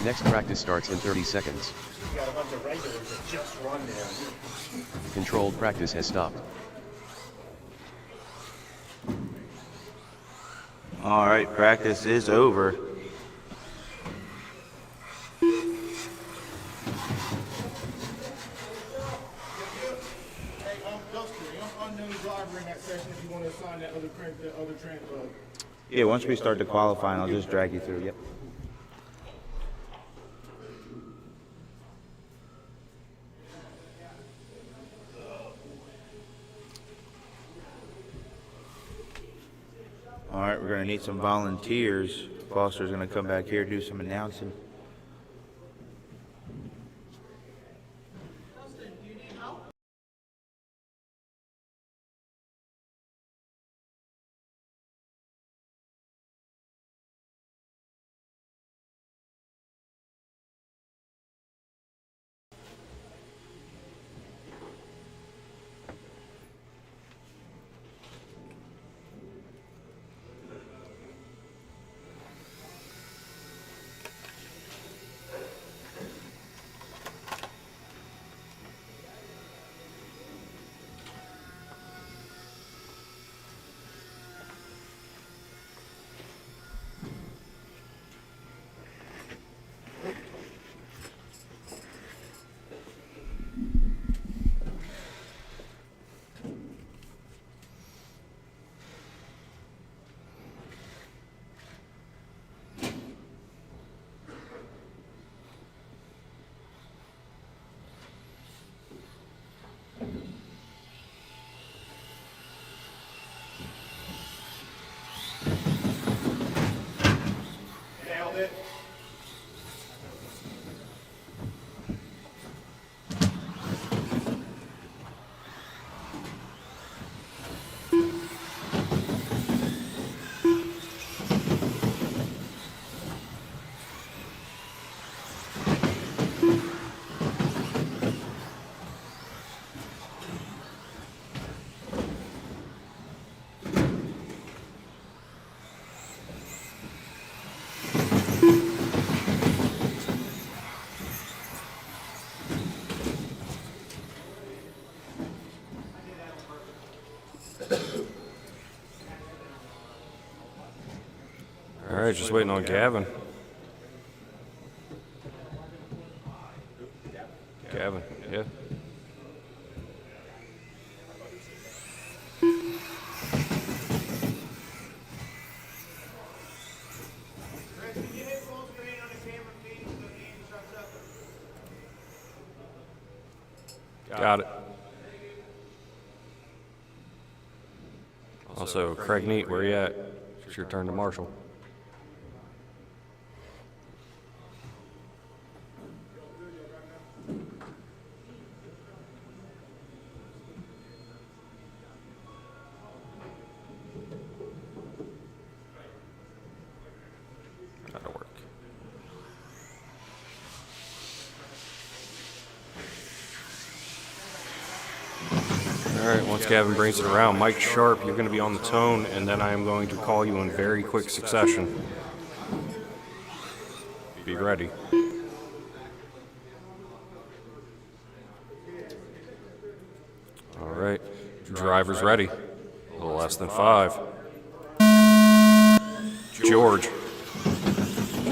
Next practice starts in 30 seconds. You got a bunch of regulars that just run there. Controlled practice has stopped. All right, practice is over. Unknown driver in that session if you want to assign that other train. Yeah, once we start the qualifying, I'll just drag you through. Yep. All right, we're going to need some volunteers. Foster's going to come back here, do some announcing. Nailed it. All right, just waiting on Gavin. Gavin, yeah. Got it. Also, Craig Neat, where you at? It's your turn to marshal. That'll work. All right, once Gavin brings it around, Mike Sharp, you're going to be on the tone, and then I am going to call you in very quick succession. Be ready. All right, driver's ready. A little less than 5. George.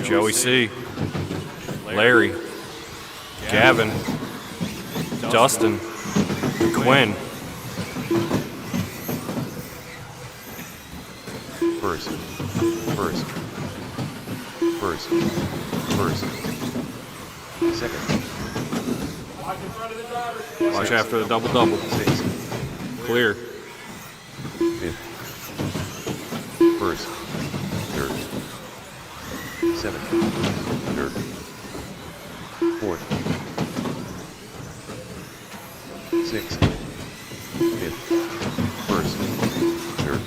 Joey C. Larry. Gavin. Dustin. Quinn. First. Second. Watch after the double-double. 6. Clear. 5th. First. Third. 7th. Third. 4th. 6th. 5th. First. Third.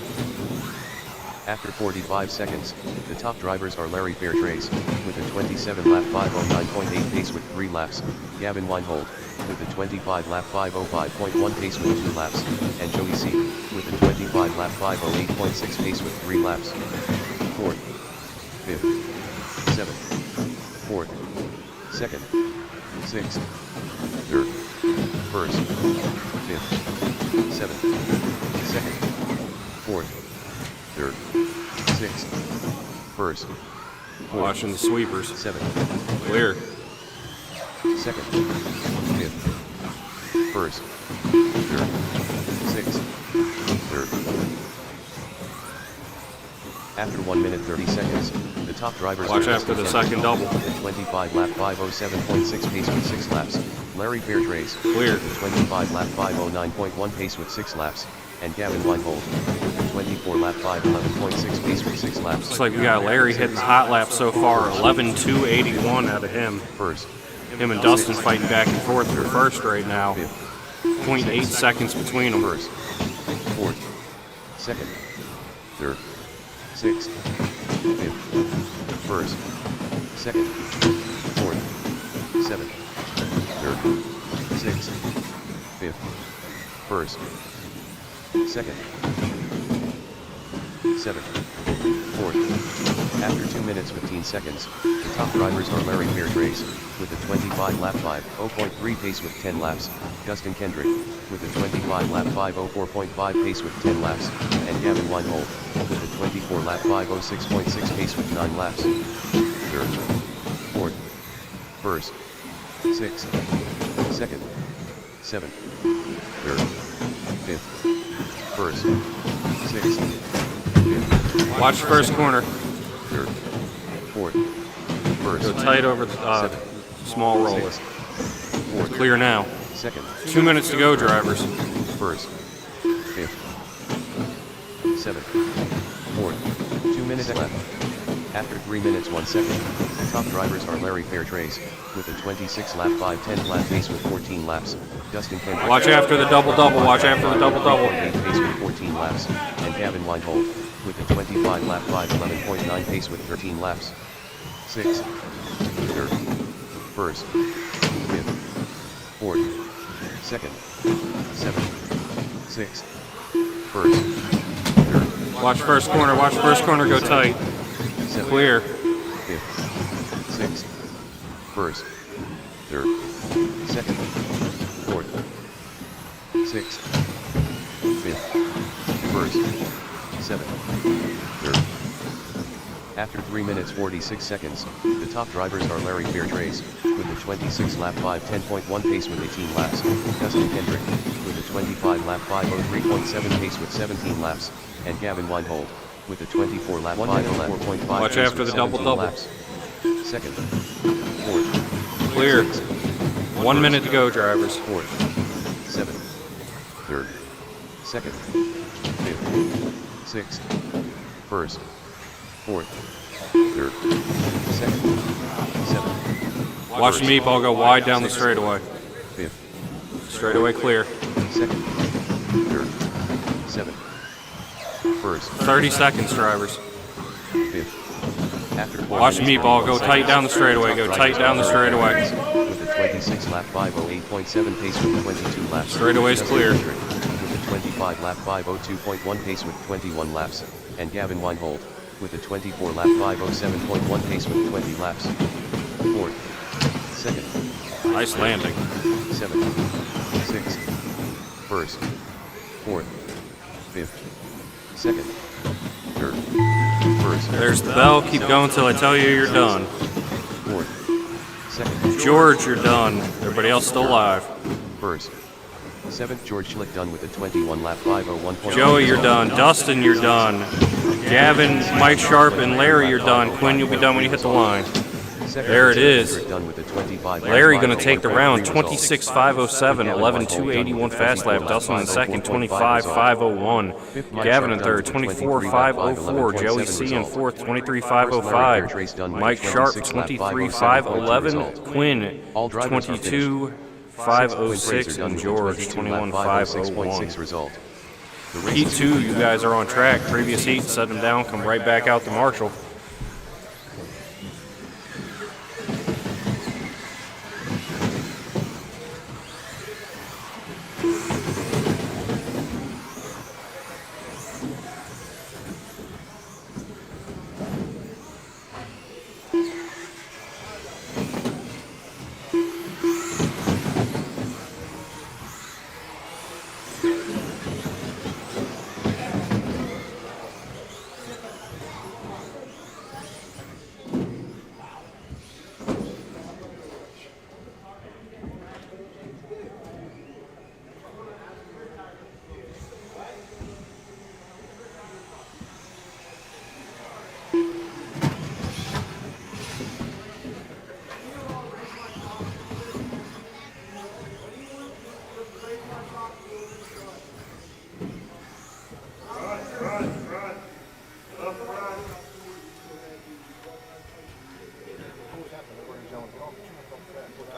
After 45 seconds, the top drivers are Larry Fairtrace, with a 27-lap 509.8 pace with 3 laps, Gavin Weinhold, with a 25-lap 505.1 pace with 2 laps, and Joey C., with a 25-lap 508.6 pace with 3 laps. 4th, 5th, 7th, 4th, second, sixth, third, first, fifth, seventh, second, fourth, third, sixth, first, fourth, Watching the sweepers. seventh, Clear. second, fifth, first, third, sixth, third. After 1 minute 30 seconds, the top drivers Watch are after the Dustin second Kendrick double. with a 25 lap 507.6 pace with 6 laps, Larry Fairtrace Clear. with a 25 lap 509.1 pace with 6 laps, and Gavin Weinhold with a 24 lap 511.6 pace with 6 laps. Looks like we got Larry hitting the hot lap so far, 11.281 out of him. First, Him and Dustin fighting back and forth for first right now. fifth, 0.8 seconds between them. first, fourth, second, third, sixth, fifth, first, second, fourth, seventh, third, sixth, fifth, first, second, seventh, fourth. After 2 minutes 15 seconds, the top drivers are Larry Fairtrace with a 25 lap 5:0.3 pace with 10 laps, Dustin Kendrick with a 25 lap 5:04.5 pace with 10 laps, and Gavin Weinhold with a 24 lap 5:06.6 pace with 9 laps. Third, fourth, first, sixth, second, seventh, third, fifth, first, sixth, fifth, Watch first corner. third, fourth, first, Go tight over the seventh, small roller. sixth, fourth, Clear now. second, 2 minutes to go, drivers. first, fifth, seventh, fourth, 2 minutes left. After 3 minutes 1 second, the top drivers are Larry Fairtrace with a 26 lap 5:10 lap pace with 14 laps, Dustin Kendrick Watch after the double-double. Watch after the double-double. 8 pace with 14 laps, and Gavin Weinhold with a 25 lap 5:11.9 pace with 13 laps. Sixth, third, first, fifth, fourth, second, seventh, sixth, first, third, Watch first corner. Watch first corner. Go tight. seventh, Clear. fifth, sixth, first, third, second, fourth, sixth, fifth, first, seventh, third. After 3 minutes 46 seconds, the top drivers are Larry Fairtrace with a 26 lap 5:10.1 pace with 18 laps, Dustin Kendrick with a 25 lap 5:03.7 pace with 17 laps, and Gavin Weinhold with a 24 lap 5:11.5 Watch pace after with the 17 double-double. laps. Second, fourth, Clear. sixth, 1 minute to go, drivers. fourth, seventh, third, second, fifth, sixth, first, fourth, third, second, seventh, Watch the meatball go wide down the straightaway. fifth, Straightaway clear. second, third, seventh, first, 30 seconds, drivers. fifth. After 4 Watch the minutes, meatball go 41 tight down the seconds, straightaway. Go top tight drivers down the are straightaway. With a 26 lap 5:08.7 pace with 22 laps. Straightaway's Dustin clear. Kendrick with a 25 lap 5:02.1 pace with 21 laps, and Gavin Weinhold with a 24 lap 5:07.1 pace with 20 laps. Fourth, second, Nice landing. seventh, sixth, first, fourth, fifth, second, third, first, There's the bell. Keep going till I tell you you're done. fourth, second, George, you're done. Everybody else still alive. first, seventh. George Schlick done with a 21 lap 5:01. Joey, you're done. Dustin, you're done. Gavin, Mike Sharp, and Larry, you're done. Quinn, you'll be done when you hit the line. There it is. Done with a 25 lap Larry going to take the 5:01 round. result. 26.507, 11.281 fast lap. Dustin in second, 25.501. Gavin in third, 24.504. Joey C in fourth, 23.505. Mike Sharp, 23.511. Quinn, 22.506. And George, 21.501. Result. Heat 2, you guys are on track. Previous heat, set them down, come right back out to Marshall.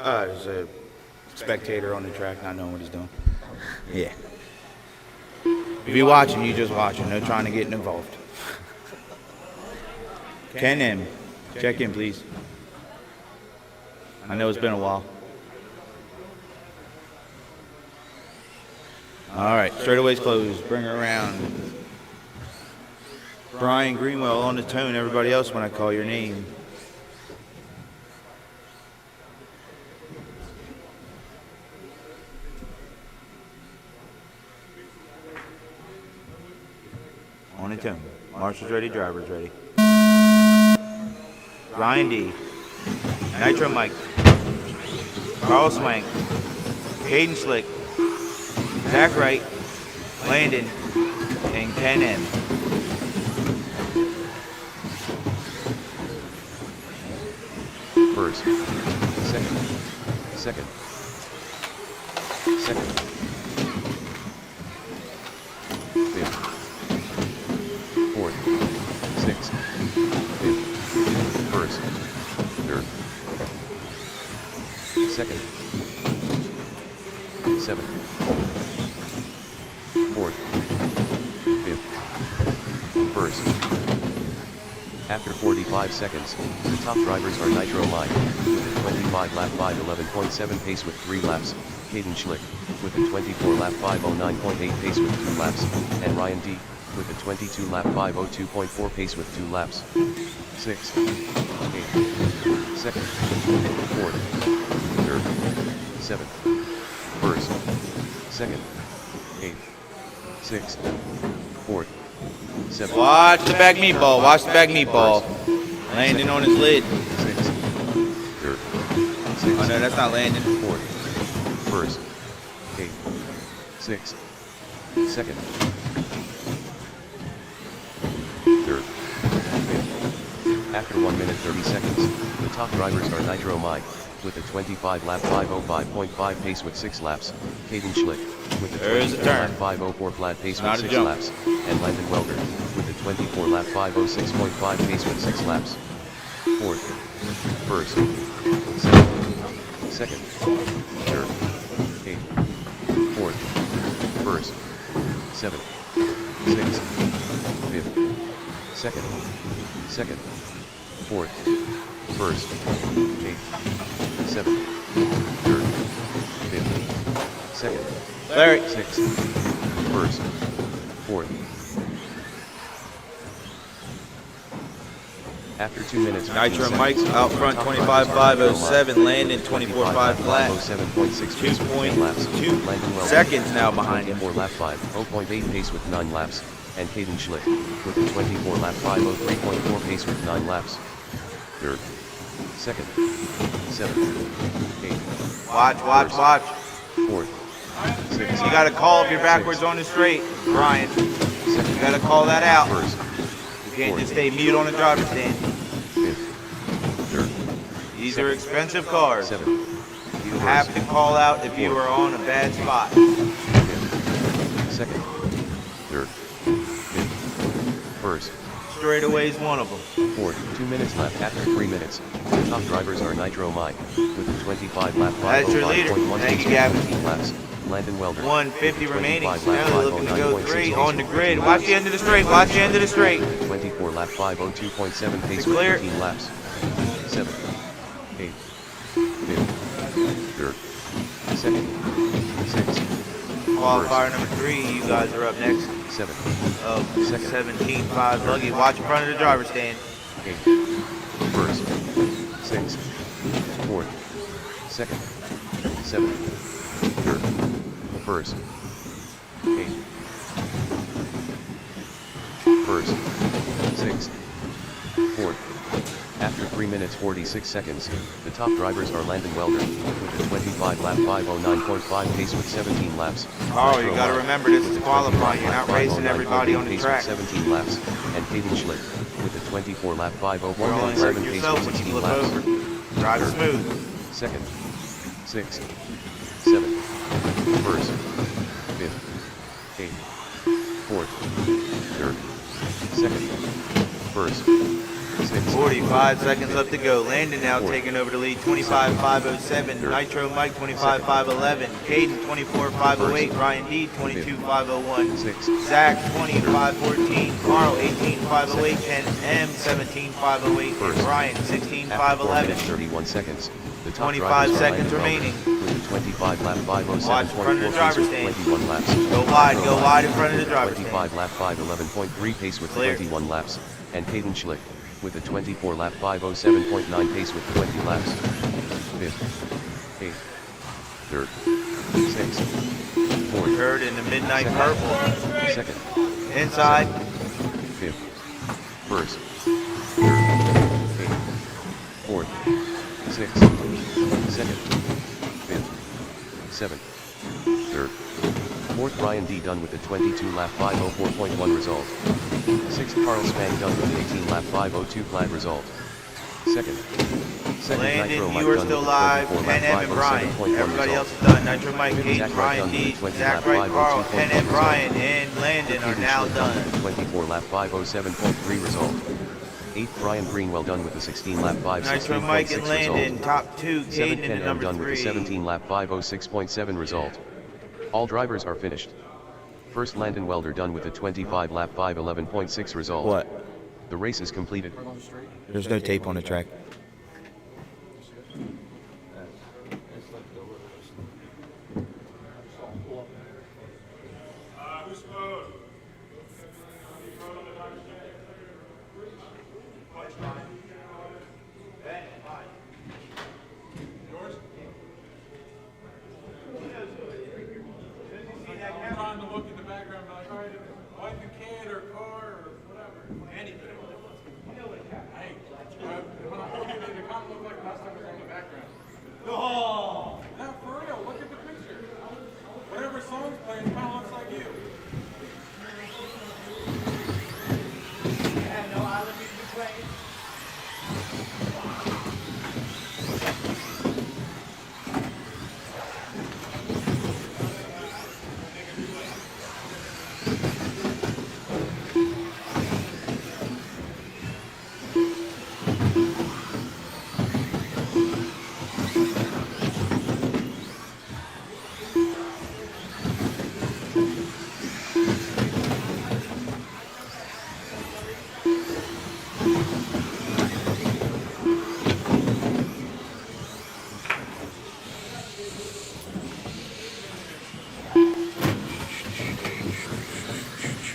There's a spectator on the track not knowing what he's doing. Yeah. If you're watching, you just watching. No trying to get involved. Ken M, check in, please. I know it's been a while. All right, straightaway's closed. Bring her around. Brian Greenwell on the tone. Everybody else when I call your name. On the tone. Marshal's ready, driver's ready. Ryan D. Nitro Mike. Carl Swank. Caden Slick. Zach Wright. Landon. And Ken M. First. Second. Fifth. Fourth. Sixth. Fifth. First. Third. Second. Seventh. Fourth. Fifth. First. After 45 seconds, the top drivers are Nitro Mike, with a 25 lap 5:11.7 pace with 3 laps, Caden Schlick, with a 24 lap 5:09.8 pace with 2 laps, and Ryan D, with a 22 lap 5:02.4 pace with 2 laps. 6th, 8th, 2nd, 4th, 3rd, 7th, 1st, 2nd, 8th, 6th, 4th, 7th. Watch the back meatball. Watch the back meatball. Landing on his lid. 6th, 3rd, 6th. Oh no, that's not landing. 4th, 1st, 8th, 6th, 2nd, 3rd, 5th. After 1 minute 30 seconds, the top drivers are Nitro Mike, with a 25 lap 5:05.5 pace with 6 laps, Caden Schlick, with a There's a 24 lap turn. 5:04 flat pace Not with a 6 jump. laps, and Landon Welger, with a 24 lap 5:06.5 pace with 6 laps. 4th, 1st, 7th, 2nd, 3rd, 8th, 4th, 1st, 7th, 6th, 5th, 2nd, 4th, 1st, 8th, 7th, 3rd, 5th, 2nd, Larry. 6th, 1st, 4th. After 2 minutes, Nitro Mike's out front 25.507, Landon 24.5 flat. 2.2 seconds now behind him. 24 lap 5:0.8 pace with 9 laps, and Caden Schlick, with a 24 lap 5:03.4 pace with 9 laps. 3rd, 2nd, 7th, 8th, Watch. 4th, 6th. You gotta call if you're backwards on the straight, Brian. You gotta call that out. 1st, You can't just stay mute on the driver's stand. 5th, 3rd, These are expensive cars. 7th, You have to call out if you are on a bad spot. 5th, 2nd, 3rd, 5th, 1st, Straightaway's one of them. 4th. 2 minutes left after 3 minutes. The top drivers are Nitro Mike, with a 25 lap That's your leader. 5:05.1 Thank pace you, with Gavin. 15 laps. Landon Welder, 150 with a remaining. 25 lap Now looking to go 5:09.6 3 pace on with the 15 grid. laps. Watch the end of the straight. Watch the end of the straight. 24 lap 5:02.7 pace It's with clear. 15 laps. 7th, 8th, 5th, 3rd, 2nd, 6th, Qualifier number 3. You guys are up next. 7th, Of Second. 17.5 buggy. Watch in front of the driver's stand. 8th, 1st, 6th, 4th, 2nd, 7th, 3rd, 1st, 8th, 1st, 6th, 4th. After 3 minutes 46 seconds, the top drivers are Landon Welder, with a 25 lap 5:09.5 pace with 17 laps. Oh, you Nitro gotta Mike, remember this with is a qualifying. 25 You're not lap racing everybody on the 5:09.8 track. pace with 17 laps, and Caden Schlick, with a 24 lap You're only 5:01.7 hurting pace yourself with when you 16 flip laps. over. Drive smooth. 2nd, 6th, 7th, 1st, 5th, 8th, 4th, 3rd, 2nd, 1st, 6, 45 seconds left to go. Landon now taking over the lead, 25.507. Nitro Mike, 25.511. Caden, 24.508. Ryan D, 22.501. 6, Zach, 20.514. Carl, 18.508. Ken M, 17.508. And Brian, after 4 16.511. minutes 31 seconds. The top 25 drivers are seconds Landon remaining. Welder with a 25 lap 507.4 Watch in front of the pace driver's with stand. 21 laps. Go wide in front of the driver's 25 stand. lap 511.3 pace with Clear. 21 laps. And Caden Schlick with a 24 lap 507.9 pace with 20 laps. 5th, 8th, 3rd, 6th, 4th, Third in the midnight purple. 2nd, Inside. 5th, 1st, 3rd, 8th, 4th, 6th, 2nd, 5th, 7th, 3rd, 4th. Ryan D done with a 22 lap 504.1 result. 6th. Carl Spang done with an 18 lap 502 flat result. 2nd, Landon, Nitro Mike you are done still with a live. 24 Ken lap M and Brian. 507.1 Everybody result. else is done. Nitro Mike, Zach Caden, Wright Ryan done D, with a 20 Zach lap Wright, Carl, 502.1 Ken and result. Brian, and Landon are Caden now Schlick done done. with a 24 lap 507.3 result. 8th. Brian Greenwell done with a 16 lap Nitro Mike and 516.6 Landon, result. top two. 7th. Caden Ken in M number done with a 3. 17 lap 506.7 result. All drivers are finished. 1st. Landon Welder done with a 25 lap 511.6 result. What? The race is completed. There's no tape on the track. Trying to look in the background, like, all right, wife and kid or car or whatever, anything. Hey, when I'm looking at it, it kind of look like last time it was on the background. Oh! No, for real, look at the picture. Whatever song's playing, it kind of looks like you.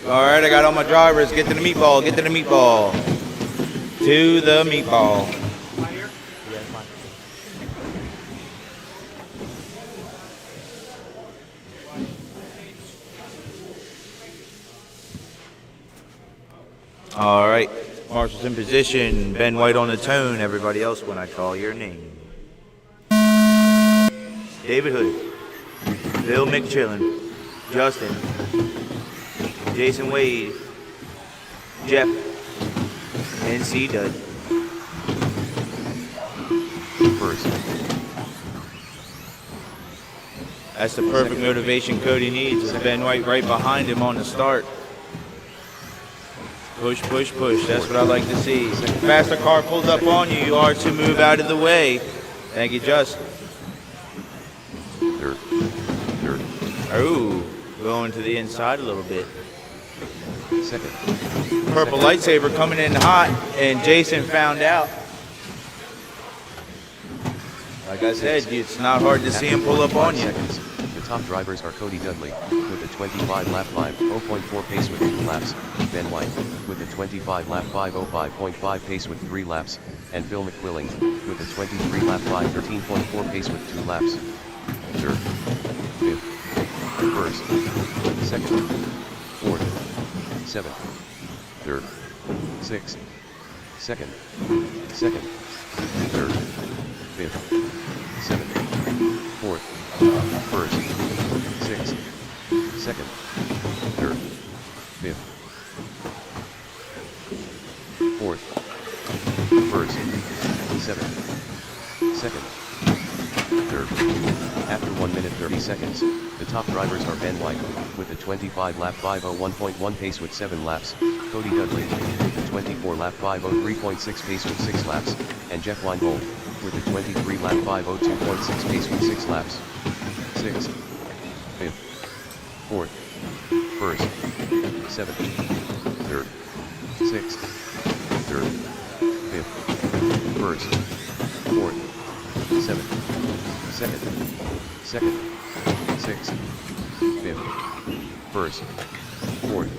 All right, I got all my drivers. Get to the meatball. Get to the meatball. To the meatball. All right, Marshall's in position. Ben White on the tone. Everybody else when I call your name. David Hood, Bill McChillin, Justin, Jason Wade, Jeff, and C. Dud. 1st, That's the perfect motivation Cody needs. With Ben White right behind him on the start. Push, push, push. That's what I like to see. Faster car pulls up on you. You are to move out of the way. Thank you, Justin. 3rd, 3rd, Oh, going to the inside a little bit. 2nd, Purple lightsaber coming in hot, and Jason found out. Like I said, it's not hard to see him pull up on you. seconds. The top drivers are Cody Dudley with a 25 lap 5.0.4 pace with 2 laps, Ben White with a 25 lap 5.05.5 pace with 3 laps, and Phil McQuilling with a 23 lap 5.13.4 pace with 2 laps. 3rd, 5th, 1st, 2nd, 4th, 7th, 3rd, 6th, 2nd, 2nd, 3rd, 5th, 7th, 4th, 1st, 6th, 2nd, 3rd, 5th, 4th, 1st, 7th, 2nd, 3rd. After 1 minute 30 seconds, the top drivers are Ben White with a 25 lap 501.1 pace with 7 laps, Cody Dudley with a 24 lap 503.6 pace with 6 laps, and Jeff Weinhold with a 23 lap 502.6 pace with 6 laps. 6th, 5th, 4th, 1st, 7th, 3rd, 6th, 3rd, 5th, 1st, 4th, 7th, 2nd, 2nd, 6th, 5th, 1st, 4th.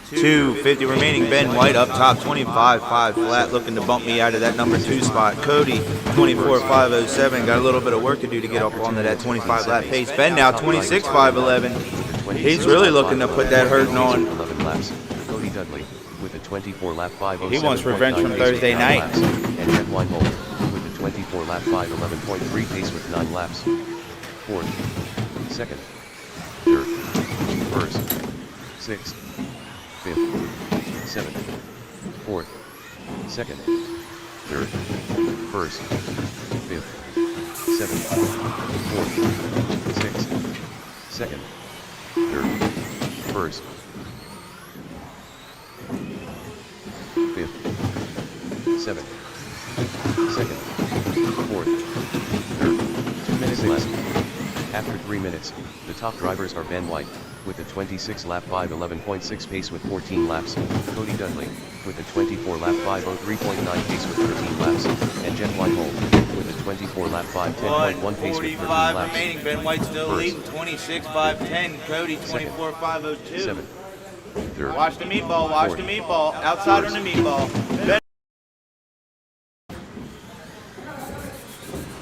250 remaining. Ben White up top, 25.5 flat, looking to bump me out of that number 2 spot. Cody, 24.507. Got a little bit of work to do to get up onto that 25 lap pace. Ben now 26.511. He's really looking to put that hurting on. 11 laps. Cody Dudley with a 24 lap 507. He wants revenge from Thursday night. And Jeff Weinhold with a 24 lap 511.3 pace with 9 laps. 4th, 2nd, 3rd, 1st, 6th, 5th, 7th, 4th, 2nd, 3rd, 1st, 5th, 7th, 4th, 6th, 2nd, 3rd, 1st, 5th, 7th, 2nd, 4th, 3rd, 2 minutes left. After 3 minutes, the top drivers are Ben White with a 26 lap 511.6 pace with 14 laps, Cody Dudley with a 24 lap 503.9 pace with 13 laps, and Jeff Weinhold with a 24 lap 510.1 pace with 13 1:45 laps. remaining. Ben White still First. leading, 26.510. Cody, 24.502. 7th, 3rd, Watch the meatball, watch the meatball. Outside on the meatball. Ben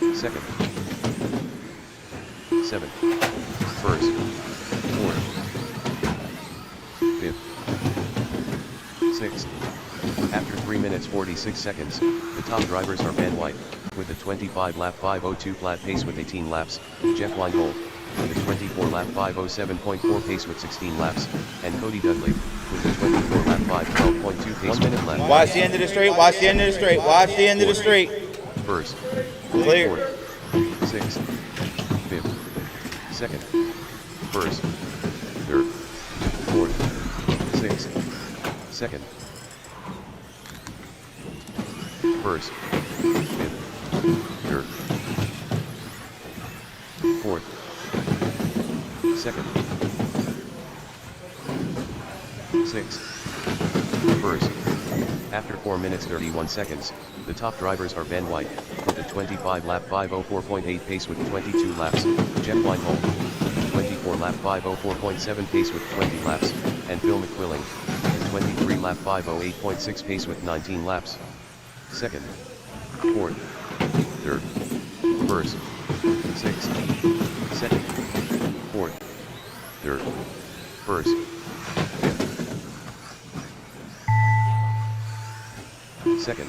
2nd, 7th, 1st, 4th, 5th, 6th. After 3 minutes 46 seconds, the top drivers are Ben White with a 25 lap 502 flat pace with 18 laps, Jeff Weinhold with a 24 lap 507.4 pace with 16 laps, and Cody Dudley with a 24 lap 512.2 pace. 1 minute left. watch the end of the straight, watch the end of the straight, watch the end of the straight. 1st, Clear. 4th, 6th, 5th, 2nd, 1st, 3rd, 4th, 6th, 2nd, 1st, 5th, 3rd, 4th, 2nd, 6th, 1st. After 4 minutes 31 seconds, the top drivers are Ben White with a 25 lap 504.8 pace with 22 laps, Jeff Weinhold with a 24 lap 504.7 pace with 20 laps, and Phil McQuilling with a 23 lap 508.6 pace with 19 laps. 2nd, 4th, 3rd, 1st, 6th, 2nd, 4th, 3rd, 1st, 5th, 2nd.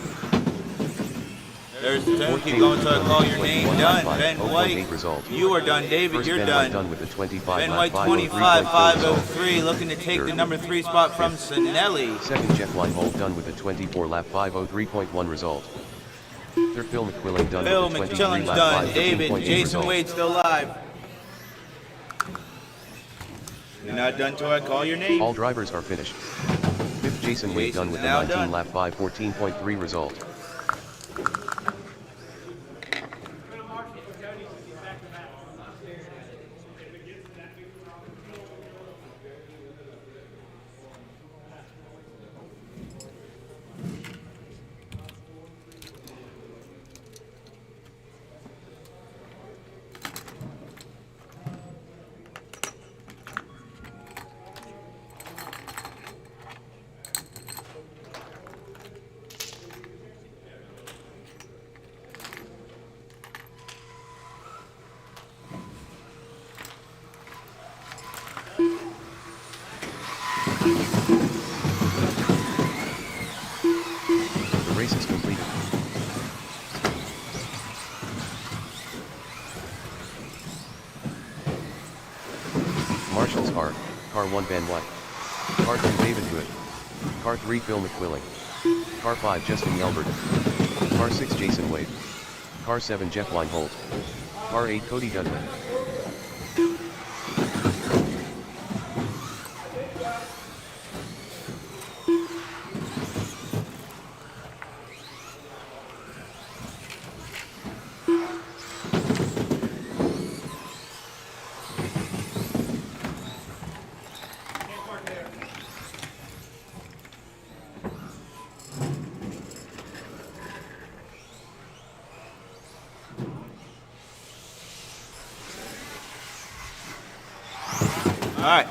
There's the turn, keep going until I call your name. Done, Ben White. Result. You are done, David, First, you're Ben done. White done with the 25 Ben lap White 25.503, looking to take the number 3 spot from Sinelli. Second, Jeff Weinhold done with a 24 lap 503.1 result. Third, Phil McQuilling done Bill with a 23 McChillen's lap done. 513.8 David, Jason result. Wade still live. You're not done till I call your name. All drivers are finished. Fifth, Jason Wade done with the Now 19 done. lap 514.3 result. The race is completed. Marshall's car 1 Ben White. Car 2 David Good. Car 3 Phil McQuilling. Car 5 Justin Yelbert. Car 6 Jason Wade. Car 7 Jeff Weinhold. Car 8 Cody Dudley. right.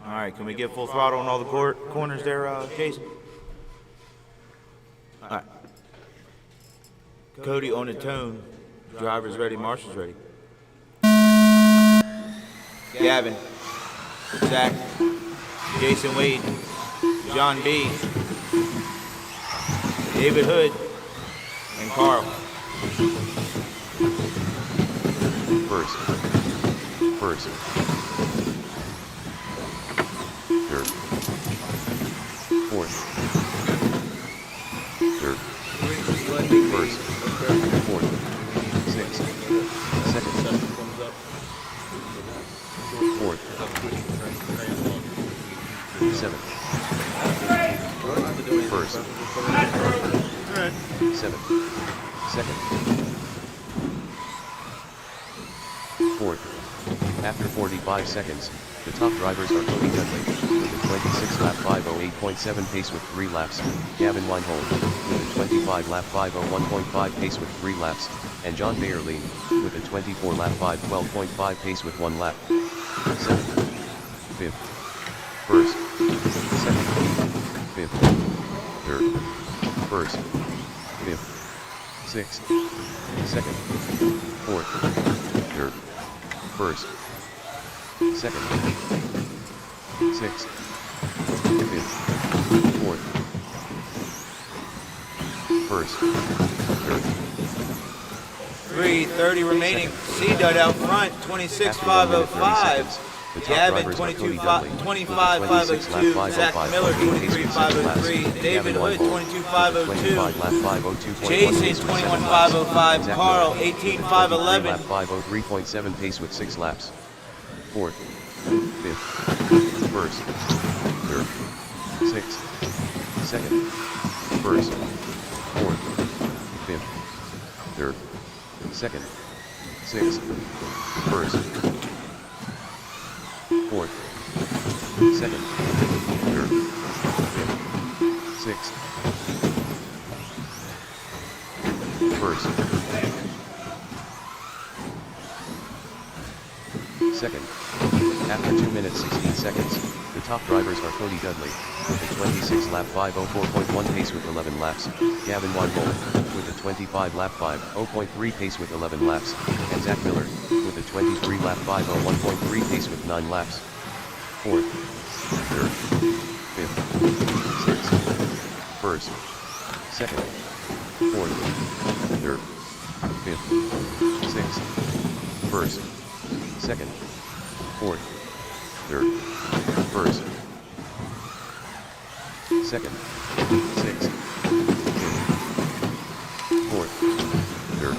All right, can we get full throttle on all the corners there, Jason? All right. Cody on the tone. Driver's ready, marshal's ready. Gavin, Zach, Jason Wade, John B, David Hood, and Carl. First. Third. Fourth. Third. First. Fourth. Sixth. Second. Fourth. Seventh. First. Seventh. Second. Fourth. After 45 seconds, the top drivers are Cody Dudley, with a 26-lap 5:08.7 pace with 3 laps, Gavin Weinhold, with a 25-lap 5:01.5 pace with 3 laps, and John Bayerlein, with a 24-lap 5:12.5 pace with 1 lap. 7th, 5th, 1st, 2nd, 5th, 3rd, 1st, 5th, 6th, 2nd, 4th, 3rd, 1st, 2nd, 6th, 5th, 4th, 1st, 3rd. 3:30 remaining. C-Dud out front, 26.505. Gavin, 25.502. Zach Miller, 23.503. David Hood, 22.502. Jason, 21.505. Carl, 18.511. 5:03.7 pace with 6 laps. 4th, 5th, 1st, 3rd, 6th, 2nd, 1st, 4th, 5th, 3rd, 2nd, 6th, 1st, 4th, 2nd, 3rd, 5th, 6th, 1st, 2nd. After 2 minutes 16 seconds, the top drivers are Cody Dudley, with a 26-lap 5:04.1 pace with 11 laps, Gavin Weinhold, with a 25-lap 5:0.3 pace with 11 laps, and Zach Miller, with a 23-lap 5:01.3 pace with 9 laps. 4th, 3rd, 5th, 6th, 1st, 2nd, 4th, 3rd, 5th, 6th, 1st, 2nd, 4th, 3rd, 1st, 2nd, 6th, 5th, 4th, 3rd,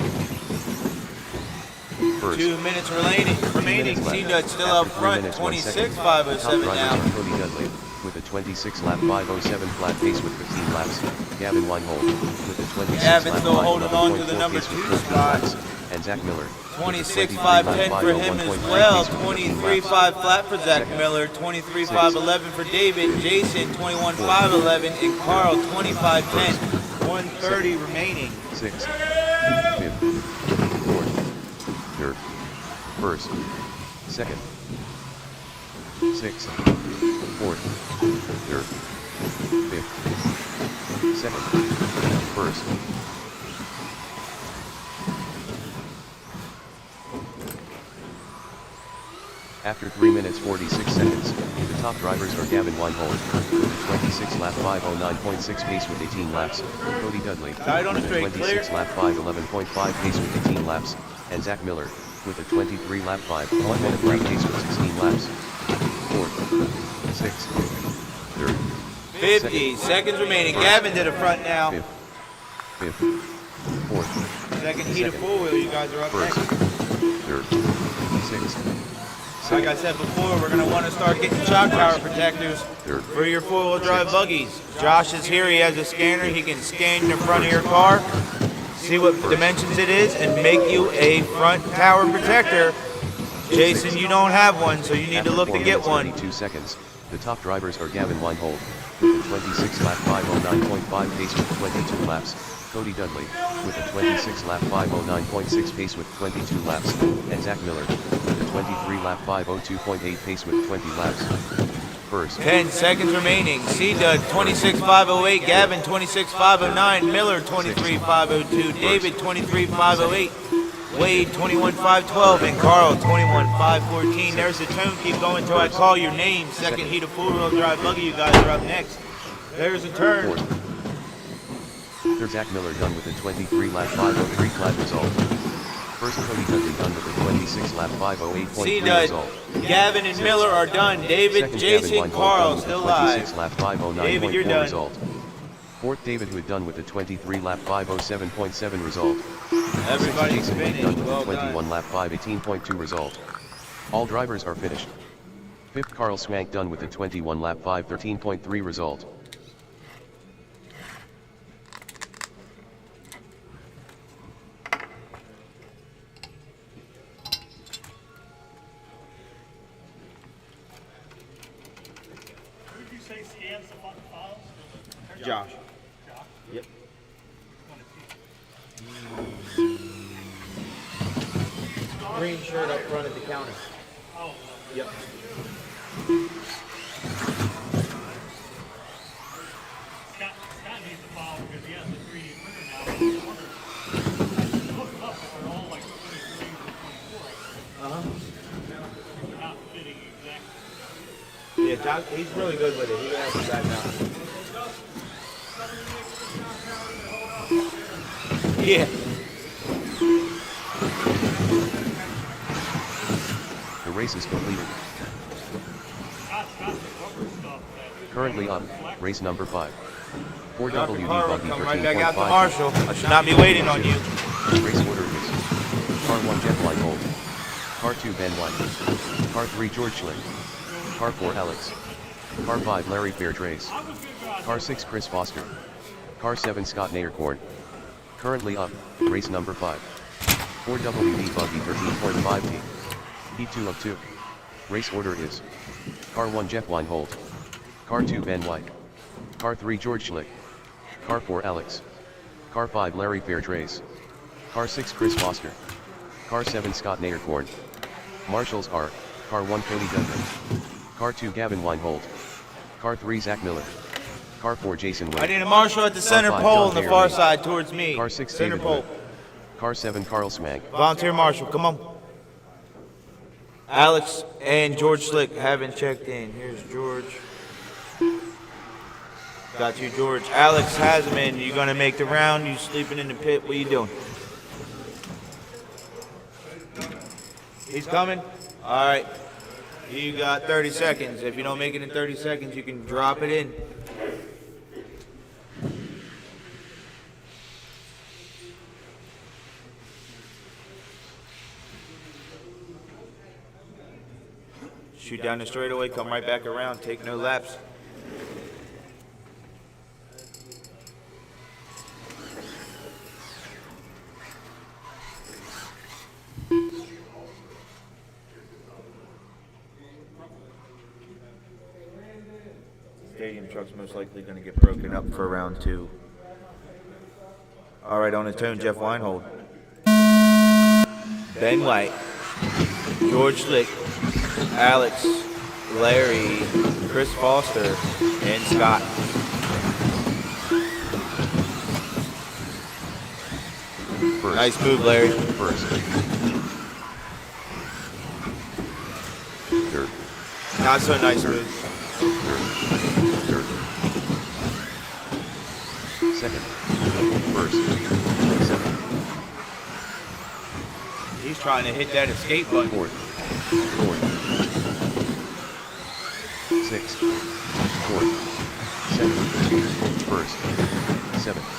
1st. 2 minutes remaining. C-Dud still out front, 26.507 now. Cody Dudley, with a 26-lap 5:07 flat pace with 15 laps. Gavin Weinhold, with a 26-lap Gavin still holding on to the 5:11.4 number pace 2 with 14 spot. laps. And Zach Miller, 26.510 for him as well. 23.5 flat for Zach Miller. 23.511 for David. Jason, 21.511. And Carl, 25.10. 1:30 remaining. 6th, 5th, 4th, 3rd, 1st, 2nd, 6th, 4th, 3rd, 5th, 2nd, 1st. After 3 minutes 46 seconds, the top drivers are Gavin Weinhold, with a 26-lap 5:09.6 pace with 18 laps, Cody Dudley, with a 26-lap 5:11.5 pace with 18 laps, and Zach Miller, with a 23-lap 5:1.3 pace with 16 laps. 4th, 6th, 3rd, 50 seconds remaining. Gavin to the front now. 5th, 5th, 4th, Second heat of four wheel. You guys are up 1st, next. 3rd, 6th, Like I said before, we're going to want to start getting shock tower protectors for your four-wheel drive buggies. Josh is here. He has a scanner. He can scan the front of your car, see what dimensions it is, and make you a front tower protector. Jason, you don't have one, so you need to look to get one. 32 seconds. The top drivers are Gavin Weinhold, with a 26 lap 509.5 pace with 22 laps, Cody Dudley, with a 26 lap 509.6 pace with 22 laps, and Zach Miller, with a 23 lap 502.8 pace with 20 laps. First. 10 seconds remaining. C-Dud 26.508, Gavin 26.509, Miller 23.502, David 23.508, Wade 21.512, and Carl 21.514. There's the tone. Keep going until I call your name. Second heat of four-wheel drive buggy. You guys are up next. There's a turn. Third, Zach Miller done with a 23 lap 503 flat result. First, Cody Dudley done with a 26 lap 508.3 C-Dud, result. Gavin and Miller are done. David, Second, Jason, Gavin Weinhold Carl done with still a 26 live. lap 509.4 David, you're done. result. Fourth, David Hood done with a 23 lap 507.7 result. Everybody's Jason Wade finished. done with Well a 21 done. lap 518.2 result. All drivers are finished. Fifth, Carl Swank done with a 21 lap 513.3 result. Who did you say scans the files? Josh. Yep. Green shirt up front at the counter. Oh, Yep. Scott needs the file because he has the 3D printer now. I wonder, look them up, but they're all like 23 or 24. They're not fitting exactly. Yeah, Josh, he's really good with it. He can help us that now. Yeah. The race is completed. Scott's got the rubber stuff that Currently up, race number 5. 4WD Buggy Come right back out to 13.5. Marshall. I should not be waiting on you. Race order is Car 1 Jeff Weinhold, Car 2 Ben White, Car 3 George Schlick, Car 4 Alex, Car 5 Larry Fairtrace, Car 6 Chris Foster, Car 7 Scott Naircorn. Currently up, race number 5. 4WD Buggy 13.5T. Heat 2 of 2. Race order is Car 1 Jeff Weinhold, Car 2 Ben White, Car 3 George Schlick, Car 4 Alex, Car 5 Larry Fairtrace, Car 6 Chris Foster, Car 7 Scott Naircorn. Marshals are Car 1 Cody Dudley, Car 2 Gavin Weinhold, Car 3 Zach Miller, Car 4 Jason I Wade, need a Marshall at the center Car 5 pole John on the Mayer far Reed, side towards me. Car 6 Center David pole. Hood, Car 7 Carl Smag, Volunteer Marshal, come on. Alex and George Schlick haven't checked in. Here's George. Got you, George. Alex has him in. You gonna make the round? You sleeping in the pit? What you doing? He's coming? All right. You got 30 seconds. If you don't make it in 30 seconds, you can drop it in. Shoot down the straightaway, come right back around, take no laps. Stadium truck's most likely going to get broken up for round 2. All right, on the tone, Jeff Weinhold. Ben White, George Schlick, Alex, Larry, Chris Foster, and Scott. First, Nice move, Larry. First. Third. Not so nice move. Third. Second. First. Second. He's trying to hit that escape button. Fourth. Sixth. Fourth. Second. First. Seventh.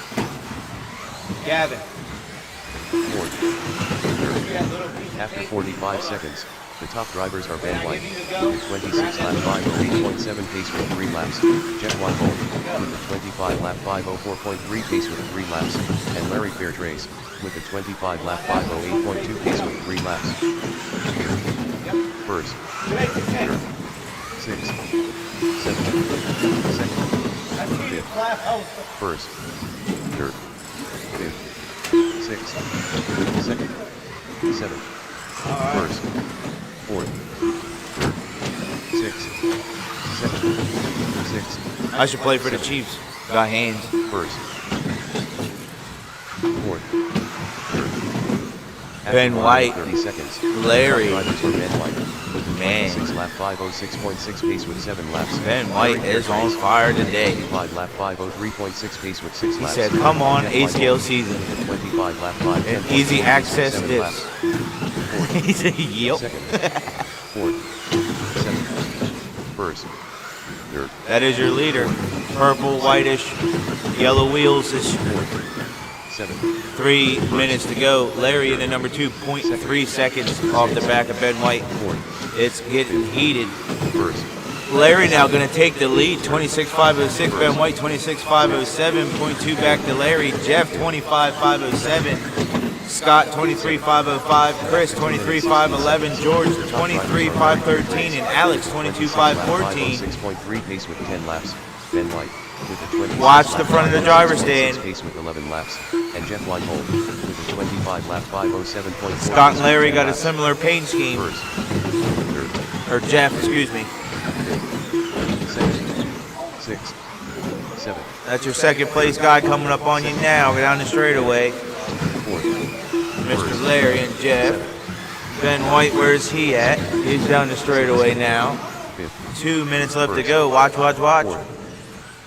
Gavin. Fourth. Third. After 45 seconds, the top drivers are Ben White, with a 26 lap 508.7 pace with 3 laps, Jeff Weinhold, with a 25 lap 504.3 pace with 3 laps, and Larry Fairtrace, with a 25 lap 508.2 pace with 3 laps. First. Third. 6, 7, second, 5th, first, third, 5th, 6th, second, 7th, first, 4th, third, 6th, 7th, 6th, I should play for the Chiefs. Got hands. first, 4th, third. Ben White, 30 seconds. Larry. Drivers for Ben White. With the Man. 26 lap 506.6 pace with 7 laps. Ben White is on fire today. 25 lap 503.6 pace with 6 He laps. said, come on, Jeff White ACL season. with a 25 lap 5 And easy access dips. He said, yep. Second, fourth, seventh, first, third, That is your leader. Purple, whitish, yellow wheels. Is seventh, 3 minutes to go. Larry in the number 2, 0.3 seconds off the back of Ben White. fourth, It's getting heated. first, Larry now going to take the lead. 26.506. Ben White 26.507.2 back to Larry. Jeff 25.507. Scott 23.505. Chris 23.511. George 23.513. And Alex 22.514. 6.3 pace with 10 laps. Ben White with a 26 Watch the lap front of the driver's stand. pace with 11 laps. And Jeff Weinhold with a 25 lap 507.4. Scott and Larry got a similar paint scheme. First, third, Or Jeff, excuse me. second, sixth, seventh, That's your second place guy coming up on you now. Go down the straightaway. fourth, Mr. Larry and Jeff. Ben White, where's he at? He's down the straightaway now. fifth, 2 minutes left to go. Watch, watch, watch. fourth,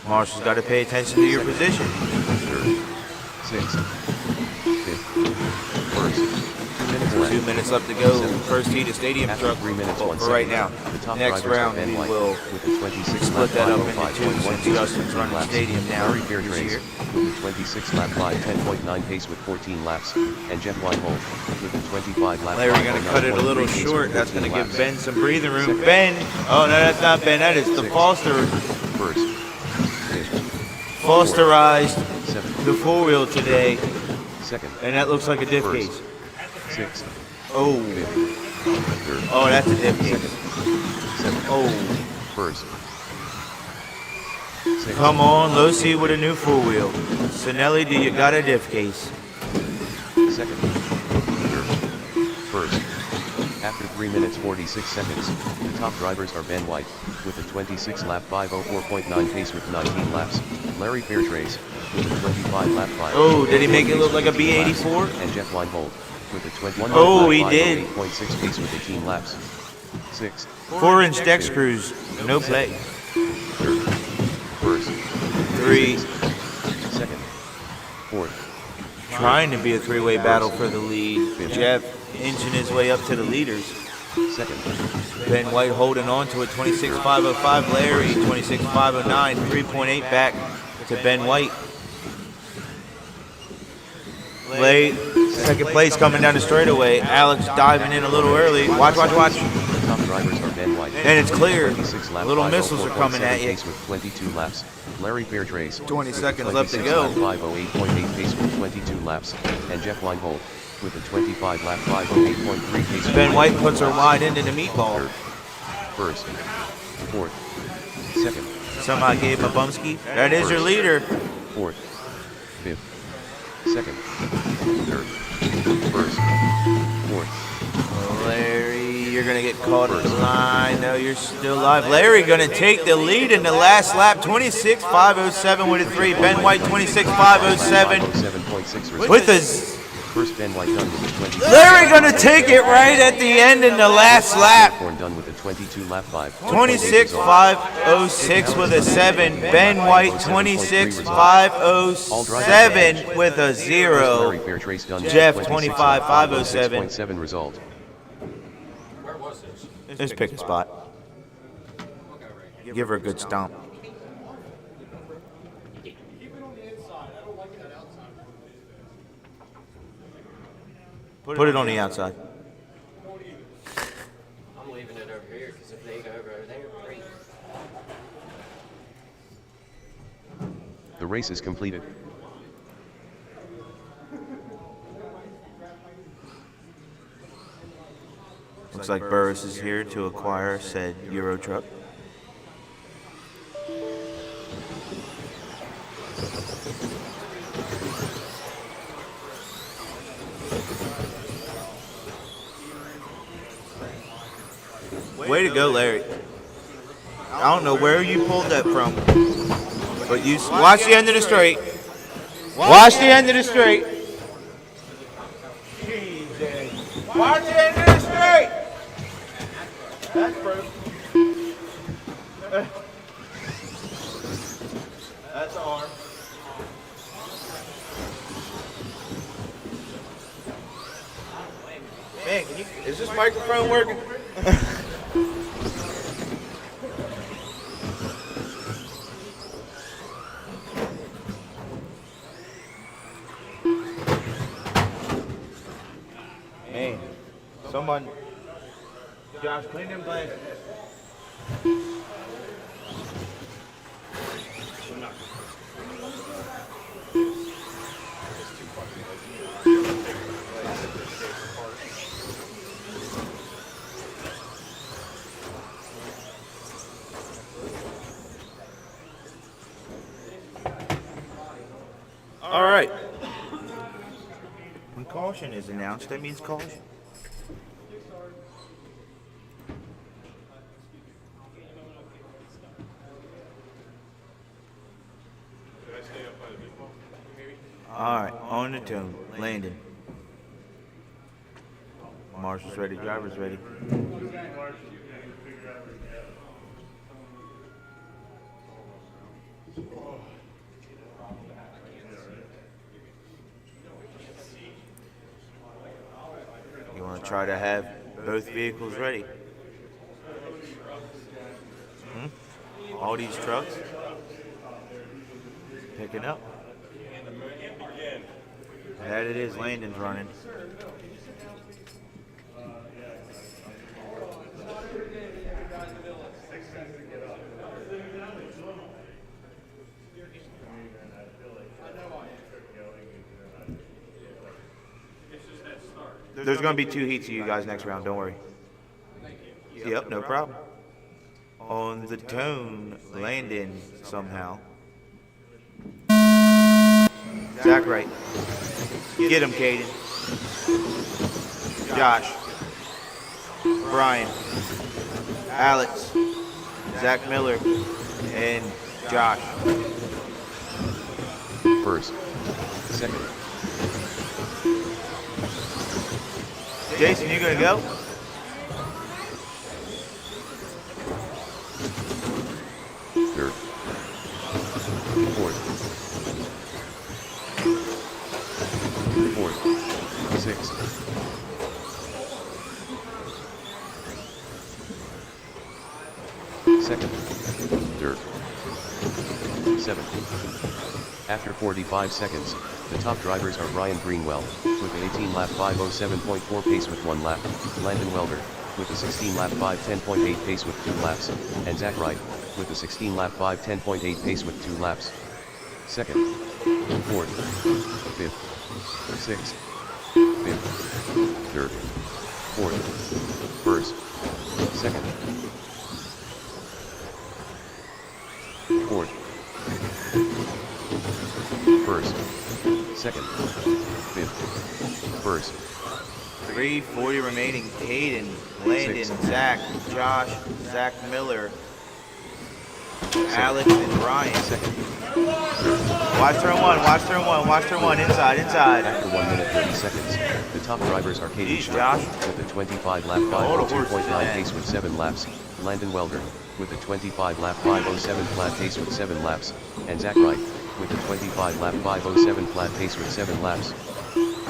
Marshall's got to pay attention to your position. third, sixth, fifth, first. 2 minutes left. 2 minutes left to go. First heat of stadium After truck 3 minutes, for 1 right second. now. The top Next drivers are round Ben we White will with a 26 split that up into 2 505.1 since pace Justin's with 10 running the laps. stadium now Larry this Fairtrace year. with a 26 lap 510.9 pace with 14 laps. And Jeff Weinhold with a 25 lap Larry going to cut it a little 509.3 pace short. with That's going to 14 give laps. Ben some breathing room. Ben, oh no, that's not Ben. That is the Foster, First, fifth, Fosterized seventh, the 4-wheel today. second, And that looks like a diff First. case. sixth, Oh, fifth, third, oh, that's a diff second, case. seventh, Oh, first, sixth, come on, Losi with a new 4-wheel. Sinelli, do you got a diff case? second, third, first. After 3 minutes 46 seconds, the top drivers are Ben White with a 26 lap 504.9 pace with 19 laps. Larry Fairtrace with a 25 lap 5. Oh, did he make it look like a B84? And Jeff Weinhold with a 21 Oh, lap he did. 508.6 pace with 18 laps. 6th, 4-inch deck screws, no play. third, first, 3, second, fourth, trying to be a 3-way battle for the lead. Jeff inching his way up to the leaders. second, Ben White holding on to it, 26.505. Larry, 26.509, 3.8 back to Ben White. Late, second place coming down the straightaway. Alex diving in a little early. Watch, watch, watch. the top drivers are Ben White. And it's clear. 26 lap Little missiles are coming at you. 504.7 pace with 22 laps. Larry Fairtrace 20 with a seconds left to 26 go. lap 508.8 pace with 22 laps. And Jeff Weinhold with a 25 lap 508.3 pace. with Ben White 19 puts her laps. wide into the meatball. Third, first, fourth, second, Somebody gave him a bumski. That is your leader. fourth, fifth, second, third, first, fourth, Larry, you're going to get caught at the line. No, you're still alive. Larry going to take the lead in the last lap. 26.507 with a 3. Ben White 26.507 507.6 result. with a... First Ben White done with the 20. Larry going to take it right at the end in the last lap. Corn done with the 22 lap 5. 26.506 with a 7. Ben White 26.507 with a 0. Larry Fairtrace done with Jeff, 25.507. 25.507. result. Let's pick a spot. Give her a good stomp. Put it on the outside. I'm leaving it over here because if they go over there, great. The race is completed. Looks like Burris is here to acquire said Euro truck. Way to go, Larry. I don't know where you pulled that from, but you watch the end of the straight. Watch the end of the straight. Watch the end of the straight. That's broke. That's the arm. Man, is this microphone working? Man, someone, Josh, clean them glasses. All right. When caution is announced, that means caution. All right, on the tune, landing. Marshal's ready, driver's ready. You want to try to have both vehicles ready. All these trucks picking up. That it is, Landon's running. There's going to be 2 heats of you guys next round, don't worry. Yep, no problem. On the tone, Landon somehow. Zach Wright. Get him, Caden. Josh. Brian. Alex. Zach Miller. And Josh. First. Second. Jason, you gonna go? Third. Fourth. Sixth. Second. Third. Seventh. After 45 seconds, the top drivers are Brian Greenwell, with an 18-lap 5:07.4 pace with 1 lap, Landon Welder, with a 16-lap 5:10.8 pace with 2 laps, and Zach Wright, with a 16-lap 5:10.8 pace with 2 laps. Second. Fourth. Fifth. Sixth. Fifth. Third. Fourth. First. Second. Fourth. First. Second. Fifth. First. 3:40 remaining. Caden, Landon, Zach, Josh, Zach Miller, Alex, and Brian. Second. Watch turn 1, watch turn 1, watch turn 1. Inside, inside. After 1 minute 30 seconds, the top drivers are Caden Jeez, Schmidt, Josh. with a 25-lap Hold a horse 5:02.9 to that. pace with 7 laps, Landon Welder, with a 25-lap 5:07 flat pace with 7 laps, and Zach Wright, with a 25-lap 5:07 flat pace with 7 laps.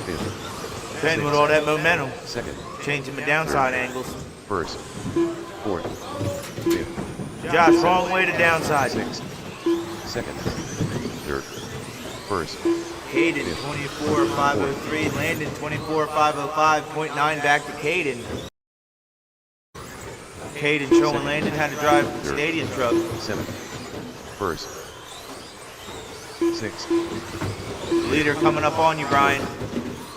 Fifth. Ben with all that momentum. Second. Changing the downside angles. First. Fourth. Fifth. Josh, wrong way to downside. Sixth. Second. Third. First. Caden, 24.503. Landon, 24.505.9 back to Caden. Caden showing Landon how to drive the stadium truck. Seventh. First. Sixth. Leader coming up on you, Brian.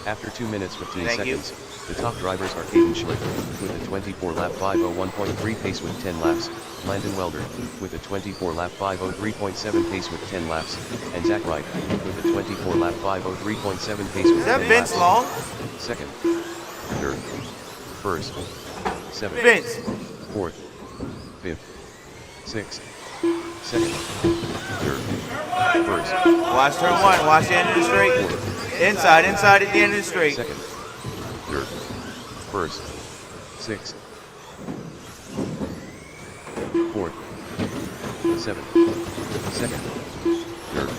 After 2 minutes 15 Thank you. seconds, the top drivers are Caden Schlick, with a 24-lap 501.3 pace with 10 laps, Landon Welder, with a 24-lap 503.7 pace with 10 laps, and Zach Wright, with a 24-lap 503.7 pace with Is that 10 Vince laps. Long? Second, third, first, seventh, Vince. fourth, fifth, sixth, second, third, first, Watch turn 1. Watch the end of the straight. Inside at the end of the straight. second, third, first, sixth, fourth, seventh, second, third,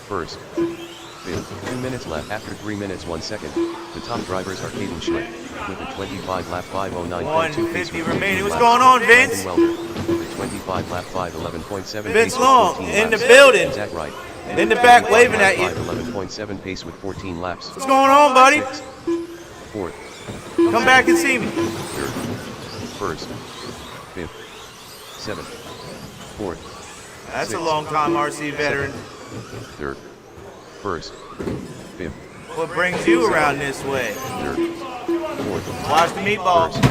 first, fifth. 2 minutes left. After 3 minutes 1 second, the top drivers are Caden Schlick, with a 25-lap 509.2 pace 150 with remaining. 15 What's laps. going on, Vince? Landon Welder, with a 25-lap 511.7 Vince pace with Long, 14 in the laps. building. And Zach Wright, In the back, waving at you. 511.7 pace with 14 laps. What's going on, buddy? Sixth, fourth, Come back and see me. third, first, fifth, seventh, fourth, That's a sixth, long time RC veteran. third, first, fifth, What brings you around this way? third, fourth, Watch the meatball. first,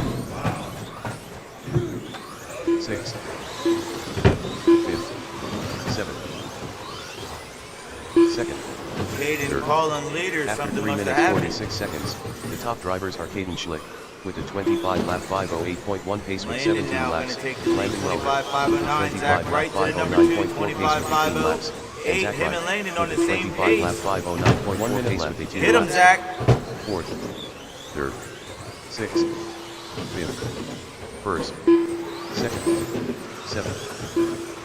sixth, fifth, seventh, second. Caden Third. calling leader. After Something 3 must have minutes happened. 46 seconds, the top drivers are Caden Schlick, with a 25-lap 508.1 pace with Landon 17 now laps. going to take the lead. Landon Welder, 25-509. with a Zach 25-lap Wright to the number 2. 509.4 pace with 15 laps. 25-508. And Zach Him and Wright, Landon on with the a same 25-lap pace. 509.1 pace with 18 Hit him, laps. Zach. Fourth, third, sixth, fifth, first, second, seventh,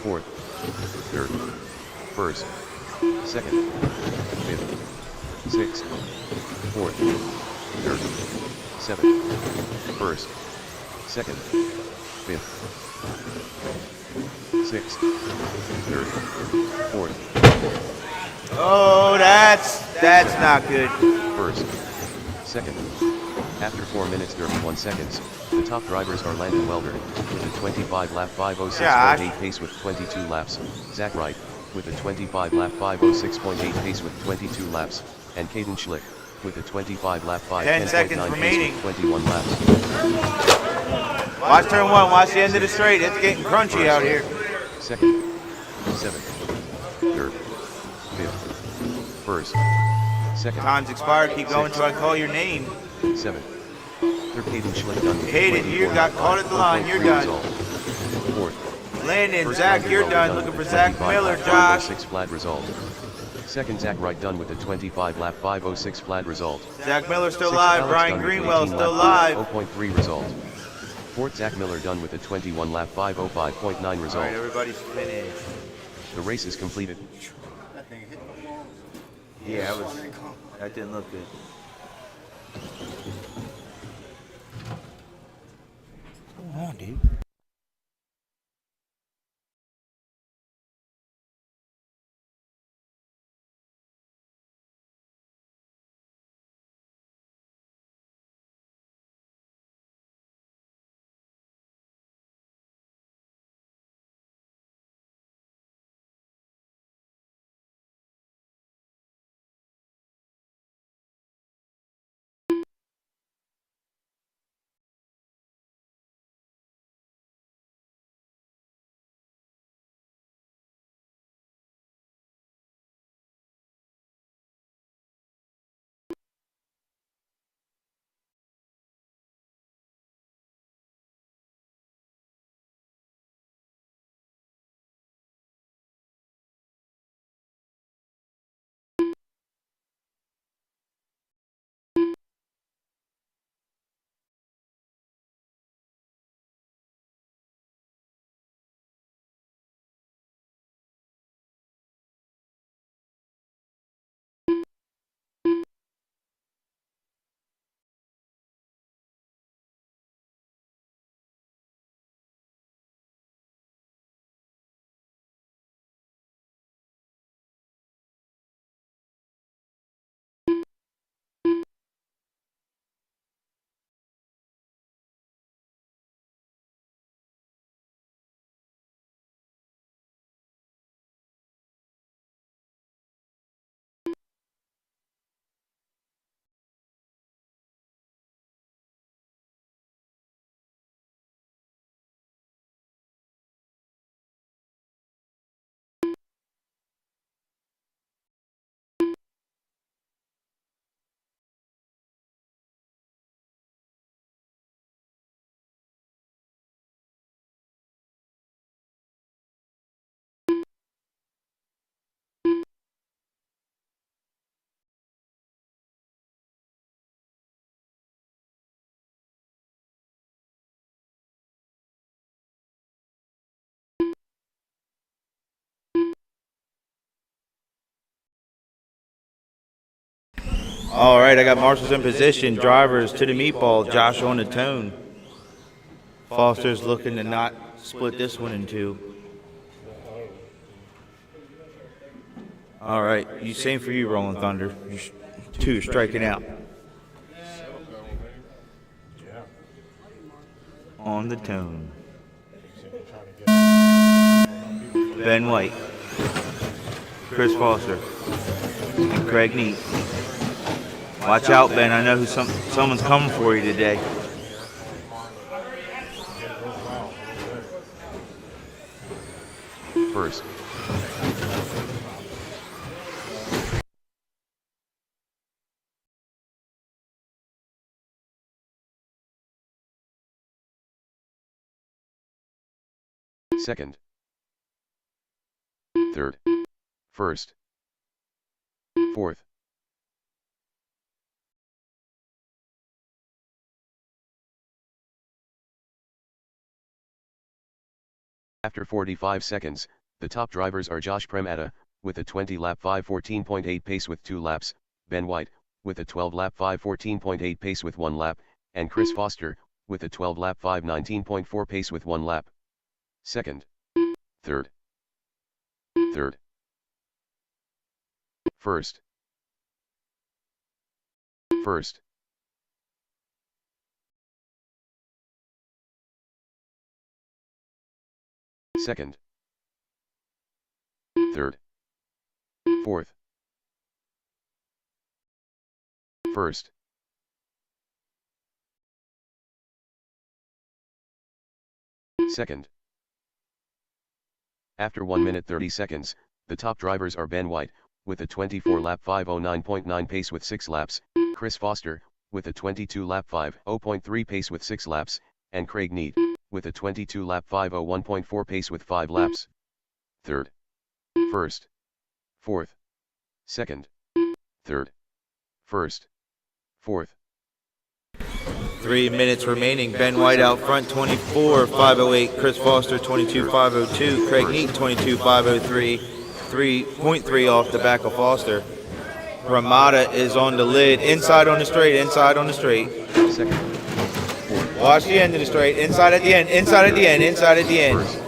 fourth, third, first, second, fifth, sixth, fourth, third, seventh, first, second, fifth, sixth, third, fourth, Oh, that's not good. first, second. After 4 minutes 31 seconds, the top drivers are Landon Welder, with a 25-lap 506.8 pace with 22 laps, Zach Wright, with a 25-lap 506.8 pace with 22 laps, and Caden Schlick, with a 25-lap 10 seconds 510.9 pace remaining. with 21 laps. Watch turn 1. Watch the end of the straight. It's getting crunchy out here. Second, seventh, third, fifth, first, second, Time's expired. Keep going till I call your name. seventh. Third, Caden Schlick done with a Caden, you 24 got lap caught at the line. You're 4.3 done. result. Fourth, Landon, first, Zach, Landon you're Welder done. Looking with for a Zach 25 Miller, lap Josh. 506 flat result. Second, Zach Wright done with a 25-lap 506 flat result. Zach Miller still Sixth, live. Alex Brian done with an Greenwell 18 still lap live. 0.3 result. Fourth, Zach Miller done with a 21-lap 505.9 result. All right, everybody's finished. The race is completed. Yeah, that didn't look good. What's going on, dude? All right, I got marshals in position. Drivers to the meatball. Josh on the tone. Foster's looking to not split this one in two. All right, you same for you, Rolling Thunder. You're two striking out. On the tone. Ben White, Chris Foster, and Craig Neat. Watch out, Ben. I know who someone's coming for you today. First. Second. Third. First. Fourth. After 45 seconds, the top drivers are Josh Premata, with a 20-lap 5:14.8 pace with 2 laps, Ben White, with a 12-lap 5:14.8 pace with 1 lap, and Chris Foster, with a 12-lap 5:19.4 pace with 1 lap. Second. Third. Third. First. First. Second. Third. Fourth. First. Second. After 1 minute 30 seconds, the top drivers are Ben White, with a 24-lap 5:09.9 pace with 6 laps, Chris Foster, with a 22-lap 5:0.3 pace with 6 laps, and Craig Neat, with a 22-lap 5:01.4 pace with 5 laps. Third. First. Fourth. Second. Third. First. Fourth. 3 minutes remaining. Ben White out front, 24.508. Chris Foster, 22.502. Craig Neat, 22.503. 3.3 off the back of Foster. Ramada is on the lid. Inside on the straight. Inside on the straight. Second. Fourth. Watch the end of the straight. Inside at the end. Inside at the end. Inside at the end. First.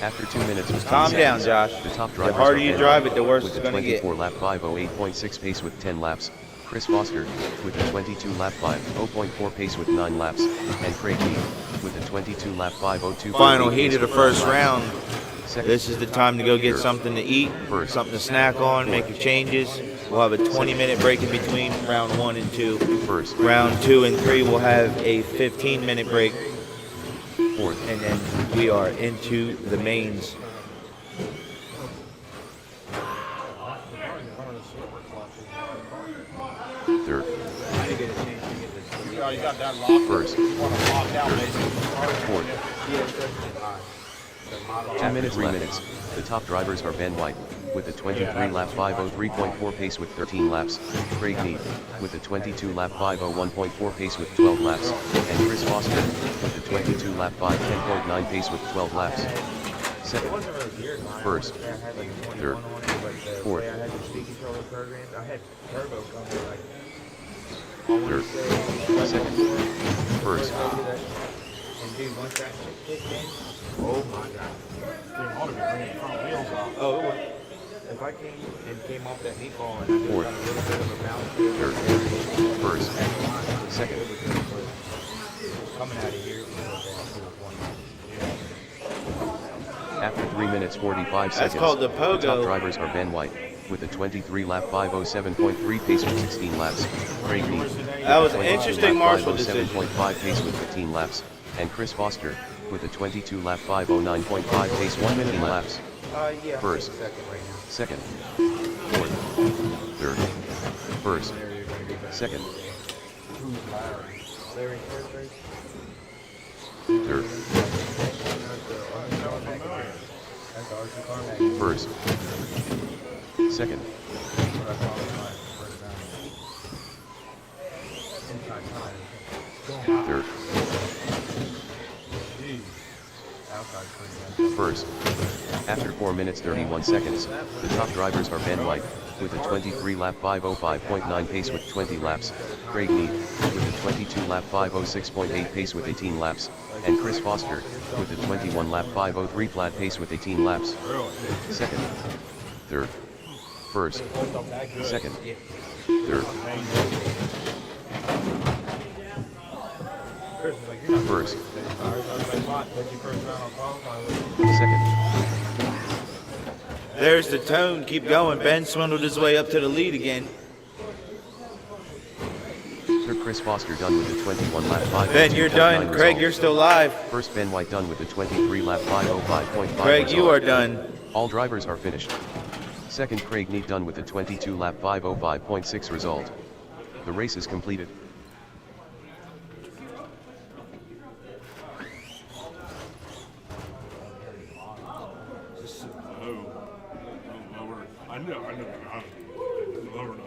After 2 minutes with 2 Calm down, seconds, Josh. the top The drivers harder are you Ben drive White, it, the worse with it's a going to get. 24-lap 5:08.6 pace with 10 laps, Chris Foster, with a 22-lap 5:0.4 pace with 9 laps, and Craig Neat, with a 22-lap 5:02. Final heat of the first round. Second. This is the time to go get something to eat, First. something to snack on, make your changes. We'll have a 20-minute break in between round 1 and 2. First. Round 2 and 3 will have a 15-minute break, Fourth. and then we are into the mains. Third. You got that locked. First. Locked out, basically. Fourth. 2 minutes, 3 minutes. The top drivers are Ben White, with a 23-lap 5:03.4 pace with 13 laps, Craig Neat, with a 22-lap 5:01.4 pace with 12 laps, and Chris Foster, with a 22-lap 5:10.9 pace with 12 laps. Second. First. Third. Fourth. Third. Second. First. Oh my God. Oh, if I came off that meatball and Fourth. got a little bit of a bounce, Third. First. Second. coming out of here. After 3 minutes 45 seconds, called the top pogo. drivers are Ben White, with a 23-lap 5:07.3 pace with 16 laps, Craig Neat, That was with an a interesting 22-lap marshal decision. 5:07.5 pace with 15 laps, and Chris Foster, with a 22-lap 5:09.5 pace with 15 laps. Yeah. First. Second. Fourth. Third. First. Second. Third. First. Second. Third. First. After 4 minutes 31 seconds, the top drivers are Ben White, with a 23 lap 505.9 pace with 20 laps, Craig Mead, with a 22 lap 506.8 pace with 18 laps, and Chris Foster, with a 21 lap 503 flat pace with 18 laps. Second, third, first, second, third, first, second. There's the tone. Keep going. Ben swindled his way up to the lead again. Sir Chris Foster done with a 21 lap 502.9 Ben, you're done. result. Craig, you're still live. First Ben White done with a 23 lap 505.5 Craig, result. you are done. All drivers are finished. Second Craig Neat done with a 22 lap 505.6 result. The race is completed. I know. Lower enough.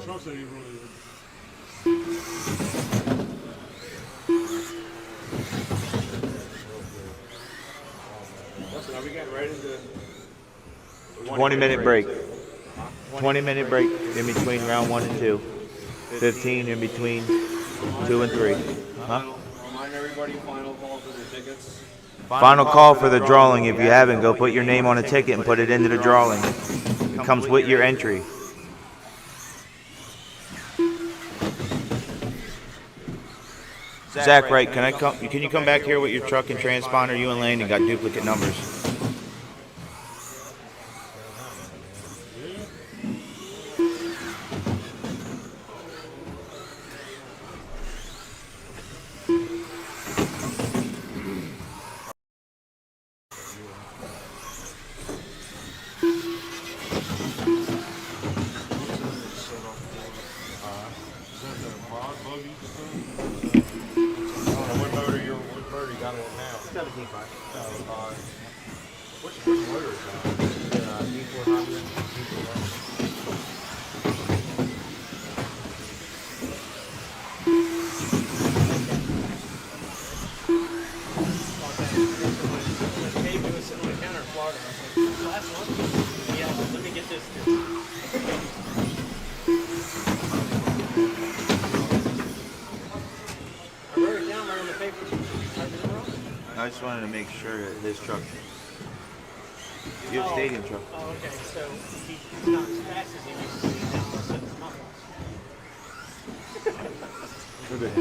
Trucks ain't really. Listen, are we getting ready to? 20-minute break. 20-minute break in between round 1 and 2. 15 in between 2 and 3. Huh? Remind everybody final call for their tickets. Final call for the drawing. If you haven't, go put your name on a ticket and put it into the drawing. It comes with your entry. Zach, right? Can you come back here with your truck and transponder? You and Landon got duplicate numbers. What motor you got on now? 17.5. Which motor is that? D400. Dave was sitting on the counter in Florida. I was like, last one? Yeah, let me get this. I wrote it down right on the paper. I just wanted to make sure that his truck. You have a stadium truck. Oh, okay. So he's not as fast as he used to be now. So it's not lost. We're good.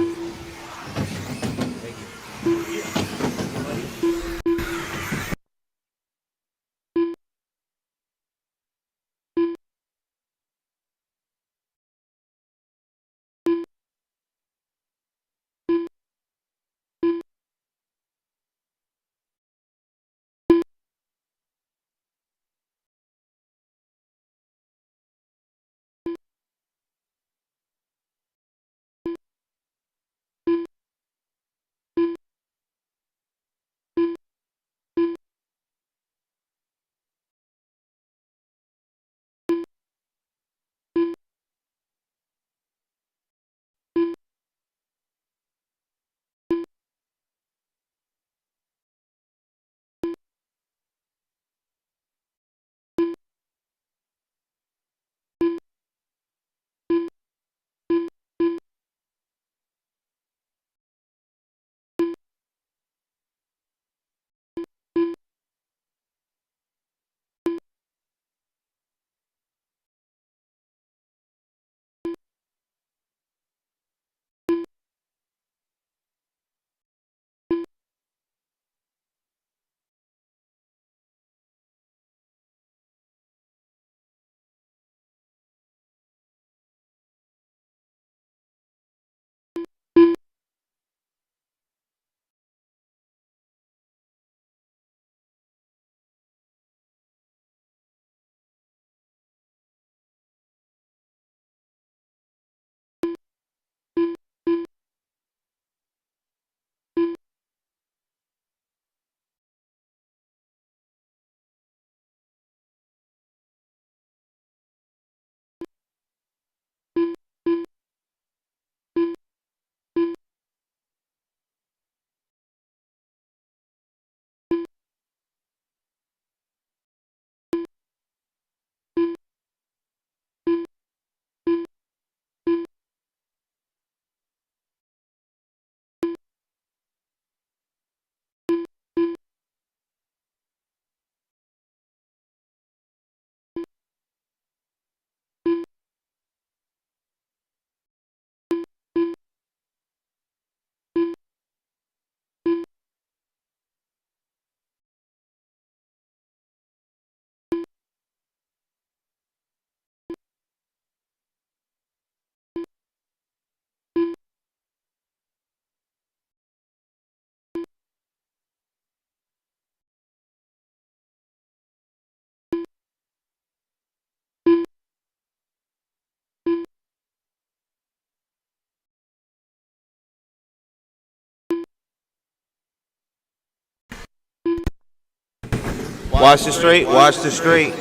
Watch the straight, watch the straight.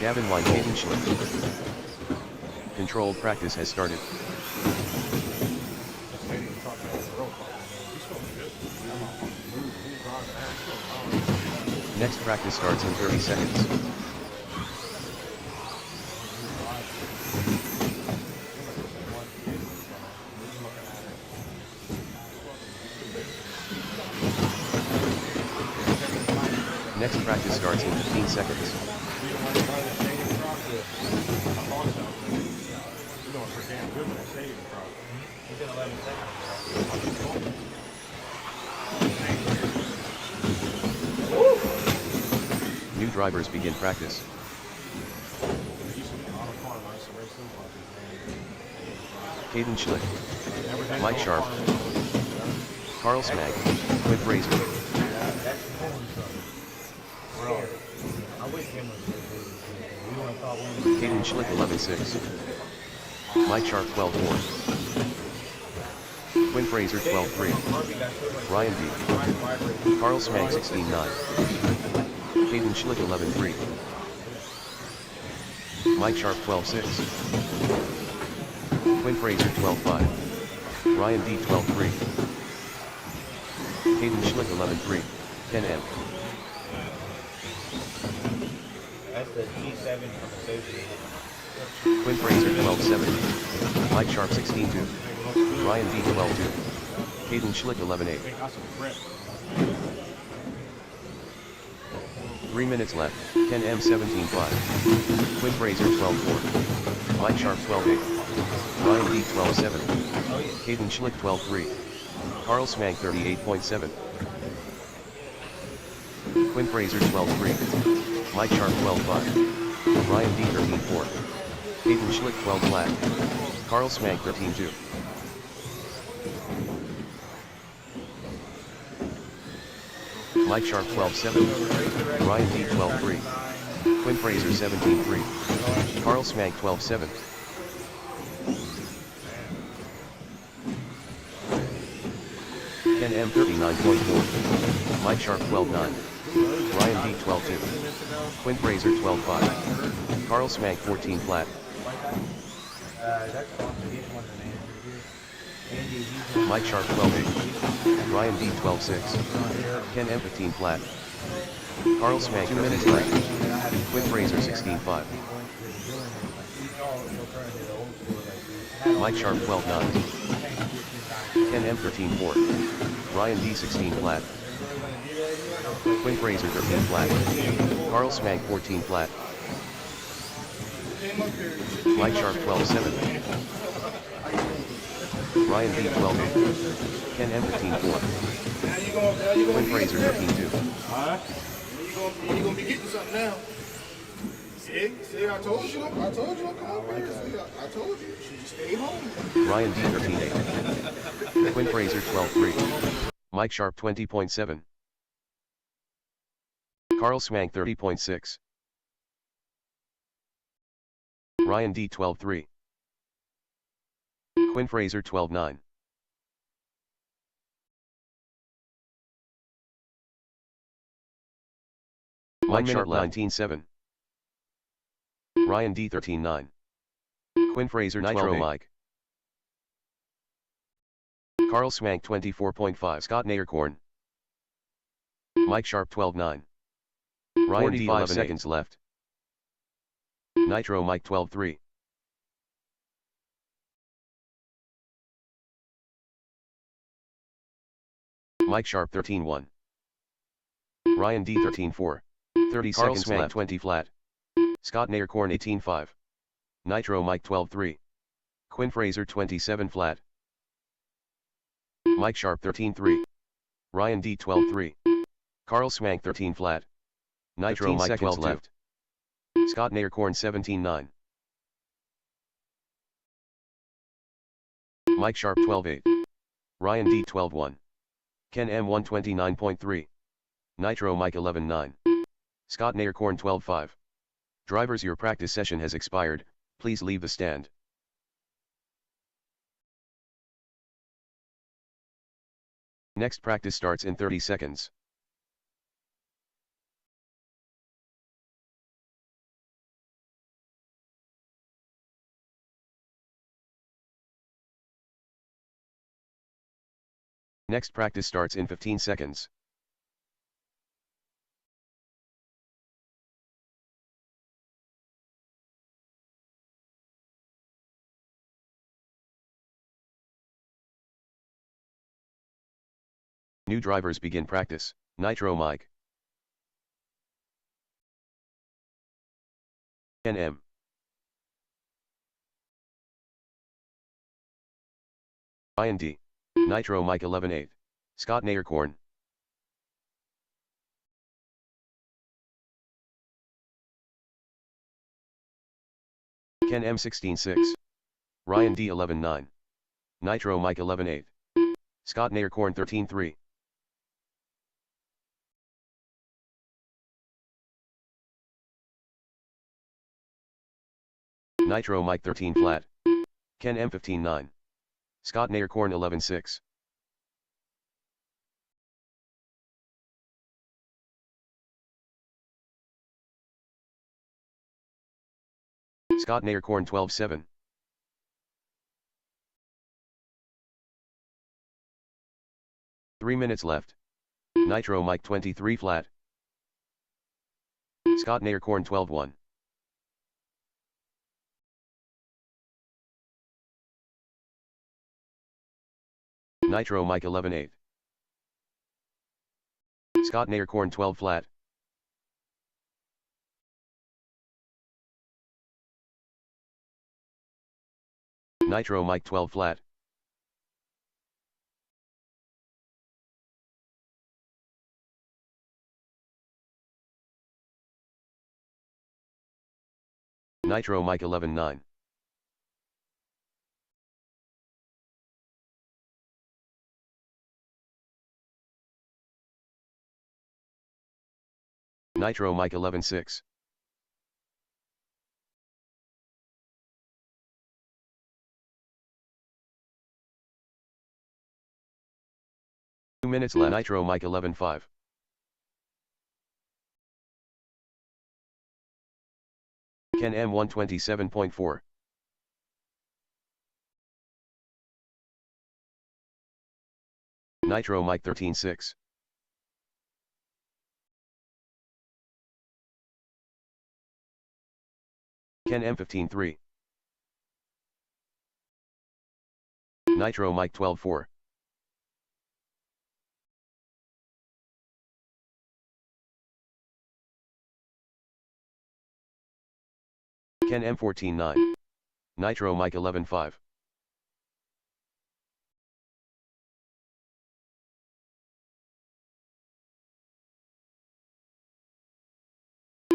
Gavin line Caden Schlick. Controlled practice has started. Next practice starts in 30 seconds. Next practice starts in 15 seconds. New drivers begin practice. Caden Schlick, Mike Sharp, Carl Smag, Quinn Fraser. Caden Schlick 11-6. Mike Sharp 12-4. Quinn Fraser 12-3. Ryan D. Carl Smag 16-9. Caden Schlick 11-3. Mike Sharp 12-6. Quinn Fraser 12-5. Ryan D 12-3. Caden Schlick 11-3. Ken M. That's the G7 from Associated. Quinn Fraser 12-7. Mike Sharp 16-2. Ryan D 12-2. Caden Schlick 11-8. 3 minutes left. Ken M 17-5. Quinn Fraser 12-4. Mike Sharp 12-8. Ryan D 12-7. Caden Schlick 12-3. Carl Smag 38.7. Quinn Fraser 12-3. Mike Sharp 12-5. Ryan D 13-4. Caden Schlick 12-flat. Carl Smag 13-2. Mike Sharp 12-7. Ryan D 12-3. Quinn Fraser 17-3. Carl Smag 12-7. Ken M 39.4. Mike Sharp 12-9. Ryan D 12-2. Quinn Fraser 12-5. Carl Smag 14 flat. Mike Sharp 12-8. Ryan D 12-6. Ken M 15 flat. Carl Smag 2 minutes left. Quinn Fraser 16-5. Mike Sharp 12-9. Ken M 13-4. Ryan D 16 flat. Quinn Fraser 13 flat. Carl Smag 14 flat. Mike Sharp 12-7. Ryan D 12-8. Ken M 15-4. Quinn Fraser 13-2. Alright. You're gonna be getting something now. See, I told you, come up here. See, I told you, she just stayed home. Ryan D 13-8. Quinn Fraser 12-3. Mike Sharp 20.7. Carl Smag 30.6. Ryan D 12-3. Quinn Fraser 12-9. Mike Sharp 19-7. Ryan D 13-9. Quinn Fraser Nitro Mike. Carl Smag 24.5. Scott Naircorn. Mike Sharp 12-9. Ryan D 5 seconds left. Nitro Mike 12-3. Mike Sharp 13-1. Ryan D 13-4. 30 Carl seconds Smag left. 20 flat. Scott Naircorn 18-5. Nitro Mike 12-3. Quinn Fraser 27 flat. Mike Sharp 13-3. Ryan D 12-3. Carl Smag 13 flat. Nitro Mike 12 left. Scott Naircorn 17-9. Mike Sharp 12-8. Ryan D 12-1. Ken M 129.3. Nitro Mike 11-9. Scott Naircorn 12-5. Drivers, your practice session has expired. please leave the stand. Next practice starts in 30 seconds. Next practice starts in 15 seconds. New drivers begin practice. Nitro Mike. NM. IND. Nitro Mike 11-8. Scott Nayerkorn. Ken M 16-6. Ryan D 11-9. Nitro Mike 11-8. Scott Nayerkorn 13-3. Nitro Mike 13 flat. Ken M 15-9. Scott Nayerkorn 11-6. Scott Nayerkorn 12-7. Three minutes left. Nitro Mike 23 flat. Scott Nayerkorn 12-1. Nitro Mike 11-8. Scott Nayerkorn 12 flat. Nitro Mike 12 flat. Nitro Mike 11-9. Nitro Mike 11-6. Two minutes left. Nitro Mike 11-5. Ken M 127.4. Nitro Mike 13-6. Ken M 15-3. Nitro Mike 12-4. Ken M 14-9. Nitro Mike 11-5.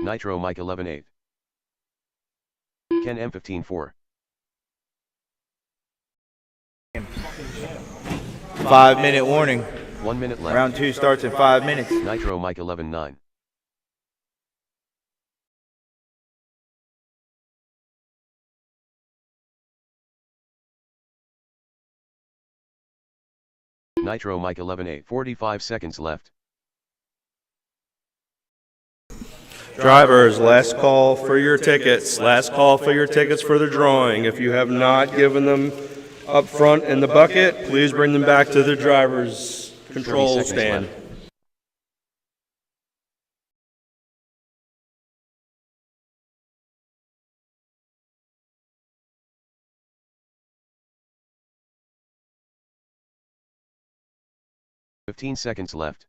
Nitro Mike 11-8. Ken M 15-4. 5-minute warning. 1 minute left. Round 2 starts in 5 minutes. Nitro Mike 11-9. Nitro Mike 11-8. 45 seconds left. Drivers, last call for your tickets. Last call for your tickets for the drawing. If you have not given them up front in the bucket, please bring them back to the driver's 30 control seconds stand. left. Fifteen seconds left.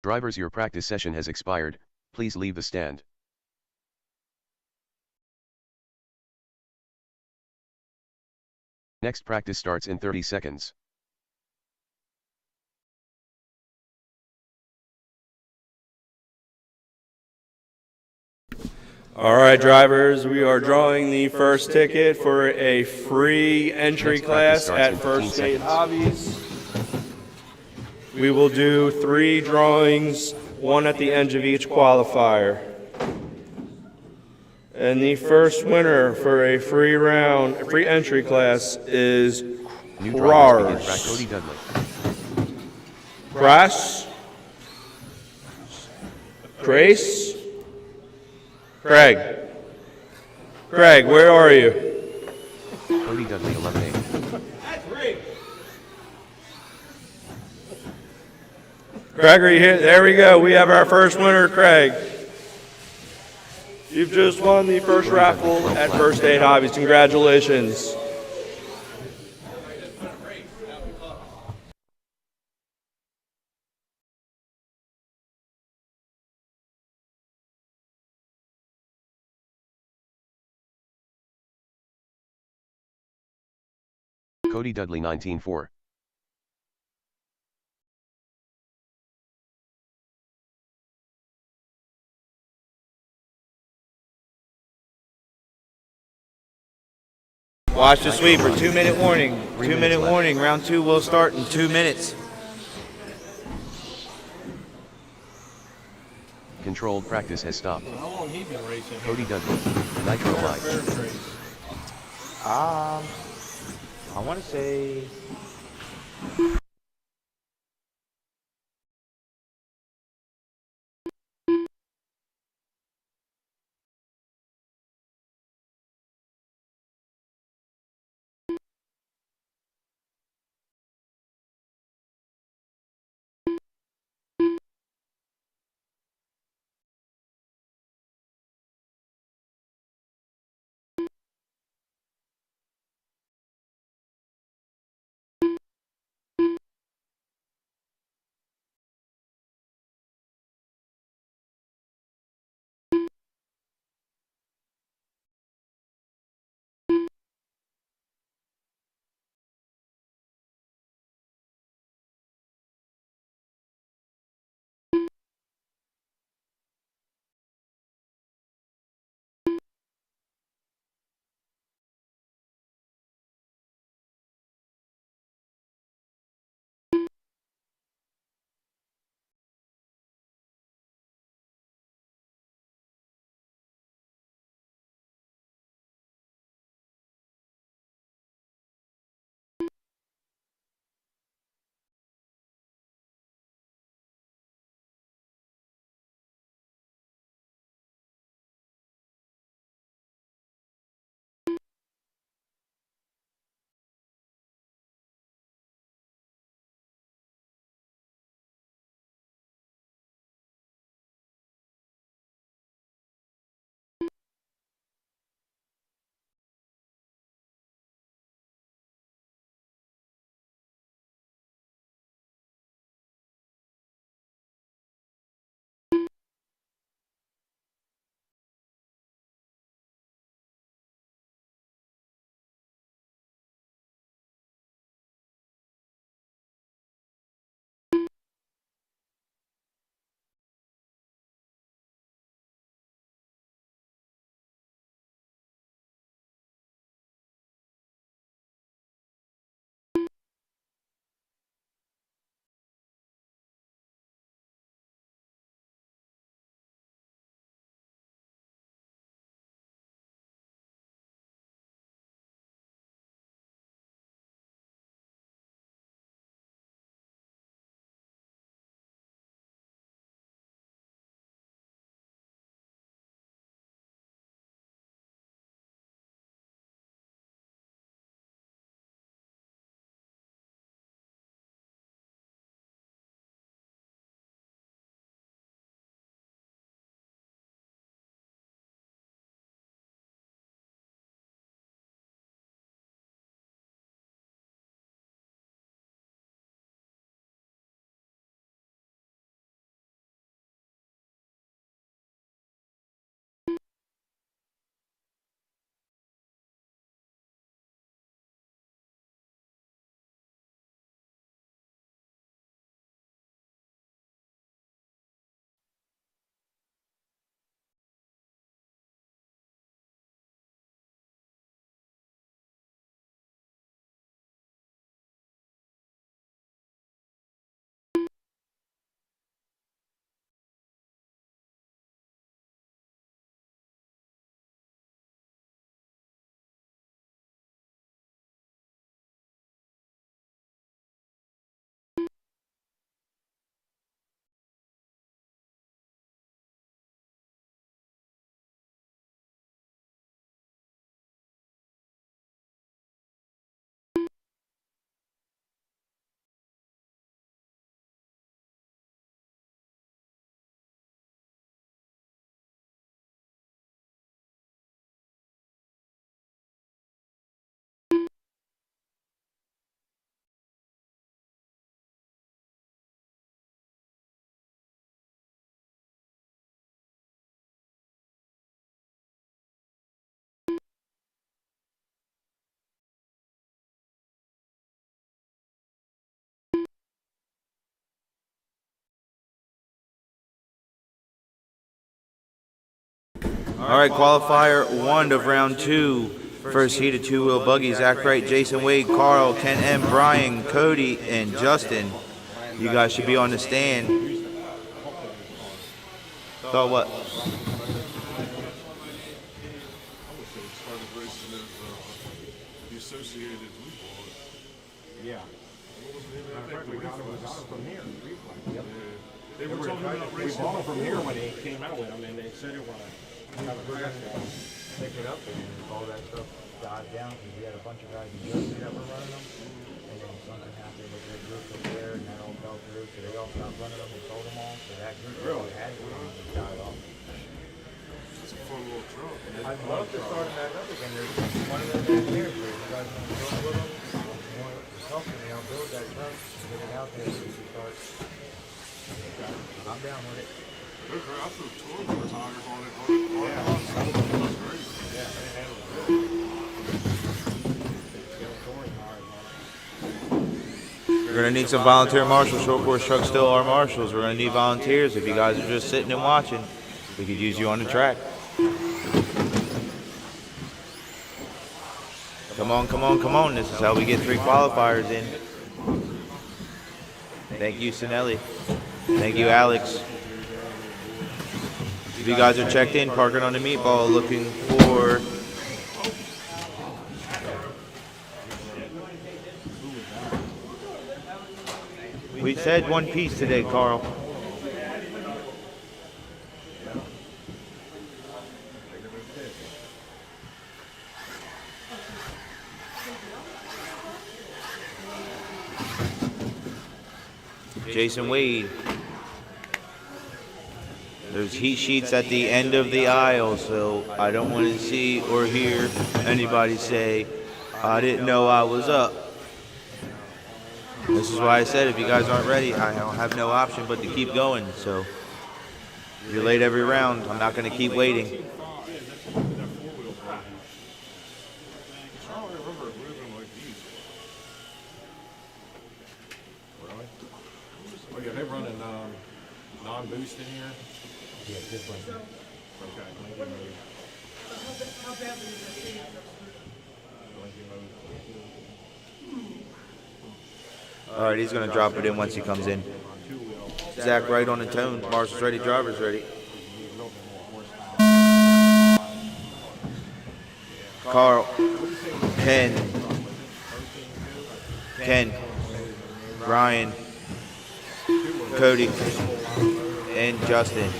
Drivers, your practice session has expired, please leave the stand. Next practice starts in 30 seconds. All right, drivers, we are drawing the first ticket for a free entry Next practice class starts at in First 15 Aid seconds. Hobbies. We will do 3 drawings, 1 at the end of each qualifier. And the first winner for a free round, a free entry class is New drivers begin. Krars. Cody Dudley. Crash. Grace. Craig. Craig, where are you? Cody Dudley 11A. Craig, are you here? There we go. We have our first winner, Craig. You've just won the first raffle at First Aid Hobbies. Congratulations. Cody Dudley 19-4. Watch the sweeper. 2-minute warning. 2-minute warning. Round 2 will start in 2 minutes. Controlled practice has stopped. How long he been racing? Cody Dudley. Nitro Live. I want to say All right, qualifier 1 of round 2. First heat of two-wheel buggy. Zach Wright, Jason Wade, Carl, Ken M, Brian, Cody, and Justin. You guys should be on the stand. Thought what? They were talking about racing. We bought them from here when they came out with them, and they said it was have a crash. Pick it up and all that stuff died down because we had a bunch of guys in Jersey that were running them. And then something happened with their group up there and that all fell through. So they all stopped running them and sold them all. So that group really had to just died off. It's a fun little truck. I'd love to start them back up again. There's one of them back there. So if you guys want to build with them, you want to help me, I'll build that truck and get it out there so we can start. I'm down with it. I threw two of tires on it. Yeah, We're going to need some volunteer marshals. Short course trucks still are marshals. We're going to need volunteers. If you guys are just sitting and watching, we could use you on the track. Come on, come on, come on. This is how we get 3 qualifiers in. Thank you, Sinelli. Thank you, Alex. If you guys are checked in, parking on the meatball, looking for... We said one piece today, Carl. Jason Wade. There's heat sheets at the end of the aisle, so I don't want to see or hear anybody say, I didn't know I was up. This is why I said if you guys aren't ready, I don't have no option but to keep going. So you're late every round. I'm not going to keep waiting. Oh yeah, they're running non-boost in here. Yeah, this one. Okay. All right, he's going to drop it in once he comes in. Zach Wright on the tone. Marshall's ready, driver's ready. Carl, Ken, Ryan, Cody, and Justin.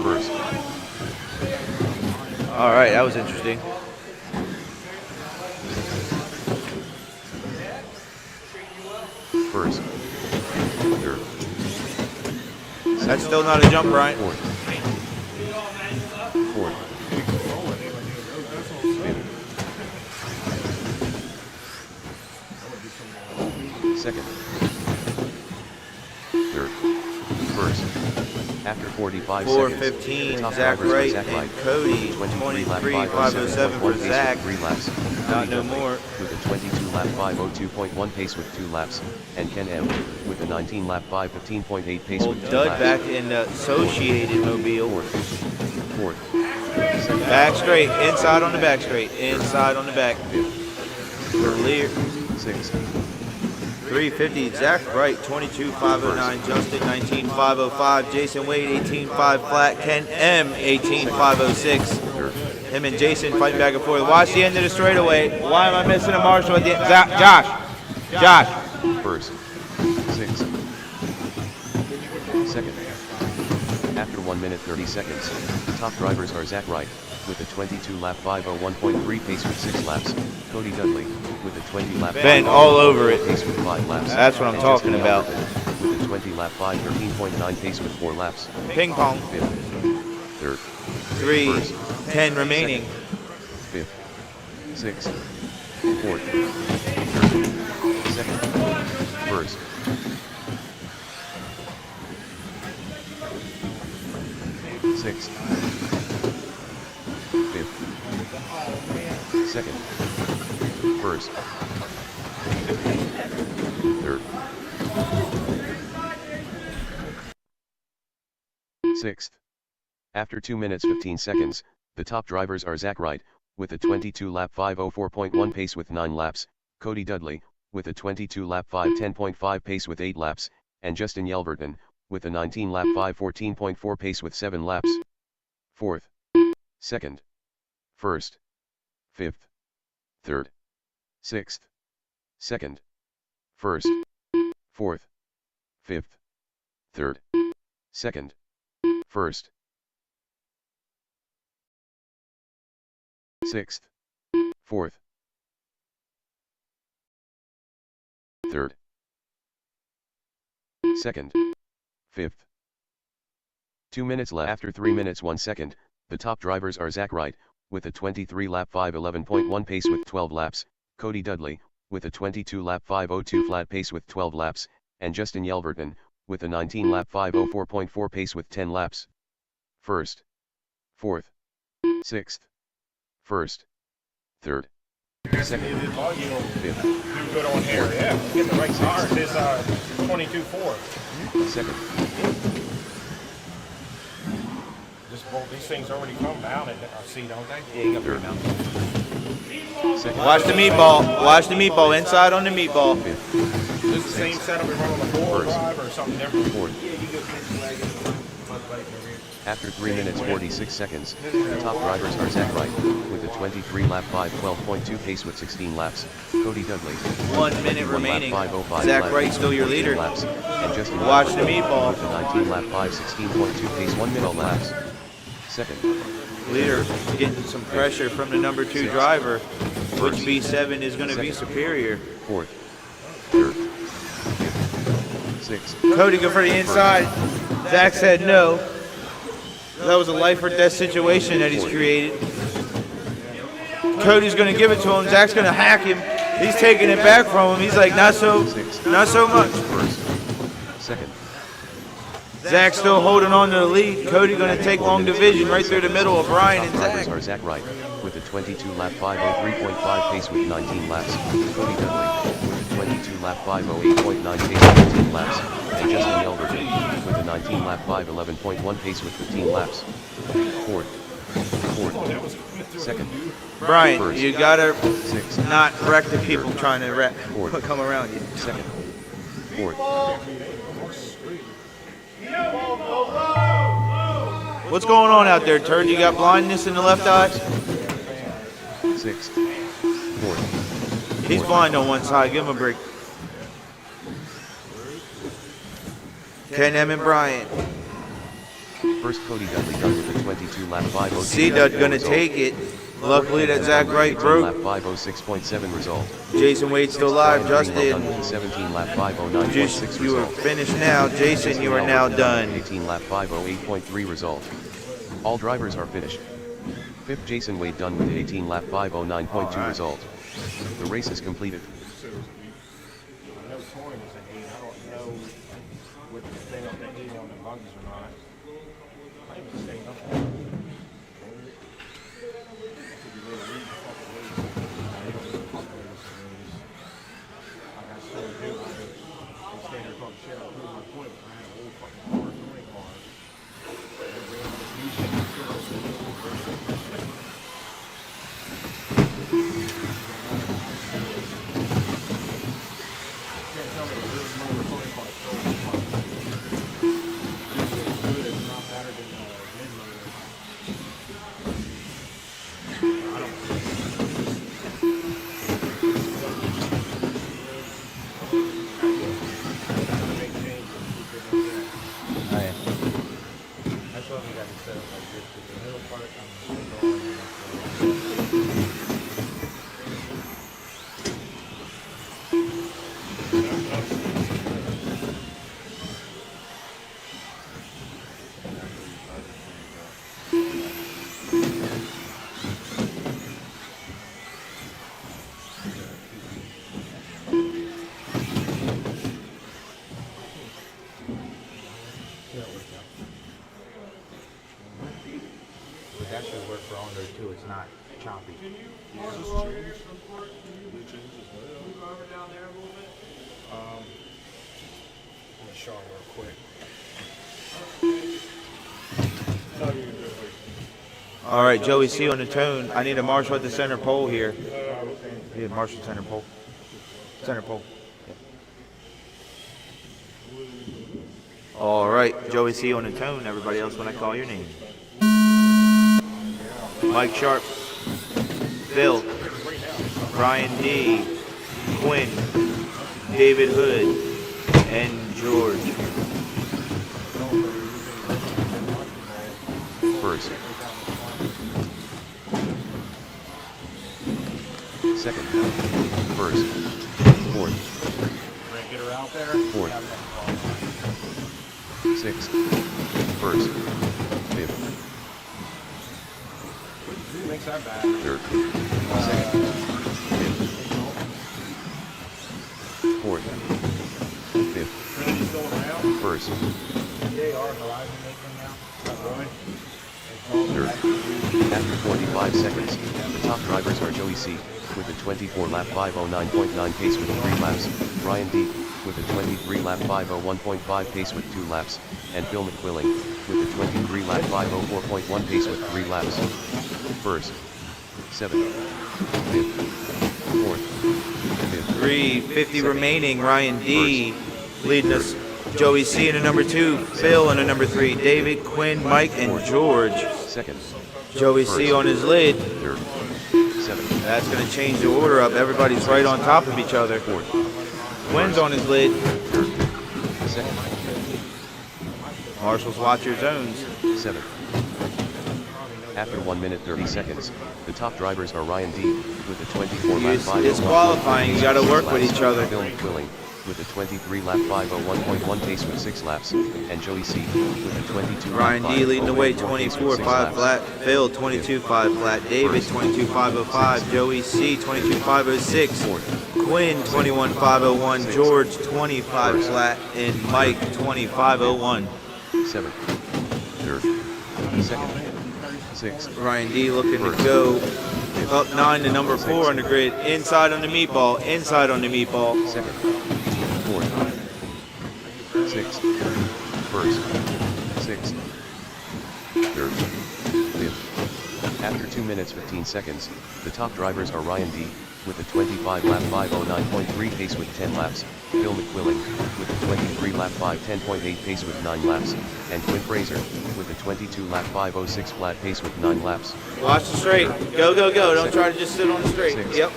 First. All right, that was interesting. First. Third. That's still not a jump, Brian. Fourth. Fourth. Fifth. Second. Third. First. After 45 seconds. 4:15, top Zach drivers are Wright Zach and Wright, Cody. 23 lap 23:507 for 507.1 pace Zach. with 3 laps. Not Cody no Dudley more. with a 22 lap 502.1 pace with 2 laps, and Ken M with a 19 lap 515.8 pace Old with 2 Dud laps. back in the Associated Mobile. Fourth. Second. Back straight, inside on the back straight, inside on the back. Clear. Sixth. 350, Zach Wright, 22.509, Justin 19.505, Jason Wade 18.5 flat, Ken M 18.506. Third. Him and Jason fighting back and forth. Watch the end of the straightaway. Why am I missing a marshal at the end? Josh. First. Sixth. Second. After 1 minute 30 seconds, top drivers are Zach Wright with a 22 lap 501.3 pace with 6 laps, Cody Dudley with a 20 lap Ben, all over it. pace with 5 laps. That's what I'm and talking Justin about. Alberton with a 20 lap 513.9 pace with 4 laps. Ping pong. Fifth. Third. 3:10 remaining. Fifth. Sixth. Fourth. Third. Second. First. Sixth. Fifth. Second. First. Third. 6th. After 2 minutes 15 seconds, the top drivers are Zach Wright, with a 22-lap 5:04.1 pace with 9 laps, Cody Dudley, with a 22-lap 5:10.5 pace with 8 laps, and Justin Yelverton, with a 19-lap 5:14.4 pace with 7 laps. 4th, 2nd, 1st, 5th, 3rd, 6th, 2nd, 1st, 4th, 5th, 3rd, 2nd, 1st, 6th, 4th, 3rd, 2nd, 5th. 2 minutes left. After 3 minutes 1 second, the top drivers are Zach Wright, with a 23-lap 5:11.1 pace with 12 laps, Cody Dudley, with a 22-lap 5:02 flat pace with 12 laps, and Justin Yelverton, with a 19-lap 5:04.4 pace with 10 laps. 1st, 4th, 6th, 1st, 3rd, 2nd, 5th, Do good on here. Yeah, get the right tires. It's 22.4. 2nd, These things already come mounted, I see, don't they? Yeah, you got pretty mounted. 2nd, Watch the meatball. Watch the meatball. Inside on the meatball. 5th, Is this the same setup we run on the four-wheel First. drive or something different? 4th. After 3 minutes 46 seconds, the top drivers are Zach Wright, with a 23-lap 5:12.2 pace with 16 laps, Cody Dudley, 1 minute 1 lap remaining. 5:05 Zach flat Wright pace still with your 15 leader. laps, and Justin Watch the Yelverton, meatball. with a 19-lap 5:16.2 pace 1 minute laps. 2nd, Leader getting some pressure from the number 2 driver, which V7 is going to be superior. 4th, 3rd, 5th, 6th, Cody go for the inside. Zach said no. That was a life or death situation that he's created. Cody's going to give it to him. Zach's going to hack him. He's taking it back from him. He's like, not so much. 1st, 2nd, Zach's still holding on to the lead. Cody going to take long division right through the middle of Brian and top drivers Zach. are Zach Wright, with a 22-lap 5:03.5 pace with 19 laps, Cody Dudley, with a 22-lap 5:08.9 pace with 15 laps, and Justin Yelverton, with a 19-lap 5:11.1 pace with 15 laps. 4th, 2nd, Brian, First. you got to 6th, not wreck the people trying to Fourth. come around you. 2nd, 4th, What's going on out there, Turd? You got blindness in the left eye? 6th, 4th, He's blind on one side. Give him a break. Ken, M, and Brian. First Cody Dudley done with a 22-lap 5:02. C-Dud gonna take it. Luckily that Zach Wright broke. 18-lap 5:06.7 result. Jason Wade's still live. Brian Greenwell done Justin, with a 17-lap 5:09.6 you are result. finished now. Jason, you are now done. 18-lap 5:08.3 result. All drivers are finished. 5th Jason Wade done with 18-lap 5:09.2 result. The race is completed. I know touring is an 8. I don't know what the thing on the 8 on the buggies or not. I even stayed up there. That's why we got to set up like this, with the middle part on the control and the But that should work for Onder too. It's not choppy. Let me show real quick. All right, Joey C on the tone. I need a marshal at the center pole here. Yeah, marshal center pole. Center pole. All right, Joey C on the tone. Everybody else when I call your name. Mike Sharp, Phil, Brian D, Quinn, David Hood, and George. First. Second. First. Fourth. Get her out there. Fourth. Sixth. First. Fifth. Who makes that bad? Third. Second. Fifth. Fourth. Fifth. Still around? First. They are Horizon making now. Really? Third. After 45 seconds, the top drivers are Joey C. with a 24-lap 509.9 pace with 3 laps, Brian D. with a 23-lap 501.5 pace with 2 laps, and Phil McQuilling with a 23-lap 504.1 pace with 3 laps. First, 7th, 5th, 4th, 5th. 3:50 remaining. Ryan D leading us. Joey C in the number 2, Phil in the number 3, David, Quinn, Mike, and George. Second. Joey C on his lid. Third. 7th. That's going to change the order up. Everybody's right on top of each other. Fourth. Quinn's on his lid. Third. Second. Marshall's watch your zones. 7th. After 1 minute 30 seconds, the top drivers are Ryan D. with a 24-lap 501.1 disqualifying. You got to work with each other. Phil McQuilling with a 23-lap 501.1 pace with 6 laps, and Joey C. with a 22-lap Ryan D leading the way, 504 pace with 6 24.5 laps. flat. Phil 22.5 flat. David 22.505. Joey C 22.506. Fourth. Quinn 21.501. George 25 flat, and Mike 25.01. 7th. Third. Second. 6th. Ryan D looking to go up 9 to number 4 on the grid. Inside on the meatball. Inside on the meatball. Second. Fourth. 6th. First. 6th. Third. 5th. After 2 minutes 15 seconds, the top drivers are Ryan D. with a 25-lap 509.3 pace with 10 laps, Phil McQuilling with a 23-lap 510.8 pace with 9 laps, and Quinn Fraser with a 22-lap 506 flat pace with 9 laps. Watch the straight. Go, go, go. Don't try to just sit on the straight. Sixth. Yep.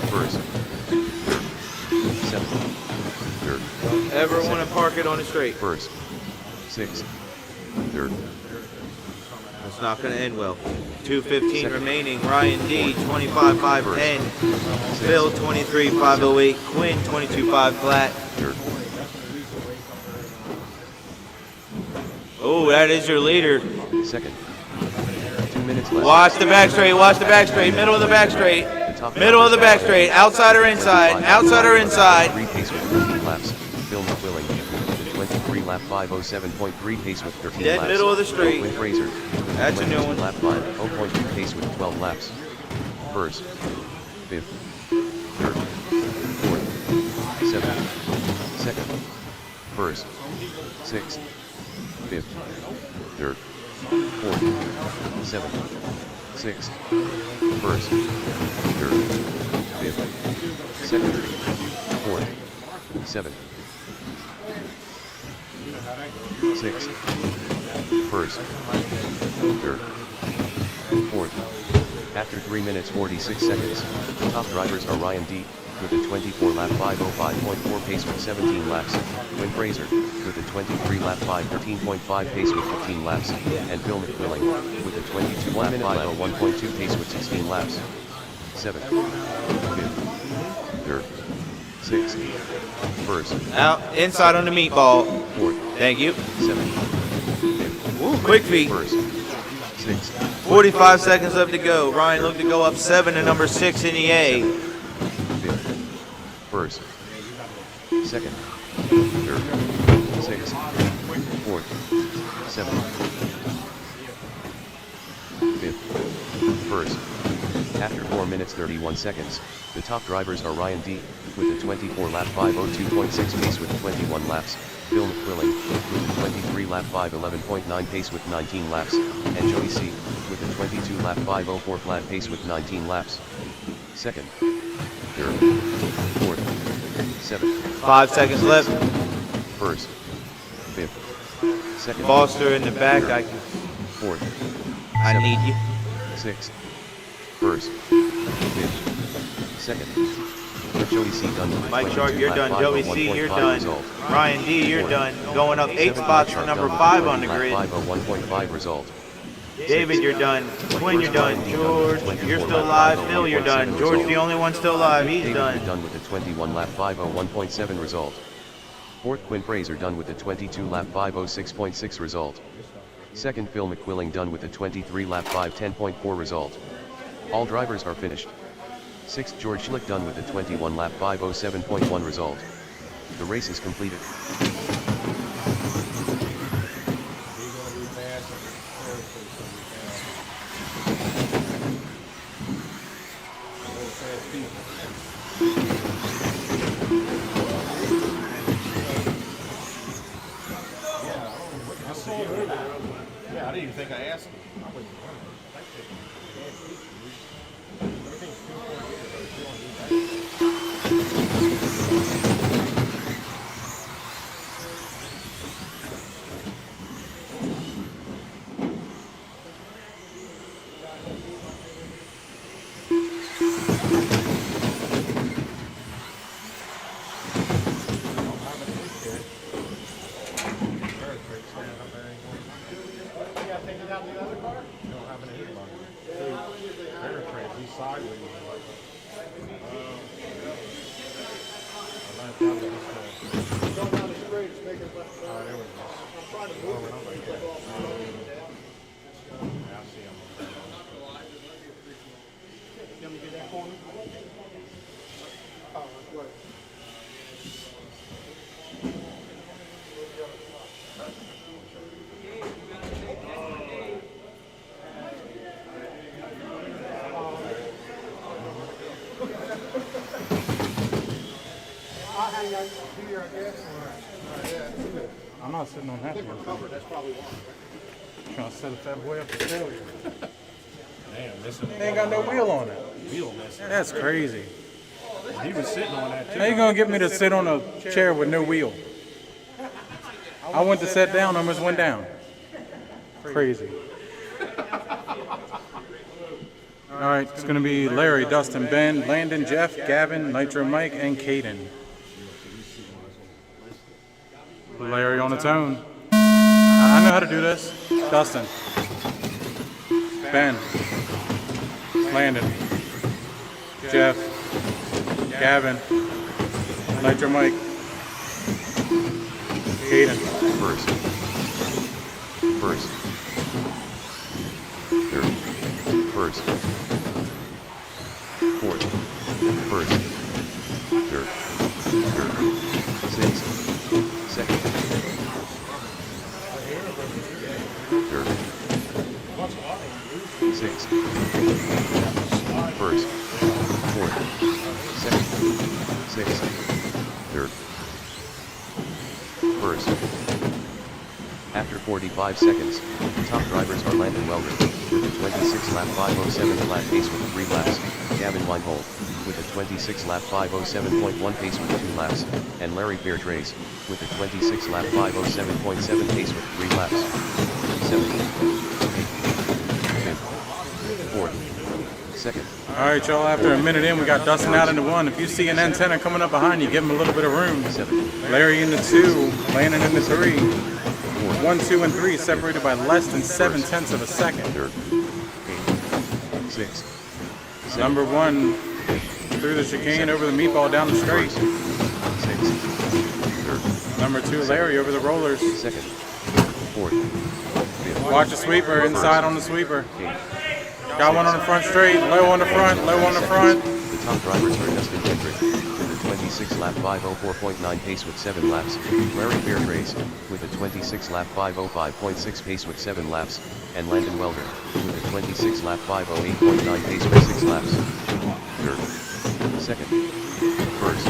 First. Third. Seventh. Third. Ever want to park it on the straight. First. Sixth. Third. It's not going to end well. 2:15 remaining. Ryan D 25.510. Phil 23.508. Quinn 22.5 flat. Third. Oh, that is your leader. Second. 2 minutes left. Watch the back straight. Watch the back straight. Middle of the back straight. Middle of the back straight. Outside or inside. Outside or inside. 3 pace with 13 laps. Phil McQuilling with a 23-lap 507.3 pace with 13 Dead laps. middle of the straight. Quinn Fraser. That's a new one. Lap 5.0.2 pace with 12 laps. First. Fifth. Third. Fourth. Seventh. Second. First. Sixth. Fifth. Third. Fourth. Seventh. Sixth. First. Third. Fifth. Second. Fourth. Seventh. Sixth. First. Third. Fourth. After 3 minutes 46 seconds, the top drivers are Ryan D. with a 24-lap 505.4 pace with 17 laps, Quinn Fraser with a 23-lap 513.5 pace with 15 laps, and Phil McQuilling with a 22-lap 501.2 pace with 16 laps. 7th. 5th. 3rd. 6th. 1st. Out. Inside on the meatball. 4th. Thank you. 7th. 5th. Ooh, quick feet. 1st. 6th. 45 seconds left to go. Ryan looked to go up 7 to number 6 in the A. 5th. 1st. 2nd. 3rd. 6th. 4th. 7th. 5th. 1st. After 4 minutes 31 seconds, the top drivers are Ryan D. with a 24-lap 502.6 pace with 21 laps, Phil McQuilling with a 23-lap lap 5:11.9 pace with 19 laps, and Joey C. with a 22 lap 5:04 flat pace with 19 laps. Second, third, fourth, seventh, 5 seconds left. first, fifth, second, Foster in the back. third, I can. fourth, I seventh, need you. sixth, first, fifth, second. With Joey C. done with a Mike 22 Sharp, you're lap done. Joey C, 5:01.5 you're done. result. Ryan D, you're done. Going up 8 Seventh, spots Mike for Sharp number done with 5 a on the 20 grid. lap 5:01.5 result. David, you're done. Quinn, you're done. George, you're still live. Phil, you're done. George, the only one still live. He's David done. done with a 21 lap 5:01.7 result. Fourth, Quinn Fraser done with a 22 lap 5:06.6 result. Second, Phil McQuilling done with a 23 lap 5:10.4 result. All drivers are finished. Sixth, George Schlick done with a 21 lap 5:07.1 result. The race is completed. Yeah, I didn't even think I asked him. I'm not sitting on that. That's probably why. Trying to set it that way up for failure. Damn, missing They ain't got no wheel on it. wheel missing. That's crazy. He was sitting on that too. How you gonna get me to sit on a chair with no wheel? I went to sit down, almost went down. Crazy. All right, it's gonna be Larry, Dustin, Ben, Landon, Jeff, Gavin, Nitro Mike, and Caden. Larry on its own. I know how to do this. Dustin, Ben, Landon, Jeff, Gavin, Nitro Mike, Caden. First, third, first, fourth, first, third, sixth, second, third, sixth, first, fourth, second, sixth, third, first. After 45 seconds, the top drivers are Landon Welder, with a 26 lap 5:07 flat pace with 3 laps, Gavin Weinhold, with a 26 lap 5:07.1 pace with 2 laps, and Larry Fairtrace, with a 26 lap 5:07.7 pace with 3 laps. 7th, 8th, 5th, 4th, 2nd, All right, y'all, after a minute in, we got Dustin out into 1. If you see an antenna coming up behind you, give him a little bit of room. 7th, Larry into 2, Landon into 3. 1, 2, and 3 separated by less than 7/10 of a second. 3rd, 8th, 6th, 7th, Number 1 through the chicane over the meatball down the straight. 6th, 3rd, Number 2, Larry over the rollers. 2nd, 4th, 5th, Watch the sweeper, inside on the sweeper. 8th. Got one on the front straight, low on the front, low on the front. The top drivers are Dustin Kendrick, with a 26 lap 5:04.9 pace with 7 laps, Larry Fairtrace, with a 26 lap 5:05.6 pace with 7 laps, and Landon Welder, with a 26 lap 5:08.9 pace with 6 laps. Third, second, first,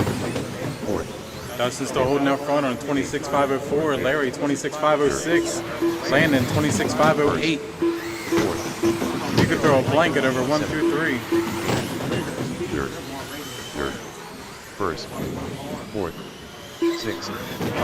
fourth, Dustin's still holding out front on 26.504. Larry 26.506. Landon 26.508. Fourth, You could throw a blanket over 1 through 3. third, first, fourth, sixth,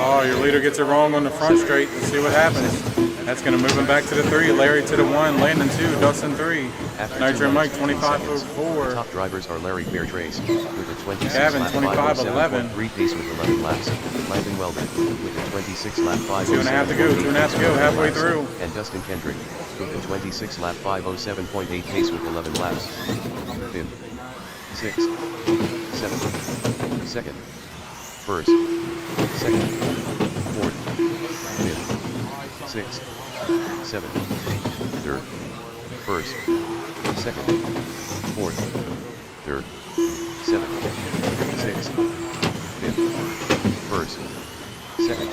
Oh, your leader gets it wrong on the front straight. Let's see what happens. That's going to move him back to the 3. Larry to the 1. Landon 2. Dustin 3. After Nitro 2 Mike minutes, 20 seconds, 25.04. the top drivers are Larry Fairtrace with a 26 Gavin, lap 25.11. 507.3 pace with 11 laps. Landon Weldon with a 26 lap 507.8 2.5 to go, 2.5 to go, halfway laps. through. And Dustin Kendrick with a 26 lap 507.8 pace with 11 laps. Fifth, sixth, seventh, second, first, second, fourth, fifth, sixth, seventh, third, first, second, fourth, third, seventh, sixth, fifth, first, second,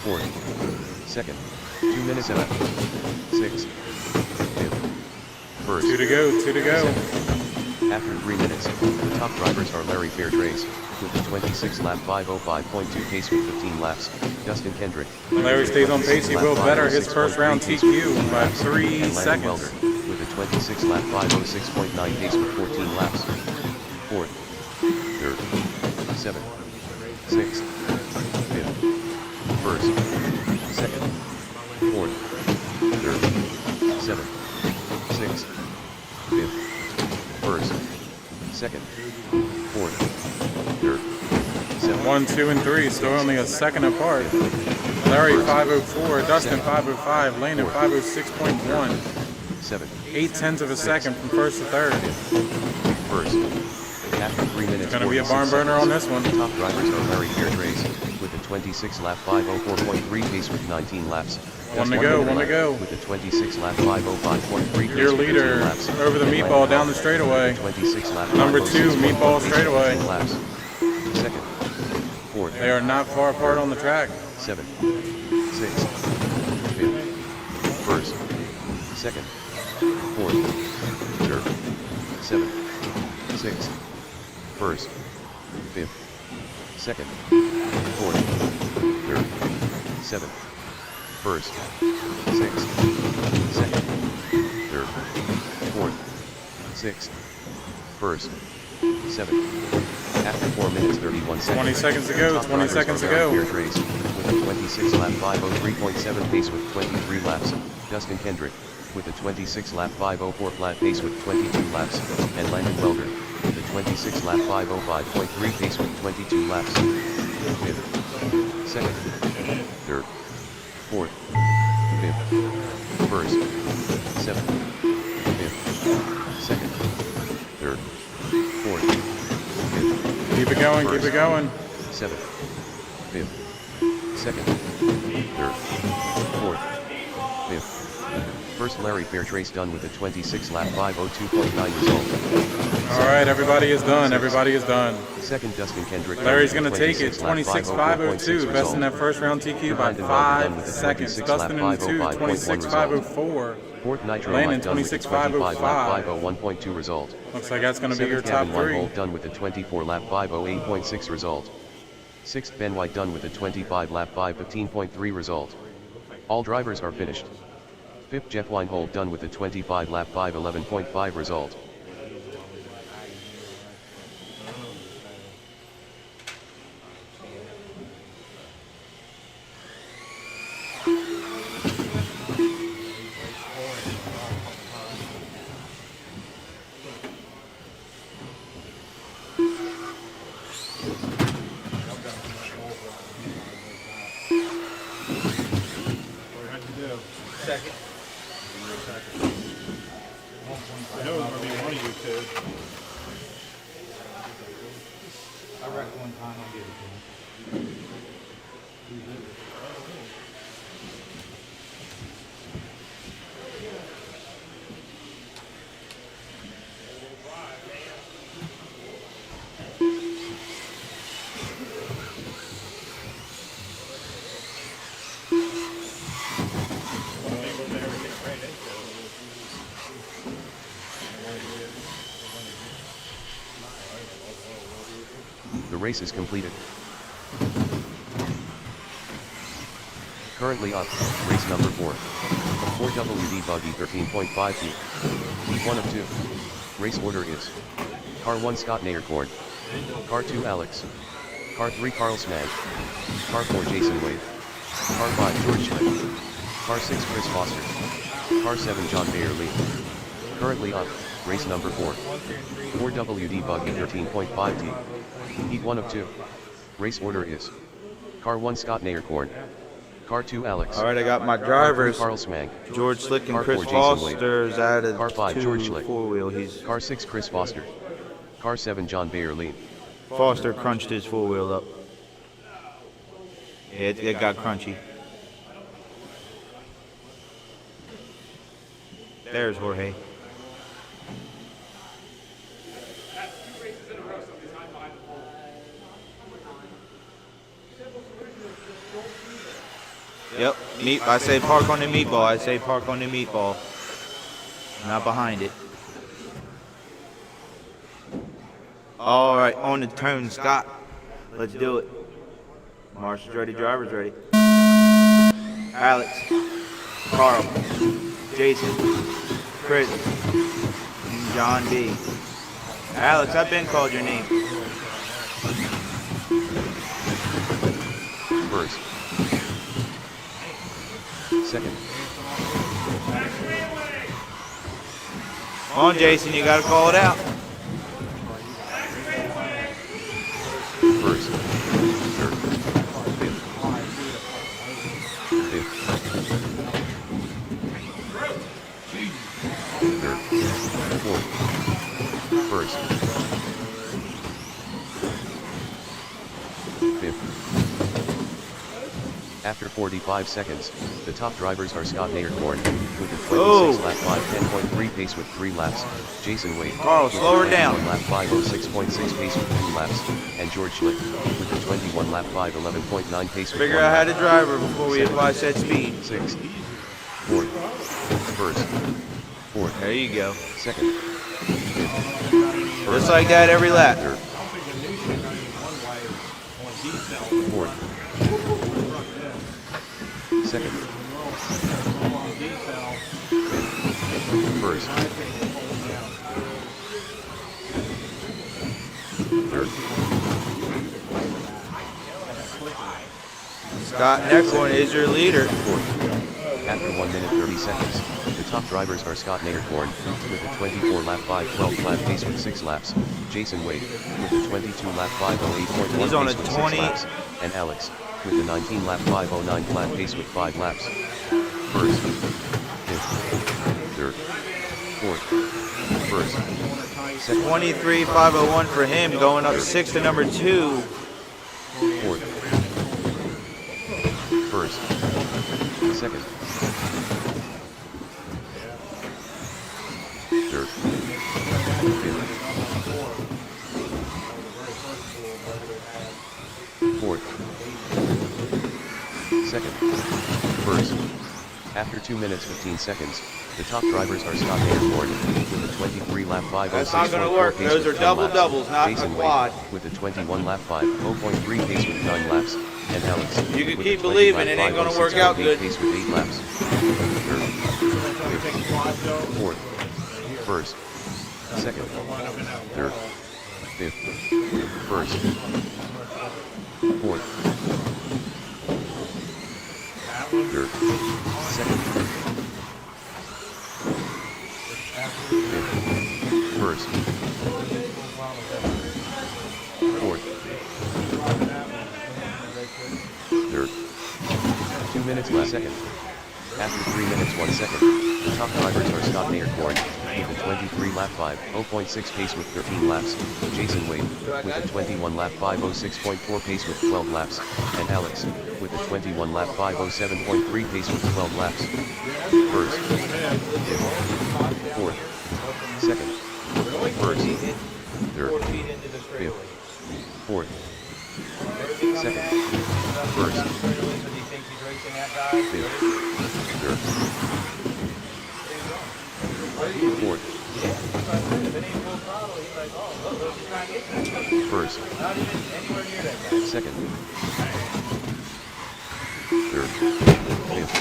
fourth, second, 2 minutes left, sixth, fifth, first. 2 to go, 2 to go. After 3 minutes, the top drivers are Larry Fairtrace with a 26 lap 505.2 pace with 15 laps. Dustin Kendrick. Larry stays on pace. He will better his first round TQ by 3 and Landon seconds. Welder with a 26 lap 506.9 pace with 14 laps. Fourth, third, seventh, sixth, fifth, first, second, fourth, third, seventh, sixth, fifth, first, second, fourth, third, seventh. 1, 2, and 3, still only a second apart. Larry 504, Dustin 505, Landon 506.1. 7, 0.8 of a second from first to third. first. After 3 minutes, Gonna be a 46 barn burner on this one. Top drivers are Larry Fairtrace with a 26 lap 504.3 pace with 19 laps. One to Just go, minute one to left go. With a 26 lap 505.3 pace Your with 15 leader laps. over the Landon meatball down the Welder straightaway. with a 26 lap Number 2, 506.1 meatball pace with straightaway. 15 laps. Second, fourth, They are not far apart on the track. seventh, sixth, fifth, first, second, fourth, third, seventh, sixth, first, fifth, second, fourth, third, seventh, first, sixth, second, third, fourth, sixth, first, seventh. After 4 minutes 31 seconds. 20 seconds to go, top 20 drivers seconds are to go. Larry Fairtrace with a 26 lap 503.7 pace with 23 laps. Dustin Kendrick with a 26 lap 504 flat pace with 22 laps. And Landon Welder with a 26 lap 505.3 pace with 22 laps. Fifth, second, third, fourth, fifth, first, seventh, fifth, second, third, fourth, fifth. Keep it going, keep it going. Seventh, fifth, second, third, fourth, fifth. First Larry Fairtrace done with a 26 lap 502.9 result. All right, everybody is done, everybody is done. Second Dustin Kendrick. Larry's going to take it, 26.502, best in that first round TQ by 5 seconds. Dustin in 2, 26.504. Fourth Nitro Landon, Mike done with a 25 lap 26.505. 501.2 result. Looks like that's going to be your top Seventh Gavin 3. Holt done with a 24 lap 508.6 result. Sixth Ben White done with a 25 lap 515.3 result. All drivers are finished. Fifth Jeff Weinhold done with a 25 lap 511.5 result. Second. I know it was going to be one of you two. I wrecked one time, I'll give it to him. The race is completed. Currently up, race number 4. 4WD Buggy 13.5 feet. Heat 1 of 2. Race order is: Car 1 Scott Naircorn, Car 2 Alex, Car 3 Carl Smag, Car 4 Jason Wade, Car 5 George Schmidt, Car 6 Chris Foster, Car 7 John Bayer Lee. Currently up, race number 4. 4WD Buggy 13.5T. Heat 1 of 2. Race order is: Car 1 Scott Naircorn, Car 2 Alex. All right, I got my Car 3 drivers. Carl Smag. George Slick and Car Chris 4 Jason Wade. Foster's added Car 5 George Schlick. four-wheel. He's Car 6 Chris Foster. Car 7 John Bayer Lee. Foster crunched his four-wheel up. Yeah, it got crunchy. There's Jorge. Yep, I say park on the meatball. I say park on the meatball. Not behind it. All right, on the turn, Scott. Let's do it. Marshal's ready, driver's ready. Alex, Carl, Jason, Chris, and John D. Alex, I've been called your name. First. Second. Come on, Jason, you gotta call it out. First. Third. Fifth. Fifth. Third. Fourth. First. Fifth. After 45 seconds, the top drivers are Scott Naircorn, with a 26 lap 5:10.3 pace with 3 laps, Jason Wade, Carl, with slow her a down. 21 lap 5:06.6 pace with 2 laps, and George Schlick, with a 21 lap 5:11.9 pace with Figure 1 out how lap. to drive her before we apply set speed. 6th, 4th, 1st, 4th, There you go. 2nd, 5th, Just like that every lap. 3rd, 4th, 2nd, 5th, 1st, 3rd, Scott Naircorn is your leader. 4th. After 1 minute 30 seconds, the top drivers are Scott Naircorn, with a 24 lap 5:12 flat pace with 6 laps, Jason Wade, with a 22 lap 5:08.1 He's on pace a with 20 6 laps, and Alex, with a 19 lap 5:09 flat pace with 5 laps. First, 5th, 3rd, 4th, 1st, 2nd, 23.501 for him, going up 6 to number 2. 4th, 1st, 2nd, 3rd, 5th, 4th, 2nd, 1st. After 2 minutes 15 seconds, the top drivers are Scott Naircorn, with a 23 lap 5:06.4 That's not gonna work. pace Those with are 10 double laps, doubles, not a Jason quad. Wade, with a 21 lap 5:0.3 pace with 9 laps, and Alex, You can with keep a 20 believing, lap it ain't gonna work out 5:06.8 good. pace with 8 laps. 3rd, 5th, 4th, 1st, 2nd, 3rd, 5th, 1st, 4th, 3rd, 2nd, 5th, 1st, 4th, 3rd. 2 minutes last second. After 3 minutes 1 second, the top drivers are Scott Naircorn, with a 23 lap 5:0.6 pace with 13 laps, Jason Wade, with a 21 lap 5:06.4 pace with 12 laps, and Alex, with a 21 lap 5:07.3 pace with 12 laps. First, 5th, 4th, 2nd, 1st, 3rd, 5th, 4th, 2nd, 1st, 5th, 3rd, 4th, 1st, 2nd, third, fifth.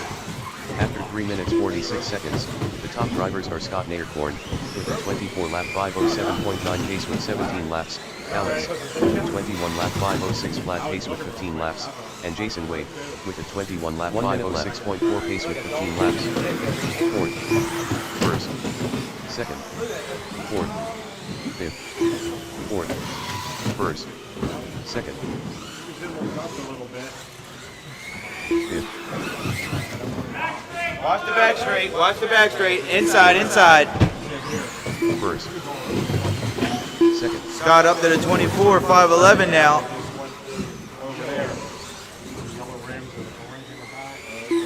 After 3 minutes 46 seconds, the top drivers are Scott Naircorn, with a 24-lap 5:07.9 pace with 17 laps, Alex, with a 21-lap 5:06 flat pace with 15 laps, and Jason Wade, with a 21-lap 5:06.4 pace with 15 laps. Fourth, first, second, fourth, fifth, fourth, first, second, fifth. Watch the back straight. Watch the back straight. Inside, inside. First. Second. Scott up to the 24, 5:11 now.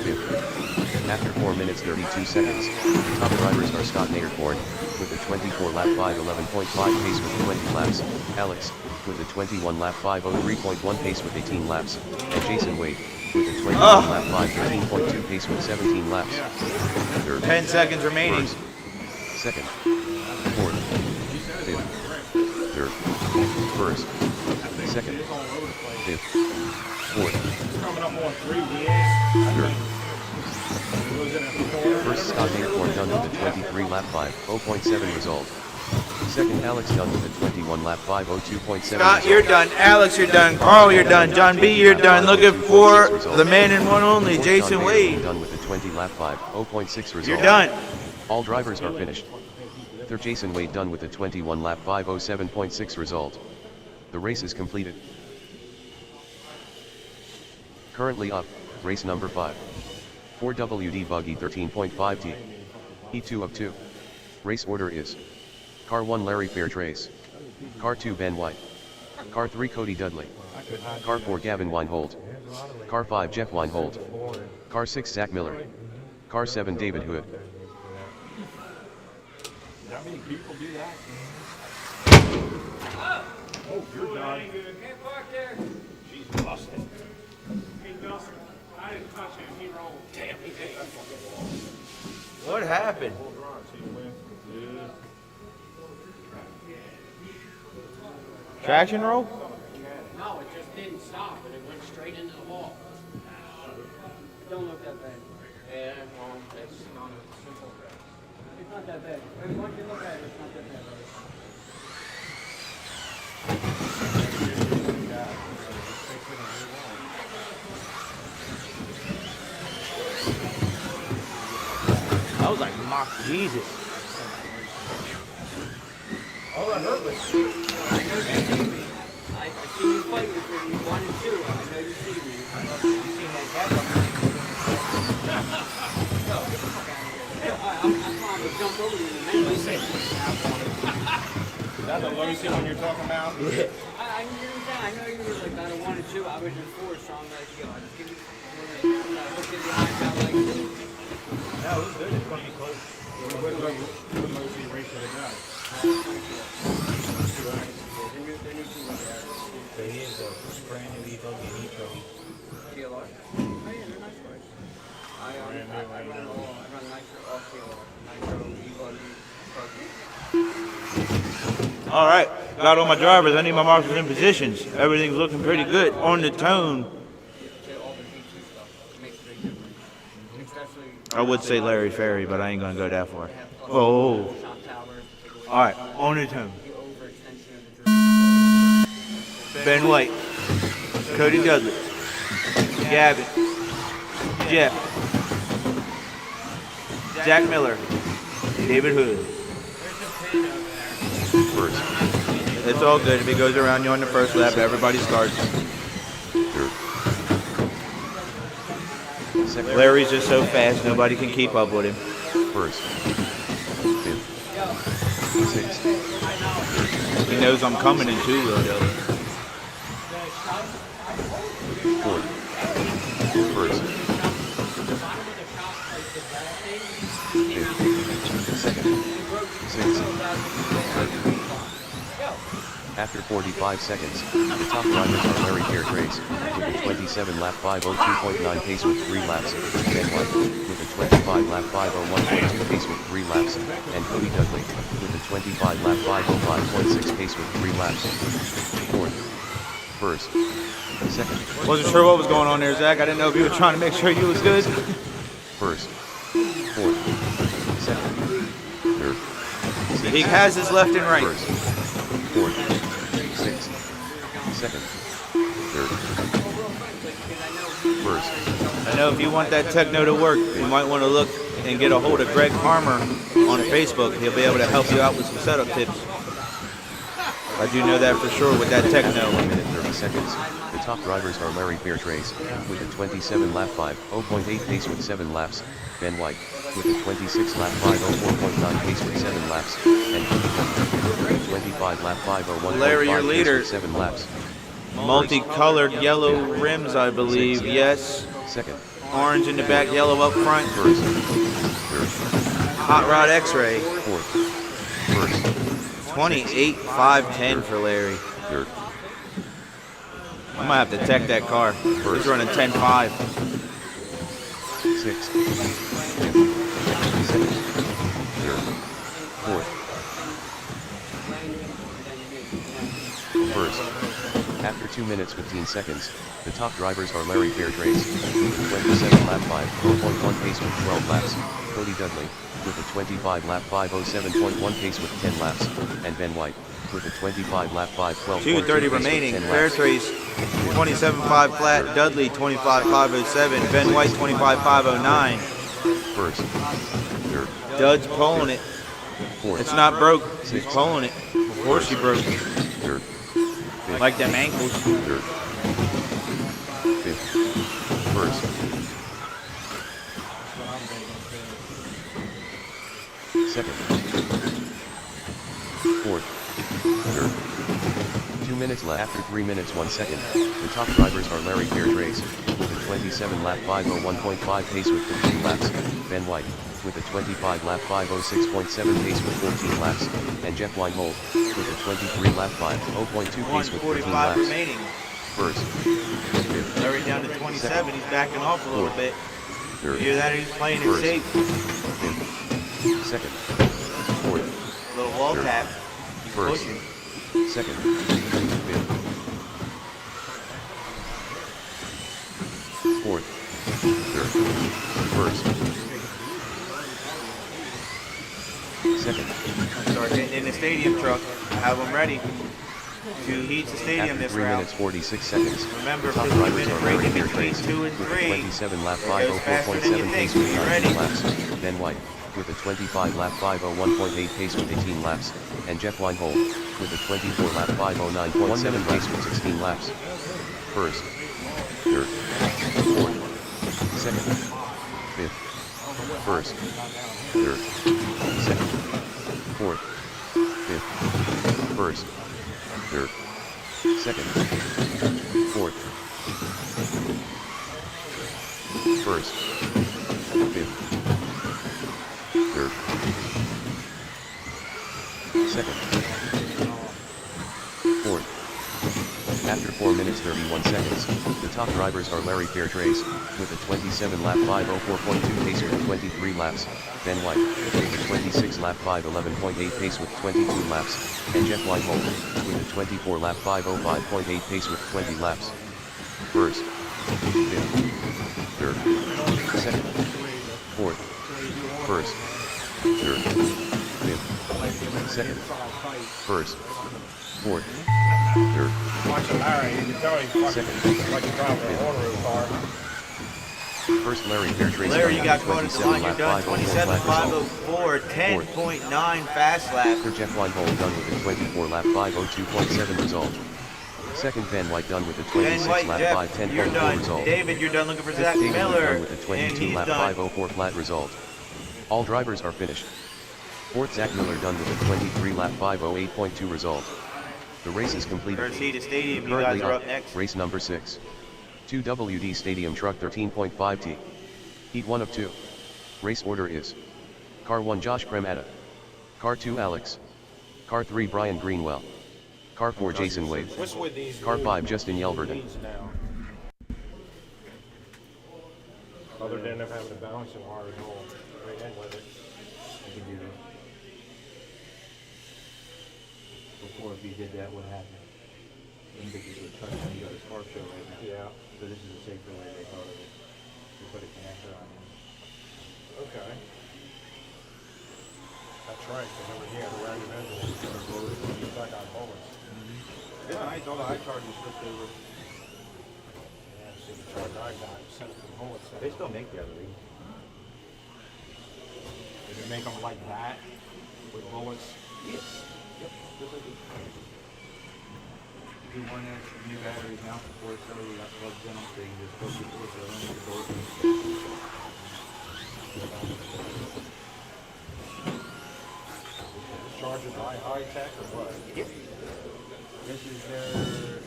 Fifth. After 4 minutes 32 seconds, the top drivers are Scott Naircorn, with a 24-lap 5:11.5 pace with 20 laps, Alex, with a 21-lap 5:03.1 pace with 18 laps, and Jason Wade, with a 21-lap 5:13.2 pace with 17 laps. Third. 10 seconds remaining. First, second, fourth, fifth, third, first, second, fifth, fourth, third. First Scott Naircorn done with a 23-lap 5:0.7 result. Second Alex done with a 21-lap 5:02.7 Scott, result. you're done. Alex, you're done. Carl, you're done. John B, you're done. Looking for the man in one only, Fourth, Jason John Wade. done with a 20-lap 5:0.6 result. You're done. All drivers are finished. Third Jason Wade done with a 21-lap 5:07.6 result. The race is completed. Currently up, race number 5. 4WD Buggy 13.5T. E2 of 2. Race order is: Car 1 Larry Fairtrace. Car 2 Ben White. Car 3 Cody Dudley. Car 4 Gavin Weinhold. Car 5 Jeff Weinhold. Car 6 Zach Miller. Car 7 David Hood. How many people do that? Oh, you're done. Can't park there. She's busted. Hey, Dustin, I didn't touch him. He rolled. Damn, he did. What happened? Traction roll? No, it just didn't stop, and it went straight into the wall. It don't look that bad. Yeah, well, it's not simple. It's not that bad. Once you look at it, it's not that bad. I was like, mock Jesus. All that hurt was I see you fight with me 1 and 2. I know you see me. I'm trying to jump over you in the middle. Is that the Lucy one you're talking about? I knew that. I know you were like out of 1 and 2. I was in 4, so I'm like, yo, just give me. Look at the eyes out like this. No, it was good. It's going to be close. What Lucy race did it go? So he is a brand new e-buggy and e-trophy. TLR? Oh, yeah, they're nice bikes. I run nitro off TLR. Nitro, e-buggy, All right, got all my drivers. I need my marshals in positions. Everything's looking pretty good on the tone. all the V2 stuff. It makes a big difference. Especially I would say Larry Ferry, but I ain't gonna go that far. Oh, shot towers, take away all right, on the tone. the overextension of the drill. Ben White, Cody Dudley, Gavin, Jeff, Zach Miller, David Hood. First. It's all good. If he goes around you on the first lap, everybody starts. Third. Second. Larry's just so fast, nobody can keep up with him. First. Fifth. Sixth. He knows I'm coming in too, though. Fourth. First. Fifth. Second. Sixth. Third. After 45 seconds, the top drivers are Larry Fairtrace, with a 27-lap 5:02.9 pace with 3 laps, Ben White, with a 25-lap 5:01.2 pace with 3 laps, and Cody Dudley, with a 25-lap 5:05.6 pace with 3 laps. Fourth. First. Second. Wasn't sure what was going on there, Zach. I didn't know if you were trying to make sure you was good. First. Fourth. Second. Third. He has his left and right. First. Fourth. Sixth. Second. Third. First. I know if you want that techno to work, you might want to look and get a hold of Greg Harmer on Facebook. He'll be able to help you out with some setup tips. I do know that for sure with that techno. 1 minute 30 seconds. The top drivers are Larry Fairtrace with a 27 lap 5.0.8 pace with 7 laps, Ben White with a 26 lap 5.04.9 pace with 7 laps, and Keith Hunter with a 25 lap 5.01.5 Larry, your pace leader. with 7 laps. Multicolored yellow rims, I believe. Yes. Second. Orange in the back, yellow up front. First. Third. Hot Rod X-Ray. Fourth. First. 28.510 for Larry. Third. I might have to tech that car. He's running 10.5. Sixth. Fifth. Second. Third. Fourth. First. After 2 minutes 15 seconds, the top drivers are Larry Fairtrace with a 27 lap 5.1 pace with 12 laps, Cody Dudley with a 25 lap 5.07.1 pace with 10 laps, and Ben White with a 25 lap 5.12.2 2:30 remaining. Fairtrace 27.5 flat. Dudley 25.507. Ben White 25.509. First. Third. Dud's pulling it. Fourth. It's not broke. He's pulling it. Of course he broke. Third. Fifth. Like them ankles. Third. Fifth. First. Second. Fourth. Third. 2 minutes left. After 3 minutes 1 second, the top drivers are Larry Fairtrace with a 27 lap 5.01.5 pace with 15 laps, Ben White with a 25 lap 5.06.7 pace with 14 laps, and Jeff Weinhold with a 23 lap 5.0.2 pace with 13 1:45 laps. remaining. First. Fifth. Larry down to 27. He's backing off a little bit. Third. You hear that? He's playing it First. safe. Fifth. Second. Fourth. Little wall Third. tap. He's First. pushing. Second. Fifth. Fourth. Third. First. Second. Start getting in the stadium truck. Have them ready to heat the stadium After this 3 round. minutes 46 seconds, Remember, the top 15 drivers minute are break Larry in between Fairtrace 2 and with a 3. 27 lap It goes faster than you 5.04.7 pace think. with Be 19 ready. laps, Ben White with a 25 lap 5.01.8 pace with 18 laps, and Jeff Weinhold with a 24 lap 5.09.7 pace with 16 laps. First. Third. Fourth. Second. Fifth. First. Third. Second. Fourth. Fifth. First. Third. Second. Fourth. First. Fifth. Third. Second. Fourth. After 4 minutes 31 seconds, the top drivers are Larry Fairtrace with a 27 lap 5.04.2 pace with 23 laps, Ben White with a 26 lap 5.11.8 pace with 22 laps, and Jeff Weinhold with a 24 lap 5.05.8 pace with 20 laps. First. Fifth. Third. Second. Fourth. First. Third. Fifth. Second. First. Fourth. Third. Watching Larry, you can tell he's Second. like a driver of a one-room car. First Larry Fairtrace. Larry, you got going at the line. You're 27 done. lap 5.04 flat result. 27.504. 10.9 fast lap. After Jeff Weinhold done with a 24 lap 5.02.7 result. Second Ben White done with a Ben 26 White, lap Jeff, 5.10.4 you're done. result. David, you're done looking for Fifth Zach David Miller. done with a And 22 he's lap done. 5.04 flat result. All drivers are finished. Fourth Zach Miller done with a 23 lap 5.08.2 result. The race is completed. First heat of stadium. You Currently guys are on up next. race number 6. 2WD Stadium Truck 13.5T. Heat 1 of 2. Race order is: Car 1 Josh Cremata. Car 2 Alex. Car 3 Brian Greenwell. Car 4 Jason Wade. What's with these Car new 5 Justin Yelverton. leads now? Other than them having to balance them horizontal, right in with it. You can do that. Before, if you did that, what happened? And because you touch and you got a spark show right now. Yeah. So this is a safer way they thought of it. They put a connector on it. Okay. That's right, because over here, the random engine is going to blow it when you suck on bullets. Yeah, I told the high charge was switched over. Yeah, see the charge I got, sent the bullets. They still make the other league. Did you make them like that, with bullets? Yes. Yep. Just like this. Do one inch new batteries now before it's we got plugs in them so you can just plug your bullets in your bullets. This charge is high tech or what? Yep. This is their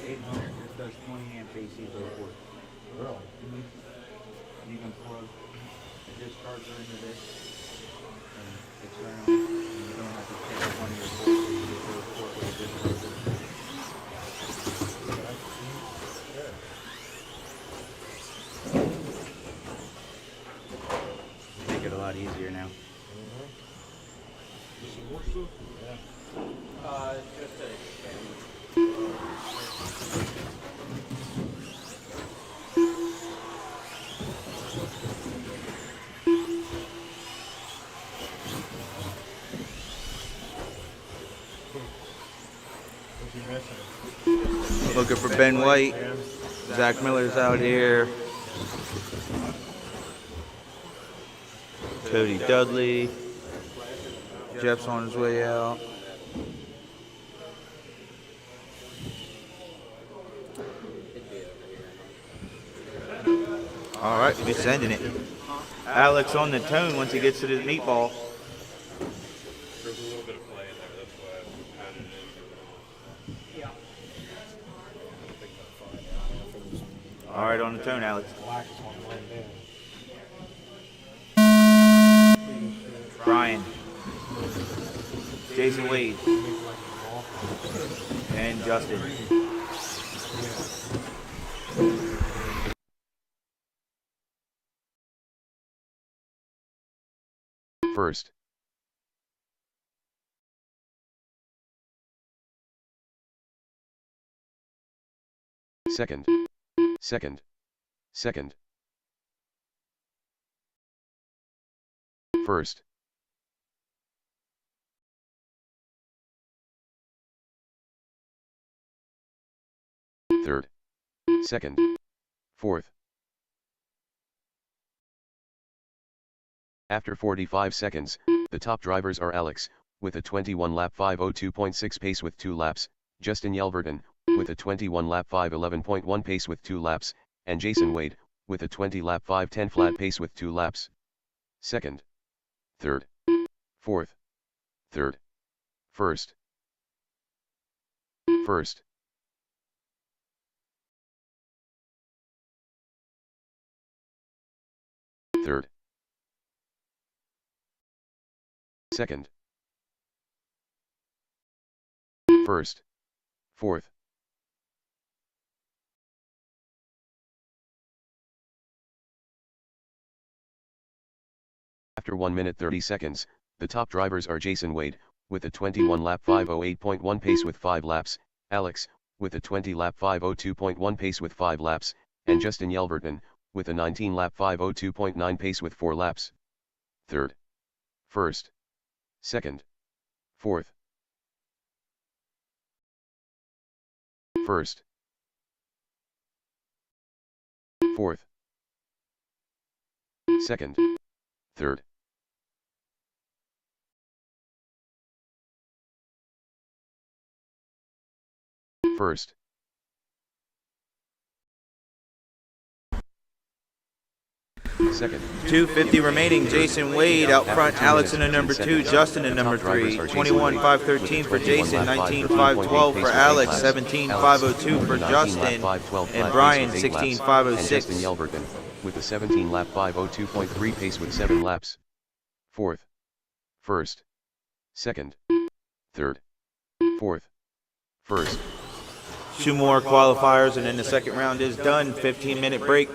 800. This does 20 amp AC to the port. Really? You can plug a discharger into this and externally, and you don't have to pick up one of your ports. You just go to the port with a discharger. Make it a lot easier now. Just a What's he missing? Looking for Ben White. Zach Miller's out here. Cody Dudley. Jeff's on his way out. All right, we're sending it. Alex on the tone once he gets to the meatball. There's a little bit of play in there, that's why I added it in. All right, on the tone, Alex. Black is one blend in. Brian. Jason Wade. And Justin. First. Second. Second. Second. First. Third. Second. Fourth. After 45 seconds, the top drivers are Alex, with a 21-lap 5:02.6 pace with 2 laps, Justin Yelverton, with a 21-lap 5:11.1 pace with 2 laps, and Jason Wade, with a 20-lap 5:10 flat pace with 2 laps. Second. Third. Fourth. Third. First. First. Third. Second. First. Fourth. After 1 minute 30 seconds, the top drivers are Jason Wade, with a 21-lap 5:08.1 pace with 5 laps, Alex, with a 20-lap 5:02.1 pace with 5 laps, and Justin Yelverton, with a 19-lap 5:02.9 pace with 4 laps. Third. First. Second. Fourth. First. Fourth. Second. Third. First. Second. 2:50 remaining. Jason Wade out front. Alex in the number 2. Justin in number 3. 21.513 for Jason. 19.512 for Alex. 17.502 for Justin. And Brian 16.506. Yelverton, with a 17-lap 5:02.3 pace with 7 laps. Fourth. First. Second. Third. Fourth. First. 2 more qualifiers and then the second round is done. 15-minute break.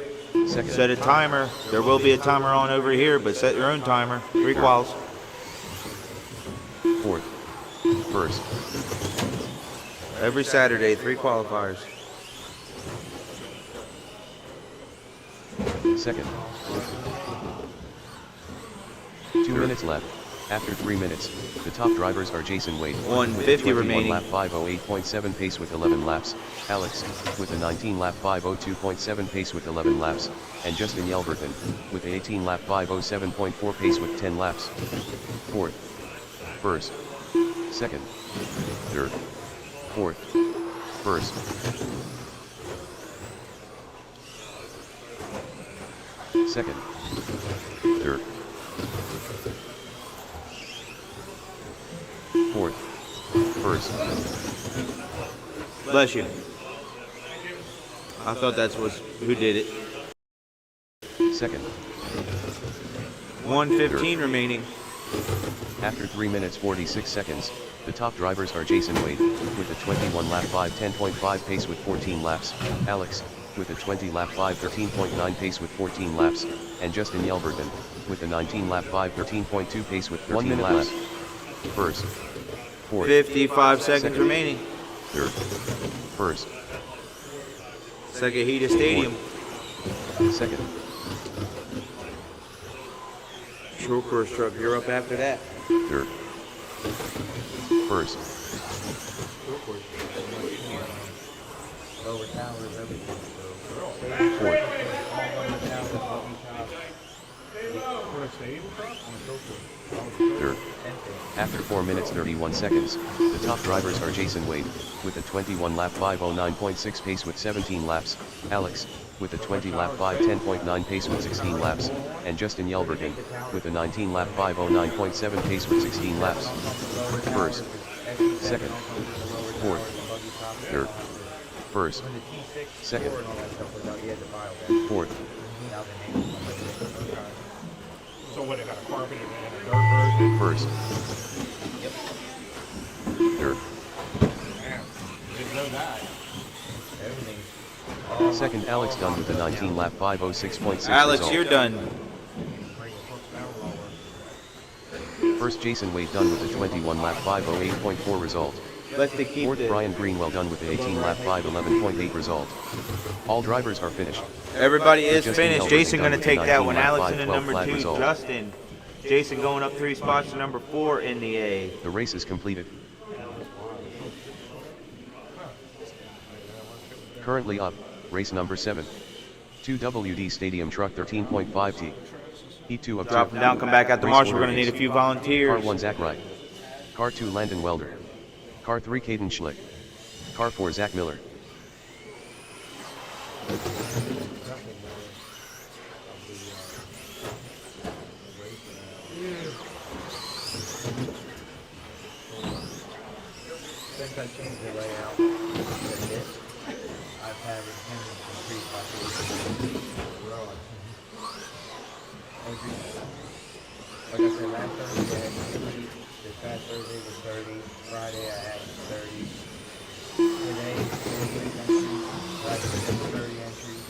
Second. Set a timer. There will be a timer on over here, but set your own timer. 3 quals. Fourth. First. Every Saturday, 3 qualifiers. Second. 2 minutes left. After 3 minutes, the top drivers are Jason Wade, 150 with a 21 remaining. lap 508.7 pace with 11 laps, Alex, with a 19 lap 502.7 pace with 11 laps, and Justin Yelverton, with a 18 lap 507.4 pace with 10 laps. Fourth, first, second, third, fourth, first. Second, third, fourth, first. Bless you. I thought that's who did it. Second. 115 remaining. After 3 minutes 46 seconds, the top drivers are Jason Wade, with a 21 lap 510.5 pace with 14 laps, Alex, with a 20 lap 513.9 pace with 14 laps, and Justin Yelverton, with a 19 lap 513.2 pace with 13 laps. First, fourth, 55 seconds second, remaining. third, first, Second heat of stadium. second, Short course truck, you're up after that. third, first, Lower towers, everything. fourth, third. After 4 minutes 31 seconds, the top drivers are Jason Wade, with a 21 lap 509.6 pace with 17 laps, Alex, with a 20 lap 510.9 pace with 16 laps, and Justin Yelverton, with a 19 lap 509.7 pace with 16 laps. First, second, fourth, third, first, second, fourth, So what, they got a carpet and a dirt version? first, third, Didn't know that. second. Alex done with a 19 lap 506.6 Alex, result. you're done. First, Jason Wade done with a 21 lap 508.4 result. Let's keep Fourth, it. Brian Greenwell done with the 18 lap 511.8 result. All drivers are finished. Everybody is Justin finished. Yelverton Jason done gonna with take the that 19 one. lap Alex in the 512 number flat 2. result. Justin. Jason going up 3 spots to number 4 in the A. The race is completed. Currently up, race number 7. 2WD Stadium Truck 13.5T. E2 of 2. Drop them down, come back at the Race march. We're order gonna need a is few Car volunteers. 1 Zach Wright. Car 2 Landon Welder. Car 3 Caden Schlick. Car 4 Zach Miller. Since I changed the layout a bit, I've had him increase by 40. Like I said, last Thursday I had 50, this past Thursday was 30, Friday I had 30. Today, 48 entries, last week 30 entries.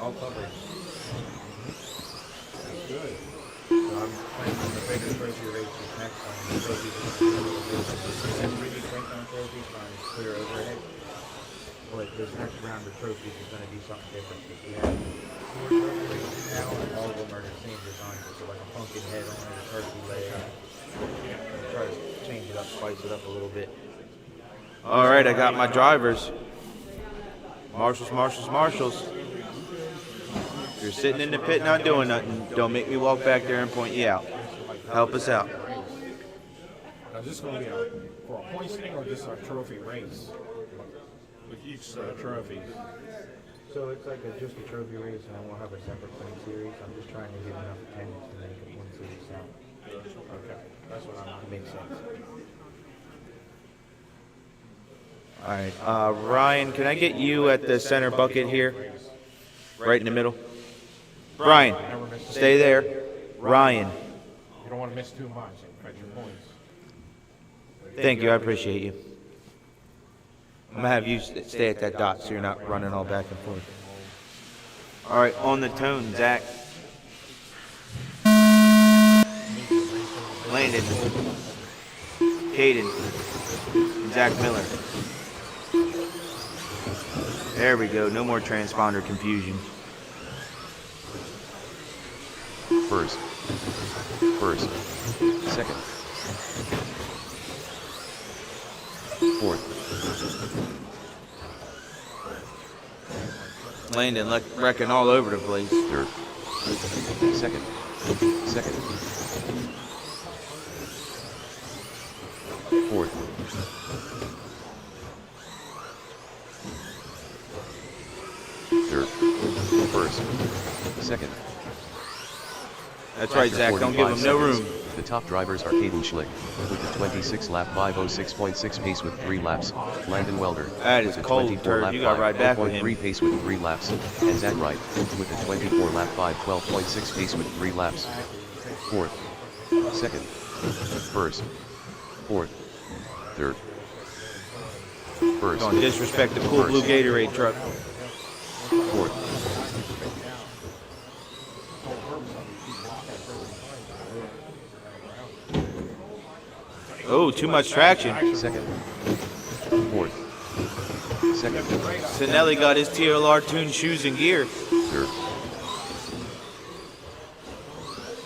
All covered. Good. So I'm planning on the bigger trophy races next time. The trophies are going to be a little bit. This really breakdown trophies trying to clear overhead. But this next round of trophies is going to be something different. Because we have 4 trophy races now, and all of them are the same design. So like a pumpkin head on it, a turkey leg. Try to change it up, spice it up a little bit. All right, I got my drivers. Marshals, marshals, marshals. If you're sitting in the pit not doing nothing, don't make me walk back there and point you out. Help us out. Now, is this going to be for a points thing or just a trophy race? With each trophy. So it's like just a trophy race, and then we'll have a separate point series. I'm just trying to get enough attendance to make a point series sound. Okay. That's what I'm. Makes sense. All right, Ryan, can I get you at the center bucket here? Right in the middle. Brian, stay there. Ryan, You don't want to miss too much. Affect your points. thank you, I appreciate you. I'm gonna have you stay at that dot so you're not running all back and forth. All right, on the tone, Zach. Landon. Caden and Zach Miller. There we go. No more transponder confusion. First, second, fourth, Landon wrecking all over the place. third, second, fourth, third, first, second. That's right, Zach. Don't give him no room. The top drivers are Caden Schlick with the 26 lap 506.6 pace with 3 laps, Landon Welder That is with the cold, 24 Turd. lap You gotta ride back with him. 5.3 pace with 3 laps, and Zach Wright with the 24 lap 512.6 pace with 3 laps. Fourth, second, first, fourth, third, first, Don't disrespect the cool blue Gatorade truck. fourth, Oh, too much traction. second, fourth, second, Sinelli got his TLR tuned shoes and gear. third.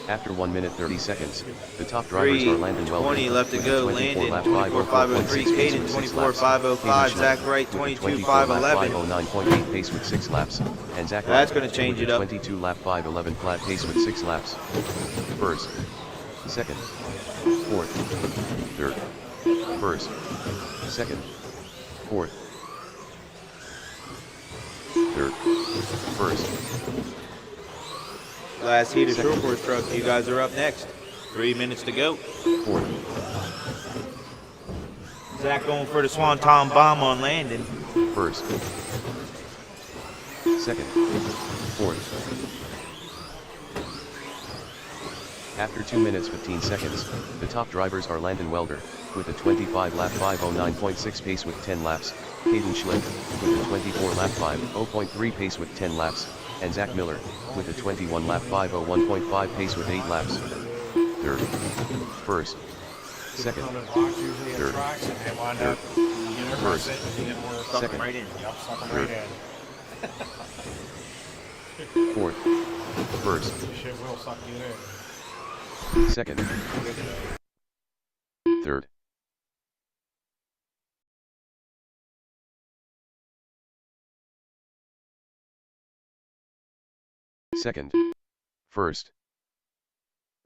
After 1 minute 30 seconds, the top drivers are Landon Welder 3:20 left to with go. the 24 Landon lap 24.503. 504.6 pace Caden with 6 24.505. laps. Zach Wright with the 24 lap 22.511. 509.8 pace with 6 laps, and Zach Wright That's gonna change with it the up. 22 lap 511 flat pace with 6 laps. First, second, fourth, third, first, second, fourth, third, first, Last heat of short course truck. You guys are up next. 3 minutes to go. fourth, Zach going for the Swanton bomb on Landon. first, second, fourth. After 2 minutes 15 seconds, the top drivers are Landon Welder with a 25 lap 509.6 pace with 10 laps, Caden Schlick with a 24 lap 50.3 pace with 10 laps, and Zach Miller with a 21 lap 501.5 pace with 8 laps. Third, first, second, third, third, first, second, Yep, suck 'em third, right in. fourth, first, Shit will suck you in. second, third, second, first.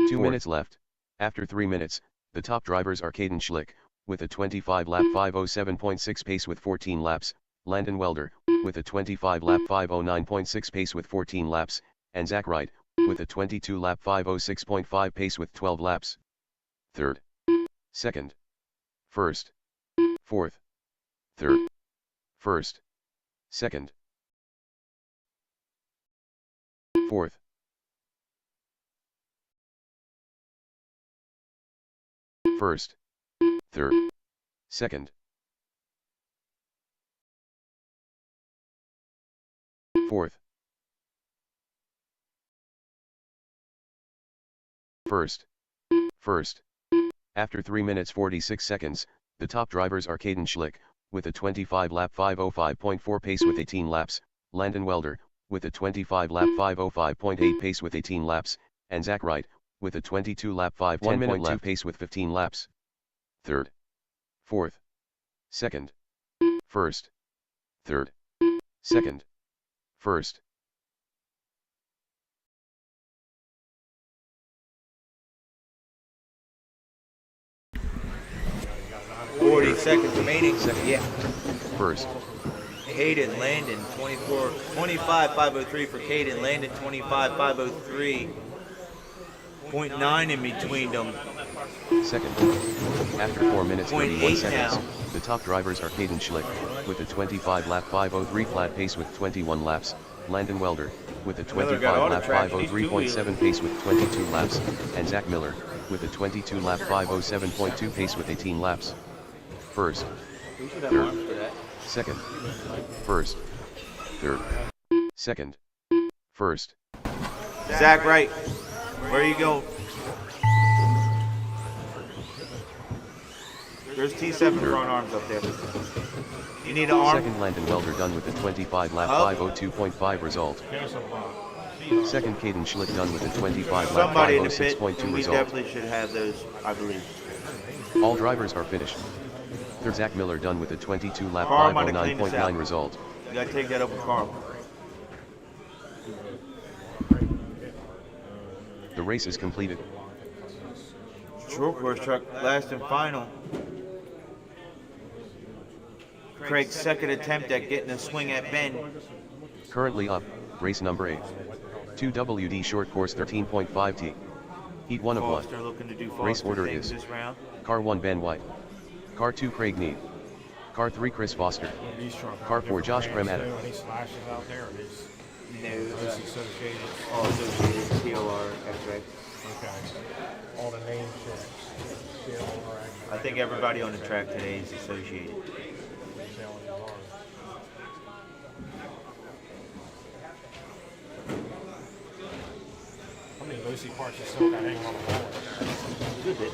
2 minutes left. After 3 minutes, the top drivers are Caden Schlick with a 25 lap 507.6 pace with 14 laps, Landon Welder with a 25 lap 509.6 pace with 14 laps, and Zach Wright with a 22 lap 506.5 pace with 12 laps. Third, second, first, fourth, third, first, second, fourth, first, third, second, fourth, first, first. After 3 minutes 46 seconds, the top drivers are Caden Schlick with a 25 lap 505.4 pace with 18 laps, Landon Welder with a 25 lap 505.8 pace with 18 laps, and Zach Wright with a 22 lap 510.2 pace with 15 laps. Third, fourth, second, first, third, second, first. Forty seconds remaining. Second. Yeah. First, Caden Landon 25.503 for Caden Landon 25.503.9 in between them. second. After 4 minutes 31 .8 seconds, now. the top drivers are Caden Schlick with a 25 lap 503 flat pace with 21 laps, Landon Welder with a Miller got all 25 the lap traction, he's 503.7 pace with 22 laps, and Zach Miller with a 22 lap 507.2 pace with 18 laps. First, third, second, first, third, second, first, Zach Wright, where are you going? There's T7 front arms up there. You need an arm? Second, Landon Welder done with a 25 lap Oh. 502.5 result. Second, Caden Schlitt done with a 25 lap Somebody in the pit. 506.2 We result. definitely should have those, I believe. All drivers are finished. Third, Zach Miller done with a 22 lap Carl might have cleaned this out. 509.9 result. You gotta take that up with Carl. The race is completed. Short course truck last and final. Craig's second attempt at getting a swing at Ben. Currently up, race number 8. 2 WD short course 13.5T. Heat 1 of 1. Foster looking to do Foster Race order things is this round. Car 1 Ben White. Car 2 Craig Need. Car 3 Chris Foster. Car 4 Josh Cremata. Any slashes out there, or is No, this associated? all associated TOR X-ray. Okay. All the name checks. I think everybody on the track today is associated. How many Lucy parts you still got hanging on the wall? Good bit.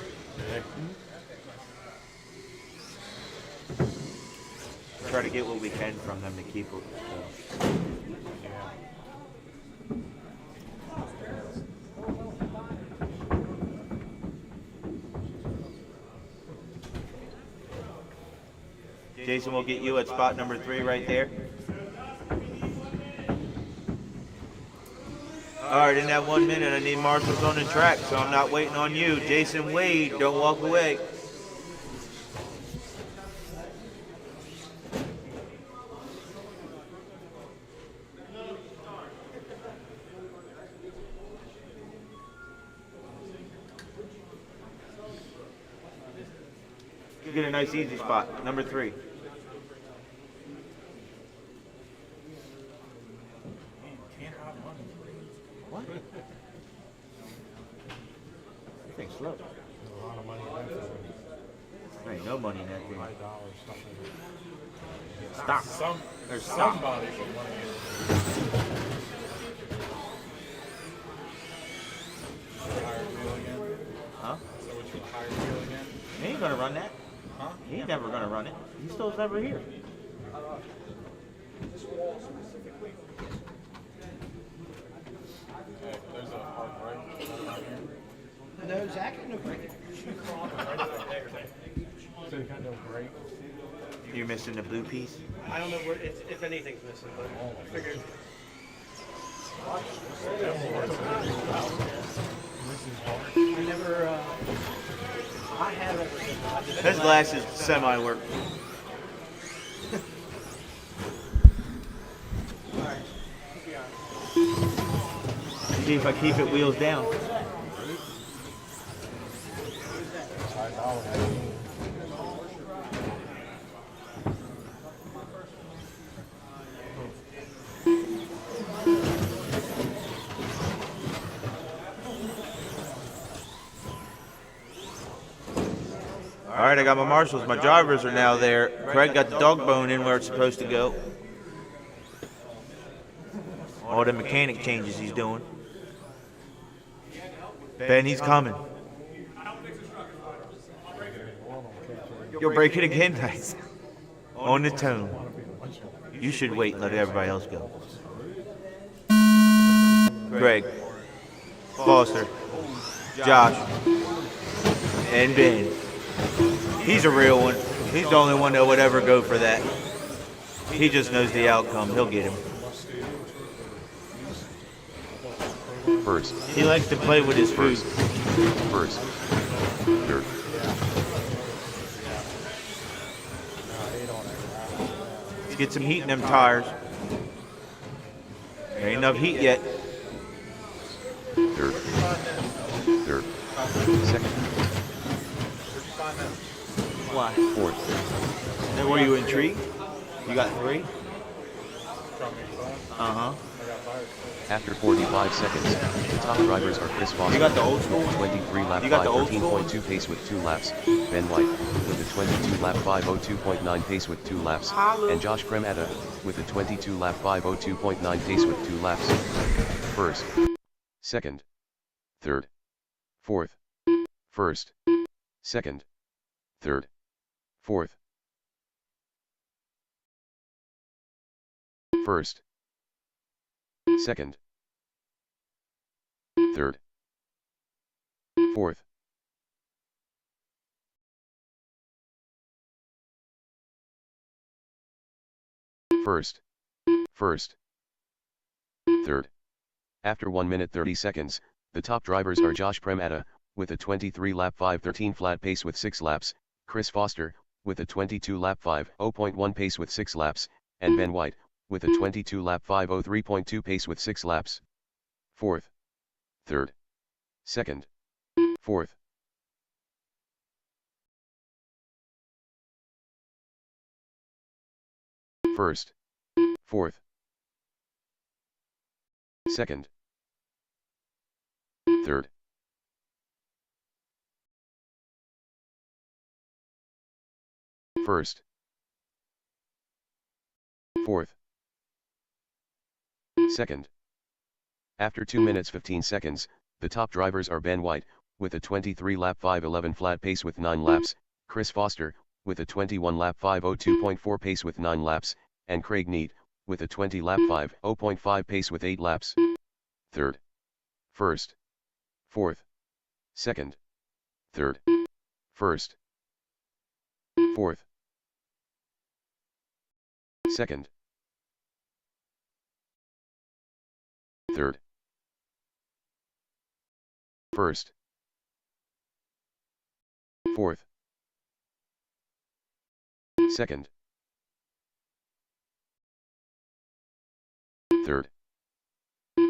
Try to get what we can from them to keep it. Jason will get you at spot number 3 right there. Alright, in that 1 minute, I need marshals on the track, so I'm not waiting on you. Jason Wade, don't walk away. You get a nice easy spot, number 3. What? You think slow? A lot of money in that thing. There ain't no money in that thing. $5 something. Stop. There's somebody with money in it. Tire wheel again? Huh? So what's your tire wheel again? He ain't gonna run that. Huh? He ain't never gonna run it. He still's never here. Hey, there's a hard right right here. No, Zach had no break. So you got no brake? You're missing the blue piece. I don't know where, if anything's missing, but I figured. I never, I have everything. His glasses semi-work. See if I keep it wheels down. All right, I got my marshals. My drivers are now there. Craig got the dog bone in where it's supposed to go. All the mechanic changes he's doing. Ben, he's coming. You'll break it again, nice. On the tone. You should wait and let everybody else go. Greg, Foster, Josh, and Ben. He's a real one. He's the only one that would ever go for that. He just knows the outcome. He'll get him. First, He likes to play with his food. first, third, Let's get some heat in them tires. There ain't enough heat yet. third, third, second, Why? fourth, Now, were you intrigued? You got 3? Uh-huh. after 45 seconds, the top drivers are Chris Foster You got the old school one? 23 lap You got the old school one? 513.2 pace with 2 laps, Ben White with a 22 lap 502.9 pace with 2 laps, and Josh Cremata with a 22 lap 502.9 pace with 2 laps. First, second, third, fourth, first, second, third, fourth, first, second, third, fourth, first, first, third. After 1 minute 30 seconds, the top drivers are Josh Premata, with a 23-lap 5:13 flat pace with 6 laps, Chris Foster, with a 22-lap 5:0.1 pace with 6 laps, and Ben White, with a 22-lap 5:03.2 pace with 6 laps. Fourth, third, second, fourth, first, fourth, second, third, first, fourth, second. After 2 minutes 15 seconds, the top drivers are Ben White, with a 23-lap 5:11 flat pace with 9 laps, Chris Foster, with a 21-lap 5:02.4 pace with 9 laps, and Craig Neat, with a 20-lap 5:0.5 pace with 8 laps. Third, first, fourth, second, third, first, fourth, second, third, first, fourth, second, third,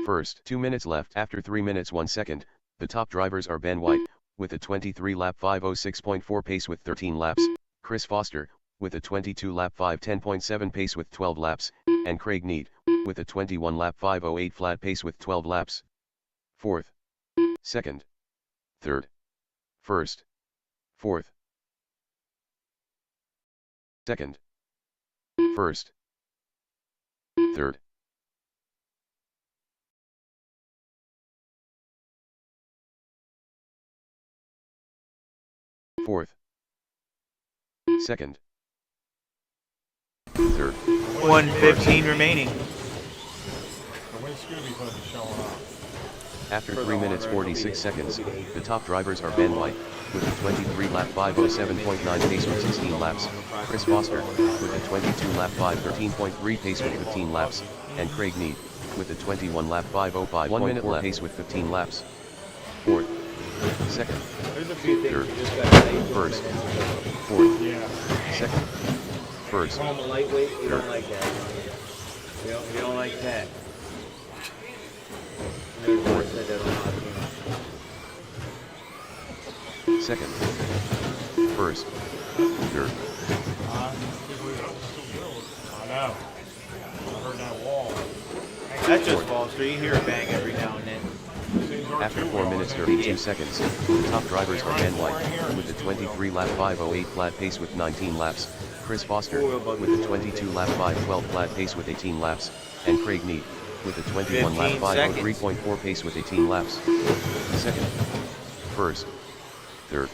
first. 2 minutes left. After 3 minutes 1 second, the top drivers are Ben White, with a 23-lap 5:06.4 pace with 13 laps, Chris Foster, with a 22-lap 5:10.7 pace with 12 laps, and Craig Neat, with a 21-lap 5:08 flat pace with 12 laps. Fourth, second, third, first, fourth, second, first, third, fourth, second, third. 1:15 remaining. The way Scooby Puss is showing up. After 3 minutes 46 seconds, the top drivers are Ben White, with a 23-lap 5:07.9 pace with 16 laps, Chris Foster, with a 22-lap 5:13.3 pace with 15 laps, and Craig Neat, with a 21-lap 5:05.4 pace with 15 laps. Fourth, second, third, first, fourth, second, first, Call him a lightweight, we don't third, like that. We don't like that. second, first, third, I know. I heard that wall. That's just Foster. You hear a bang every now and then. After 4 minutes 32 seconds, the top drivers are Ben White, with a 23-lap 5:08 flat pace with 19 laps, Chris Foster, with a 22-lap 5:12 flat pace with 18 laps, and Craig Neat, with a 21-lap 5:03.4 pace with 18 laps. Second, first, third,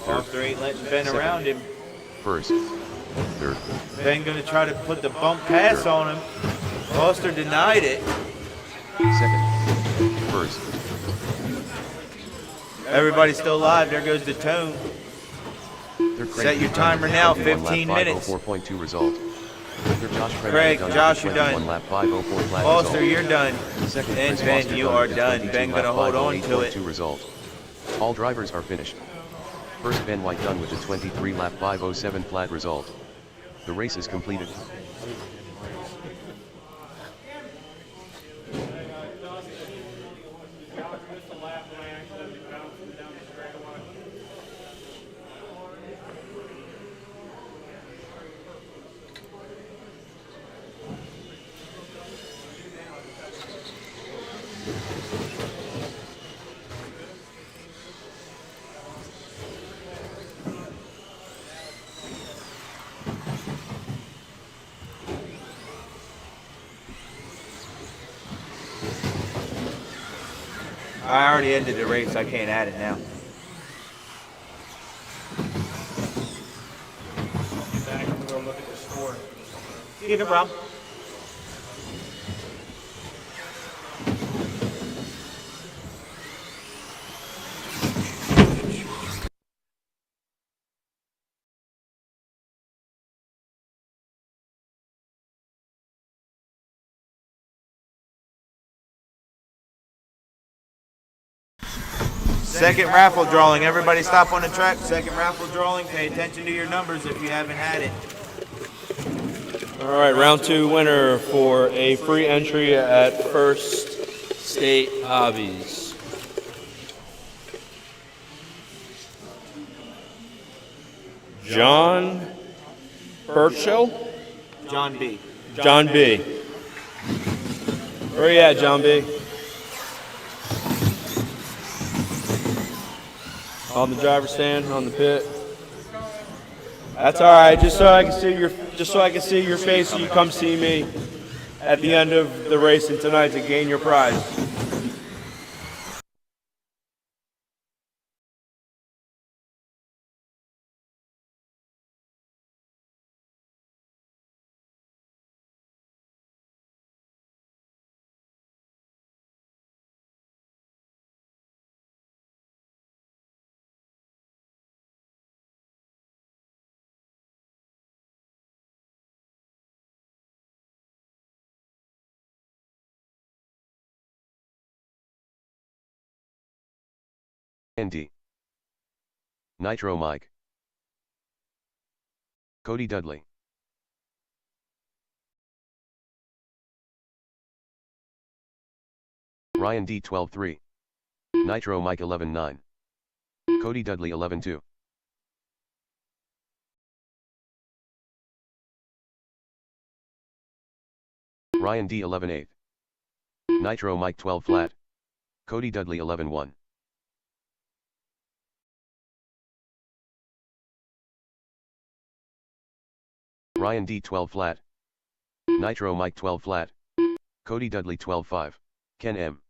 Foster ain't letting Ben around him. first, third, Ben gonna try to put the bump pass on him. Foster denied it. second, first, Everybody's still alive. There goes the tone. third. Set your timer now, 15 minutes. 5:04.2 result. Third, Josh Premata Craig, done with Josh, a you're done. 21-lap 5:04 flat Foster, result. you're done. Second, And Chris Ben, Foster you done are with a done. Ben 22-lap gonna hold on to it. 5:08.2 result. All drivers are finished. First, Ben White done with a 23-lap 5:07 flat result. The race is completed. I already ended the race. I can't add it now. Yeah, no problem. Second raffle drawing. Everybody stop on the track. Second raffle drawing. Pay attention to your numbers if you haven't had it. All right, round 2 winner for a free entry at First State Hobbies. John Burchill? John B. John B. Where you at, John B? On the driver's stand, on the pit. That's all right. Just so I can see your face, so you come see me at the end of the racing tonight to gain your prize. ND. Nitro Mike. Cody Dudley. Ryan D 12-3. Nitro Mike 11-9. Cody Dudley 11-2. Ryan D 11-8. Nitro Mike 12 flat. Cody Dudley 11-1. Ryan D 12 flat. Nitro Mike 12 flat. Cody Dudley 12-5. Ken M.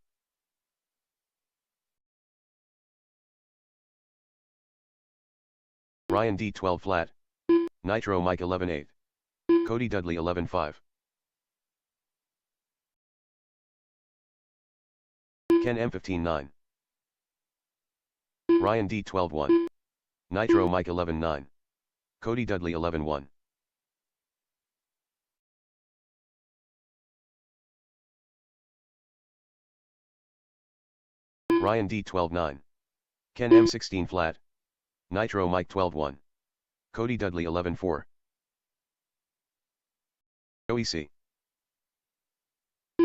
Ryan D 12 flat. Nitro Mike 11-8. Cody Dudley 11-5. Ken M 15-9. Ryan D 12-1. Nitro Mike 11-9. Cody Dudley 11-1. Ryan D 12-9. Ken M 16 flat. Nitro Mike 12-1. Cody Dudley 11-4. Joey C.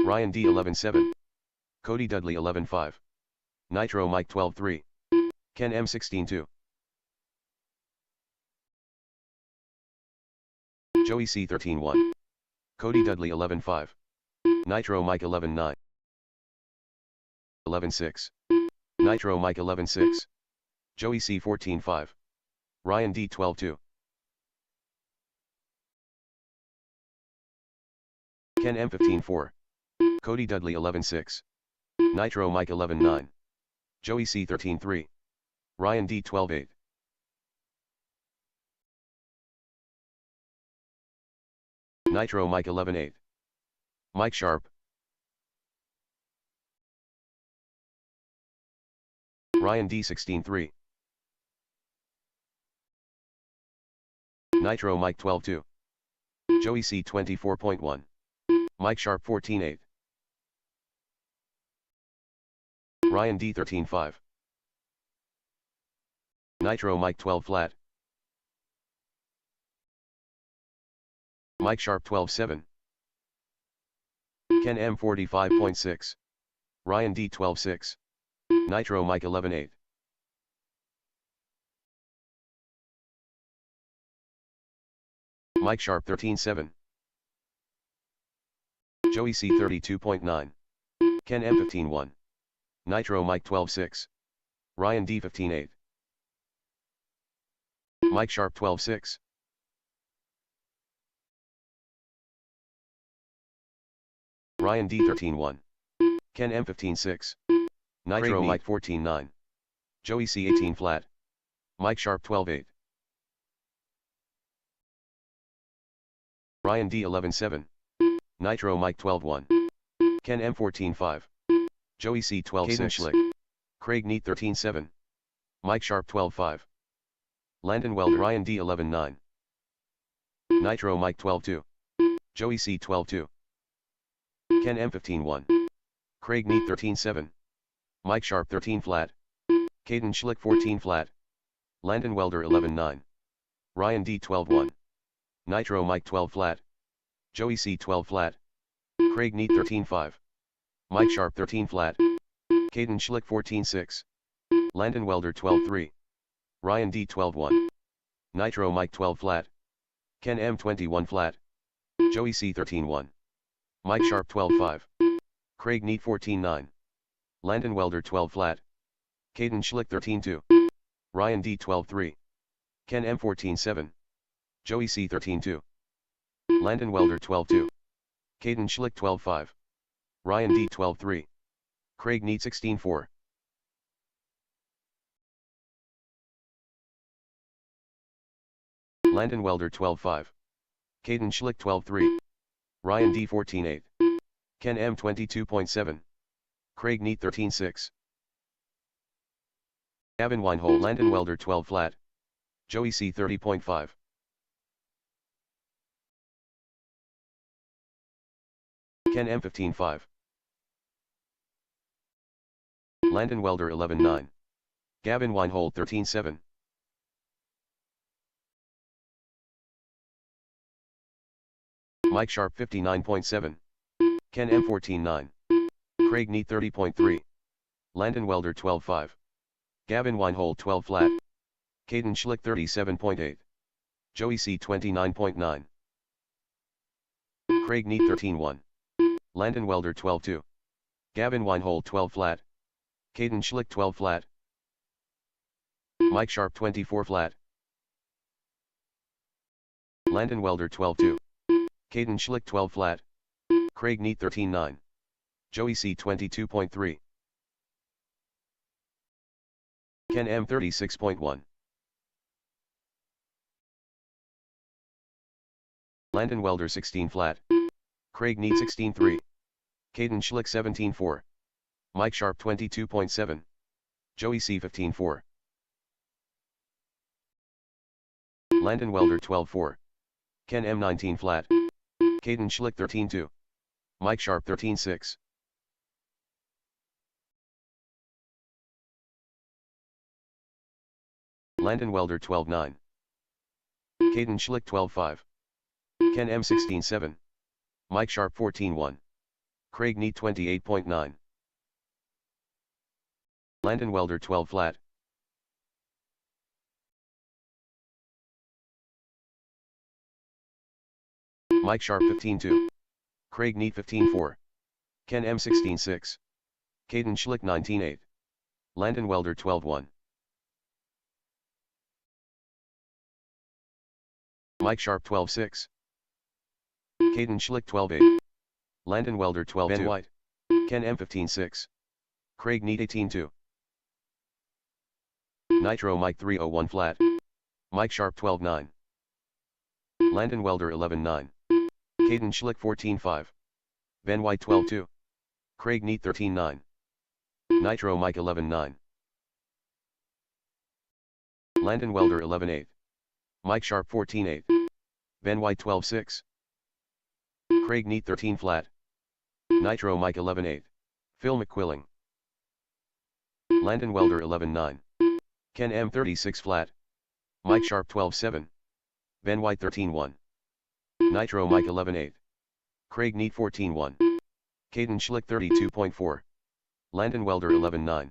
Ryan D 11-7. Cody Dudley 11-5. Nitro Mike 12-3. Ken M 16-2. Joey C 13-1. Cody Dudley 11-5. Nitro Mike 11-9. 11-6. Nitro Mike 11-6. Joey C 14-5. Ryan D 12-2. Ken M 15-4. Cody Dudley 11-6. Nitro Mike 11-9. Joey C 13-3. Ryan D 12-8. Nitro Mike 11-8. Mike Sharp. Ryan D 16-3. Nitro Mike 12-2. Joey C 24.1. Mike Sharp 14-8. Ryan D 13-5. Nitro Mike 12 flat. Mike Sharp 12-7. Ken M 45.6. Ryan D 12-6. Nitro Mike 11-8. Mike Sharp 13-7. Joey C 32.9. Ken M 15-1. Nitro Mike 12-6. Ryan D 15-8. Mike Sharp 12-6. Ryan D 13-1. Ken M 15-6. Nitro Mike 14-9. Joey C 18 flat. Mike Sharp 12-8. Ryan D 11-7. Nitro Mike 12-1. Ken M 14-5. Joey C 12-6. Caden Schlick. Craig Neat 13-7. Mike Sharp 12-5. Landon Weld Ryan D 11-9. Nitro Mike 12-2. Joey C 12-2. Ken M 15-1. Craig Neat 13-7. Mike Sharp 13 flat. Caden Schlick 14 flat. Landon Welder 11-9. Ryan D 12-1. Nitro Mike 12 flat. Joey C 12 flat. Craig Neat 13-5. Mike Sharp 13 flat. Caden Schlick 14-6. Landon Welder 12-3. Ryan D 12-1. Nitro Mike 12 flat. Ken M 21 flat. Joey C 13-1. Mike Sharp 12-5. Craig Neat 14-9. Landon Welder 12 flat. Caden Schlick 13-2. Ryan D 12-3. Ken M 14-7. Joey C 13-2. Landon Welder 12-2. Caden Schlick 12-5. Ryan D 12-3. Craig Neat 16-4. Landon Welder 12-5. Caden Schlick 12-3. Ryan D 14-8. Ken M 22.7. Craig Neat 13-6. Gavin Weinhold Landon Welder 12 flat. Joey C 30.5. Ken M 15-5. Landon Welder 11-9. Gavin Weinhold 13-7. Mike Sharp 59.7. Ken M 14-9. Craig Neat 30.3. Landon Welder 12-5. Gavin Weinhold 12 flat. Caden Schlick 37.8. Joey C 29.9. Craig Neat 13-1. Landon Welder 12-2. Gavin Weinhold 12 flat. Caden Schlick 12 flat. Mike Sharp 24 flat. Landon Welder 12-2. Caden Schlick 12 flat. Craig Neat 13-9. Joey C 22.3. Ken M 36.1. Landon Welder 16 flat. Craig Neat 16-3. Caden Schlick 17-4. Mike Sharp 22.7. Joey C 15-4. Landon Welder 12-4. Ken M 19 flat. Caden Schlick 13-2. Mike Sharp 13-6. Landon Welder 12-9. Caden Schlick 12-5. Ken M 16-7. Mike Sharp 14-1. Craig Neat 28.9. Landon Welder 12 flat. Mike Sharp 15-2. Craig Neat 15-4. Ken M 16-6. Caden Schlick 19-8. Landon Welder 12-1. Mike Sharp 12-6. Caden Schlick 12-8. Landon Welder 12-2. Ben White. Ken M 15-6. Craig Neat 18-2. Nitro Mike 301 flat. Mike Sharp 12-9. Landon Welder 11-9. Caden Schlick 14-5. Ben White 12-2. Craig Neat 13-9. Nitro Mike 11-9. Landon Welder 11-8. Mike Sharp 14-8. Ben White 12-6. Craig Neat 13 flat. Nitro Mike 11-8. Phil McQuilling. Landon Welder 11-9. Ken M 36 flat. Mike Sharp 12-7. Ben White 13-1. Nitro Mike 11-8. Craig Neat 14-1. Caden Schlick 32.4. Landon Welder 11-9.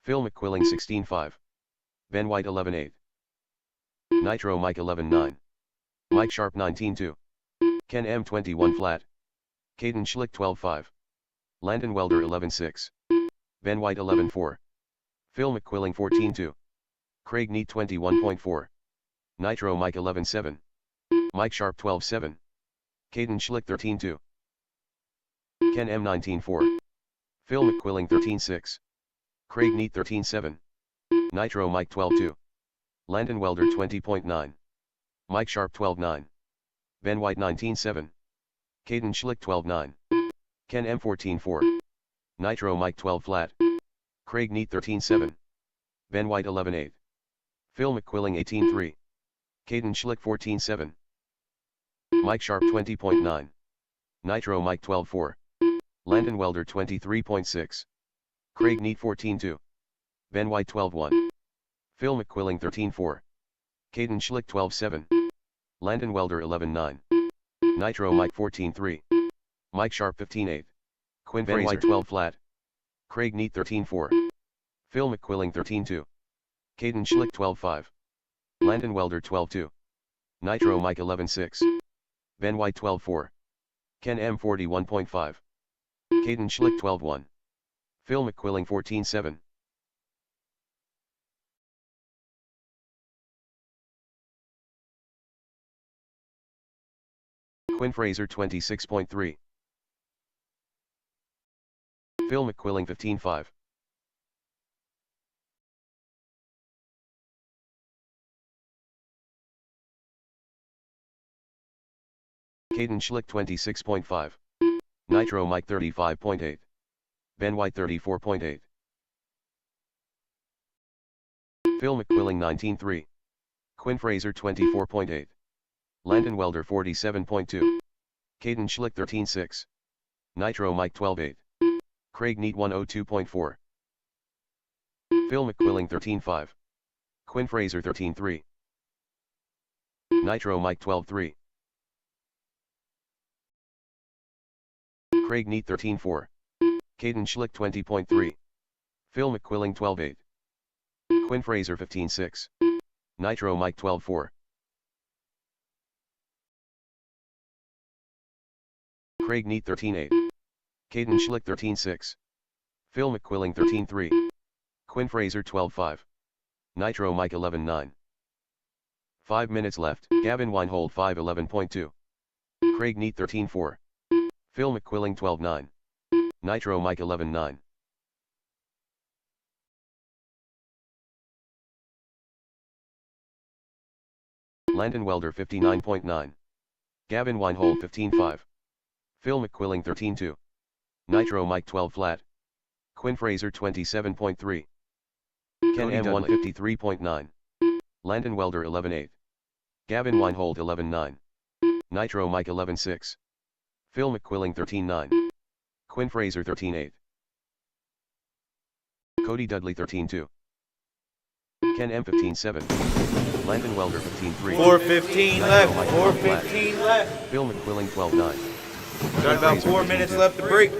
Phil McQuilling 16-5. Ben White 11-8. Nitro Mike 11-9. Mike Sharp 19-2. Ken M 21 flat. Caden Schlick 12-5. Landon Welder 11-6. Ben White 11-4. Phil McQuilling 14-2. Craig Neat 21.4. Nitro Mike 11-7. Mike Sharp 12-7. Caden Schlick 13-2. Ken M 19-4. Phil McQuilling 13-6. Craig Neat 13-7. Nitro Mike 12-2. Landon Welder 20.9. Mike Sharp 12-9. Ben White 19-7. Caden Schlick 12-9. Ken M 14-4. Nitro Mike 12 flat. Craig Neat 13-7. Ben White 11-8. Phil McQuilling 18-3. Caden Schlick 14-7. Mike Sharp 20.9. Nitro Mike 12-4. Landon Welder 23.6. Craig Neat 14-2. Ben White 12-1. Phil McQuilling 13-4. Caden Schlick 12-7. Landon Welder 11-9. Nitro Mike 14-3. Mike Sharp 15-8. Quinn Ben White 12 flat. Craig Neat 13-4. Phil McQuilling 13-2. Caden Schlick 12-5. Landon Welder 12-2. Nitro Mike 11-6. Ben White 12-4. Ken M 41.5. Caden Schlick 12-1. Phil McQuilling 14-7. Quinn Fraser 26.3. Phil McQuilling 15-5. Caden Schlick 26.5. Nitro Mike 35.8. Ben White 34.8. Phil McQuilling 19-3. Quinn Fraser 24.8. Landon Welder 47.2. Caden Schlick 13-6. Nitro Mike 12-8. Craig Neat 102.4. Phil McQuilling 13-5. Quinn Fraser 13-3. Nitro Mike 12-3. Craig Neat 13-4. Caden Schlick 20.3. Phil McQuilling 12-8. Quinn Fraser 15-6. Nitro Mike 12-4. Craig Neat 13-8. Caden Schlick 13-6. Phil McQuilling 13-3. Quinn Fraser 12-5. Nitro Mike 11-9. 5 minutes left. Gavin Weinhold 5-11.2. Craig Neat 13-4. Phil McQuilling 12-9. Nitro Mike 11-9. Landon Welder 59.9. Gavin Weinhold 15-5. Phil McQuilling 13-2. Nitro Mike 12 flat. Quinn Fraser 27.3. Ken M 153.9. Landon Welder 11-8. Gavin Weinhold 11-9. Nitro Mike 11-6. Phil McQuilling 13-9. Quinn Fraser 13-8. Cody Dudley 13-2. Ken M 15-7. Landon Welder 15-3. 4:15 left. 4:15 left. Phil McQuilling 12-9. Got about 4 minutes left to break.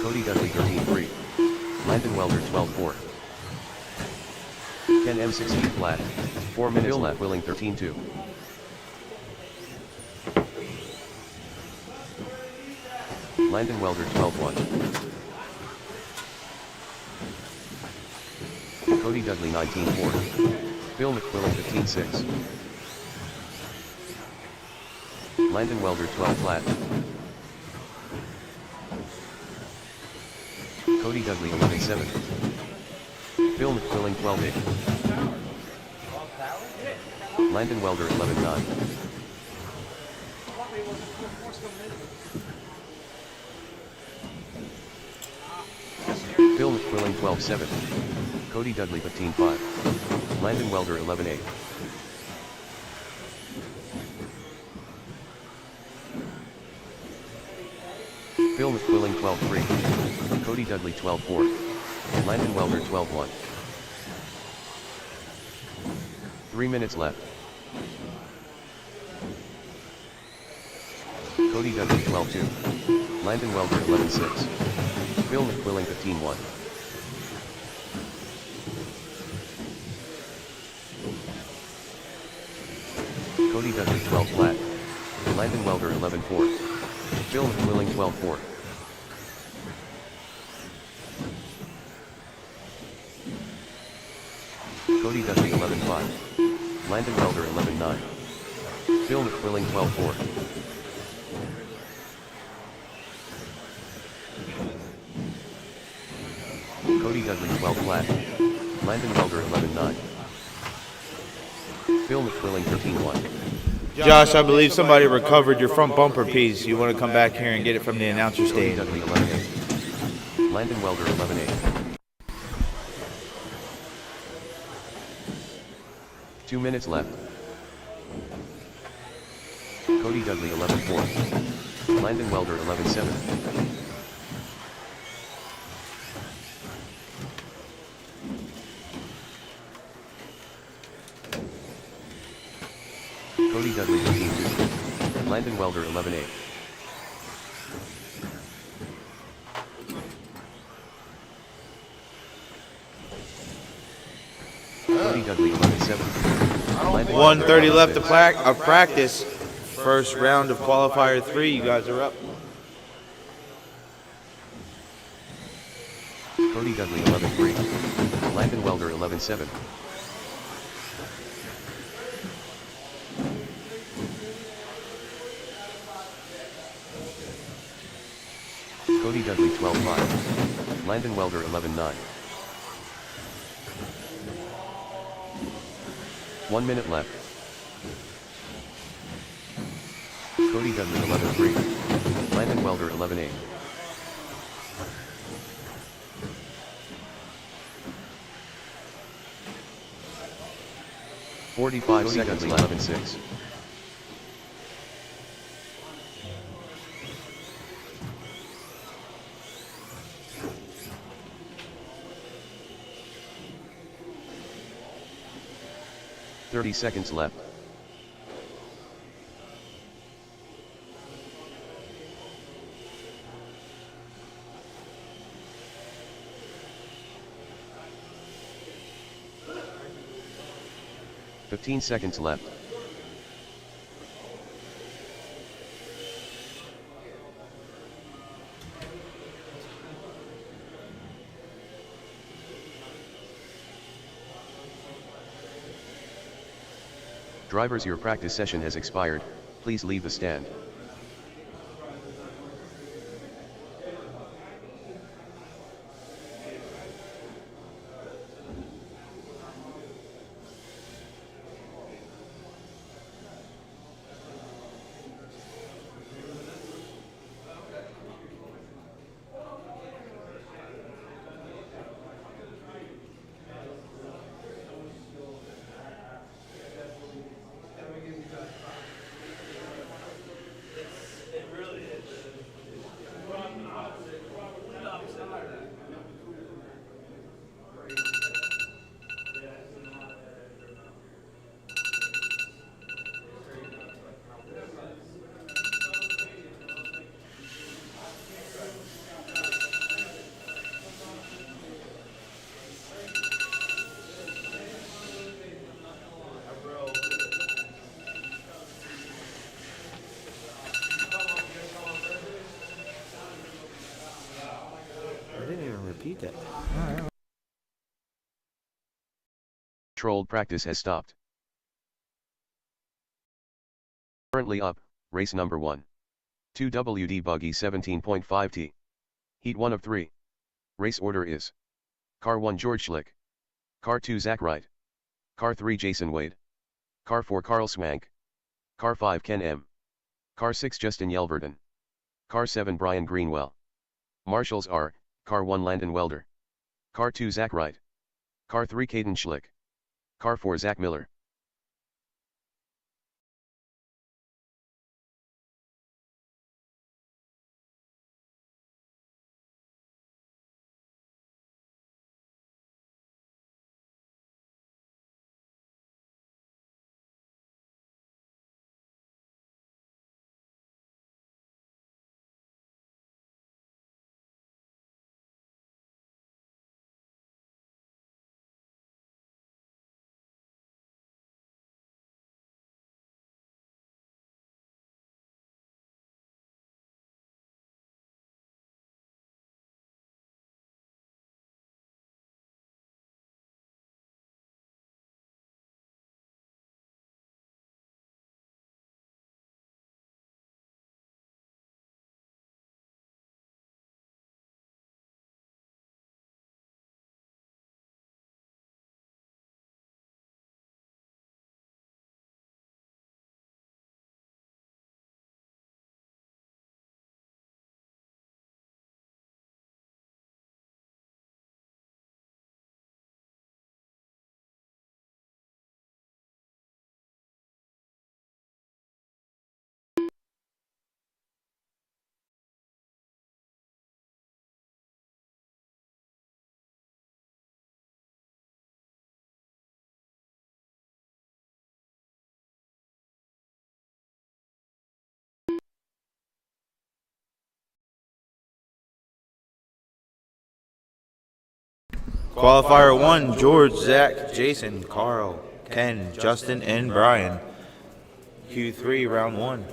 Cody Dudley 13-3. Landon Welder 12-4. Ken M 16 flat. 4 minutes left. Willing 13-2. Landon Welder 12-1. Cody Dudley 19-4. Phil McQuilling 15-6. Landon Welder 12 flat. Cody Dudley 11-7. Phil McQuilling 12-8. Landon Welder 11-9. Phil McQuilling 12-7. Cody Dudley 15-5. Landon Welder 11-8. Phil McQuilling 12-3. Cody Dudley 12-4. Landon Welder 12-1. 3 minutes left. Cody Dudley 12-2. Landon Welder 11-6. Phil McQuilling 15-1. Cody Dudley 12 flat. Landon Welder 11-4. Phil McQuilling 12-4. Cody Dudley 11-5. Landon Welder 11-9. Phil McQuilling 12-4. Cody Dudley 12 flat. Landon Welder 11-9. Phil McQuilling 13-1. Josh, I believe somebody recovered your front bumper piece. You want to come back here and get it from the announcer Cody stand. Dudley 11-8. Landon Welder 11-8. 2 minutes left. Cody Dudley 11-4. Landon Welder 11-7. Cody Dudley 15-2. Landon Welder 11-8. Cody Dudley 11-7. Landon 1:30 left Welder of practice. First round of qualifier 3. You guys are up. Cody Dudley 11-3. Landon Welder 11-7. Cody Dudley 12-5. Landon Welder 11-9. 1 minute left. Cody Dudley 11-3. Landon Welder 11-8. 45 seconds left. 11-6. Thirty seconds left. Fifteen seconds left. Drivers, your practice session has expired. Please leave the stand. I didn't even repeat that. Controlled practice has stopped. Currently up, race number 1. 2WD Buggy 17.5T. Heat 1 of 3. Race order is: Car 1 George Schlick. Car 2 Zach Wright. Car 3 Jason Wade. Car 4 Carl Swank. Car 5 Ken M. Car 6 Justin Yelverton. Car 7 Brian Greenwell. Marshals are: Car 1 Landon Welder. Car 2 Zach Wright. Car 3 Caden Schlick. Car 4 Zach Miller. Qualifier 1, George, Zach, Jason, Carl, Ken, Justin, and Brian. Q3, round 1.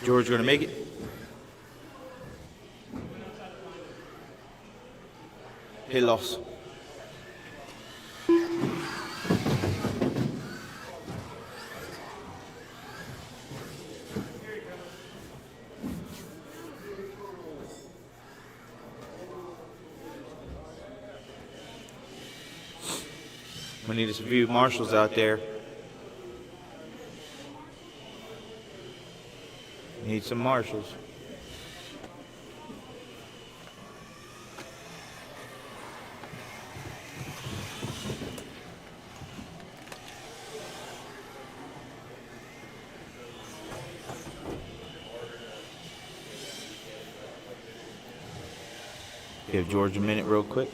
George gonna make it. Hit loss. We need a few marshals out there. Need some marshals. Give George a minute real quick.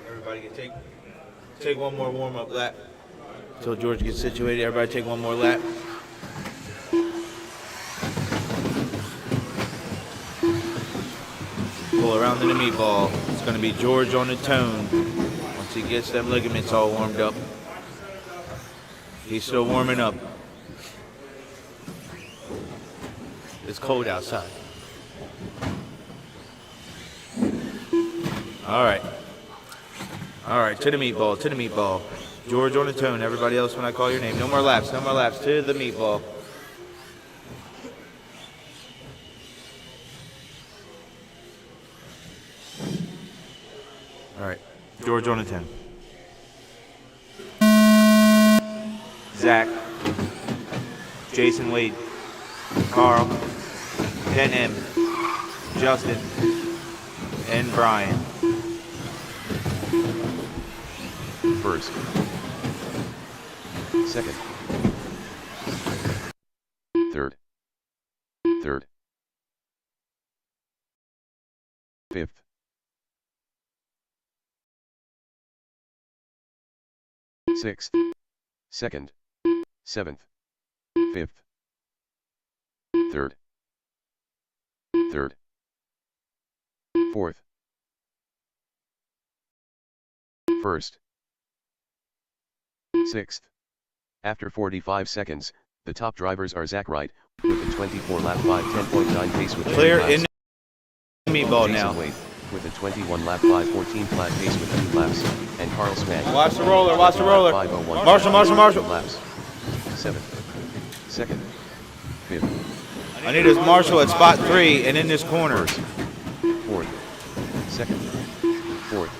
Everybody can take one more warm-up lap until George gets situated. Everybody take one more lap. Pull around in the meatball. It's going to be George on the tone once he gets them ligaments all warmed up. He's still warming up. It's cold outside. All right. All right, to the meatball, to the meatball. George on the tone. Everybody else when I call your name. No more laps, no more laps. To the meatball. All right, George on the 10. Zach, Jason Wade, Carl, Ken M, Justin, and Brian. First. Second. Third. Third. Fifth. Sixth. Second. Seventh. Fifth. Third. Third. Fourth. First. Sixth. After 45 seconds, the top drivers are Zach Wright, with a 24-lap 5:10.9 pace with Clear 10 in laps. the meatball Jason now. Wade, with a 21-lap 5:14 flat pace with 2 laps, and Carl Smag. Watch the roller, watch the roller. 5:01 Marshall, Marshall, Marshall. laps. 7th. Second. 5th. I need his Marshall at spot 3 and in this corner. First. 4th. Second. 4th.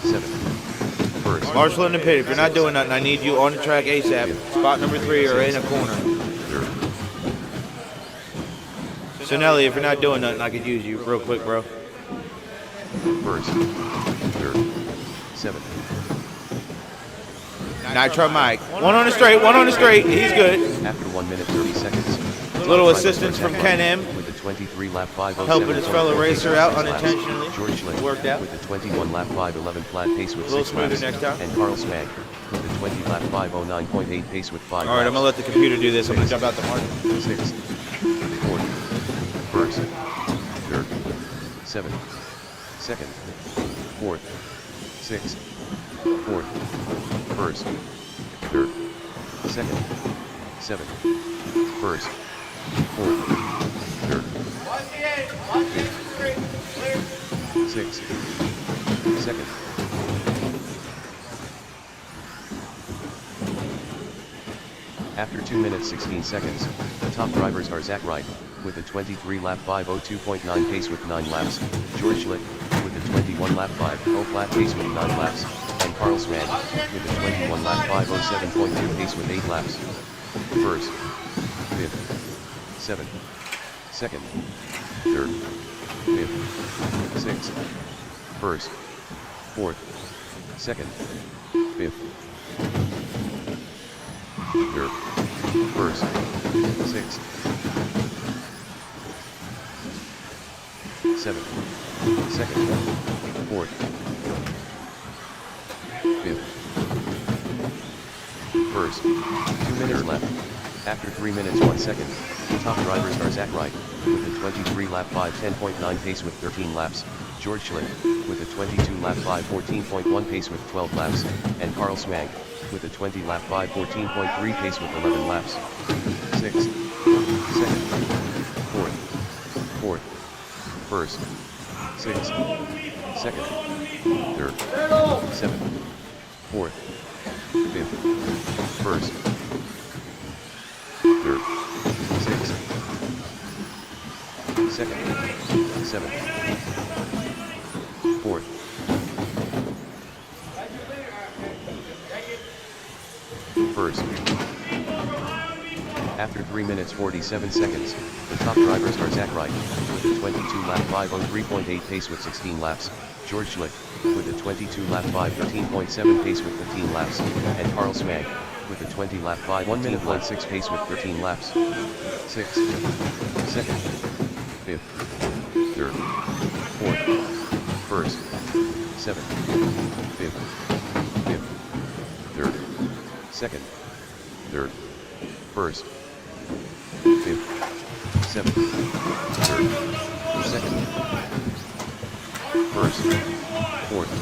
7th. First. Marshall in the pit. If you're not doing nothing, I need you on the track ASAP. Spot number 3 or in a corner. Third. So Nelly, if you're not doing nothing, I could use you real quick, bro. First. Third. 7th. Nitro Mike. One on the straight, one on the straight. He's good. After 1 minute 30 seconds. Little top assistance drivers from are Ken M. with a 23 lap 507. Helping his fellow racer out unintentionally. George Schlick Worked out. with a 21 lap 511 flat pace with A little 6 smoother laps. next time. And Carl Spank with a 20 lap 509.8 pace with 5 All right, laps. I'm gonna let the computer do this. I'm gonna jump out the mark. 6th, 4th, 1st, 3rd, 7th, 2nd, 4th, 6th, 4th, 1st, 3rd, 2nd, 7th, 1st, 4th, 3rd, 5th, 6th, 2nd. After 2 minutes 16 seconds, the top drivers are Zach Wright, with a 23 lap 502.9 pace with 9 laps, George Schlick, with a 21 lap 5.0 flat pace with 9 laps, and Carl Smann, with a 21 lap 507.2 pace with 8 laps. First, 5th, 7th, 2nd, 3rd, 5th, 6th, 1st, 4th, 2nd, 5th, 3rd, 1st, 6th, 7th, 2nd, 4th, 5th, 1st. 2 minutes left. After 3 minutes 1 second, the top drivers are Zach Wright, with a 23 lap 510.9 pace with 13 laps, George Schlick, with a 22 lap 514.1 pace with 12 laps, and Carl Smank, with a 20 lap 514.3 pace with 11 laps. 6th, 2nd, 4th, 4th, 1st, 6th, 2nd, 3rd, 7th, 4th, 5th, 1st, 3rd, 6th, 2nd, 7th, 4th. First. After 3 minutes 47 seconds, the top drivers are Zach Wright, with a 22 lap 503.8 pace with 16 laps, George Schlick, with a 22 lap 513.7 pace with 15 laps, and Carl Smank, with a 20 lap 1 minute 16 pace with 13 laps. 6th, 2nd, 5th, 3rd, 4th, 1st, 7th, 5th, 5th, 3rd, 2nd, 3rd, 1st, 5th, 7th, 3rd, 2nd, 1st, 4th.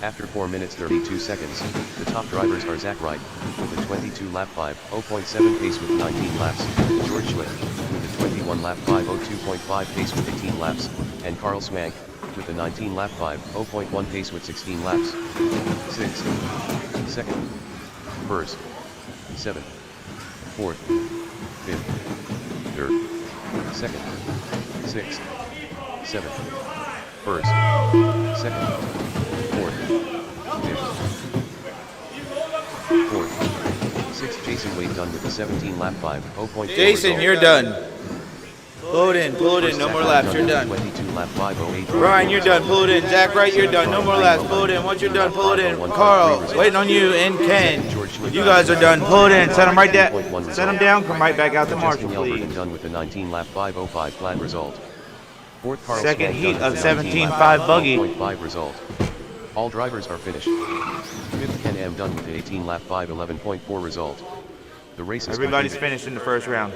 After 4 minutes 32 seconds, the top drivers are Zach Wright, with a 22 lap 5.0.7 pace with 19 laps, George Schlick, with a 21 lap 5.02.5 pace with 18 laps, and Carl Smank, with a 19 lap 5.0.1 pace with 16 laps. 6th, 2nd, 1st, 7th, 4th, 5th, 3rd, 2nd, 6th, 7th, 1st, 2nd, 4th, 5th, 4th, 6th. Jason Wade done with a 17 lap 5.0. Jason, you're done. Pull it in, no more laps, you're done. 22 lap 508. Ryan, you're done, pull it in. Zach Wright, you're done, no more laps, pull it in. Once you're done, pull it in. Carl, waiting on you, and Ken. You guys are done, pull it in, set them right down. Set them down, come right back out to Marshall, please. Done with a 19 lap 505 flat result. Fourth, Carl Second Spank heat done of with a 19 lap 17.5 buggy. 5.5 result. All drivers are finished. Fifth, Ken M done with the 18 lap 511.4 result. The race is Everybody's completed. finished in the first round.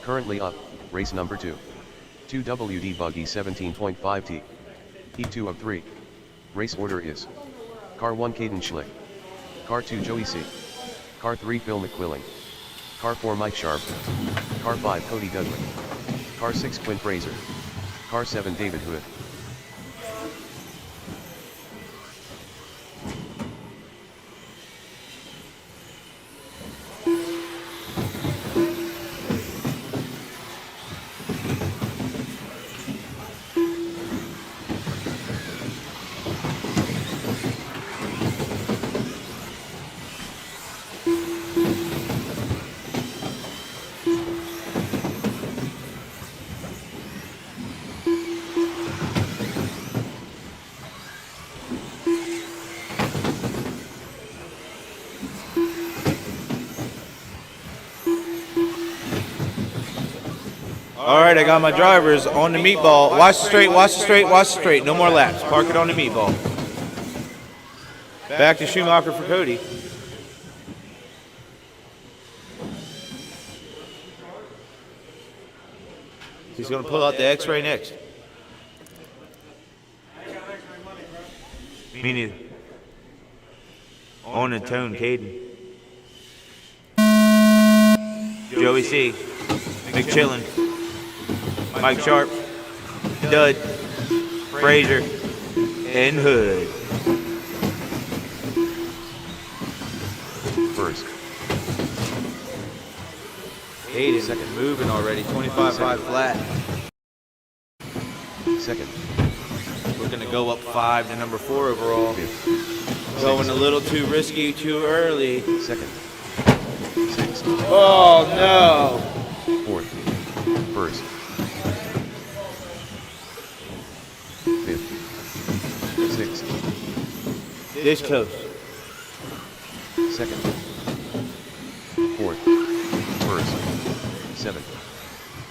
Currently up, race number 2. 2WD Buggy 17.5T. Heat 2 of 3. Race order is: Car 1 Caden Schlick. Car 2 Joey C. Car 3 Phil McQuilling. Car 4 Mike Sharp. Car 5 Cody Dudley. Car 6 Quinn Fraser. Car 7 David Hood. All right, I got my drivers on the meatball. Watch the straight, watch the straight, watch the straight. No more laps. Park it on the meatball. Back to Schumacher for Cody. He's going to pull out the X-ray next. Me neither. On the tone, Caden. Joey C. McChillin. Mike Sharp. Dud. Frazier. And Hood. First. Caden second, moving already. 25-5 flat. Second. Looking to go up 5 to number 4 overall. Fifth. Going a little too risky, too early. Second. Sixth. Oh no! Fourth. First. Fifth. Sixth. This close. Second. Fourth. First. Seventh.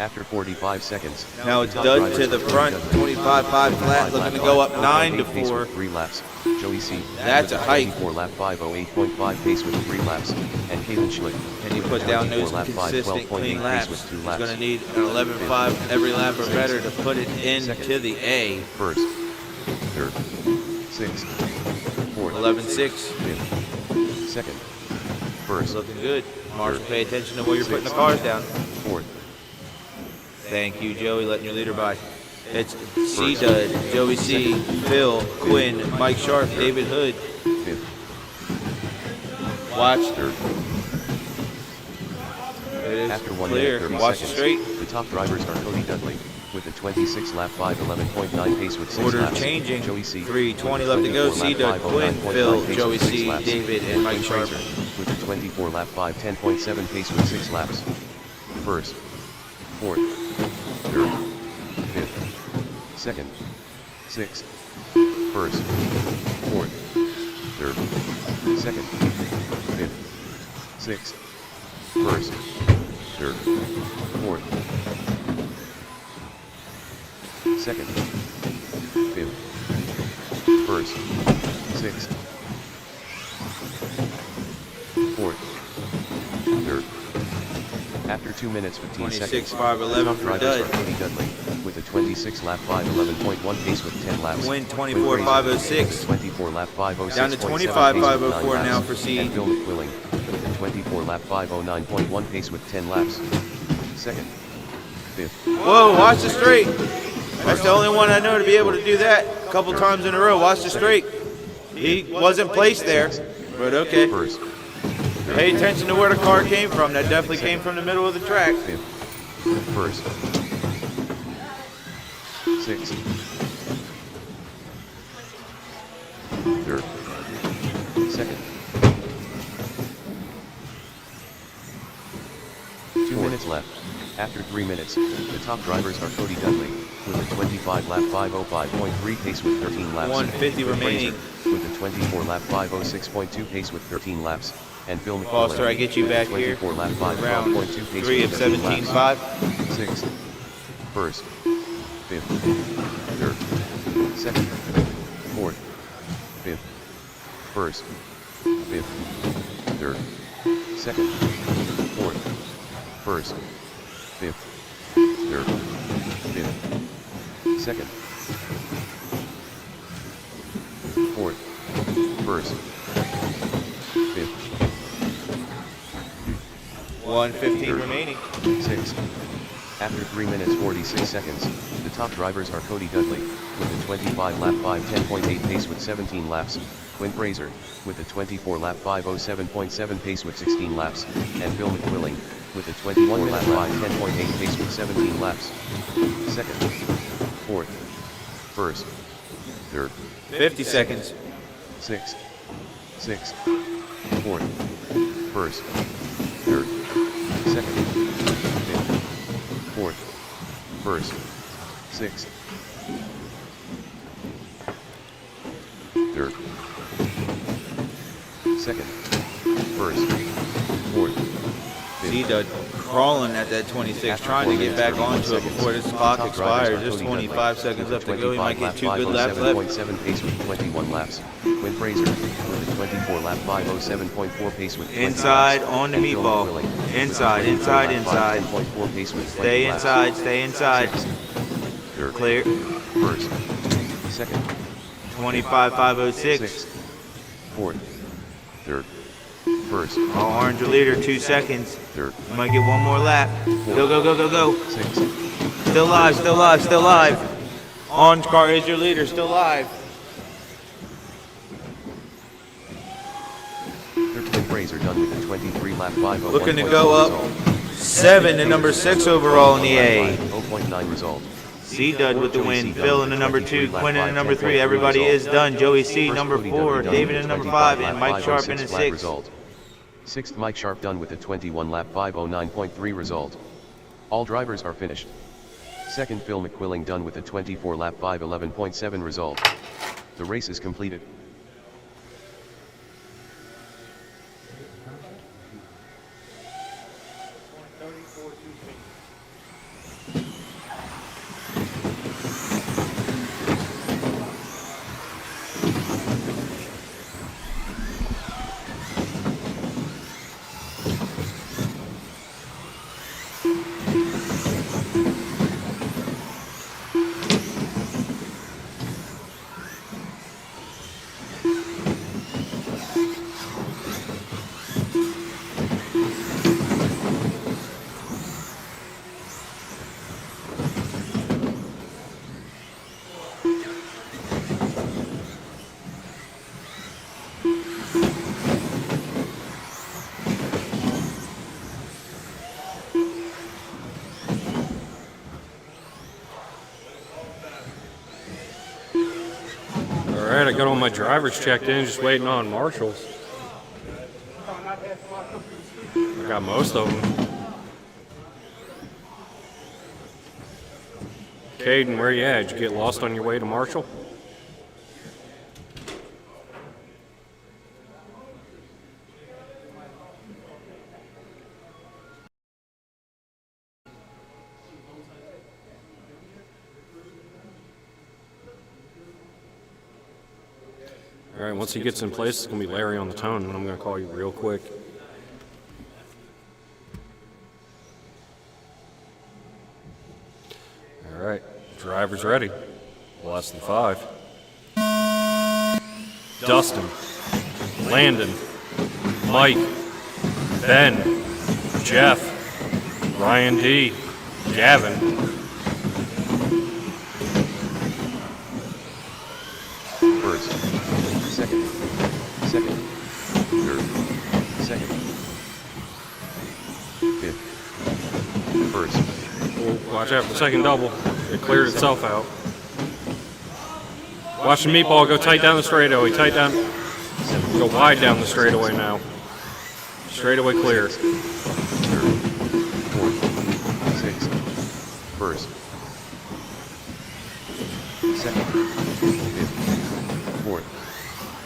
After 45 seconds. Now it's Dud to the front, 25-5 flat, looking to go up 9 to 4. 3 laps. Joey C. That's a hike. 4 lap 508.5 pace with 3 laps. And Kalen Schlick. And you put down those 24 lap 5, consistent 12.8 clean pace laps. with 2 He's laps. going to need an 11.5 every lap or better to put it into the A. First. Third. Sixth. Fourth. 11.6. Fifth. Second. First. Looking good. Marshall, pay attention to where you're putting the cars down. Fourth. Thank you, Joey, letting your leader by. It's C-Dud, Joey C, Phil, Quinn, Mike Sharp, David Hood. Fifth. Watch. Third. It is After 1 clear. minute 30 Watch seconds, straight. the top drivers are Cody Dudley with a 26 lap 511.9 pace with 6 Order laps. changing. Joey C. 3:20 left to go. C-Dud, Quinn, Phil, Joey C, David, and Mike Sharp. With a 24 lap 510.7 pace with 6 laps. First. Fourth. Third. Fifth. Second. Sixth. First. Fourth. Third. Second. Fifth. Sixth. First. Third. Fourth. Second. Fifth. First. Sixth. Fourth. Third. After 2 minutes 15 seconds, 26-5-11 top for drivers Dud. are Cody Dudley with a 26 lap 511.1 pace with 10 laps. Quinn, With 24-5-06. Fraser, 24 lap 506. Down to 25-504 now for C. And Phil McQuilling with a 24 lap 509.1 pace with 10 laps. Second. Fifth. Whoa, watch the straight. That's the only one I know to be able to do that a couple times in a row. Watch the straight. He wasn't placed there, but okay. First. Pay attention to where the car came from. That definitely came from the middle of the track. Fifth. First. Sixth. Third. Second. 2 minutes left. After 3 minutes, the top drivers are Cody Dudley with a 25 lap 505.3 pace with 13 laps. 150 With remaining. Fraser with a 24 lap 506.2 pace with 13 laps. And Phil McQuillan Foster, I get you back here. 24 lap Round 512.2 pace 3 of with 13 laps. 17.5. Sixth. First. Fifth. Third. Second. Fourth. Fifth. First. Fifth. Third. Second. Fourth. First. Fifth. Third. Fifth. Second. Fourth. First. Fifth. 1:15 remaining. Sixth. After 3 minutes 46 seconds, the top drivers are Cody Dudley with a 25 lap 510.8 pace with 17 laps, Quinn Fraser with a 24 lap 507.7 pace with 16 laps, and Phil McQuilling with a 21 lap 510.8 pace with 17 laps. Second. Fourth. First. Third. 50 seconds. Sixth. Sixth. Fourth. First. Third. Second. Fifth. Fourth. First. Sixth. Third. Second. First. Fourth. Fifth. C-Dud. crawling at that 26, trying to get back onto it before this clock expires. There's 25 seconds left to go. He might get 2 good laps left. 7.7 pace with 21 laps. Quinn Fraser with a 24 lap 507.4 pace with 20 Inside laps. on the And Phil meatball. McQuilling, Inside, 24 inside, lap inside. 510.4 pace with 20 Stay laps. inside, stay inside. Sixth. Third. Clear. First. Second. 25.506. Sixth. Fourth. Third. First. All orange leader, 2 seconds. Third. You might get one more lap. Go, go, go, go, go. Sixth. Still live, still live, still live. Orange car is your leader, still live. Third. Quinn Fraser done with a 23 lap 501. Looking to go up 7 to number 6 overall in the A. 0.9 result. C Dud with the win. Phil in the number 2, Quinn in the number 3. Everybody is done. Joey C number 4, David in number 5, and Mike Sharp in the 6. Sixth, Mike Sharp done with a 21 lap 509.3 result. All drivers are finished. Second, Phil McQuilling done with a 24 lap 511.7 result. The race is completed. All right, I got all my drivers checked in, just waiting on marshals. I got most of them. Caden, where you at? Did you get lost on your way to Marshall? All right, once he gets in place, it's going to be Larry on the tone, and I'm going to call you real quick. All right, driver's ready. Less than 5. Dustin, Landon, Mike, Ben, Jeff, Ryan D, Gavin, First. Second. Second. Third. Second. Fifth. First. oh, watch out for the second double. It cleared itself out. Watch the meatball go tight down the straightaway. Tight down. Go wide down the straightaway now. Straightaway clear. Third. Fourth. Sixth. First. Second. Fifth. Fourth.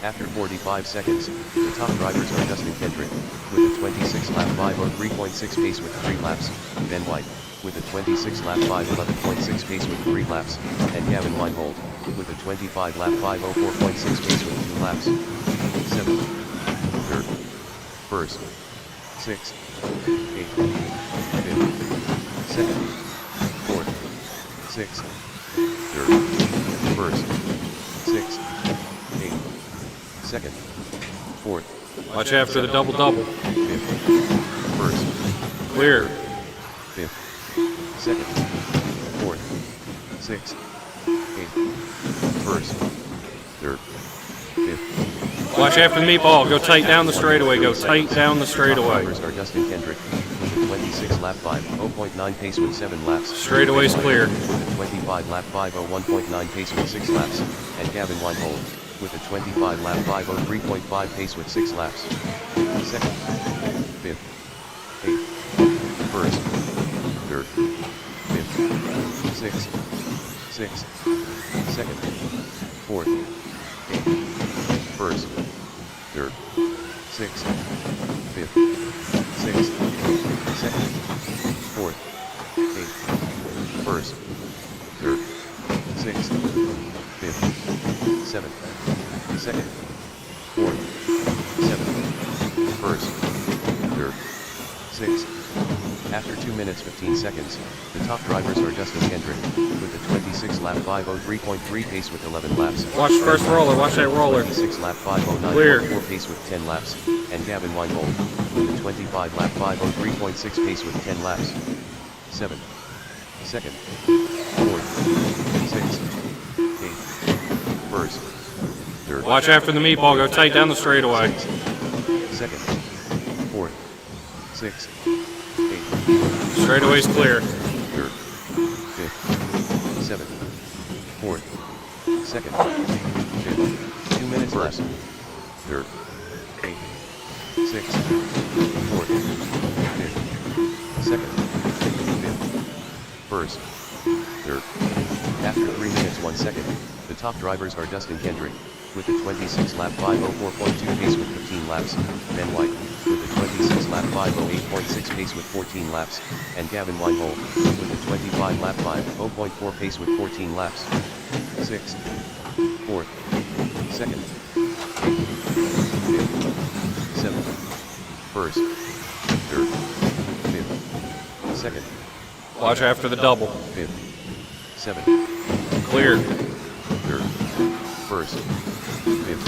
After 45 seconds, the top drivers are Justin Kendrick, with a 26 lap 503.6 pace with 3 laps, Ben White, with a 26 lap 511.6 pace with 3 laps, and Gavin Weinhold, with a 25 lap 504.6 pace with 2 laps. 7th, 3rd, 1st, 6th, 8th, 5th, 2nd, 4th, 6th, 3rd, 1st, 6th, 8th, 2nd, 4th, Watch after the double-double. 5th, 1st, Clear. 5th, 2nd, 4th, 6th, 8th, 1st, 3rd, 5th. Watch after the meatball. Go tight down the straightaway. Go tight down the straightaway. Drivers are Justin Kendrick, with a 26 lap 5.0.9 pace with 7 laps. Straightaway's clear. With a 25 lap 501.9 pace with 6 laps, and Gavin Weinhold, with a 25 lap 503.5 pace with 6 laps. 2nd, 5th, 8th, 1st, 3rd, 5th, 6th, 6th, 2nd, 4th, 8th, 1st, 3rd, 6th, 5th, 6th, 2nd, sixth, fifth, seventh, second, fourth, seventh, first, third, sixth. After 2 minutes 15 seconds, the top drivers are Justin Kendrick, with a 26 lap 503.3 pace with 11 laps. Watch the first roller, watch that roller. 26 lap 509.4 pace with 10 laps, and Gavin Weinhold, with a 25 lap 503.6 pace with 10 laps. 7. Second. 4th. 6th. 8th. 1st. 3rd. Watch after the meatball, go tight down the straightaway. 2nd. 4th. 6th. 8th. Straightaway's clear. 3rd. 5th. 7th. 4th. 2nd. 5th. 2 minutes left. 3rd. 8th. 6th. 4th. 5th. 2nd. 5th. 1st. 3rd. After 3 minutes 1 second, the top drivers are Dustin Kendrick, with a 26 lap 504.2 pace with 15 laps, Ben White, with a 26 lap 508.6 pace with 14 laps, and Gavin Weinhold, with a 25 lap 50.4 pace with 14 laps. 6th, 4th, 2nd, 8th, 5th, 7th, 1st, 3rd, 5th, 2nd, Watch after the double. 5th, 7th, Clear. 3rd, 1st, 5th,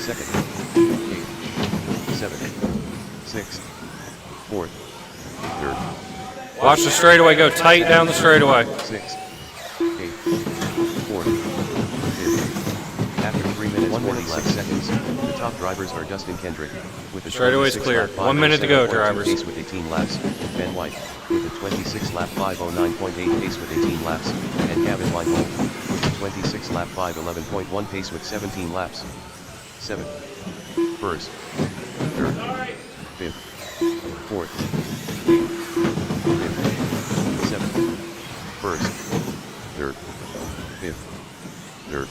2nd, 8th, 7th, 6th, 4th, 3rd, Watch the straightaway, go tight down the straightaway. 6th, 8th, 4th, 5th. After 3 minutes 46 seconds, the top drivers are Dustin Kendrick, with a Straightaway's 26 clear. lap 1 minute to go, 507.2 drivers. pace with 18 laps, Ben White, with a 26 lap 509.8 pace with 18 laps, and Gavin Weinhold, with a 26 lap 511.1 pace with 17 laps. 7th, 1st, 3rd, 5th, 4th, 8th, 5th, 7th, 1st, 3rd, 5th, 3rd,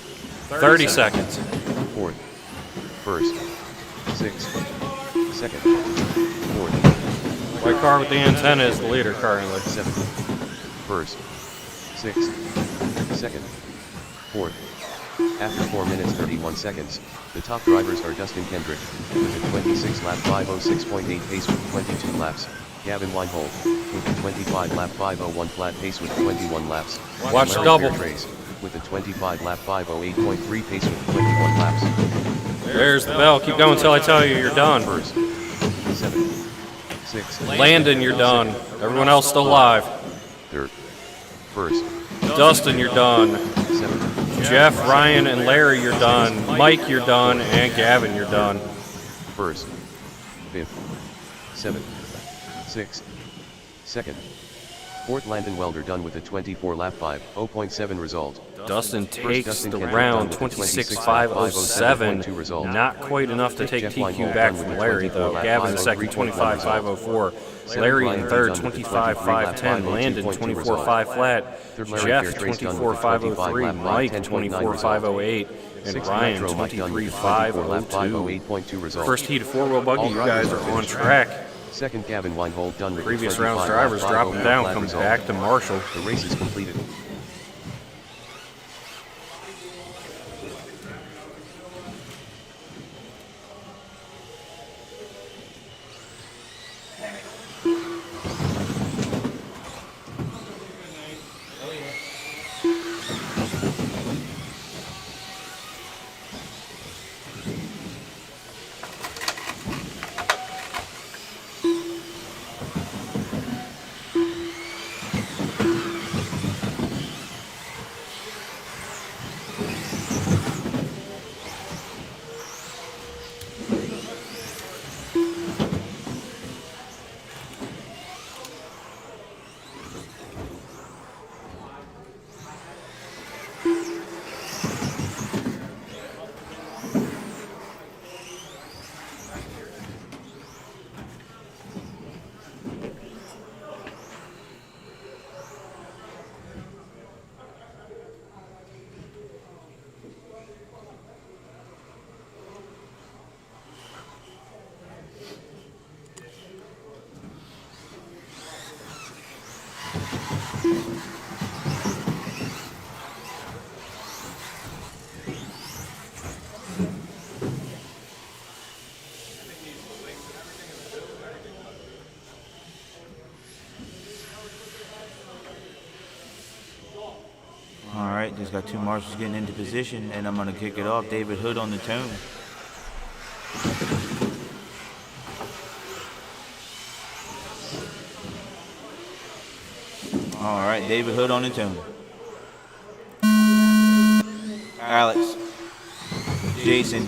30 seconds. 4th, 1st, 6th, 2nd, 4th, White car with the antenna is the leader currently. 7th, 1st, 6th, 2nd, 4th. After 4 minutes 31 seconds, the top drivers are Dustin Kendrick, with a 26 lap 506.8 pace with 22 laps, Gavin Weinhold, with a 25 lap 501 flat pace with 21 laps, Watch Larry double. Fairtrace, with a 25 lap 508.3 pace with 21 laps. There's the bell. Keep going until I tell you you're done. 1st, 7th, 6th, Landon, you're done. Everyone else still alive. 3rd, 1st, Dustin, you're done. 7th, Jeff, Ryan, and Larry, you're done. Mike, you're done. And Gavin, you're done. 1st, 5th, 7th, 6th, 2nd, 4th. Landon Welder done with a 24 lap 5.0.7 result. Dustin takes Dustin the Kendrick round done with a 26.507. 26.507.2 result. Not quite enough to take Jeff TQ Weinhold back done from with a Larry, though. 24 Gavin in lap second, 25.504. Larry in third, 25.510. Landon, 24.5 flat. Jeff, 24.503. Mike, 24.508. And Ryan, 23.502. First heat of four-wheel buggy, you guys are on track. Second, Gavin Weinhold done with Previous the round's 25 drivers lap dropping 5.0 down, flat come result. back to Marshall. The race is completed. right, just got two marshals getting into position, and I'm going to kick it off. David Hood on the tone. All right, David Hood on the tone. Alex, Jason,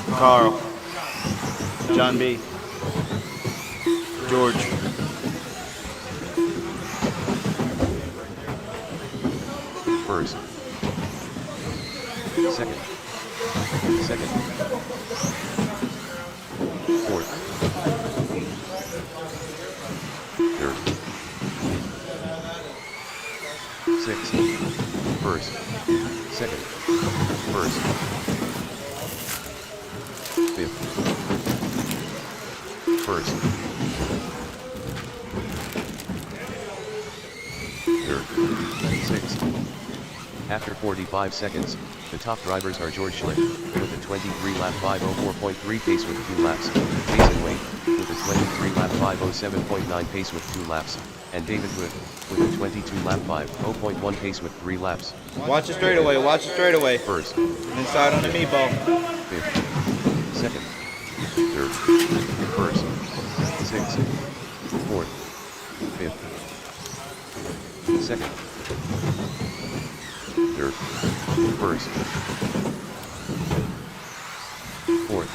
Carl, John B, George. First. Second. Second. Fourth. Third. Sixth. First. Second. First. Fifth. First. Third. Sixth. After 45 seconds, the top drivers are George Schlick, with a 23-lap 5:04.3 pace with 2 laps, Jason Wade, with a 23-lap 5:07.9 pace with 2 laps, and David Wood, with a 22-lap 5:0.1 pace with 3 laps. Watch it straight away, watch it straight away. First. Inside on the meatball. Fifth. Second. Third. First. Sixth. Fourth. Fifth. Second. Third. First. Fourth.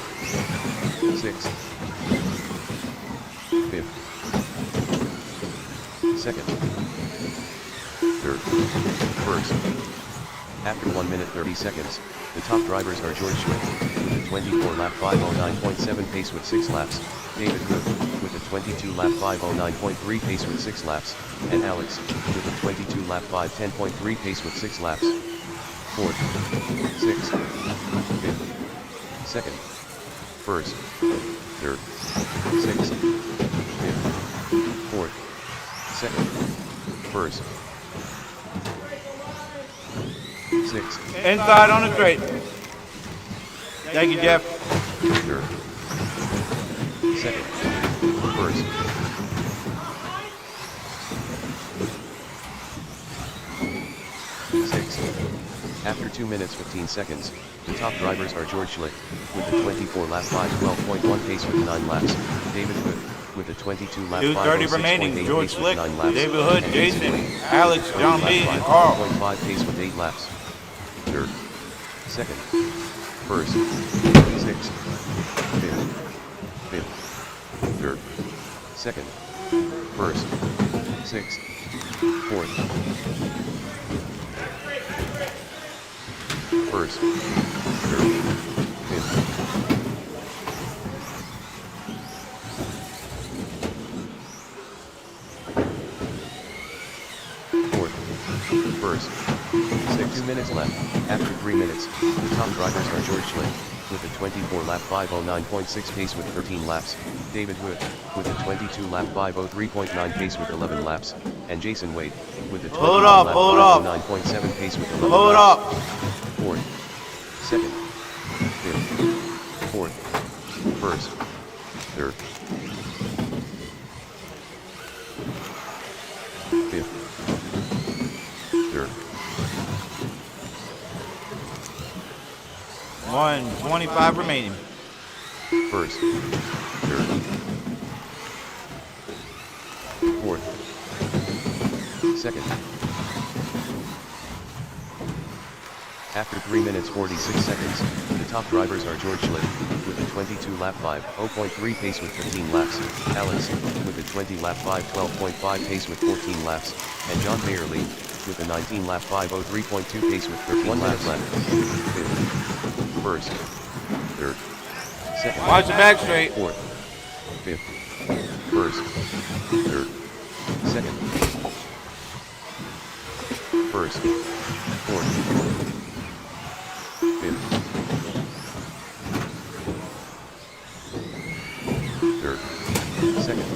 Sixth. Fifth. Second. Third. First. After 1 minute 30 seconds, the top drivers are George Schlick, with a 24-lap 5:09.7 pace with 6 laps, David Hood, with a 22-lap 5:09.3 pace with 6 laps, and Alex, with a 22-lap 5:10.3 pace with 6 laps. Fourth. Sixth. Fifth. Second. First. Third. Sixth. Fifth. Fourth. Second. First. Sixth. Inside on the straight. Thank you, Jeff. Third. Second. First. Sixth. After 2 minutes 15 seconds, the top drivers are George Schlick, with a 24-lap 5:12.1 pace with 9 laps, David Hood, with a 22-lap 2:30 remaining. 5:06.8 George pace Schlick, with 9 laps, David Hood, and Jason, Wade, Alex, with a John 30-lap B, and Carl. 5:5 pace with 8 laps. Third. Second. First. Sixth. Fifth. Fifth. Third. Second. First. Sixth. Fourth. First. Third. Fifth. Fourth. First. 6 minutes left. After 3 minutes, the top drivers are George Schlick, with a 24-lap 5:09.6 pace with 13 laps, David Wood, with a 22-lap 5:03.9 pace with 11 laps, and Jason Wade, with a 21-lap 5:09.7 pace with 11 Hold laps. up. Fourth. Second. Fifth. Fourth. First. Third. Fifth. Third. 1:25 remaining. First. Third. Fourth. Second. After 3 minutes 46 seconds, the top drivers are George Schlick, with a 22-lap 5:0.3 pace with 15 laps, Alex, with a 20-lap 5:12.5 pace with 14 laps, and John Bayerly, with a 19-lap 5:03.2 pace with 13 laps left. Fifth. First. Third. Second. Watch the back straight. Fourth. Fifth. First. Third. Second. First. Fourth. Fifth. Third. Second.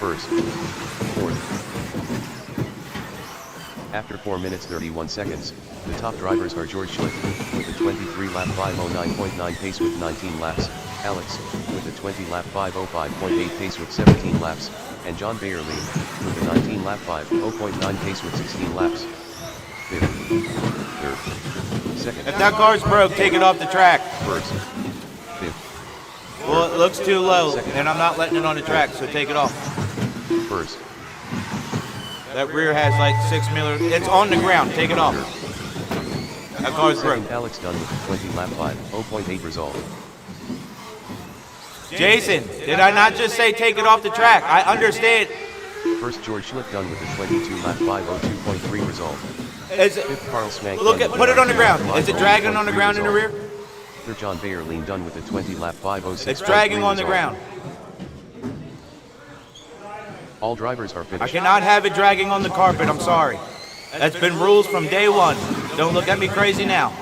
First. Fourth. After 4 minutes 31 seconds, the top drivers are George Schlick, with a 23-lap 5:09.9 pace with 19 laps, Alex, with a 20-lap 5:05.8 pace with 17 laps, and John Bayerly with a 19 lap 5.0.9 pace with 16 laps. 5th, 3rd, 2nd, If that car's broke, take it off the track. 1st, 5th, Well, it looks too low, and I'm not letting it on the track, so take it off. 1st, That rear has like 6 millimeters. It's on the ground. Take it off. That car's broke. 2nd, Alex Dunn with a 20 lap 5.0.8 result. Jason, did I not just say take it off the track? I understand. 1st, George Schlick done with a 22 lap 5.02.3 result. Is it, 5th, Carl Smank look done at, with put a it on the 19 ground. lap Is it dragging on the 5.03 ground in the result. rear? 3rd, John Bayerly done with a 20 lap 5.06. It's dragging on the ground. All drivers are I finished. cannot have it dragging on the carpet. I'm sorry. That's been rules from day one. Don't look at me crazy now.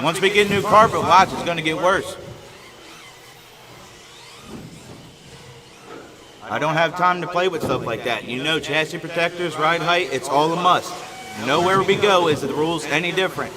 Once we get new carpet, watch, it's going to get worse. I don't have time to play with stuff like that. You know, chassis protectors, ride height, it's all a must. Nowhere we go is the rules any different.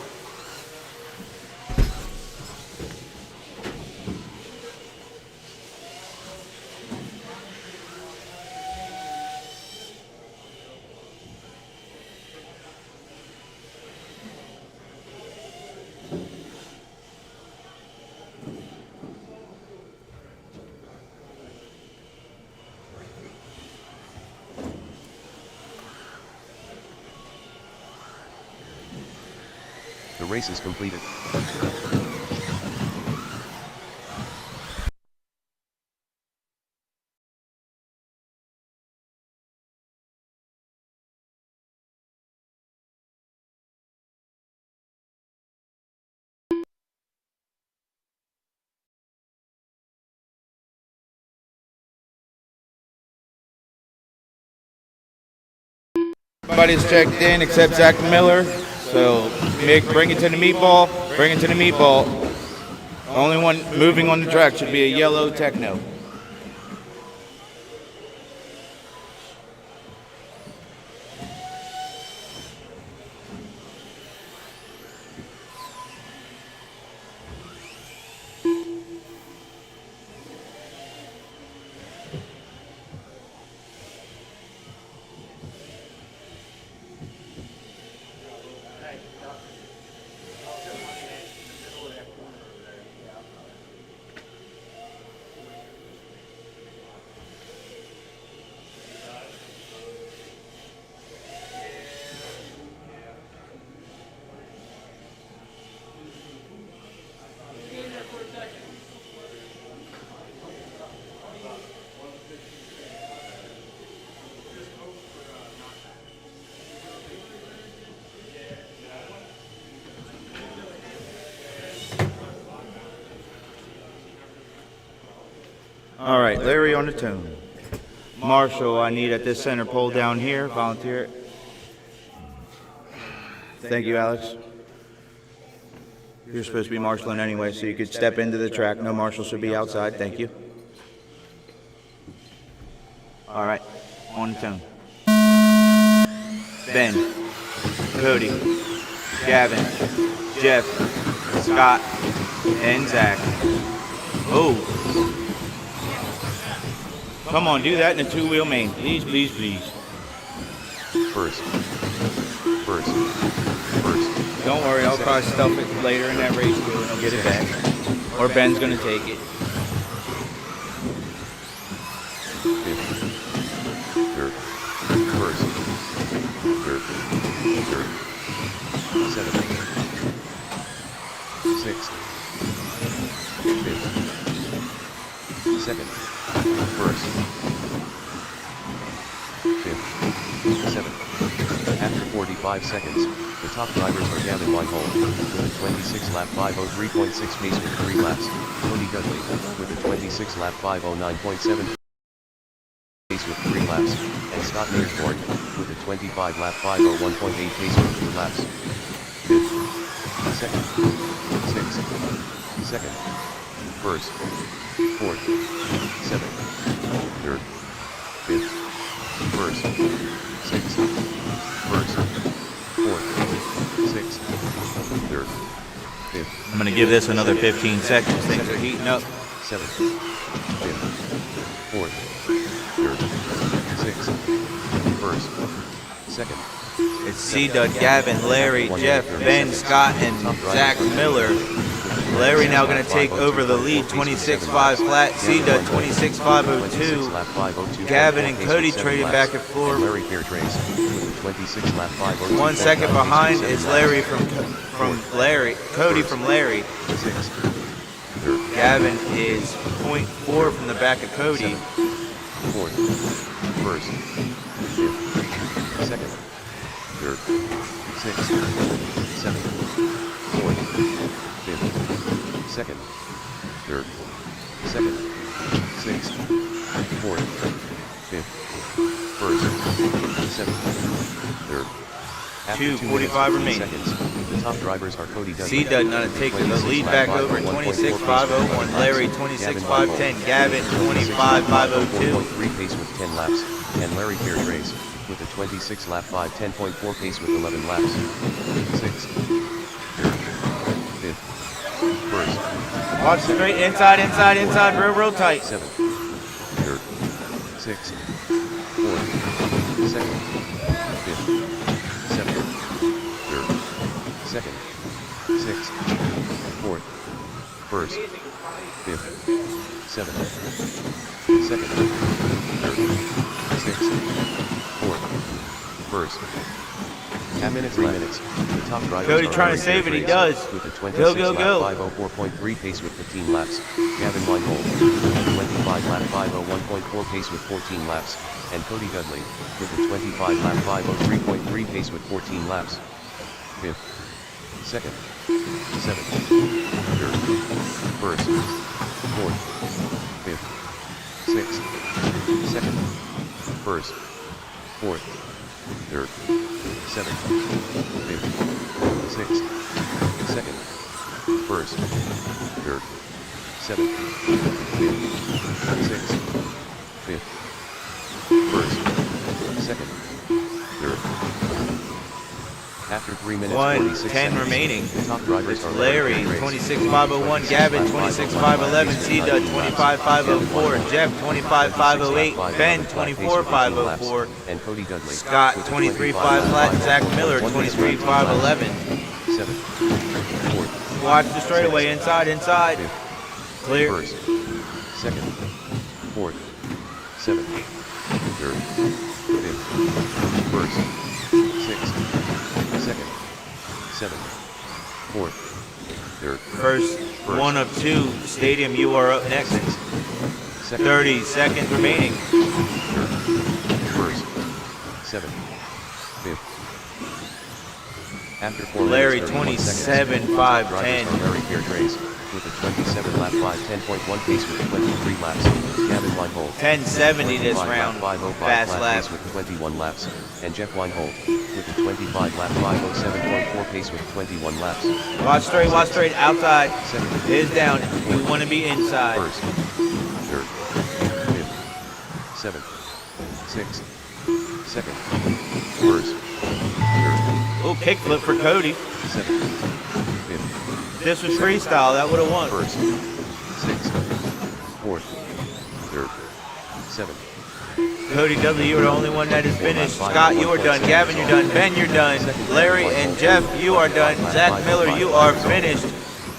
The race is completed. Everybody's checked in except Zach Miller. So bring it to the meatball. Bring it to the meatball. The only one moving on the track should be a yellow Techno. All right, Larry on the tone. Marshall, I need at this center pole down here. Volunteer. Thank you, Alex. You're supposed to be marshalling anyway, so you could step into the track. No marshal should be outside. Thank you. All right, on the tone. Ben, Cody, Gavin, Jeff, Scott, and Zach. Oh. Come on, do that in a two-wheel main. Please, please, please. First. Don't worry, I'll probably stuff it later in that race wheel and I'll get it back. Or Ben's gonna take it. 5th, 3rd, 1st, 3rd, 7th, 6th, 5th, 2nd, 1st, 5th, 7th. After 45 seconds, the top drivers are Gavin Whitehold with a 26 lap 503.6 pace with 3 laps, Cody Dudley with a 26 lap 509.7 pace with 3 laps, and Scott Mearsborn with a 25 lap 501.8 pace with 2 laps. 5th, 2nd, 6th, 2nd, 1st, 4th, 7th, 3rd, fifth, first, sixth, first, fourth, sixth, third, fifth, I'm going to give this another 15 seconds. Things are heating up. seventh, fifth, fourth, third, sixth, first, second. It's C-Dud, Gavin, Larry, Jeff, Ben, Scott, and Zach Miller. Larry now going to take over the lead, 26.5 flat. C-Dud, 26.502. Gavin and Cody trading back and forth. Larry Fairtrace with a 26 lap 502. 1 second behind is Larry from Larry. Cody from Larry. Sixth, third, Gavin is 0.4 from the back of Cody. fourth, first, fifth, second, third, sixth, seventh, fourth, fifth, second, third, second, sixth, fourth, fifth, first, seventh, third. After 2:45 remaining. seconds, the top drivers are Cody Dudley. C-Dud now to take the lead back over, 26.501. Larry, 26.510. Gavin, 25.502. 3 pace with 10 laps, and Larry Fairtrace with a 26 lap 5:10.4 pace with 11 laps. Sixth, third, fifth, first, Watch straight, inside, inside, inside, real tight. seventh, third, sixth, fourth, second, fifth, seventh, third, second, sixth, fourth, first, fifth, seventh, second, third, sixth, fourth, first. Half minute, 3 minutes. The top drivers Cody are trying to Larry save it, he Fairtrace does. with a 26 Go, go, lap go. 504.3 pace with 15 laps. Gavin Weinhold with a 25 lap 501.4 pace with 14 laps. And Cody Dudley with a 25 lap 503.3 pace with 14 laps. Fifth, second, seventh, third, first, fourth, fifth, sixth, second, first, fourth, third, seventh, fifth, sixth, second, first, third, seventh, fifth, sixth, fifth, first, second, third. After 3 minutes, 46 10 seconds, remaining. the top drivers It's are Larry, Fairtrace, 26.501. Gavin, 26.511. C-Dud, 25.504. Jeff, 25.508. Ben, 24.504. and Cody Dudley Scott, with a 23.5 flat. Zach Miller, 23.511. seventh, fourth, Watch the straightaway, inside, inside. fifth, Clear. first, second, fourth, seventh, third, fifth, first, sixth, second, seventh, fourth, third, First one of two. Stadium, you are up next. second, 30 seconds remaining. third, first, seventh, fifth. After 4 Larry, minutes, 31 seconds, 27.510. drivers are Larry Fairtrace with a 27 lap 5:10.1 pace with 23 laps. Gavin Weinhold 1070 this 25 round. 505 Fast flat lap. pace with 21 laps, and Jeff Weinhold with a 25 lap 507.4 pace with 21 laps. Watch straight, outside. Second, Is down. You want to be inside. first, third, fifth, seventh, sixth, second, first, third, Oh, kickflip for Cody. seventh, fifth, This was freestyle. That would have won. first, sixth, fourth, third, seventh. Cody Dudley, you are the only one that is finished. Scott, you are done. Gavin, you're done. Ben, you're done. Larry and Jeff, you are done. Zach Miller, you are finished.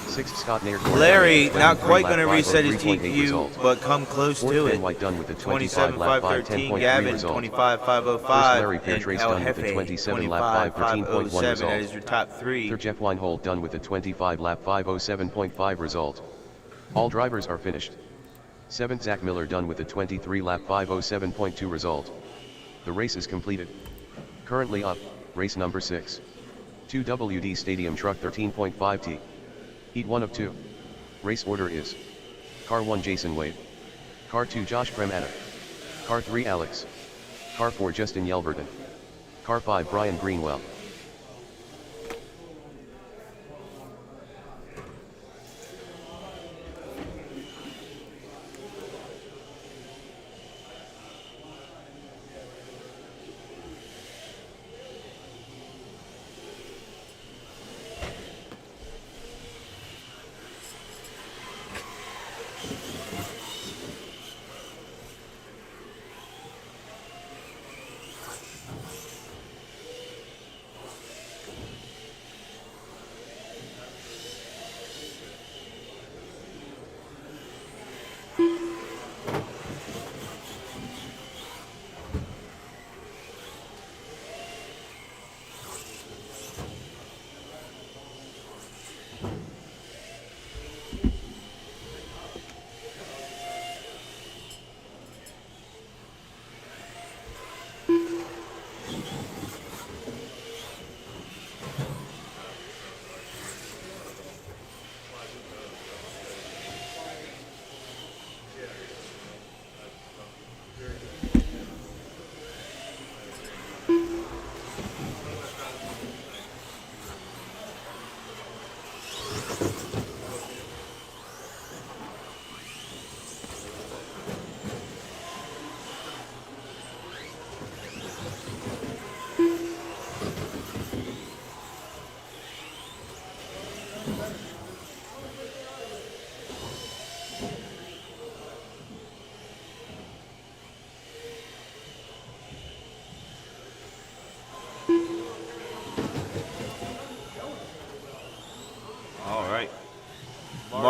Sixth, Scott Nair. Larry, not quite going to 23 reset his 503.8 TQ, result. but come close Fourth, to Ben it. White done with a 27 lap 27.513. 5:10.3 Gavin, result. 25.505. Larry And Fairtrace El done with a Jefe, 27 lap 5:13.1 25.507. result. That is your top three. Third, Jeff Weinhold done with a 25 lap 5:07.5 result. All drivers are finished. Seventh, Zach Miller done with a 23 lap 5:07.2 result. The race is completed. Currently up, race number 6. 2WD Stadium Truck 13.5T. Heat 1 of 2. Race order is: Car 1 Jason Wade, Car 2 Josh Cremata, Car 3 Alex, Car 4 Justin Yelverton, Car 5 Brian Greenwell.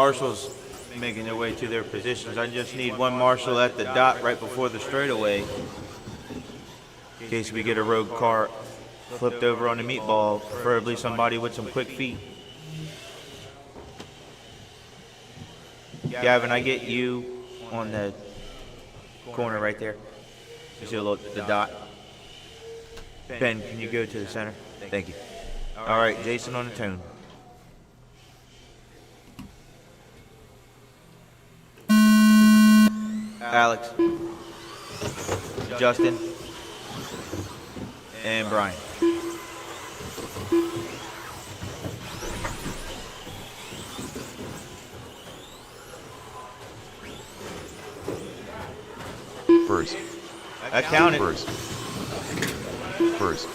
marshals making their way to their positions. I just need one marshal at the dot right before the straightaway in case we get a rogue car flipped over on the meatball, preferably somebody with some quick feet. Gavin, I get you on the corner right there. You see the dot. Ben, can you go to the center? Thank you. All right, Jason on the tone. Alex, Justin, and Brian. First. I counted. First. First.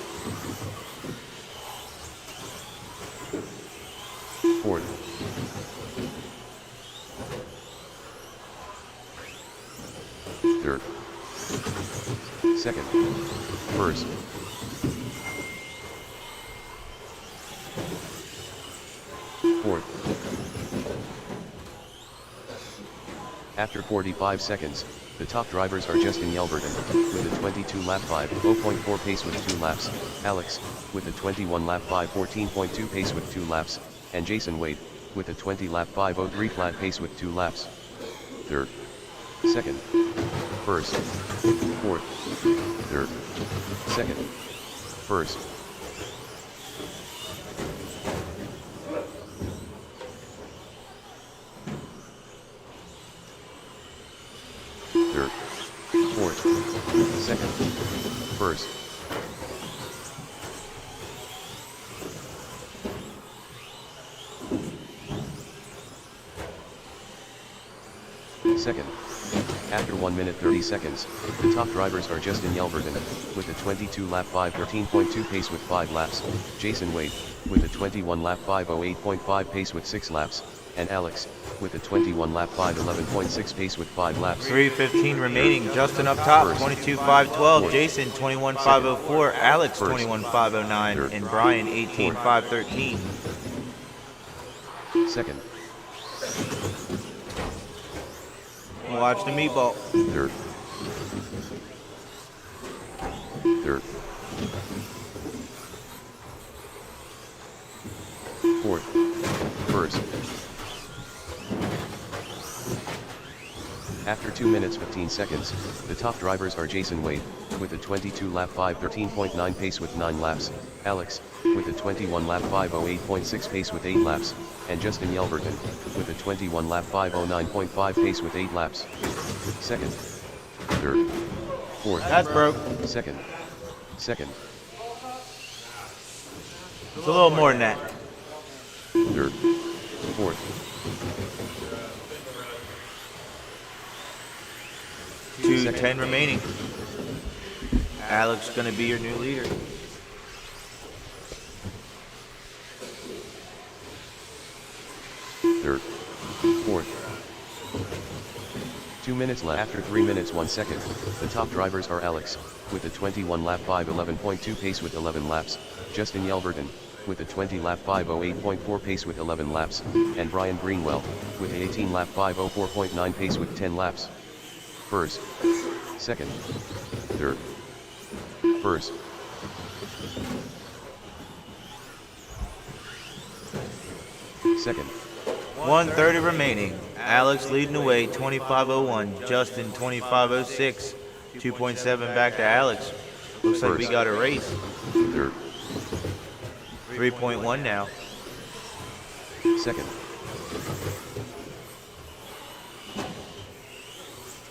Fourth. Third. Second. First. Fourth. After 45 seconds, the top drivers are Justin Yelverton, with a 22 lap 5.04 pace with 2 laps, Alex, with a 21 lap 5.14.2 pace with 2 laps, and Jason Wade, with a 20 lap 5.03 flat pace with 2 laps. Third. Second. First. Fourth. Third. Second. First. Third. Fourth. Second. First. Second. After 1 minute 30 seconds, the top drivers are Justin Yelverton, with a 22 lap 5.13.2 pace with 5 laps, Jason Wade, with a 21 lap 5.08.5 pace with 6 laps, and Alex, with a 21 lap 5.11.6 pace with 5 laps. 3:15 remaining. Justin up top, 22.512. Jason 21.504. Alex 21.509. And Brian 18.513. Second. Watch the meatball. Third. Third. Fourth. First. After 2 minutes 15 seconds, the top drivers are Jason Wade, with a 22 lap 5.13.9 pace with 9 laps, Alex, with a 21 lap 5.08.6 pace with 8 laps, and Justin Yelverton, with a 21 lap 5.09.5 pace with 8 laps. Second. Third. Fourth. That's broke. Second. Second. It's a little more than that. Third. Fourth. 2:10 remaining. Alex gonna be your new leader. Third. Fourth. 2 minutes left. After 3 minutes 1 second, the top drivers are Alex, with a 21 lap 5.11.2 pace with 11 laps, Justin Yelverton, with a 20 lap 5.08.4 pace with 11 laps, and Brian Greenwell, with a 18 lap 5.04.9 pace with 10 laps. First. Second. Third. First. Second. 1:30 remaining. Alex leading the way, 25.01. Justin 25.06. 2.7 back to Alex. Looks like we got a race. Third. 3.1 now. Second.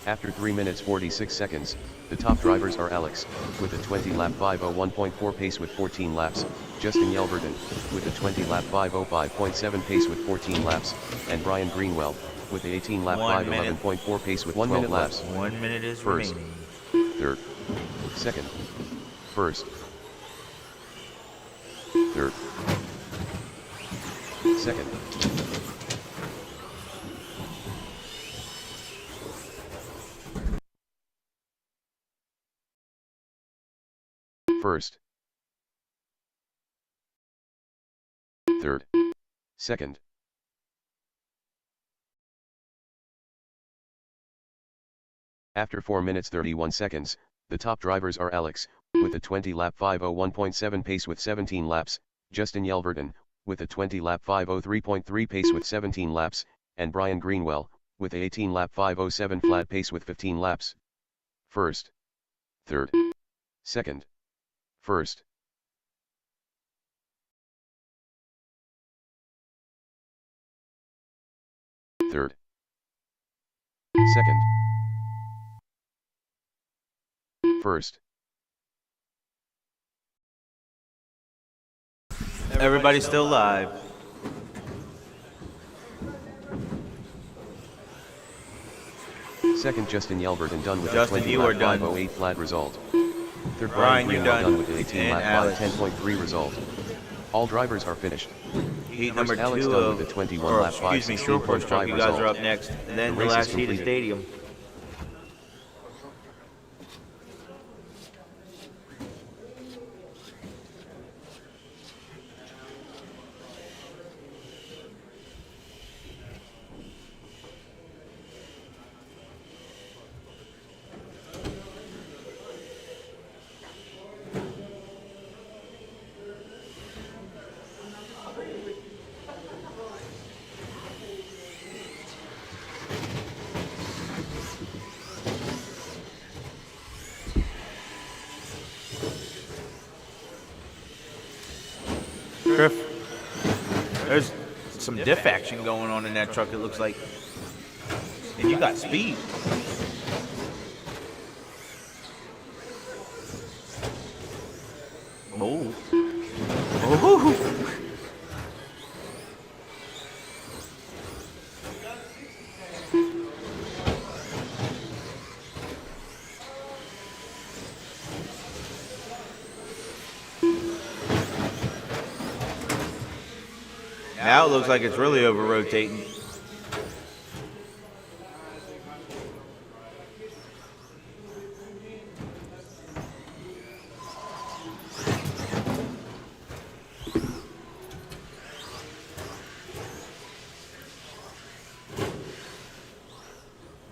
After 3 minutes 46 seconds, the top drivers are Alex, with a 20 lap 5.01.4 pace with 14 laps, Justin Yelverton, with a 20 lap 5.05.7 pace with 14 laps, and Brian Greenwell, with a 18 lap 5.11.4 pace with 12 laps. 1 minute is First. remaining. Third. Second. First. Third. Second. First. Third. Second. After 4 minutes 31 seconds, the top drivers are Alex, with a 20-lap 5:01.7 pace with 17 laps, Justin Yelverton, with a 20-lap 5:03.3 pace with 17 laps, and Brian Greenwell, with a 18-lap 5:07 flat pace with 15 laps. First, third, second, first, third, second, first. Everybody's still live. Second, Justin Yelverton done with Justin, a you are 20-lap done. 5:08 flat result. Third, Brian, Brian you're Greenwell done. done with an 18-lap And 5:10.3 result. All drivers are finished. Heat First, number Alex 2 done of, with a 21 or lap excuse me, short course truck. 5:16.5 You guys are result. up next. And then The the race is last heat of completed. stadium. Griff, there's some diff action going on in that truck, it looks like. And you got speed. Oh. Oh. Now it looks like it's really over rotating.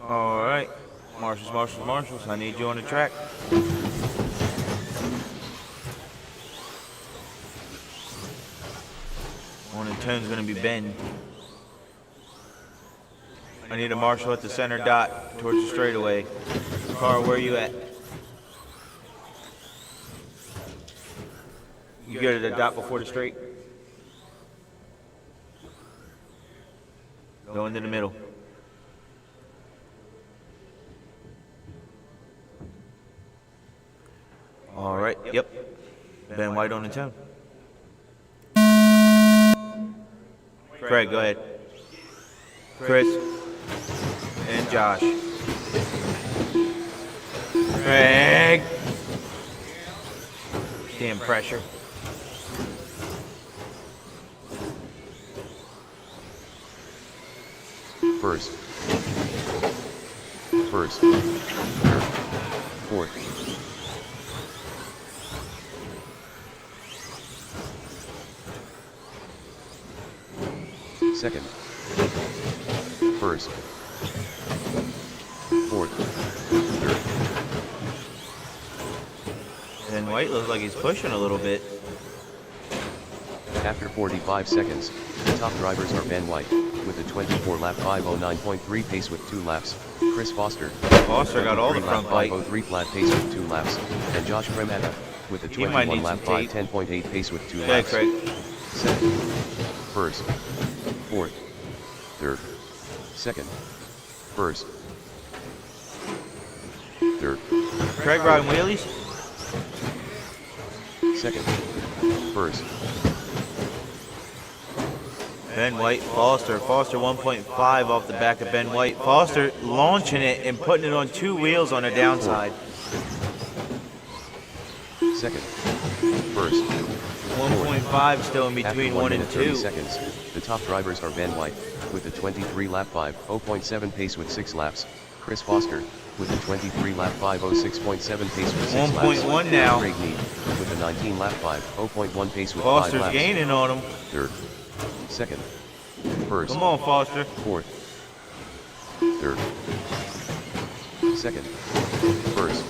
All right, Marshals, I need you on the track. One and 10's gonna be Ben. I need a marshal at the center dot towards the straightaway. Carl, where are you at? You go to the dot before the straight? Go into the middle. All right, yep. Ben White on the 10. Craig, go ahead. Chris and Josh. Craig. Damn pressure. First, third, fourth, second, first, fourth, third, And White looks like he's pushing a little bit. After 45 seconds, the top drivers are Ben White, with a 24-lap 5:09.3 pace with 2 laps, Chris Foster, Foster got all the 23-lap front bite. 5:03 flat pace with 2 laps, and Josh Cremata, with a He might need 21-lap some tape. 5:10.8 pace with 2 Yeah, laps. Craig. Second, first, fourth, third, second, first, third, Craig riding wheelies? second, first, Ben White, Foster. Foster 1.5 off the back of Ben White. Foster launching it and putting it on 2 wheels on the downside. second, first. 1.5 still in between After 1 and minute 30 2. seconds, the top drivers are Ben White, with a 23-lap 5:0.7 pace with 6 laps, Chris Foster, with a 23-lap 5:06.7 pace with 6 laps, 1.1 now. Craig Mead, with a 19-lap 5:0.1 pace with 5 Foster's laps. gaining on him. Third, second, first, Come on, Foster. fourth, third, second, first,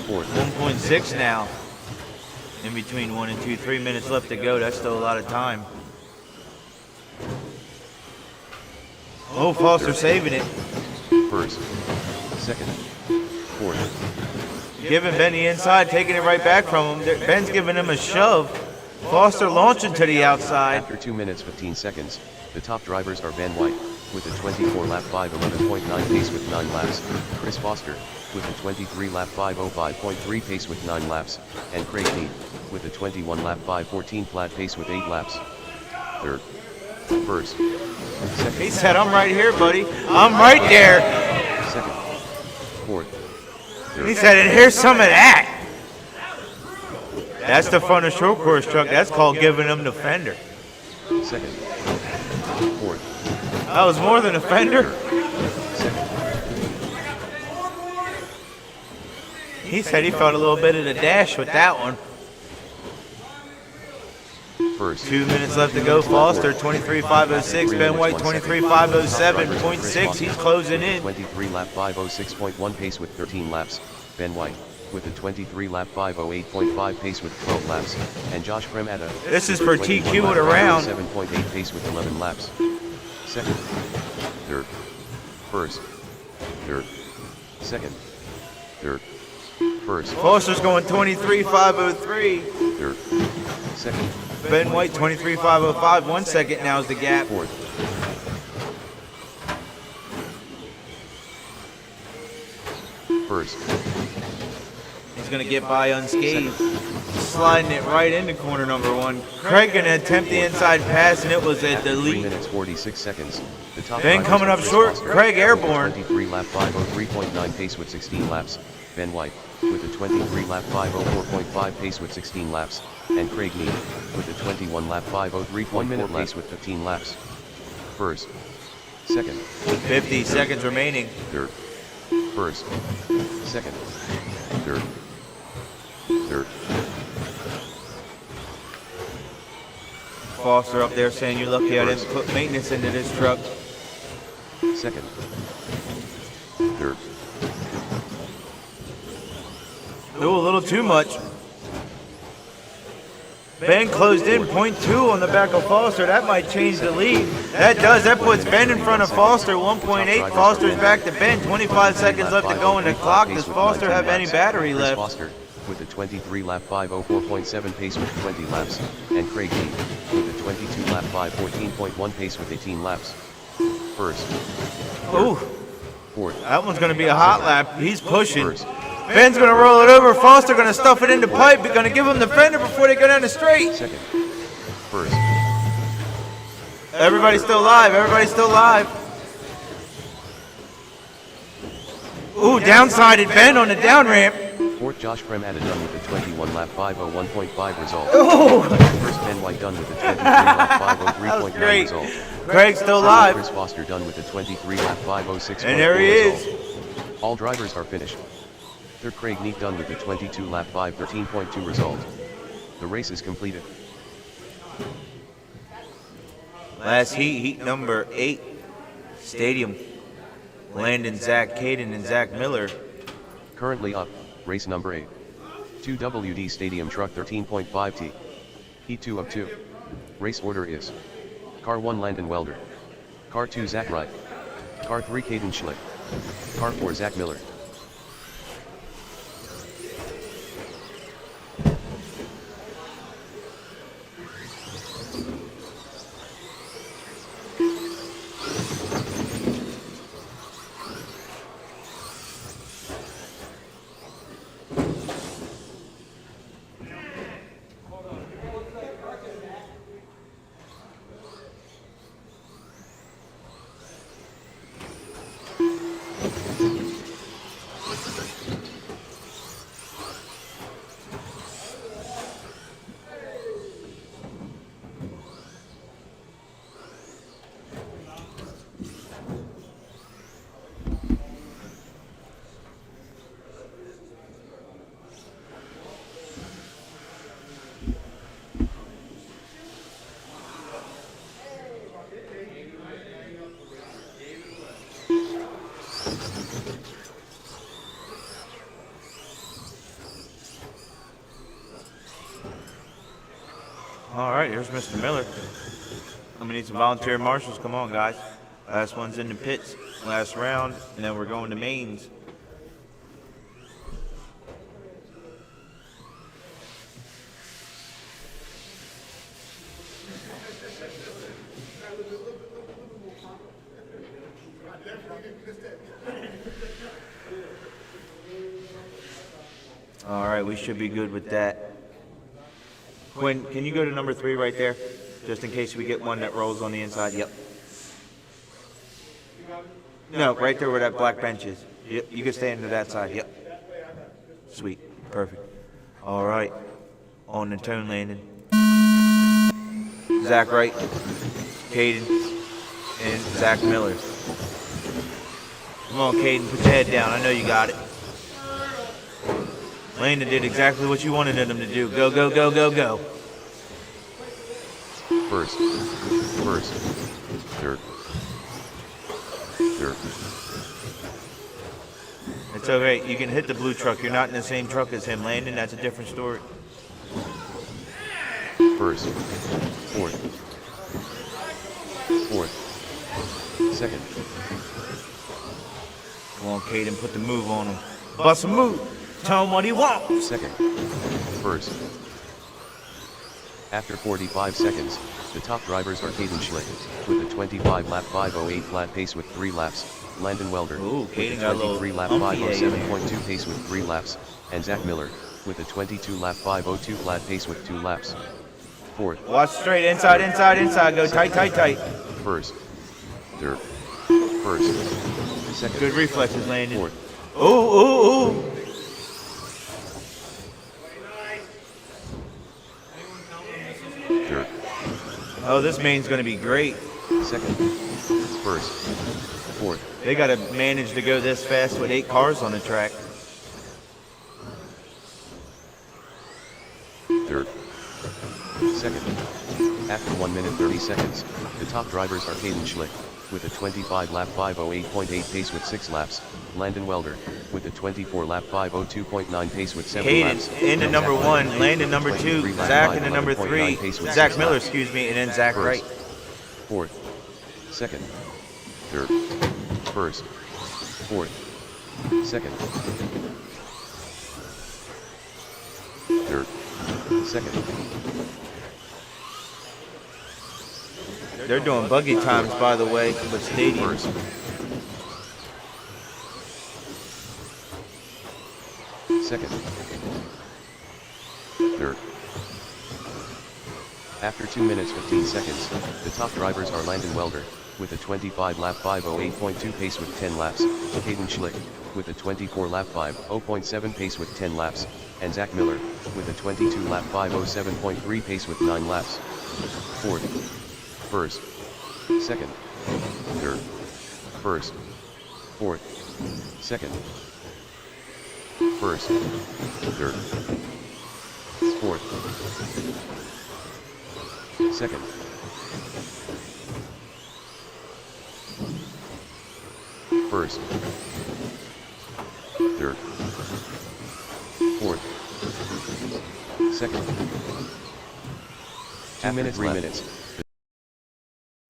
fourth, 1.6 now. In between 1 and 2, 3 minutes left to go. That's still a lot of time. Oh, Foster saving it. first, second, fourth, Giving Ben the inside, taking it right back from him. Ben's giving him a shove. Foster launching to the outside. After 2 minutes 15 seconds, the top drivers are Ben White, with a 24-lap 5:11.9 pace with 9 laps, Chris Foster, with a 23-lap 5:05.3 pace with 9 laps, and Craig Mead, with a 21-lap 5:14 flat pace with 8 laps. Third, first, second, He said, I'm right here, buddy. I'm right there. second, fourth, He said, and here's some of that. That's the front of short course truck. That's called giving him the fender. second, fourth, That was more than a fender. second, He said he felt a little bit of the dash with that one. first, 2 minutes left to go. Foster, 23.506. Ben White, 23.507.6. He's closing in. 23-lap 5:06.1 pace with 13 laps, Ben White, with a 23-lap 5:08.5 pace with 12 laps, and Josh Cremata. This is for TQ at a round. 7.8 pace with 11 laps. Second, third, first, third, second, third, first, Foster's going 23.503. third, second, Ben White, 23.505. 1 second now is the gap. fourth, first, He's going to get by unscathed. Sliding it right into corner number 1. Craig going to attempt the inside pass, and it was a After 3 delete. minutes 46 seconds. The top Ben drivers coming are up Chris short. Foster, Craig with a airborne. 23-lap 5:03.9 pace with 16 laps. Ben White, with a 23-lap 5:04.5 pace with 16 laps, and Craig Mead, with a 21-lap 5:03.4 pace with 15 laps. First, second, 50 seconds remaining. third, first, second, third, third, Foster up there saying you're lucky I didn't put maintenance into this truck. second, third, Ooh, a little too much. Ben closed in 0.2 on the back of Foster. That might change the lead. That does. That puts Ben in front of Foster. 1.8. Foster's back to Ben. 25 seconds left to go in the clock. Does Foster have any battery Chris left? Foster, with a 23-lap 5:04.7 pace with 20 laps, and Craig Mead, with a 22-lap 5:14.1 pace with 18 laps. First, Ooh, fourth, that one's going to be a hot lap. He's pushing. first, Ben's going to roll it over. Foster going to stuff it into pipe. He's going to give him the fender before they go down the straight. second, first, Everybody's still live. Everybody's still live. Ooh, downsided Ben on the down ramp. fourth. Josh Cremata done with a 21-lap 5:01.5 result. Ooh, First, Ben White done with a 23-lap that was 5:03.9 great. result. Craig's still Second, live. Chris Foster done with a 23-lap 5:06.4 And there he is. result. All drivers are finished. Third, Craig Neat done with a 22-lap 5:13.2 result. The race is completed. Last heat number 8. Stadium. Landon, Zach Caden, and Zach Miller. Currently up, race number 8. 2WD Stadium Truck 13.5T. Heat 2 of 2. Race order is: Car 1 Landon Welder. Car 2 Zach Wright. Car 3 Caden Schlick. Car 4 Zach Miller. All right, here's Mr. Miller. I'm gonna need some volunteer marshals. Come on, guys. Last one's in the pits, last round, and then we're going to mains. All right, we should be good with that. Quinn, can you go to number 3 right there? Just in case we get one that rolls on the inside. Yep. No, right there where that black bench is. Yep, you can stand to that side. Yep. Sweet. Perfect. All right. On the tone landing. Zach Wright, Caden, and Zach Miller. Come on, Caden, put your head down. I know you got it. Landon did exactly what you wanted him to do. Go, go, go, go, go. First, third. It's okay. You can hit the blue truck. You're not in the same truck as him, Landon. That's a different story. First, fourth, second, Come on, Caden, put the move on him. Bust a move. Tell him what he wants. second, first. After 45 seconds, the top drivers are Caden Schlick, with a 25 lap 508 flat pace with 3 laps, Landon Welder, Ooh, with Caden a got a little 23 lap humpy A in 507.2 pace with 3 laps, and Zach Miller, with a 22 lap 502 flat pace with 2 laps. Fourth, Watch straight. Inside, inside, inside. Go tight, tight, tight. first, third, first, second, Good reflexes, Landon. fourth, Ooh, ooh, ooh. third, Oh, this main's going to be great. second, first, fourth, They got to manage to go this fast with 8 cars on the track. third, second. After 1 minute 30 seconds, the top drivers are Caden Schlick, with a 25 lap 508.8 pace with 6 laps, Landon Welder, with a 24 lap 502.9 pace with 7 laps. Caden into and number Zach 1, Miller, Landon number with a 2, 23 lap Zach into number 511.9 3, pace with Zach 6 Miller, laps. excuse me, and then Zach First, Wright. fourth, second, third, first, fourth, second, third, second, They're doing buggy times, by the way, with stadiums. first, second, third. After 2 minutes 15 seconds, the top drivers are Landon Welder, with a 25 lap 508.2 pace with 10 laps, Caden Schlick, with a 24 lap 50.7 pace with 10 laps, and Zach Miller, with a 22 lap 507.3 pace with 9 laps. Fourth, first, second, third, first, fourth, second, first, third, fourth, second, first, third, fourth, second. 2 minutes, 3 minutes.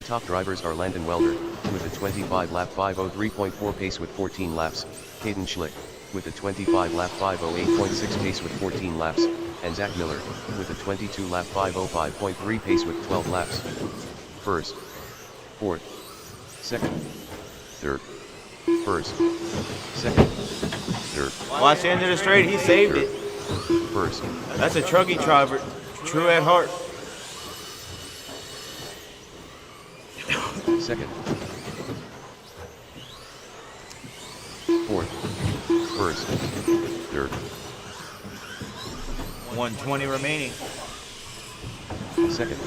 The top drivers are Landon Welder, with a 25 lap 503.4 pace with 14 laps, Caden Schlick, with a 25 lap 508.6 pace with 14 laps, and Zach Miller, with a 22 lap 505.3 pace with 12 laps. First, fourth, second, third, first, second, third, Watch the end of the straight, he saved it. first, That's a trucky driver, true at heart. second, fourth, first, third, 120 remaining. second.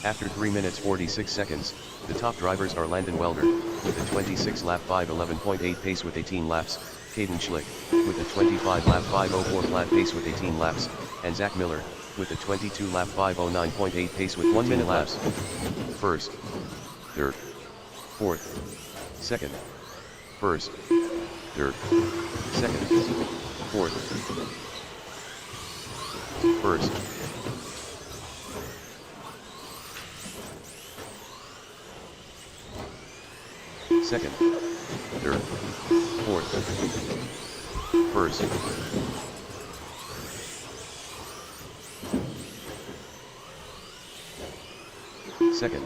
After 3 minutes 46 seconds, the top drivers are Landon Welder, with a 26 lap 511.8 pace with 18 laps, Caden Schlick, with a 25 lap 504 flat pace with 18 laps, and Zach Miller, with a 22 lap 509.8 pace with 1 minute laps. First, third, fourth, second, first, third, second, fourth, first, second, third, fourth, first, second.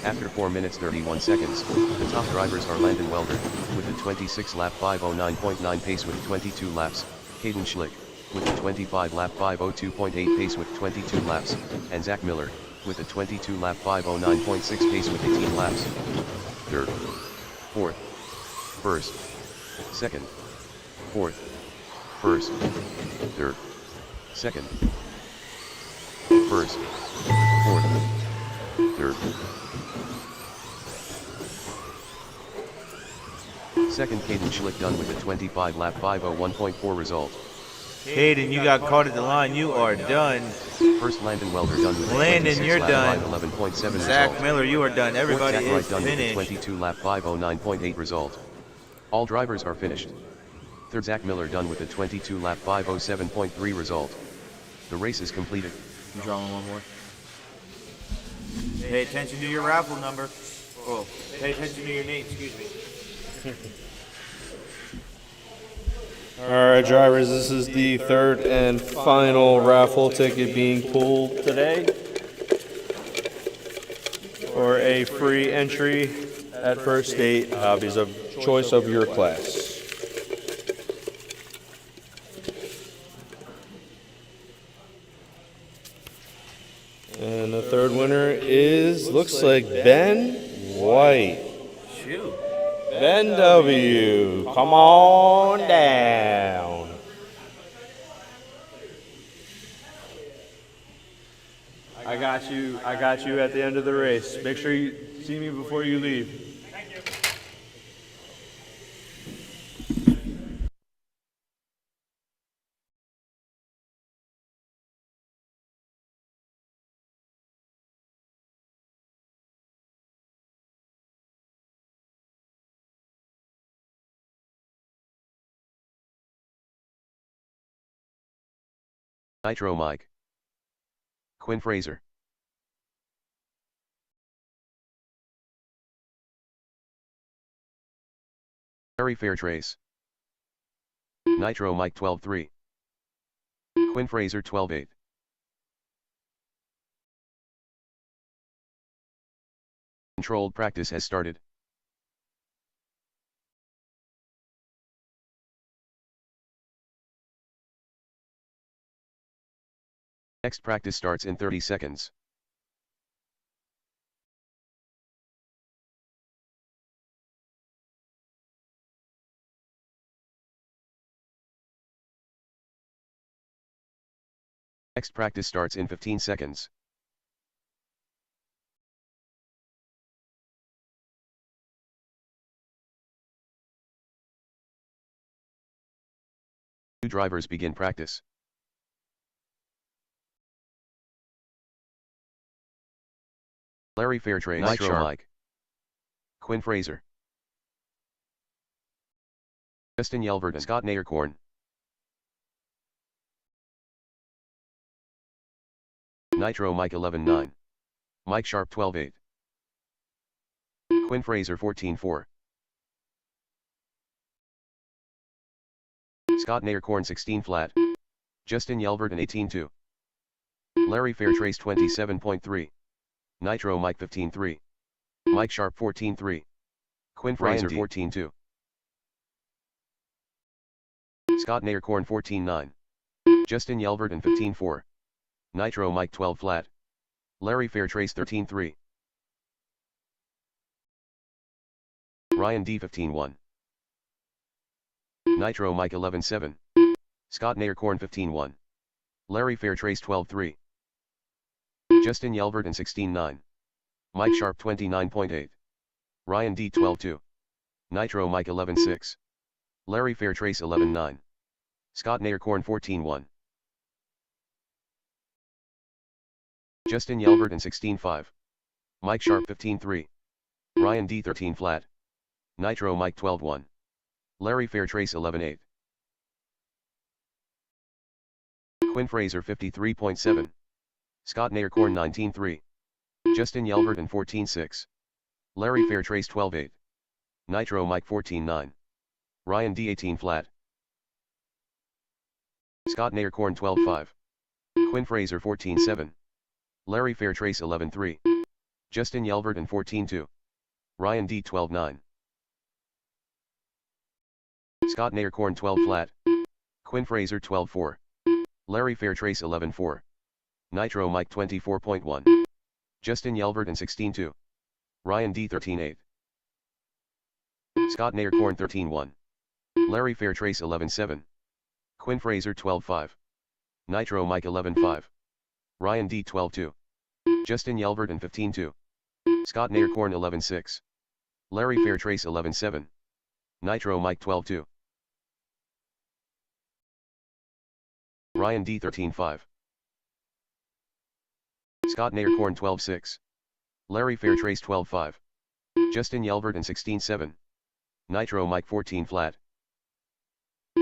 After 4 minutes 31 seconds, the top drivers are Landon Welder, with a 26 lap 509.9 pace with 22 laps, Caden Schlick, with a 25 lap 502.8 pace with 22 laps, and Zach Miller, with a 22 lap 509.6 pace with 18 laps. Third, fourth, first, second, fourth, first, third, second, first, fourth, third, second. Caden Schlick done with a 25 lap 501.4 result. Caden, you got caught at the line. You are done. First, Landon Welder done with a Landon, 26 you're lap done. 511.7 Zach result. Miller, you are done. Everybody Fourth, Zach is Wright done with a finished. 22 lap 509.8 result. All drivers are finished. Third, Zach Miller done with a 22 lap 507.3 result. The race is completed. I'm drawing one more. Pay attention to your raffle number. Oh, pay attention to your name, excuse me. All right, drivers, this is the third and final raffle ticket being pulled today for a free entry at First State Hobbies of choice of your class. And the third winner is, looks like Ben White. Shoot. Ben W, come on down. I got you at the end of the race. Make sure you see me before you leave. Nitro Mike, Quinn Fraser, Larry Fairtrace, Nitro Mike 12-3, Quinn Fraser 12-8. Controlled practice has started. Next practice starts in 30 seconds. Next practice starts in 15 seconds. Two drivers begin practice. Larry Fairtrace, Nitro Mike, Quinn Fraser, Justin Yelvert and Scott Nayerkorn, Nitro Mike 11-9, Mike Sharp 12-8, Quinn Fraser 14-4, Scott Nayerkorn 16 flat, Justin Yelvert and 18-2, Larry Fairtrace 27.3, Nitro Mike 15-3, Mike Sharp 14-3, Quinn Fraser 14-2, Scott Nayerkorn 14-9, Justin Yelvert and 15-4, Nitro Mike 12 flat, Larry Fairtrace 13-3, Ryan D 15-1, Nitro Mike 11-7, Scott Nayerkorn 15-1, Larry Fairtrace 12-3, Justin Yelvert and 16-9, Mike Sharp 29.8, Ryan D 12-2, Nitro Mike 11-6, Larry Fairtrace 11-9, Scott Nayerkorn 14-1, Justin Yelvert and 16-5, Mike Sharp 15-3, Ryan D 13 flat, Nitro Mike 12-1, Larry Fairtrace 11-8, Quinn Fraser 53.7, Scott Nayerkorn 19-3, Justin Yelvert and 14-6, Larry Fairtrace 12-8. Nitro Mike 14-9. Ryan D 18 flat. Scott Naircorn 12-5. Quinn Fraser 14-7. Larry Fairtrace 11-3. Justin Yelverton 14-2. Ryan D 12-9. Scott Naircorn 12 flat. Quinn Fraser 12-4. Larry Fairtrace 11-4. Nitro Mike 24.1. Justin Yelverton 16-2. Ryan D 13-8. Scott Naircorn 13-1. Larry Fairtrace 11-7. Quinn Fraser 12-5. Nitro Mike 11-5. Ryan D 12-2. Justin Yelverton 15-2. Scott Naircorn 11-6. Larry Fairtrace 11-7. Nitro Mike 12-2. Ryan D 13-5. Scott Naircorn 12-6. Larry Fairtrace 12-5. Justin Yelverton 16-7. Nitro Mike 14 flat.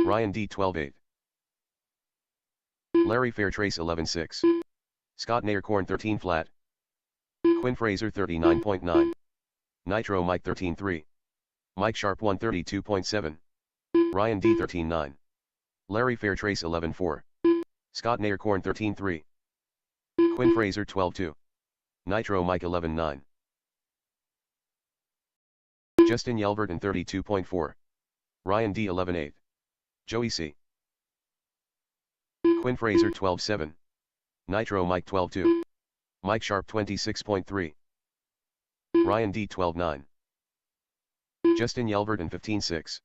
Ryan D 12-8. Larry Fairtrace 11-6. Scott Naircorn 13 flat. Quinn Fraser 39.9. Nitro Mike 13-3. Mike Sharp 132.7. Ryan D 13-9. Larry Fairtrace 11-4. Scott Naircorn 13-3. Quinn Fraser 12-2. Nitro Mike 11-9. Justin Yelverton 32.4. Ryan D 11-8. Joey C. Quinn Fraser 12-7. Nitro Mike 12-2. Mike Sharp 26.3. Ryan D 12-9. Justin Yelverton 15-6.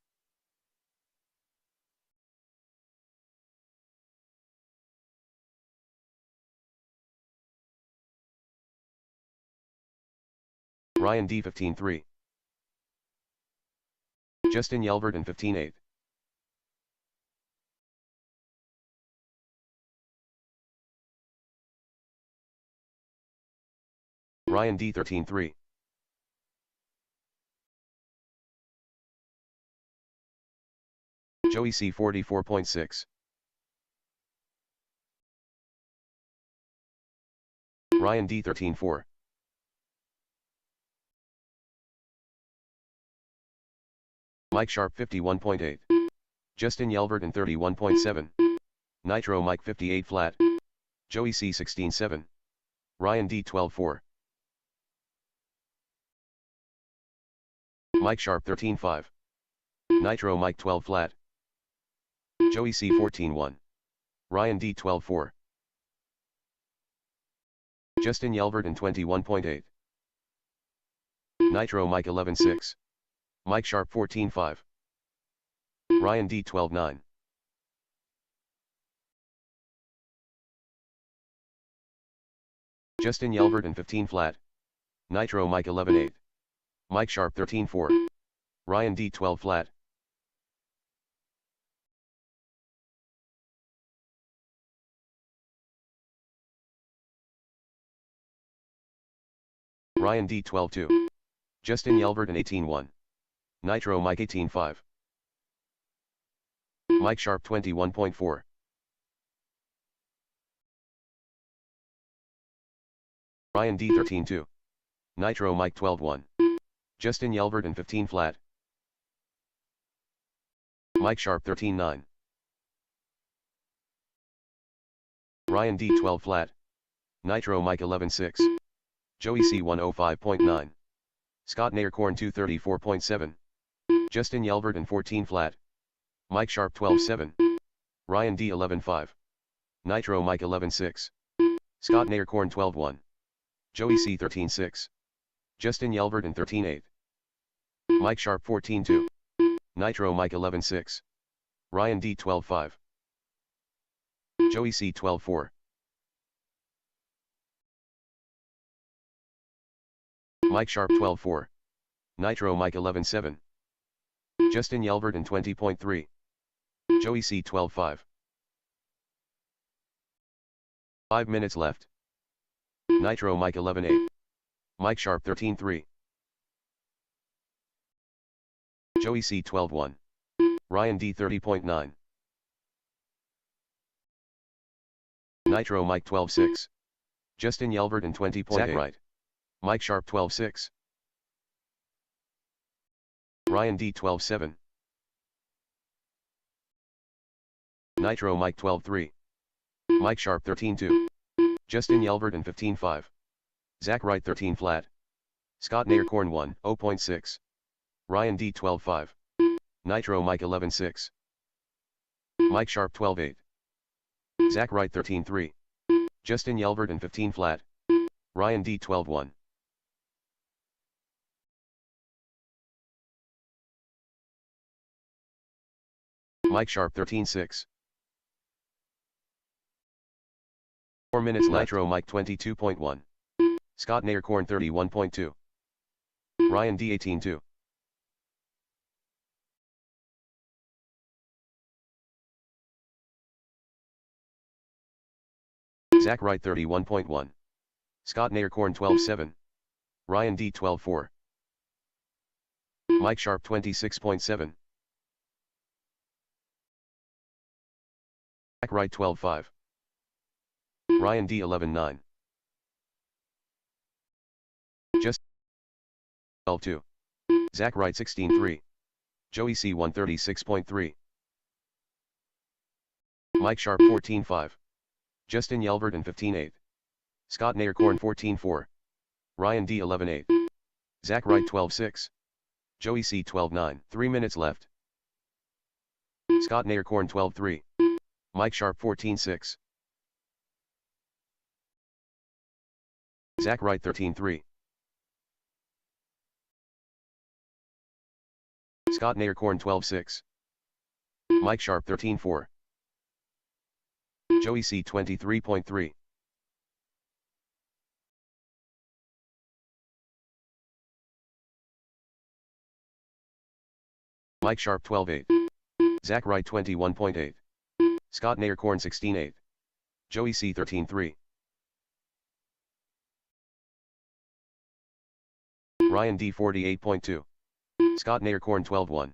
Ryan D 15-3. Justin Yelverton 15-8. Ryan D 13-3. Joey C 44.6. Ryan D 13-4. Mike Sharp 51.8. Justin Yelverton 31.7. Nitro Mike 58 flat. Joey C 16-7. Ryan D 12-4. Mike Sharp 13-5. Nitro Mike 12 flat. Joey C 14-1. Ryan D 12-4. Justin Yelverton 21.8. Nitro Mike 11-6. Mike Sharp 14-5. Ryan D 12-9. Justin Yelverton 15 flat. Nitro Mike 11-8. Mike Sharp 13-4. Ryan D 12 flat. Ryan D 12-2. Justin Yelverton 18-1. Nitro Mike 18-5. Mike Sharp 21.4. Ryan D 13-2. Nitro Mike 12-1. Justin Yelverton 15 flat. Mike Sharp 13-9. Ryan D 12 flat. Nitro Mike 11-6. Joey C 105.9. Scott Naircorn 234.7. Justin Yelverton 14 flat. Mike Sharp 12-7. Ryan D 11-5. Nitro Mike 11-6. Scott Naircorn 12-1. Joey C 13-6. Justin Yelverton 13-8. Mike Sharp 14-2. Nitro Mike 11-6. Ryan D 12-5. Joey C 12-4. Mike Sharp 12-4. Nitro Mike 11-7. Justin Yelverton 20.3. Joey C 12-5. 5 minutes left. Nitro Mike 11-8. Mike Sharp 13-3. Joey C 12-1. Ryan D 30.9. Nitro Mike 12-6. Justin Yelverton 20.8. Zach Wright. Mike Sharp 12-6. Ryan D 12-7. Nitro Mike 12-3. Mike Sharp 13-2. Justin Yelverton 15-5. Zach Wright 13 flat. Scott Naircorn 1, 0.6. Ryan D 12-5. Nitro Mike 11-6. Mike Sharp 12-8. Zach Wright 13-3. Justin Yelverton 15 flat. Ryan D 12-1. Mike Sharp 13-6. 4 minutes Nitro Mike 22.1. Scott Naircorn 31.2. Ryan D 18-2. Zach Wright 31.1. Scott Naircorn 12-7. Ryan D 12-4. Mike Sharp 26.7. Zach Wright 12-5. Ryan D 11-9. Just 12-2. Zach Wright 16-3. Joey C 136.3. Mike Sharp 14-5. Justin Yelverton 15-8. Scott Naircorn 14-4. Ryan D 11-8. Zach Wright 12-6. Joey C 12-9. 3 minutes left. Scott Naircorn 12-3. Mike Sharp 14-6. Zach Wright 13-3. Scott Naircorn 12-6. Mike Sharp 13-4. Joey C 23.3. Mike Sharp 12-8. Zach Wright 21.8. Scott Naircorn 16-8. Joey C 13-3. Ryan D 48.2. Scott Naircorn 12-1.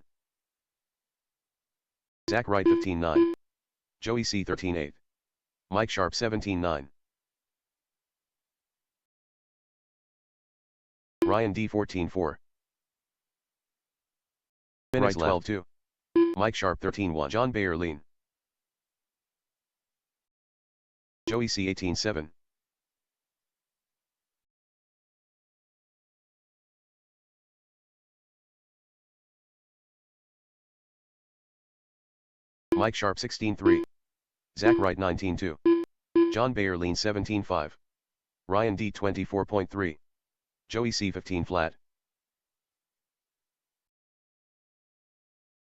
Zach Wright 15-9. Joey C 13-8. Mike Sharp 17-9. Ryan D 14-4. Minutes 12-2. Mike Sharp 13-1. John Bayer lean. Joey C 18-7. Mike Sharp 16-3. Zach Wright 19-2. John Bayer lean 17-5. Ryan D 24.3. Joey C 15 flat.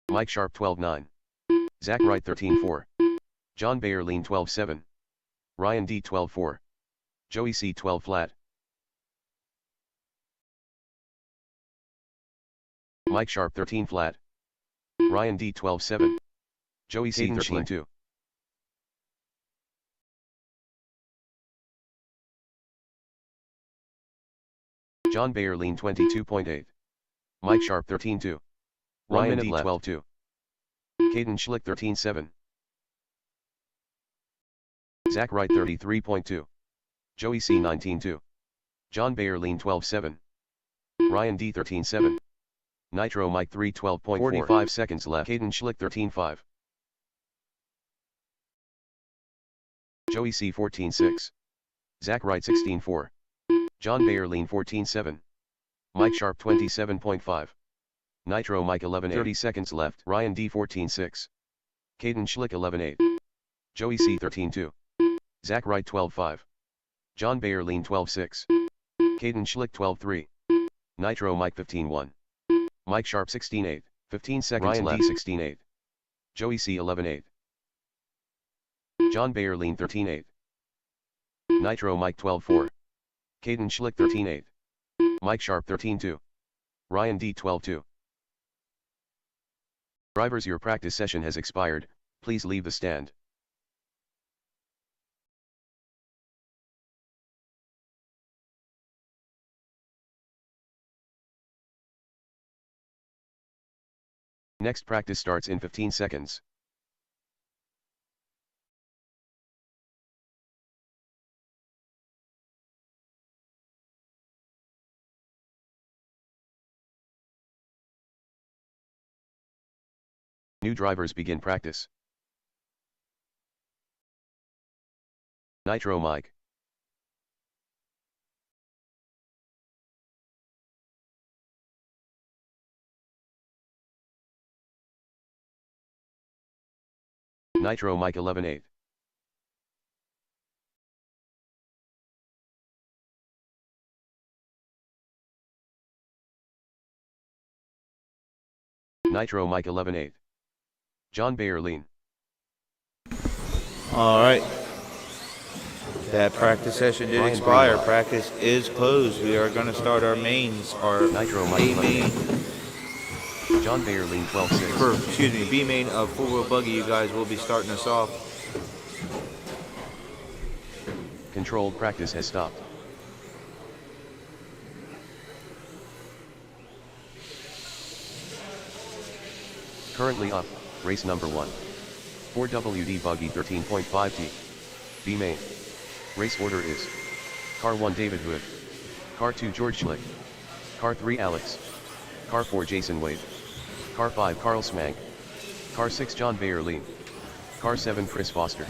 Mike Sharp 12-9. Zach Wright 13-4. John Bayer lean 12-7. Ryan D 12-4. Joey C 12 flat. Mike Sharp 13 flat. Ryan D 12-7. Joey C 13-2. John Bayer lean 22.8. Mike Sharp 13-2. Ryan D 12-2. Caden Schlick 13-7. Zach Wright 33.2. Joey C 19-2. John Bayer lean 12-7. Ryan D 13-7. Nitro Mike 312.4. 45 seconds left. Caden Schlick 13-5. Joey C 14-6. Zach Wright 16-4. John Bayer lean 14-7. Mike Sharp 27.5. Nitro Mike 11-8. 30 seconds left. Ryan D 14-6. Caden Schlick 11-8. Joey C 13-2. Zach Wright 12-5. John Bayer lean 12-6. Caden Schlick 12-3. Nitro Mike 15-1. Mike Sharp 16-8. 15 seconds Ryan left. Ryan D 16-8. Joey C 11-8. John Bayer lean 13-8. Nitro Mike 12-4. Caden Schlick 13-8. Mike Sharp 13-2. Ryan D 12-2. Drivers, your practice session has expired, please leave the stand. Next practice starts in 15 seconds. New drivers begin practice. Nitro mic. Nitro mic 11/8. Nitro mic 11/8. John Bayer lean. All right. That practice session did Brian expire. Greenlaw. Practice is closed. We are going to start our mains, our Nitro A mic main, 11/8. John Bayer lean 12/6. or excuse me, B main of four-wheel buggy. You guys will be starting us off. Controlled practice has stopped. Currently up, race number 1. 4WD buggy 13.5T. B main. Race order is: Car 1 David Hood, Car 2 George Schlick, Car 3 Alex, Car 4 Jason Wade, Car 5 Carl Smank, Car 6 John Bayer lean, Car 7 Chris Foster.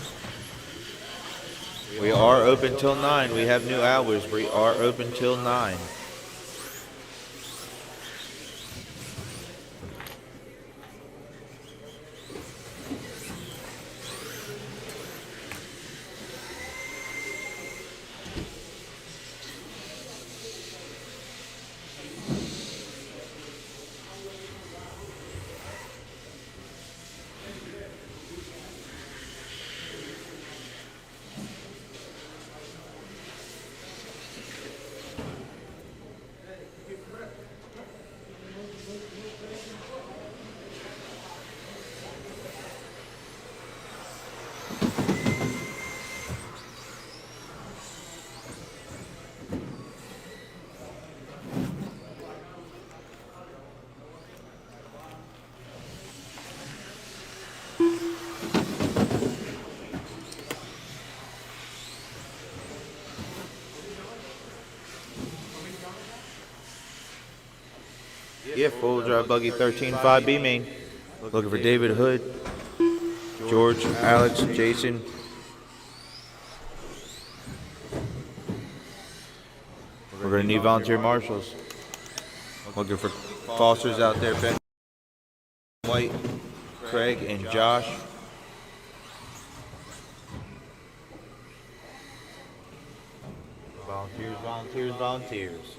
We are open till 9. We have new hours. We are open till 9. Yeah, full drive buggy 13.5 B main. Looking for David Hood, George, Alex, Jason. We're going to need volunteer marshals. Looking for Fosters out there, Ben White, Craig, and Josh. Volunteers, volunteers, volunteers.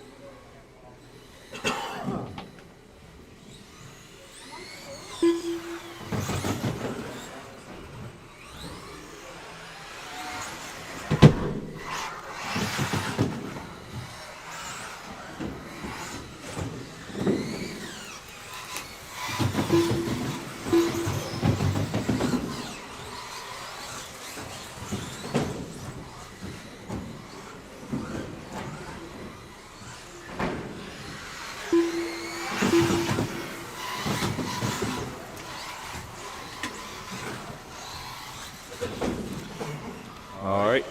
All right.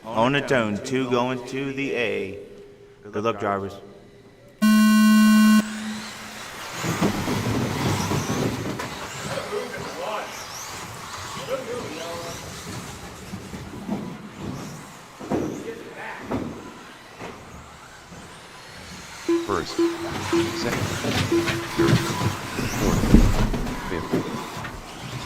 On the tone, 2 going to the A. Good luck, drivers. First, second, third, fourth, fifth.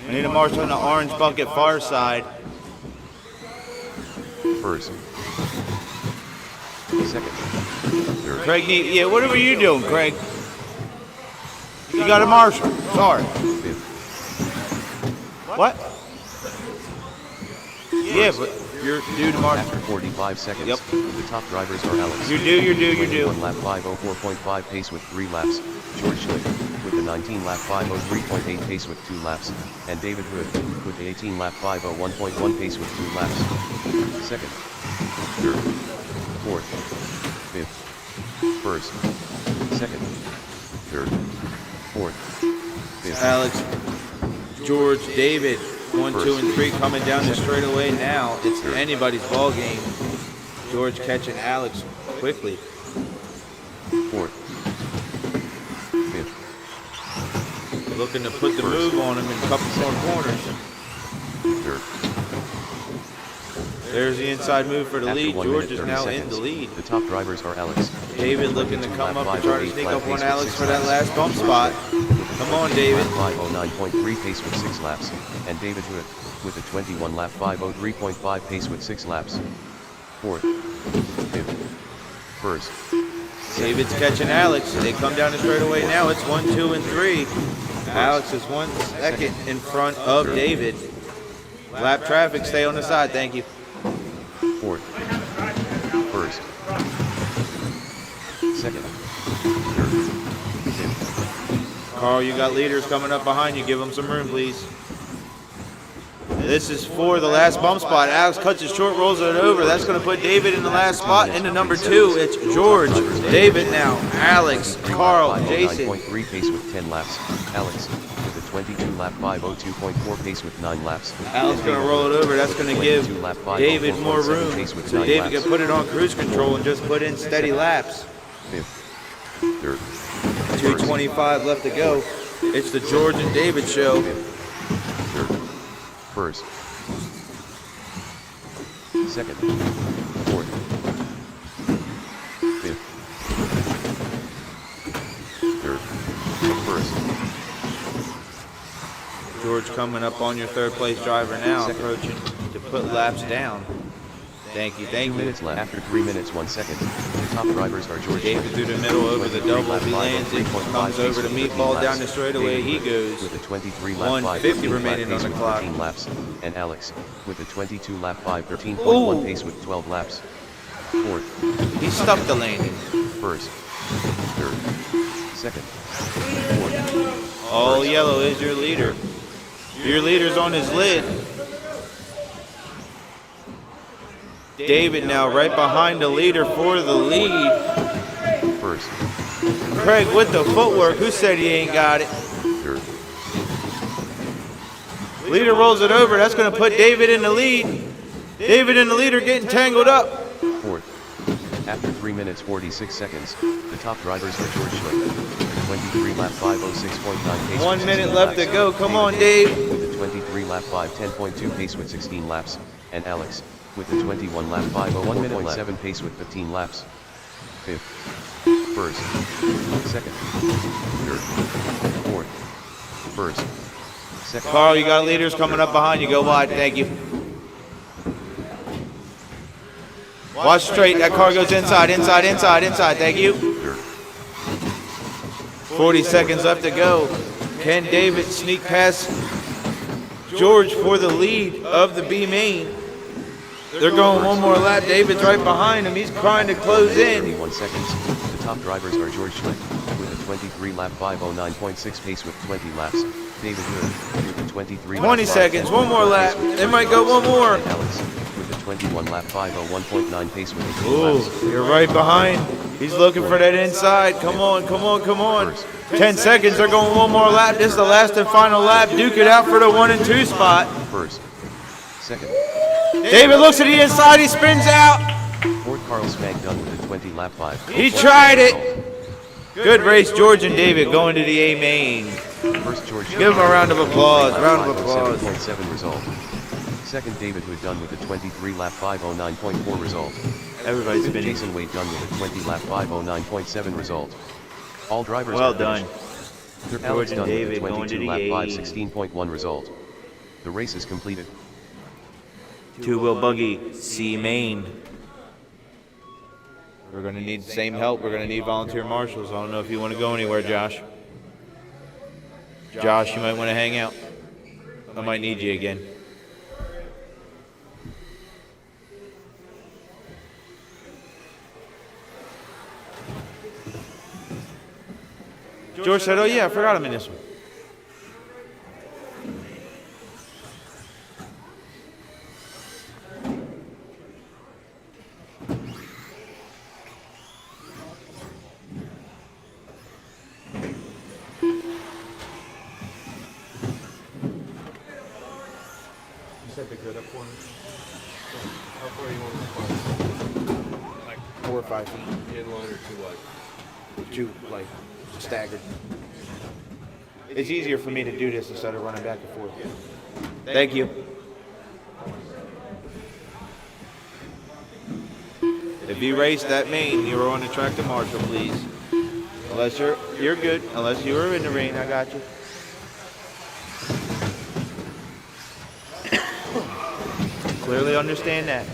I need a marshal on the orange bucket far side. First, second, third, Craig, yeah, what were you doing, Craig? You got a marshal. Sorry. fifth. What? Yeah, but you're due to marshal. After 45 seconds, Yep. the top drivers are Alex. You're due. 21 lap 504.5 pace with 3 laps, George Schlick with the 19 lap 503.8 pace with 2 laps, and David Hood with the 18 lap 501.1 pace with 2 laps. Second, third, fourth, fifth, first, second, third, fourth, fifth. Alex, George, David, 1, 2, and 3 coming down the straightaway now. It's anybody's ball game. George catching Alex quickly. Fourth, fifth, Looking to put the move on him in a couple more corners. third. There's the inside move for the After lead. 1 George minute, is 30 now seconds, in the lead. The top drivers are Alex. David looking to come Lap up and try to 508 sneak flat up pace on with Alex 6 for that laps. last bump spot. Come on, David. 509.3 pace with 6 laps, and David Hood with a 21 lap 503.5 pace with 6 laps. Fourth, fifth, first, David's catching Alex. They come down the straightaway now. It's 1, 2, and 3. Alex is 1 second in front of David. Lap traffic, stay on the side. Thank you. fourth, first, second, third, fifth. Carl, you got leaders coming up behind you. Give them some room, please. This is for the last bump spot. Alex cuts it short, rolls it over. That's going to put David in the last spot. Into number 2, it's George. David now. Alex, Carl, Jason. 9.3 pace with 10 laps. Alex with a 22 lap 502.4 pace with 9 laps. Alex going to roll it over. That's going to give 22 lap David 504.7 more room. pace with So 9 David laps. can put it on cruise control and just put in steady laps. Fifth, third, 2:25 left to go. It's the George and David show. third, first, second, fourth, fifth, third, first, George coming up on your third place driver now, approaching to put laps down. Thank you, 2 thank you. minutes left. After 3 minutes 1 second, the top drivers are George David Schlick through the middle over the double. lap He lands it, 503.5 comes pace over to with 15 meatball laps. down the straightaway. He David goes. with a 23 lap 150 513 remaining pace on the with clock. 13 laps, and Alex with a 22 lap 513.1 Ooh. pace with 12 laps. Fourth, He stuck the landing. first, third, second, fourth, All yellow is your leader. Your leader's on his lid. David now right behind the leader for the lead. first, Craig with the footwork. Who said he ain't got it? third, Leader rolls it over. That's going to put David in the lead. David and the leader getting tangled up. fourth. After 3 minutes 46 seconds, the top drivers are George Schlick with a 23 lap 506.9 pace. 1 with minute 16 left to laps. go. Come on, David Dave. with a 23 lap 510.2 pace with 16 laps, and Alex with a 21 lap 501.7 pace with 15 laps. Fifth, first, second, third, fourth, first, second. Carl, you got leaders coming up behind you. Go wide. Thank you. Watch straight. That car goes inside, inside, inside, inside. Thank you. Third, 40 seconds left to go. Can David sneak past George for the lead of the B main? They're going one more lap. David's right behind him. He's trying to close in. 31 seconds. The top drivers are George Schlick with a 23 lap 509.6 pace with 20 laps. David Hood with a 23 20 lap seconds. 510.4 One more lap. pace with They 20 might go laps. one more. And Alex with a 21 lap 501.9 pace with 18 Ooh, laps. you're right behind. He's looking for that inside. Come on, come on, come on. 10 seconds. They're going one more lap. This is the last and final lap. Duke it out for the 1 and 2 spot. First, second, David looks at the inside. He spins out. fourth. Carl Spag done with a 20 lap 5. He tried it. Good race, George and David going to the A main. First, George. Give him a round of applause. Round of applause. 507.7 result. Second, David Hood done with a 23 lap 509.4 result. Everybody's Fifth, spinning. Jason Wade done with a 20 lap 509.7 result. All drivers Well are done. finished. Alex and done with a David going to 22 the lap gate. 516.1 result. The race is completed. Two-wheel buggy, C main. We're going to need the same help. We're going to need volunteer marshals. I don't know if you want to go anywhere, Josh. Josh, you might want to hang out. I might need you again. George said, oh yeah, I forgot I'm in this one. You said the good up for me. How far you want to park? Like 4 or 5 feet. Inline or too wide? Two, like, staggered. It's easier for me to do this instead of running back and forth. Thank you. If you race that main, you are on the track to marshal, please. Unless you're good. Unless you are in the rain, I got you. Clearly understand that.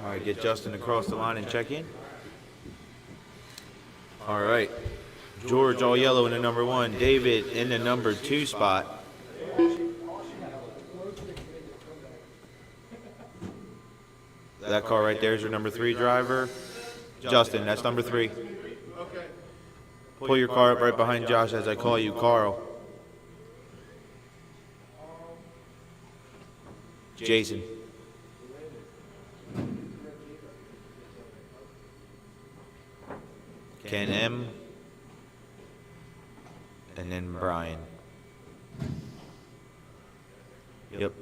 All right, get Justin across the line and check in. All right. George all yellow in the number 1. David in the number 2 spot. That car right there is your number 3 driver. Justin, that's number 3. Pull your car up right behind Josh as I call you Carl. Jason. Ken M. And then Brian. Yep.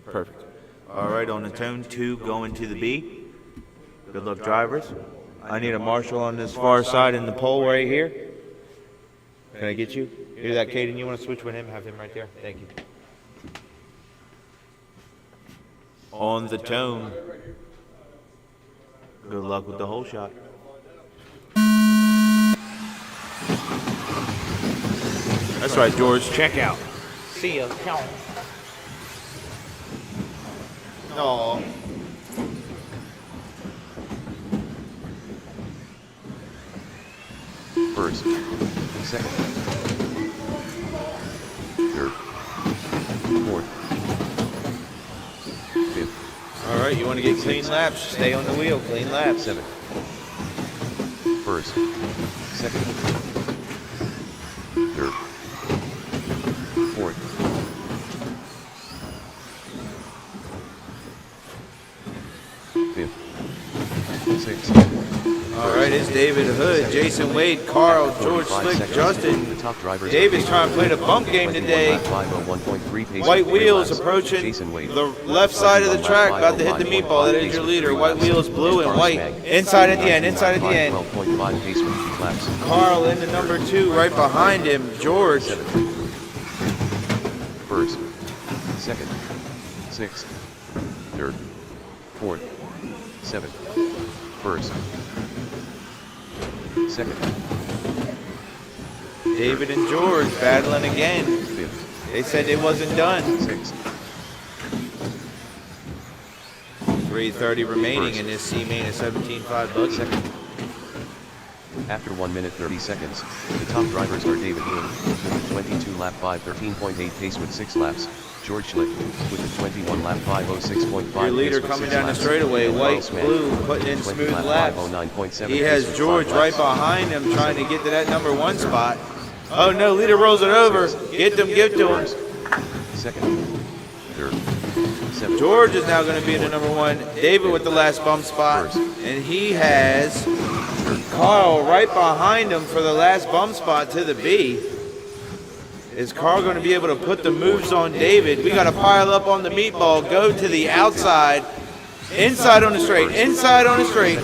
Perfect. All right, on the tone 2 going to the B. Good luck, drivers. I need a marshal on this far side in the pole right here. Can I get you? Hear that, Caden? You want to switch with him? Have him right there. Thank you. On the tone. Good luck with the whole shot. That's right, George. Check out. See ya. No. First, second, third, fourth, fifth. All right, you want to get clean laps? Stay on the wheel. Clean laps. 7. First, second, third, fourth, fifth, sixth. All right, it's David Hood, Jason Wade, Carl, George Slick, Justin. The top drivers David's trying to play the bump game today. White wheels approaching the left side of the track, about to hit the meatball. That is your leader. White wheels, blue and white. Inside at the end, inside at the end. Carl in the number 2, right behind him, George. First, second, sixth, third, fourth, seventh. First, second, David and George battling again. fifth, They said it wasn't done. sixth, 3:30 remaining in this C main at 17.5 bucks. second. After 1 minute 30 seconds, the top drivers are David Hood with a 22 lap 513.8 pace with 6 laps. George Schlick with a 21 lap 506.5 Your leader pace with coming 6 down the laps. straightaway, And white, Carl Smith blue, with putting in 20 smooth lap laps. 509.7 He pace has with George 5 right laps. behind him trying to get to that number 1 spot. Oh no, leader rolls it over. Get them, get to him. second, third, 7, George is now going to be in the number 1. David with the last bump spot. First. And he has Carl right behind him for the last bump spot to the B. Is Carl going to be able to put the moves on David? We got to pile up on the meatball, go to the outside, inside on the straight, inside on the straight,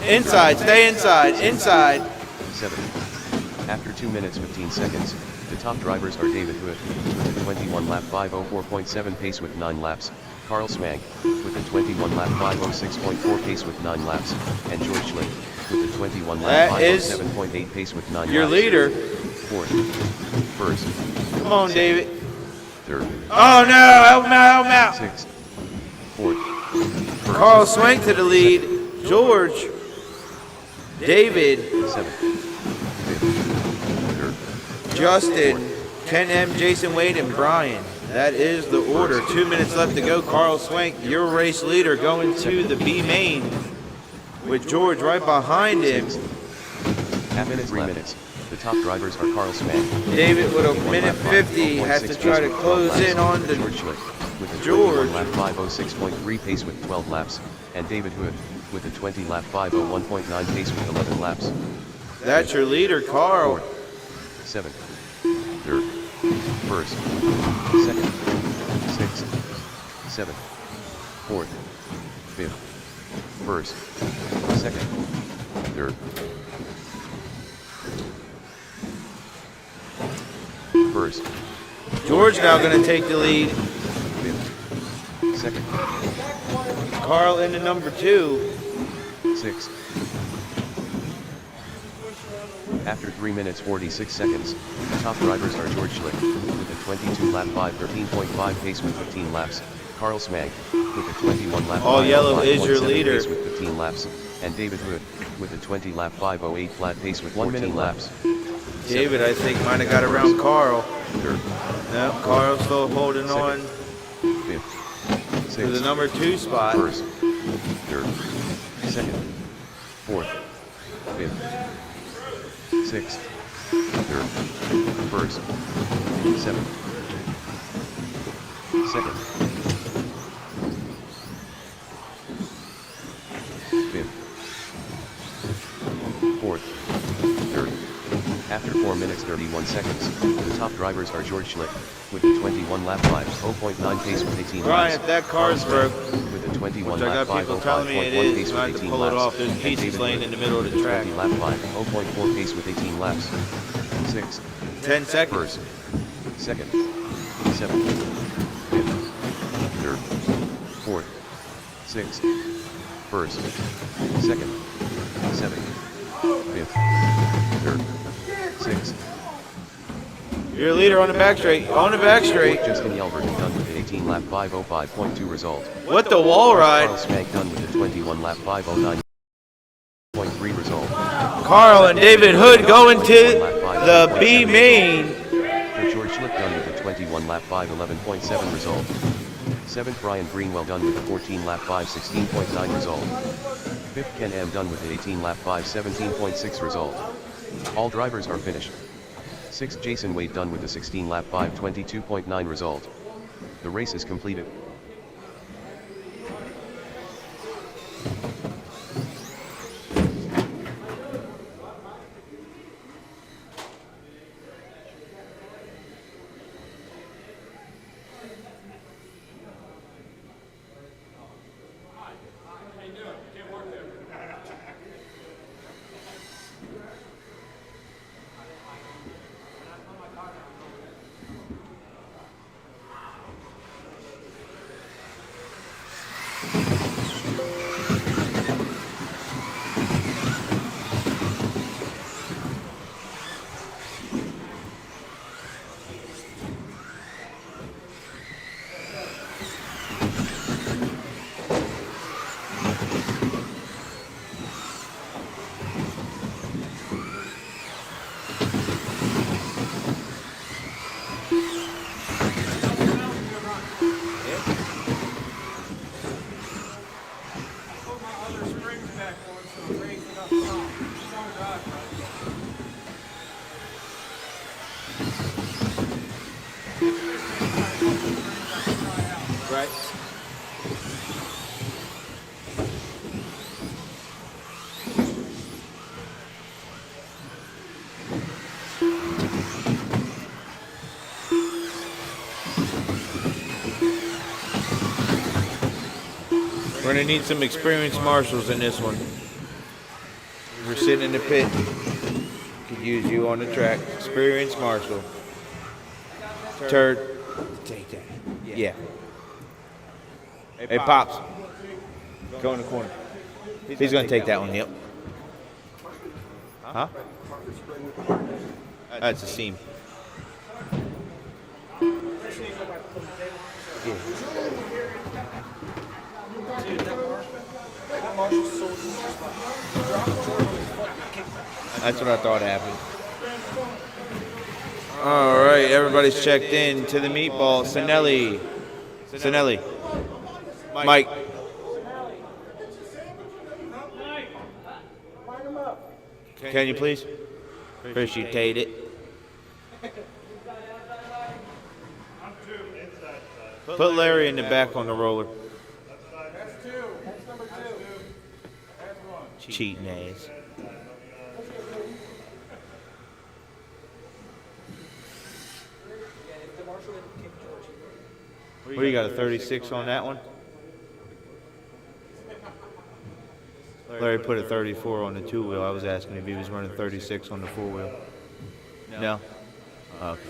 inside, stay inside, inside. 7. After 2 minutes 15 seconds, the top drivers are David Hood with a 21 lap 504.7 pace with 9 laps, Carl Smank with a 21 lap 506.4 pace with 9 laps, and George Schlick with a 21 lap That is 507.8 pace with 9 your laps. leader. Fourth, first, Come on, David. third, Oh no, help him out, help him out. sixth, fourth, first, Carl Swank to the lead. George, David, seventh, fifth, third, Justin, Ken M, Jason Wade, and Brian. That is the order. 2 minutes left to go. Carl Swank, your race leader, going to the B main with George right behind him. half minutes, 3 minutes. The top drivers are Carl Smank. David with a minute 50 has to try to close in on the George Schlick with a George. 21 lap 506.3 pace with 12 laps, and David Hood with a 20 lap 501.9 pace with 11 laps. That's your leader, Carl. Fourth, seventh, third, first, second, sixth, seventh, fourth, fifth, first, second, third, first, George now going to take the lead. fifth, second, Carl into number 2. sixth. After 3 minutes 46 seconds, the top drivers are George Schlick with a 22 lap 513.5 pace with 15 laps, Carl Smag with a 21 lap All yellow is your 505.7 leader. pace with 15 laps, and David Hood with a 20 lap 508 flat pace with 14 laps. David, I think, might have got around Carl. Third, No, Carl's still holding on fifth, to the sixth, number 2 spot. first, third, second, fourth, fifth, sixth, third, first, seventh, second, fifth, fourth, third. After 4 minutes 31 seconds, the top drivers are George Schlick with a 21 lap 5.09 pace with 18 Brian, laps. if that car's broke, With a 21 which I lap got people telling me it 505.1 is, pace you with have to 18 pull it laps. off. There's and pieces David laying Hood in the middle of with the a track. 20 lap 5.4 pace with 18 laps. Sixth, 10 seconds. first, second, seventh, fifth, third, fourth, sixth, first, second, seventh, fifth, third, sixth. Your leader on the back straight. On the back straight. Justin Yelverton done with an 18 lap 505.2 result. What the wall ride. Carl Smag done with a 21 lap 509.3 result. Carl and David Hood going to the B main. For George Schlick done with a 21 lap 511.7 result. 7th Brian Greenwell done with a 14 lap 516.9 result. 5th Ken M done with an 18 lap 517.6 result. All drivers are finished. 6th Jason Wade done with a 16 lap 522.9 result. The race is completed. Put my other springs back on so it raised it up top. Don't drive, bro. right. We're gonna need some experienced marshals in this one. We're sitting in the pit. Could use you on the track. Experienced marshal. Turd. Take that. Yeah. Hey, Pops. Go in the corner. He's gonna take that one, yep. Huh? That's a seam. Yeah. That's what I thought happened. All right, everybody's checked in to the meatball. Sinelli. Mike. Can you please? Appreciate it. Put Larry in the back on the roller. That's 2. That's number 2. That's 1. Cheating ass. What do you got, a 36 on that one? Larry put a 34 on the 2-wheel. I was asking if he was running 36 on the 4-wheel. No? Okay.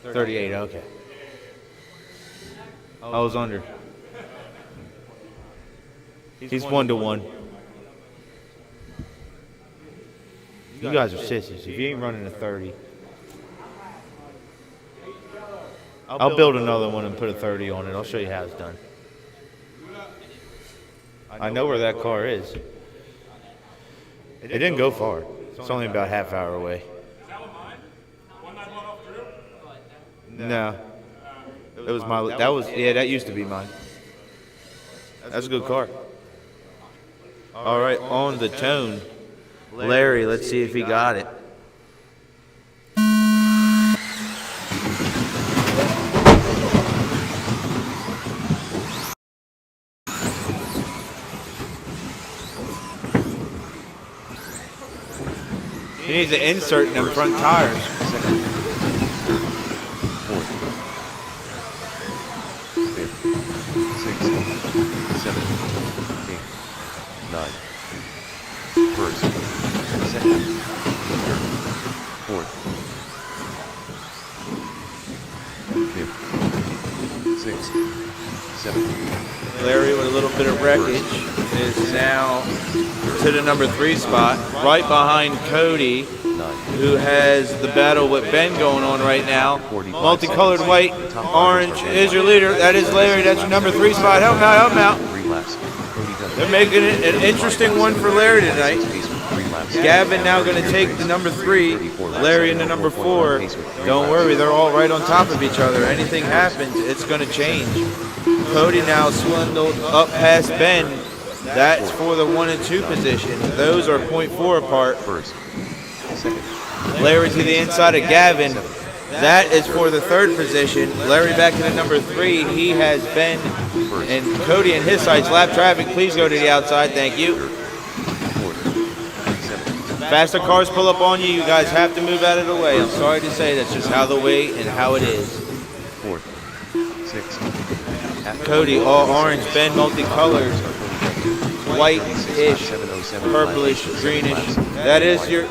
38, okay. I was under. He's 1-to-1. You guys are sissies. If you ain't running a 30, I'll build another one and put a 30 on it. I'll show you how it's done. I know where that car is. It didn't go far. It's only about half hour away. Is that one mine? 191 off Drew? No. It was my, that used to be mine. That's a good car. All right, on the tone. Larry, let's see if he got it. He needs to insert in them front tires. Second. Fourth. Fifth. Sixth. Seventh. Eighth. Ninth. First. Second. Third. Fourth. Fifth. Sixth. Seventh. Larry with a little bit of wreckage is now to the number 3 spot, right behind Cody, who has the battle with Ben going on right now. Multicolored white, orange is your leader. That is Larry. That's your number 3 spot. Help him out, help him out. They're making it an interesting one for Larry tonight. Gavin now going to take the number 3, Larry in the number 4. Don't worry, they're all right on top of each other. Anything happens, it's going to change. Cody now swindled up past Ben. That's for the 1 and 2 position. Those are 0.4 apart. First. Second. Larry to the inside of Gavin. That is for the 3rd position. Larry back to the number 3. He has Ben and Cody in his sights. Lap traffic, please go to the outside. Thank you. Faster cars pull up on you. You guys have to move out of the way. I'm sorry to say that's just how the way and how it is. Fourth. Sixth. Cody, all orange. Ben, multicolored. White-ish, purplish, greenish. That is your...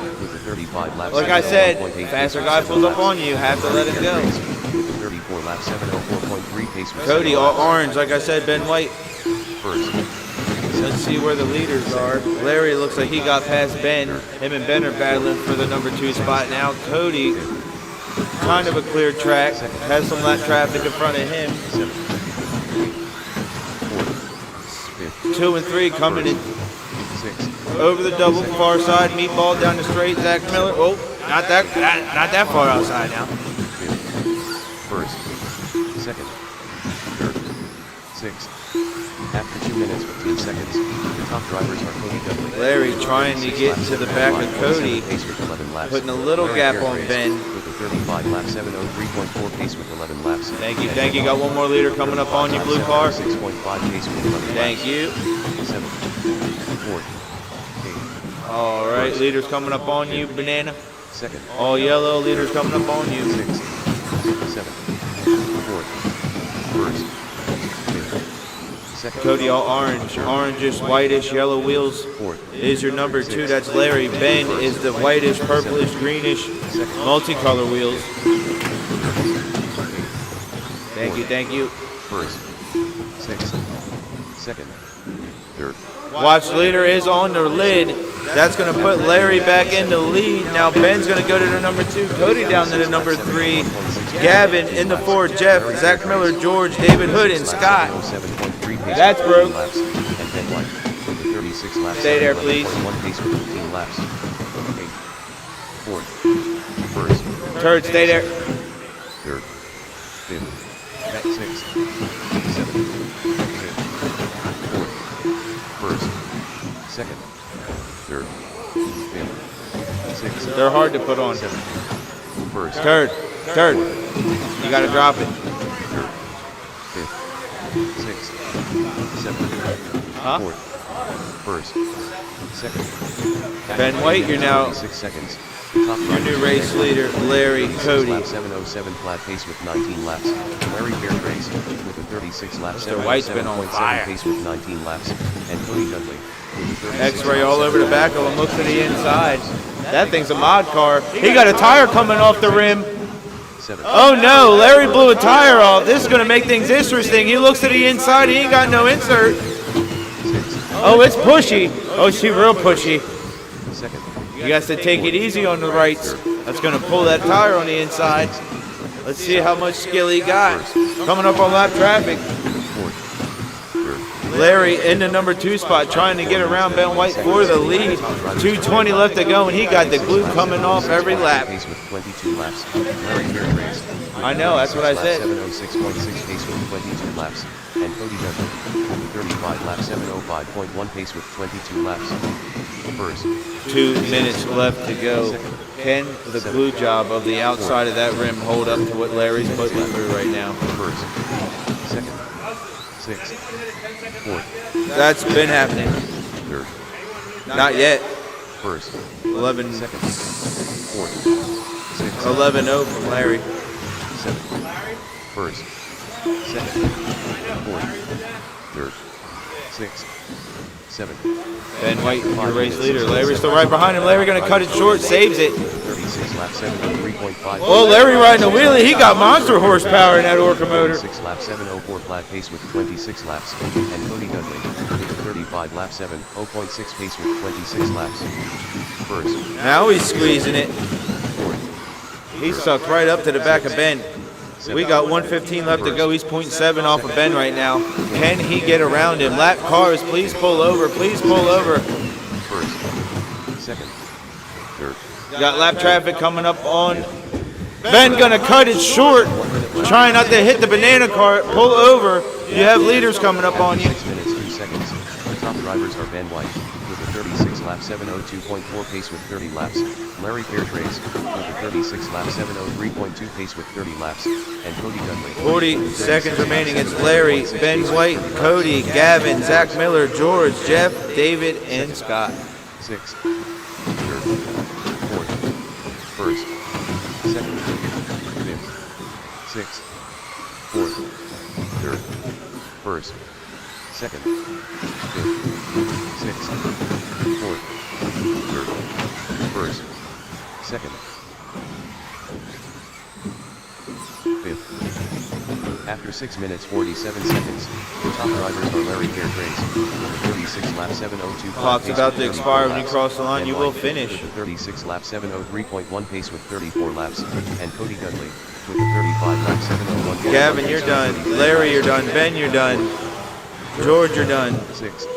Like I said, faster guy pulls up on you. You have to let it go. 34 lap 704.3 pace. Cody, all orange. Like I said, Ben White. First. Let's see where the leaders are. Larry looks like he got past Ben. Him and Ben are battling for the number 2 spot now. Cody, kind of a clear track. Has some lap traffic in front of him. 2 and 3 coming in. Over the double, far side, meatball down the straight. Zach Miller. Oh, not that far outside now. First. Second. Third. Sixth. After 2 minutes 15 seconds. The top drivers are Cody Dudley. Larry trying to get to the back of Cody, Pace with 11 laps. putting a little Larry gap Fairtrace on Ben. With a 35 lap 703.4 pace with 11 laps. Thank you, thank you. Got one more leader coming up on you, blue car. 6.5 pace with 11 Thank laps. you. 7, 4, 8, All right, leaders coming up on you, banana. second, All yellow, leaders coming up on you. 6, 7, 4, first, 5th, second, Cody all orange, orangish, whitish, yellow wheels 4th, is your number 2. That's Larry. Ben is the whitish, purplish, greenish, multicolor wheels. Thank you, thank you. first, 6th, second, third, Watch leader is on the lid. That's going to put Larry back in the lead. Now Ben's going to go to the number 2. Cody down to the number 3. Gavin in the 4. Jeff, Zach Miller, George, David Hood, and Scott. 7.3 pace That's with broke. 15 laps, and Ben White with a 36 laps. Stay there, please. 1 pace with 15 laps. 8, 4th, first, Turd, stay there. third, 5th, 6th, 7th, 5th, 4th, first, second, third, 5th, 6th, They're hard to put on. 7th, first, Turd. You got to drop it. third, 5th, 6th, 7th, Huh? 4th, first, second. Ben White, you're now 6 seconds. Top your new race leader, Larry Cody. Lap 707 flat pace with 19 laps. Larry Fairtrace with a 36 lap Mr. White's been on 707.7 fire. pace with 19 laps. And Cody Dudley with a 36 X-ray lap all over the 707 back of him. Look to the inside. That thing's a mod car. He got a tire coming off the rim. 7. Oh no, Larry blew a tire off. This is going to make things interesting. He looks to the inside. He ain't got no insert. 6. Oh, it's pushy. Oh, she real pushy. Second. You got to take it easy on the rights. That's going to pull that tire on the inside. Let's see how much skill he got. Coming up on lap traffic. 4th. Third. Larry in the number 2 spot trying to get around Ben White for the lead. 2:20 left to go, and he got the glue coming off every lap. Pace with 22 laps. Larry Fairtrace. I know, that's what I said. 706.6 pace with 22 laps. And Cody Dudley with a 35 lap 705.1 pace with 22 laps. First. 2 minutes left to go. Can the glue job of the outside of that rim hold up to what Larry's putting through right now? First, second, 6th, 4th, That's been happening. third, Not yet. first, 11, second, 4th, 6th, 11-0 from Larry. 7th, first, second, 4th, third, 6th, 7th, Ben White, your race leader. Larry's still right behind him. Larry going to cut it short, saves it. 36 lap 703.5. Oh, Larry riding a wheelie. He got monster horsepower in that Orca motor. 6 lap 704 flat pace with 26 laps. And Cody Dudley with a 35 lap 7.0.6 pace with 26 laps. First, Now he's squeezing it. 4th, He's sucked right up to the back of Ben. We got 1:15 left to go. He's 0.7 off of Ben right now. Can he get around him? Lap cars, please pull over. Please pull over. first, second, third, Got lap traffic coming up on. Ben gonna cut it short. Trying not to hit the banana cart. Pull over. You have leaders coming up on you. 6 minutes 2 seconds. The top drivers are Ben White with a 36 lap 702.4 pace with 30 laps. Larry Fairtrace with a 36 lap 703.2 pace with 30 laps. And Cody Dudley. 40 seconds remaining. It's Larry, Ben White, Cody, Gavin, Zach Miller, George, Jeff, David, and Scott. 6th, 3rd, 4th, first, second, 5th, 6th, 4th, 3rd, first, second, 5th, 6th, 4th, 3rd, first, second, 5th. After 6 minutes 47 seconds, the top drivers are Larry Fairtrace with a 36 lap 702. Clock's about to expire when you cross the line. You will finish. With a 36 lap 703.1 pace with 34 laps, and Cody Dudley with a 35 lap 701. Gavin, you're done. Larry, you're done. Ben, you're done. George, you're done. 6th,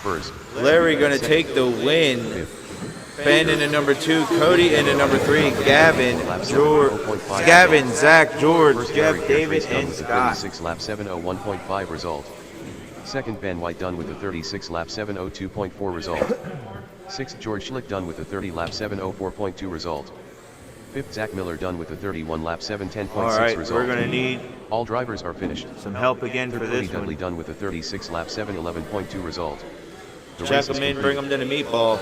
first, Larry gonna take the win. 5th, Ben in the number 2, Cody in the number 3, Gavin, George, Gavin, Zach, George, first Jeff, Larry David, Fairtrace and with a Scott. 36 lap 701.5 result. Second, Ben White done with a 36 lap 7:02.4 result. Sixth, George Schlick done with a 30 lap 7:04.2 result. Fifth, Zach Miller done with a 31 lap 7:10.6 All right, result. we're gonna need All drivers are finished. some help again Third, for Cody this Dudley one. done with a 36 lap 7:11.2 result. The Check race is them in, complete. bring them to the meatball.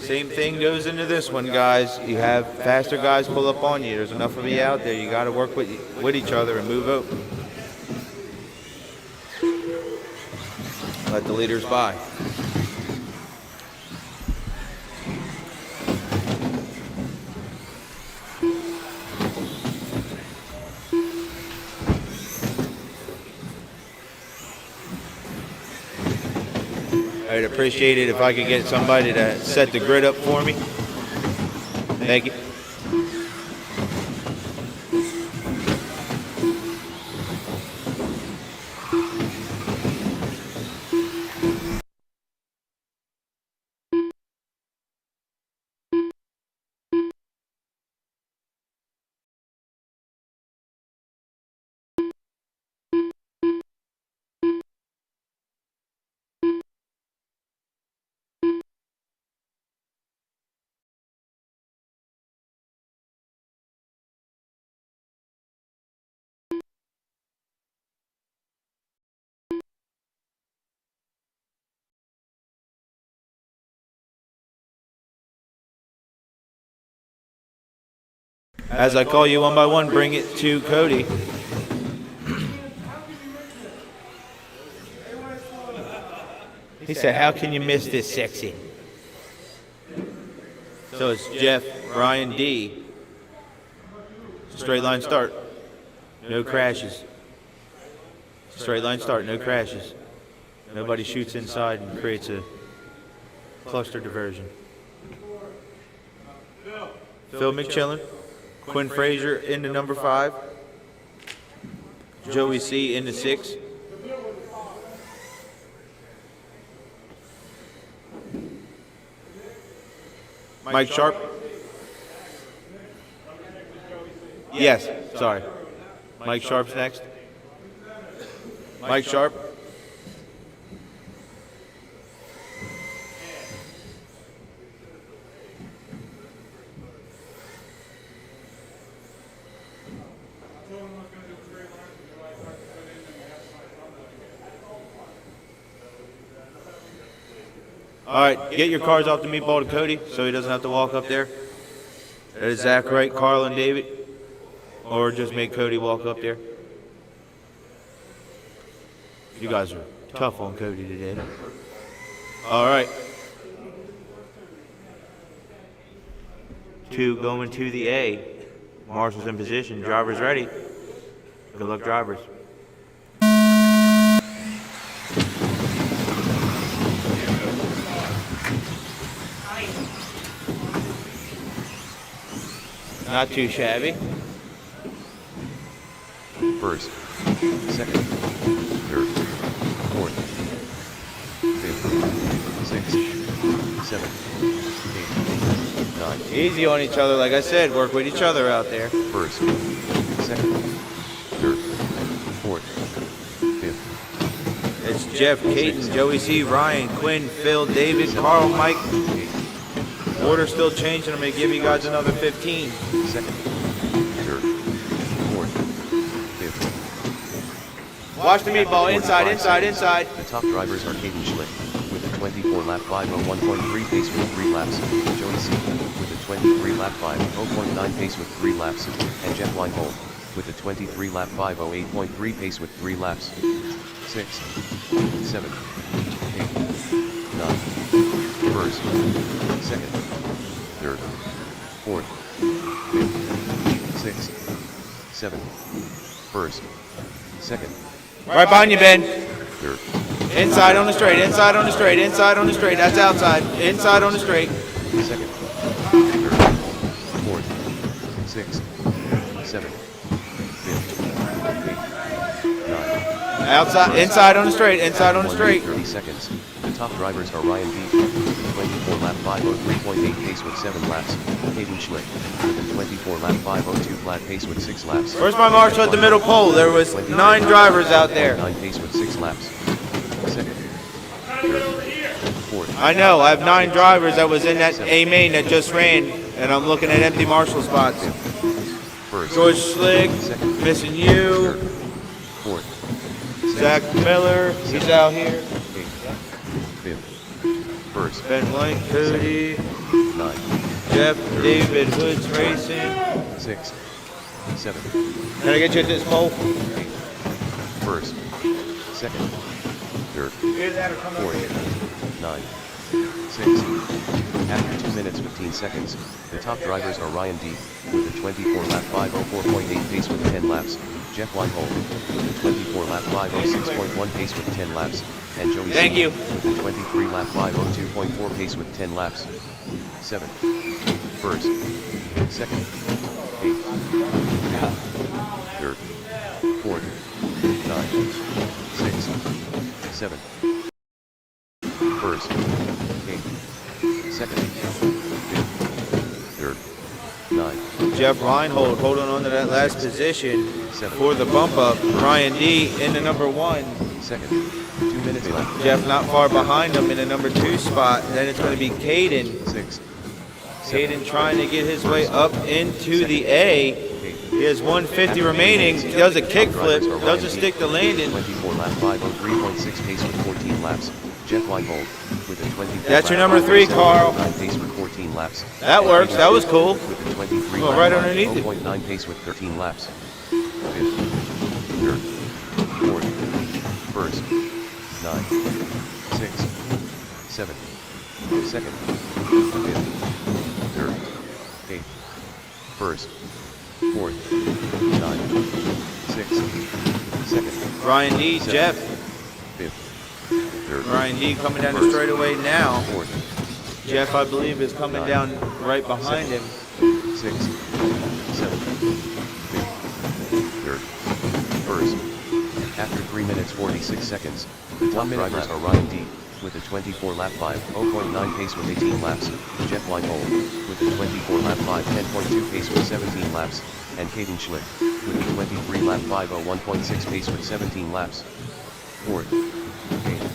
Same thing goes into this one, guys. You have faster guys pull up on you. There's enough of you out there. You got to work with each other and move out. Let the leaders by. I'd appreciate it if I could get somebody to set the grid up for me. Thank you. As I call you one by one, bring it to Cody. He said, how can you miss this sexy? So it's Jeff, Brian D. Straight line start. No crashes. Straight line start, no crashes. Nobody shoots inside and creates a cluster diversion. Phil McChillin. Quinn Frazier into number 5. Joey C into 6. Mike Sharp. Yes, sorry. Mike Sharp's next. Mike Sharp. All right, get your cars off the meatball to Cody so he doesn't have to walk up there. That is Zach Wright, Carl, and David. Or just make Cody walk up there. You guys are tough on Cody today. All right. 2 going to the A. Marshall's in position. Drivers ready. Good luck, drivers. Not too shabby. First, second, third, fourth, fifth, sixth, seventh, eighth, ninth. Easy on each other, like I said. Work with each other out there. First, second, third, fourth, fifth. It's Jeff, Caden, Joey C, Ryan, Quinn, Phil, David, Carl, Mike. Order still changing. I'm going to give you guys another 15. Second, third, fourth, fifth. Watch the meatball. Inside, inside, inside. The top drivers are Caden Schlick with a 24 lap 5:01.3 pace with 3 laps, Joey C with a 23 lap 5:0.9 pace with 3 laps, and Jeff Weinhold with a 23 lap 5:08.3 pace with 3 laps. 6, 7, 8, 9. First, second, third, fourth, fifth, sixth, seventh. First, second, Right behind you, Ben. third, Inside on the straight, inside on the straight, inside on the straight. That's outside. Inside on the straight. second, third, fourth, sixth, seventh, fifth, eighth, 9. Outside, inside on the straight, inside on the straight. 30 seconds. The top drivers are Ryan D. with a 24 lap 503.8 pace with 7 laps. Hayden Schlick with a 24 lap 502 flat pace with 6 laps. Where's my marshal at the middle pole? There was 9 drivers out there. 9 pace with 6 laps. Second. Third. Fourth. I know, I have 9 drivers that was in that A main that just ran, and I'm looking at empty marshal spots. First. George Schlick, Second. missing you. Third. Fourth. Zach Miller, he's out here. Eighth. Fifth. First. Ben Blank, Cody, 9. Jeff, David Hood's racing. 6. 7. Can I get you at this pole? 8. First. Second. Third. Fourth. 9. 6. After 2 minutes 15 seconds, the top drivers are Ryan D. with a 24 lap 504.8 pace with 10 laps, Jeff Weinhold with a 24 lap 506.1 pace with 10 laps, and Joey Thank C. you. with a 23 lap 502.4 pace with 10 laps. 7. First. Second. 8th. Third. Fourth. 9. 6. 7. First. 8th. Second. 5th. Third. 9. Jeff Reinhold holding on to that last position 7. for the bump up. Ryan D in the number 1. Second. 2 minutes left. Jeff not far behind him in the number 2 spot. Then it's going to be Caden. 6. Caden trying to get his way up into the A. He has 150 remaining. He does a kickflip. Doesn't stick the landing. 24 lap 503.6 pace with 14 laps. Jeff Weinhold with a 24 That's your lap number 3, Carl. 509 pace with 14 laps. That works. That was cool. With a 23 Well, lap right underneath it. 0.9 pace with 13 laps. 5th. 3rd. 4th. 1st. 9. 6. 7. 2nd. 5th. 3rd. 8th. 1st. 4th. 9. 6. 2nd. Ryan D, Jeff. 5th. 3rd. Ryan D coming down the straightaway now. 4th. Jeff, I believe, is coming down right behind him. 6th. 7th. 5th. 3rd. 1st. After 3 minutes 46 seconds, the top drivers are Ryan D. with a 24 lap 5.09 pace with 18 laps, Jeff Weinhold with a 24 lap 5.10.2 pace with 17 laps, and Caden Schlick with a 23 lap 501.6 pace with 17 laps. 4th. 8th.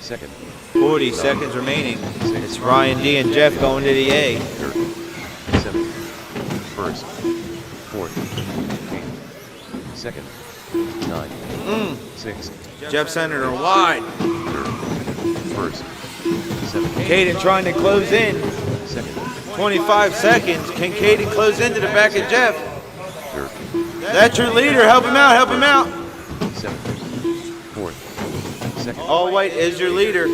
2nd. 40 seconds remaining. It's Ryan D and Jeff going to the A. 3rd. 7th. 1st. 4th. 8th. 2nd. 9. 6th. Jeff Senator wide. 3rd. 1st. 7th. Caden trying to close in. 2nd. 25 seconds. Can Caden close into the back of Jeff? 3rd. That's your leader. Help him out. Help him out. 7th. 4th. 2nd. All white is your leader.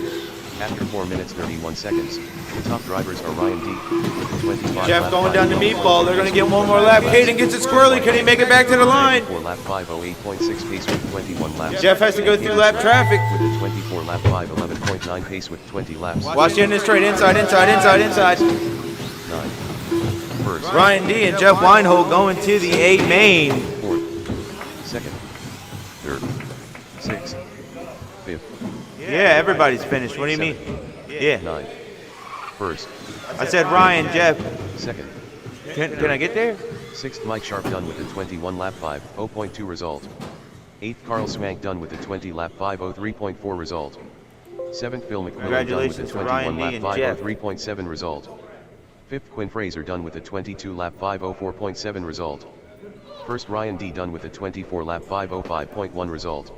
After 4 minutes 31 seconds, the top drivers are Ryan D. with a 25 Jeff lap going down the 5.05 meatball. They're going to get one more lap. Caden gets it squirrely. Can he make it back to the line? 4 lap 508.6 pace with 21 laps. Jeff has to go through lap traffic. With a 24 lap 511.9 pace with 20 laps. Watch the end of the straight. Inside, inside, inside, inside. 9. First. Ryan D and Jeff Weinhold going to the 8 main. 4th. 2nd. 3rd. 6th. 5th. Yeah, everybody's finished. What do you mean? Yeah. 9. First. I said Ryan, Jeff. 2nd. Can I get there? 6th Mike Sharp done with a 21 lap 5.0.2 result. 8th Carl Swank done with a 20 lap 5.03.4 result. 7th Phil McMillan done with a Congratulations to 21 Ryan D lap and Jeff. 5.03.7 result. 5th Quinn Fraser done with a 22 lap 5.04.7 result. 1st Ryan D done with a 24 lap 5.05.1 result.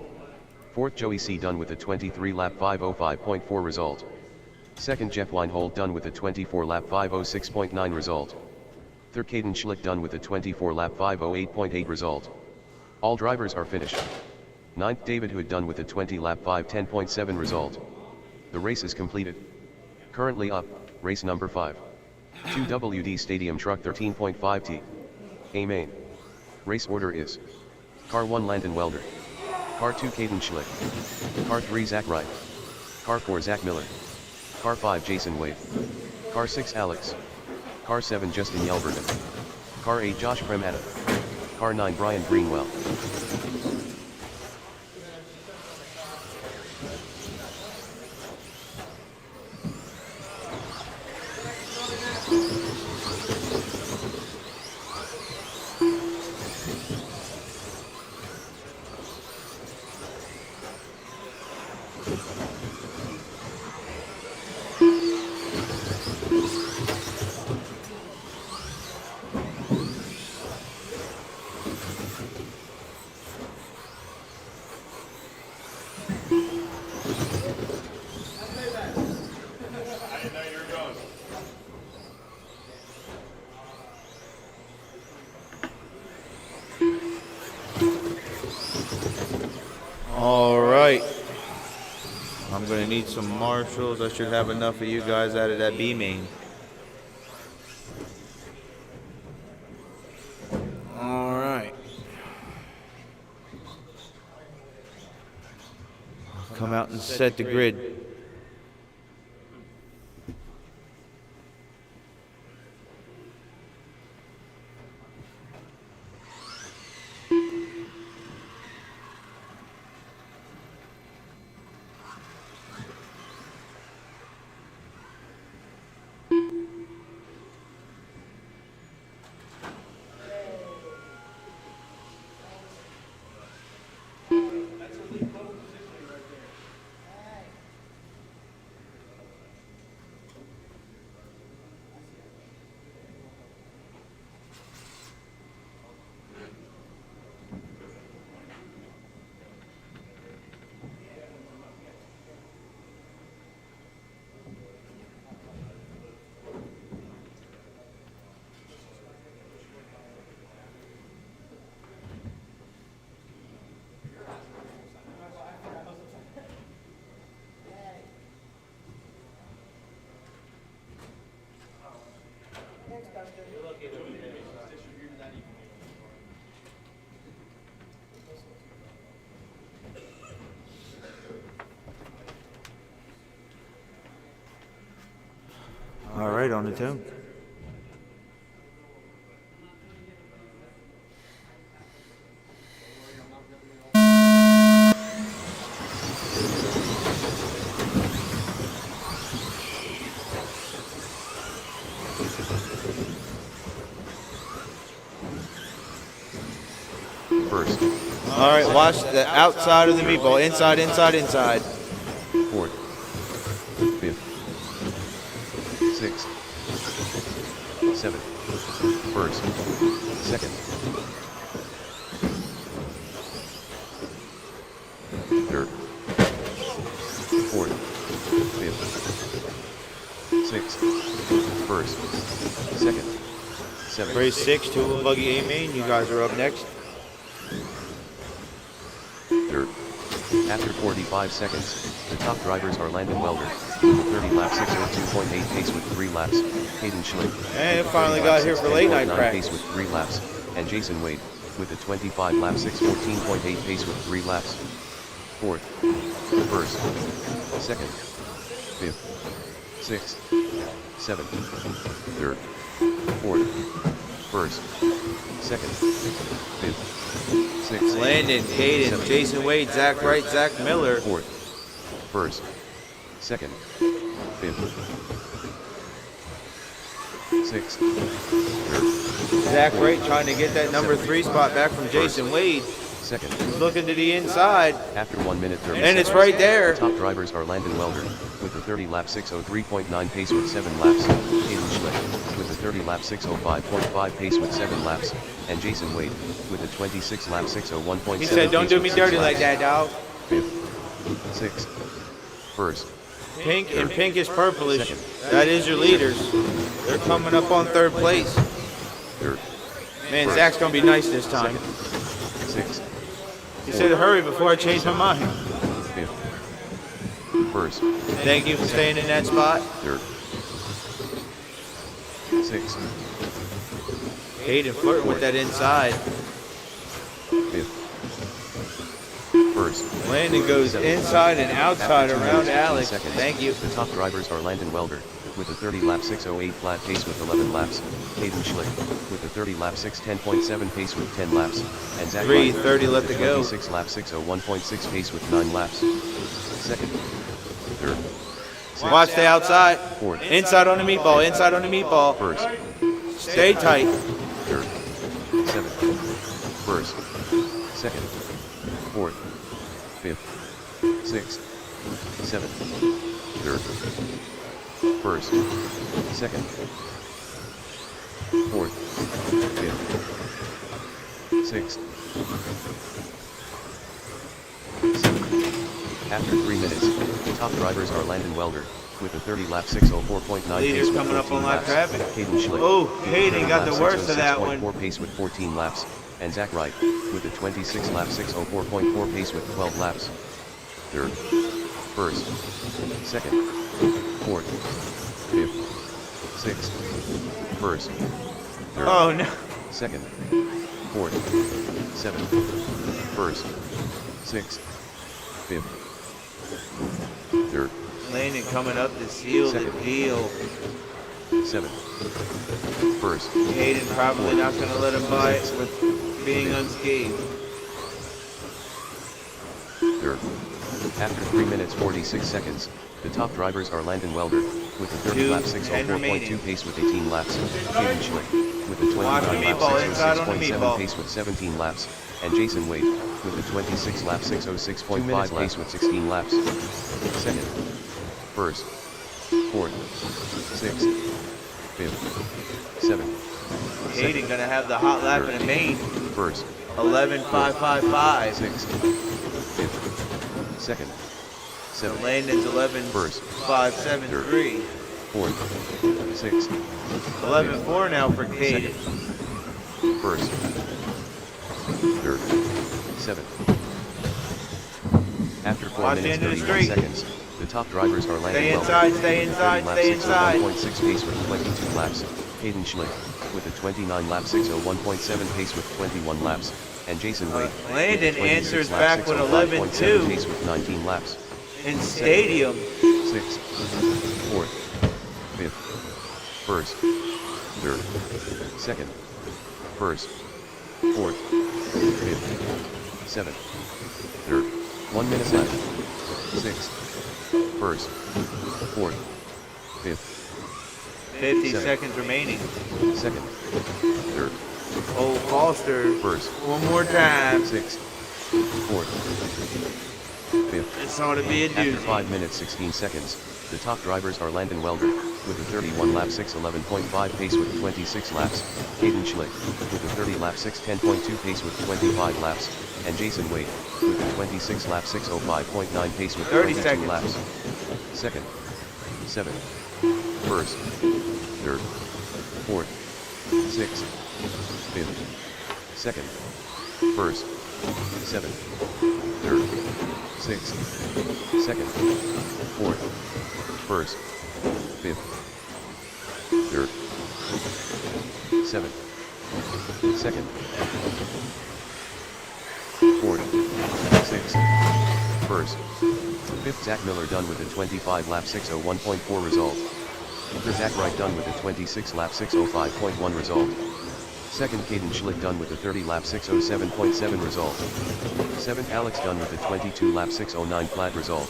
4th Joey C done with a 23 lap 5.05.4 result. 2nd Jeff Weinhold done with a 24 lap 5.06.9 result. 3rd Caden Schlick done with a 24 lap 5.08.8 result. All drivers are finished. 9th David Hood done with a 20 lap 5.10.7 result. The race is completed. Currently up, race number 5. 2WD Stadium Truck 13.5T. A main. Race order is: Car 1 Landon Welder. Car 2 Caden Schlick. Car 3 Zach Wright. Car 4 Zach Miller. Car 5 Jason Wade. Car 6 Alex. Car 7 Justin Yelverton. Car 8 Josh Premata. Car 9 Brian Greenwell. All right. I'm going to need some marshals. I should have enough of you guys out of that B main. All right. Come out and set the grid. All right, on the tone. First, All right, watch the outside of the meatball. Inside, inside, inside. fourth, fifth, sixth, seventh, first, second, third, fourth, fifth, sixth, first, second, seventh, Race 6, 2 buggy A main. You guys are up next. third. After 45 seconds, the top drivers are Landon Welder, with a 30 lap 602.8 pace with 3 laps, Hayden Schlick, And with a finally 30 got lap here for late night 610.9 practice. pace with 3 laps, and Jason Wade, with a 25 lap 614.8 pace with 3 laps. Fourth, first, second, fifth, sixth, seventh, third, fourth, first, second, fifth, sixth, Landon, Caden, seventh, Jason Wade, Zach Wright, Zach Miller. fourth, first, second, fifth, sixth, third, Zach Wright trying to get that number 3 spot back from Jason Wade. second. Looking to the inside. After 1 minute 30 And seconds, it's right there. the top drivers are Landon Welder, with a 30 lap 603.9 pace with 7 laps, Hayden Schlick, with a 30 lap 605.5 pace with 7 laps, and Jason Wade, with a 26 lap 601.7 He said, don't pace do with me 6 dirty laps. like that, dog. Fifth, sixth, first, Pink and pink is purplish. Second. That is your leaders. They're coming up on 3rd place. third, Man, Zach's going to be nice this time. sixth, He said, hurry before I change my mind. fifth, first, Thank you for staying in that spot. third, sixth, Caden flirting with that inside. fifth, first. Landon goes inside and outside After 2 around minutes, 15 Alex. seconds, Thank you. The top drivers are Landon Welder, with a 30 lap 608 flat pace with 11 laps, Hayden Schlick, with a 30 lap 610.7 pace with 10 laps, and Zach Wright, 3:30 left with to a go. 26 lap 601.6 pace with 9 laps. Second, third, sixth, Watch the outside. fourth, Inside on the meatball. Inside on the meatball. first, Stay tight. third, seventh, first, second, fourth, fifth, sixth, 7, 3rd, 1st, 2nd, 4th, 5th, 6th, 7th. After 3 minutes, the top drivers are Landon Welder with a 30-lap 6:04.9 Leaders pace with coming up 14 on lap laps. traffic. Caden Schlick Oh, with a Hayden got 30-lap the worst of that 6:06.4 one. pace with 14 laps, and Zach Wright with a 26-lap 6:04.4 pace with 12 laps. 3rd, 1st, 2nd, 4th, 5th, 6th, 1st, 3rd, Oh no. 2nd, 4th, 7th, 1st, 6th, 5th, 3rd, Landon coming up to seal the Second. deal. 7th, 1st, Hayden probably not going to let him by it with being unscathed. 3rd. After 3 minutes 46 seconds, the top drivers are Landon Welder with a 30-lap 6:04.2 pace with 18 laps, Caden Schlick with a Watch the 29-lap meatball, inside on the 6:06.7 meatball. pace with 17 laps, and Jason Wade with a 26-lap 6:06.5 pace with 16 laps. 2nd, 1st, 4th, 6th, 5th, 7th. Hayden going to have the hot lap in the main. 1st, 11.555. 6th, 5th, 2nd, So 7th, Landon's 11.573. 4th, 6th, 11.4 now for Hayden. 1st, 3rd, 7th. After 4 Watch the minutes end of the 31 straight. seconds, the top drivers are Landon Stay Welder inside, stay inside, with a 30-lap stay inside. 6:01.6 pace with 22 laps, Caden Schlick with a 29-lap 6:01.7 pace with 21 laps, and Jason Wade Landon with a answers 26-lap back with 6:05.7 11.2 pace with 19 laps. in stadium. 6th, 4th, 5th, 1st, 3rd, 2nd, 1st, 4th, 5th, 7th, 3rd, 1 minute left. 6th, 1st, 4th, 5th, 50 7th. seconds remaining. 2nd, 3rd, Oh, Foster. 1st, One more time. 6th, 4th, 5th. This ought to be a After doozy. 5 minutes 16 seconds, the top drivers are Landon Welder with a 31-lap 6:11.5 pace with 26 laps, Caden Schlick with a 30-lap 6:10.2 pace with 25 laps, and Jason Wade with a 26-lap 6:05.9 pace with 30 22 seconds. laps. 2nd, 7th, 1st, 3rd, 4th, 6th, 5th, 2nd, 1st, 7th, 3rd, 6th, 2nd, 4th, 1st, 5th, 3rd, 7th, 2nd, 4th, 6th, 1st, 5th. Zach Miller done with a 25-lap 6:01.4 result. Zach Wright done with a 26-lap 6:05.1 result. 2nd, Caden Schlick done with a 30-lap 6:07.7 result. 7th, Alex done with a 22-lap 6:09 flat result.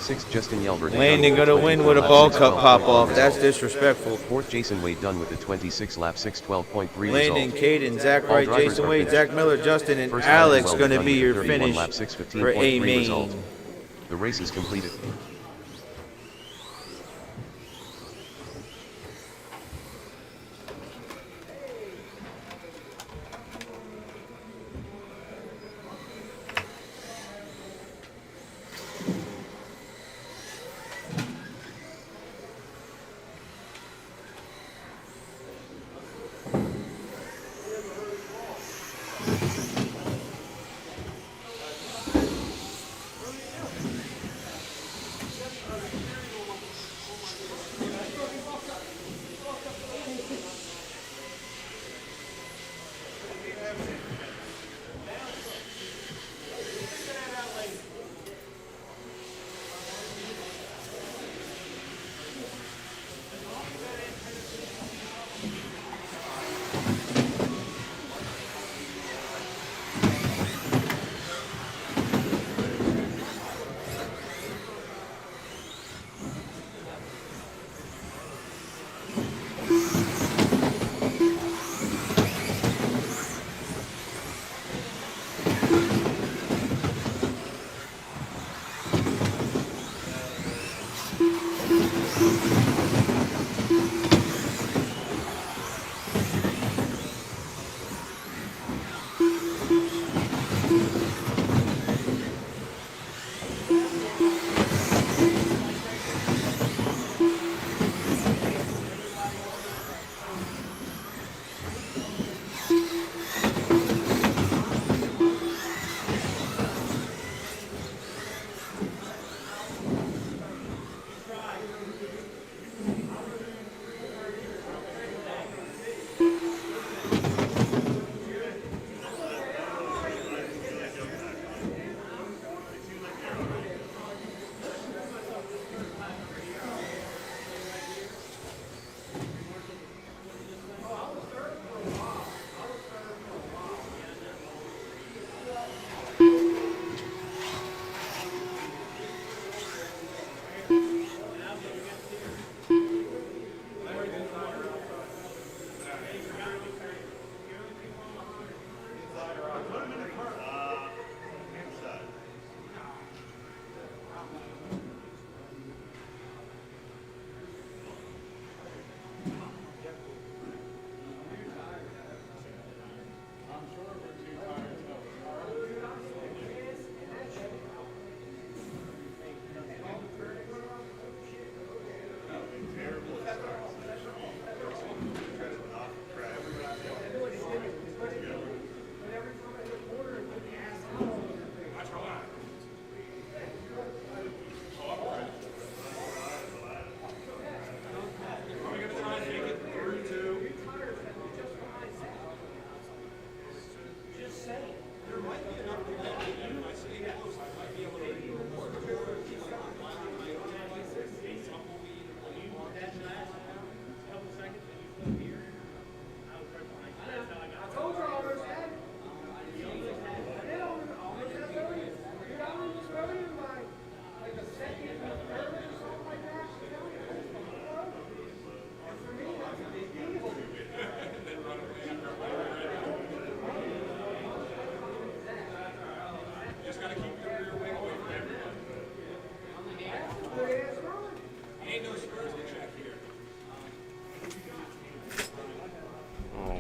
6th, Justin Yelver. Landon gonna win with a ball cup pop off. That's disrespectful. 4th, Jason Wade done with a 26-lap 6:12.3 Landon, result. Caden, Zach All Wright, drivers Jason are Wade, finished. Zach Miller, Justin, and First, Alex Landon gonna Welder be done your with a 31 finish lap for 6:15.3 A result. main. The race is completed.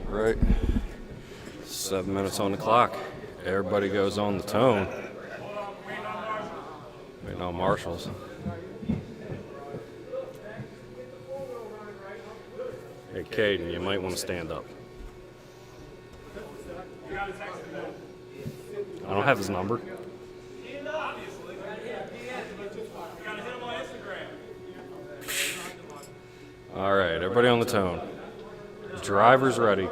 Right. 7 minutes on the clock. Everybody goes on the tone. Waiting on marshals. Hey, Caden, you might want to stand up. I don't have his number. All right, everybody on the tone. Driver's ready.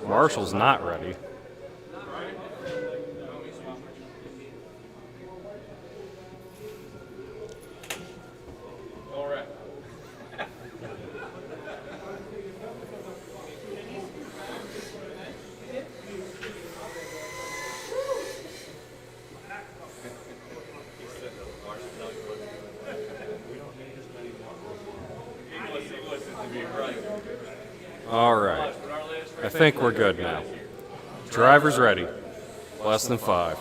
Marshall's not ready. All right. I think we're good now. Driver's ready. Less than 5.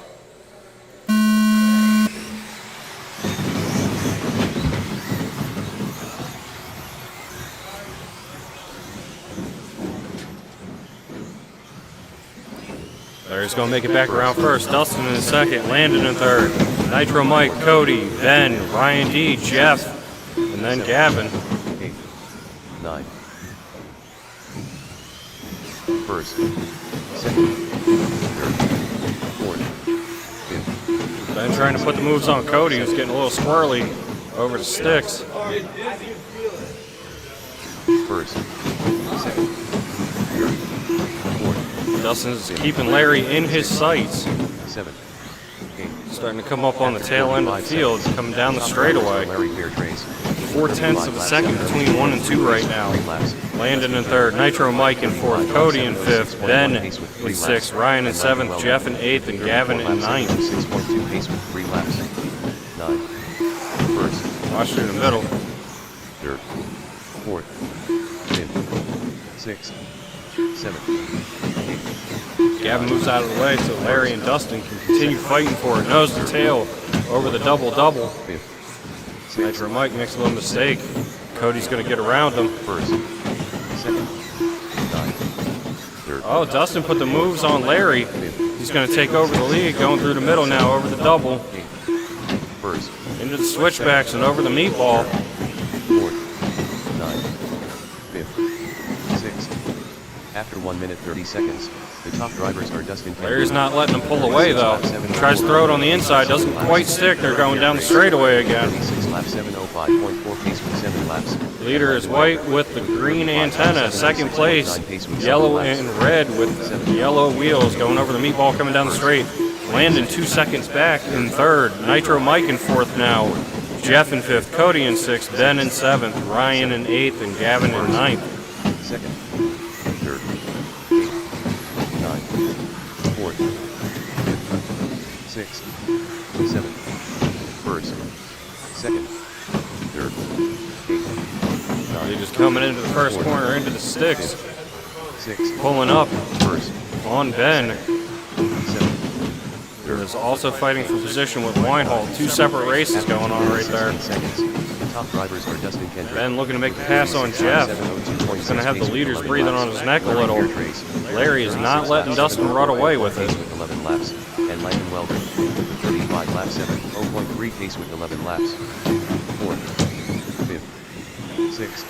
Larry's going to make it back around first. Dustin in second. Landon in third. Nitro Mike, Cody, Ben, Ryan D, Jeff, and then Gavin. 8, 9. First, second, third, fourth, fifth. Ben trying to put the moves on Cody, who's getting a little squirrely over the sticks. First, second, third, fourth. Dustin's keeping Larry in his sights. 7, 8. Starting to come up on the tail end of the field, coming down the straightaway. Larry Fair Trace. 4/10 of a second between 1 and 2 right now. Landon in third, Nitro Mike in fourth, Cody in fifth, Ben in sixth, Ryan in seventh, Jeff in eighth, and Gavin in ninth. 6.2 pace with 3 laps. 9. First, Watch through the middle. third, fourth, fifth, sixth, seventh, eighth. Gavin moves out of the way so Larry and Dustin can continue fighting for it. Nose to tail over the double-double. Fifth, Nitro Mike makes a little mistake. Cody's going to get around him. First, second, 9, third, Oh, Dustin put the moves on Larry. He's going to take over the lead, going through the middle now, over the double, first, into the switchbacks and over the meatball. fourth, 9, fifth, sixth. After 1 minute 30 seconds, the top drivers are Dustin Kendrick. Larry's not letting him pull away though. Tries to throw it on the inside, doesn't quite stick. They're going down the straightaway again. 36 lap 705.4 pace with 7 laps. Leader is white with the green antenna. Second place, yellow and red with yellow wheels going over the meatball coming down the straight. Landon 2 seconds back in third. Nitro Mike in fourth now. Jeff in fifth. Cody in sixth. Ben in seventh. Ryan in eighth. And Gavin in ninth. Second, third, 8th, 9th, 4th, 5th, 6th, 7th, first, second, third, 8th, 9th. They're just coming into the first corner, into the sticks. 6th, Pulling up first, on Ben. 7th, There is also fighting for position with Weinhold. Two separate races going on right there. 16 seconds. The top drivers are Dustin Kendrick. Ben looking to make the pass on Jeff. He's going to have the leaders breathing on his neck a little. Larry is not letting Dustin run away with it. With 11 laps, and Landon Weldon with 35 lap 7.0.3 pace with 11 laps. 4th, 5th, 6th,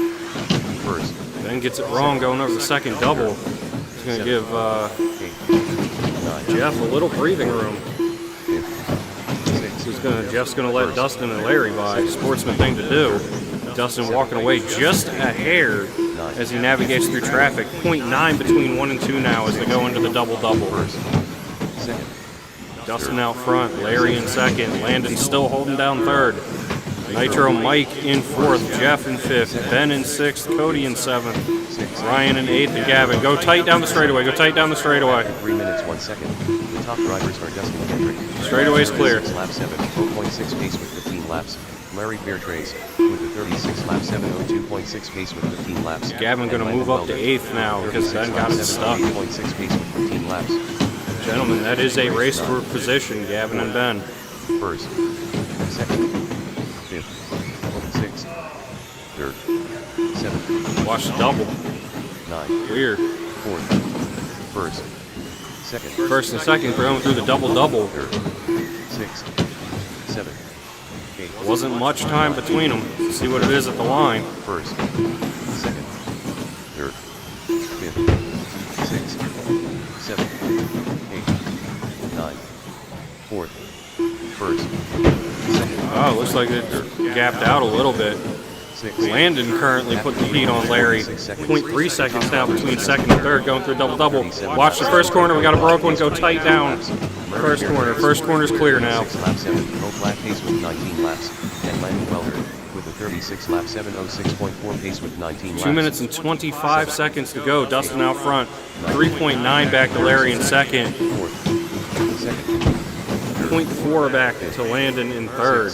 first, Ben gets it wrong going over the second double. He's going to give 8th, 9th, Jeff a little breathing room. 5th, 6th, Jeff's going to let Dustin and Larry by. Sportsman thing to do. Dustin walking away just a hair as he navigates through traffic. 0.9 between 1 and 2 now as they go into the double-double. first, second, Dustin out front, Larry in second, Landon still holding down third. Nitro Mike in fourth, Jeff in fifth, Ben in sixth, Cody in seventh, Ryan in eighth, and Gavin. Go tight down the straightaway, go tight down the straightaway. 3 minutes 1 second. The top drivers are Dustin Kendrick. Straightaway's clear. 36 lap 7.0.6 pace with 15 laps. Larry Fairtrace with the 36 lap 702.6 pace with 15 laps. Gavin going to move up to eighth now because Ben got it stuck. 8.6 pace with 15 laps. Gentlemen, that is a race for position, Gavin and Ben. First, second, fifth, sixth, third, seventh, Watch the double. 9, Weird. fourth, first, second, First and second going through the double-double. third, sixth, seventh, eighth, Wasn't much time between them. Let's see what it is at the line. first, second, third, fifth, sixth, seventh, eighth, 9, fourth, first, second, Oh, looks like it gapped out a little bit. sixth, Landon currently putting the heat on Larry. 0.3 seconds now between second and third going through double-double. Watch the first corner. We got a broke one. Go tight down. First corner. First corner's clear now. 36 lap 7, flat pace with 19 laps, and Landon Welder with a 36 lap 706.4 pace with 19 laps. 2 minutes and 25 seconds to go. Dustin out front. 3.9 back to Larry in second. Fourth, second, 0.4 back to Landon in third.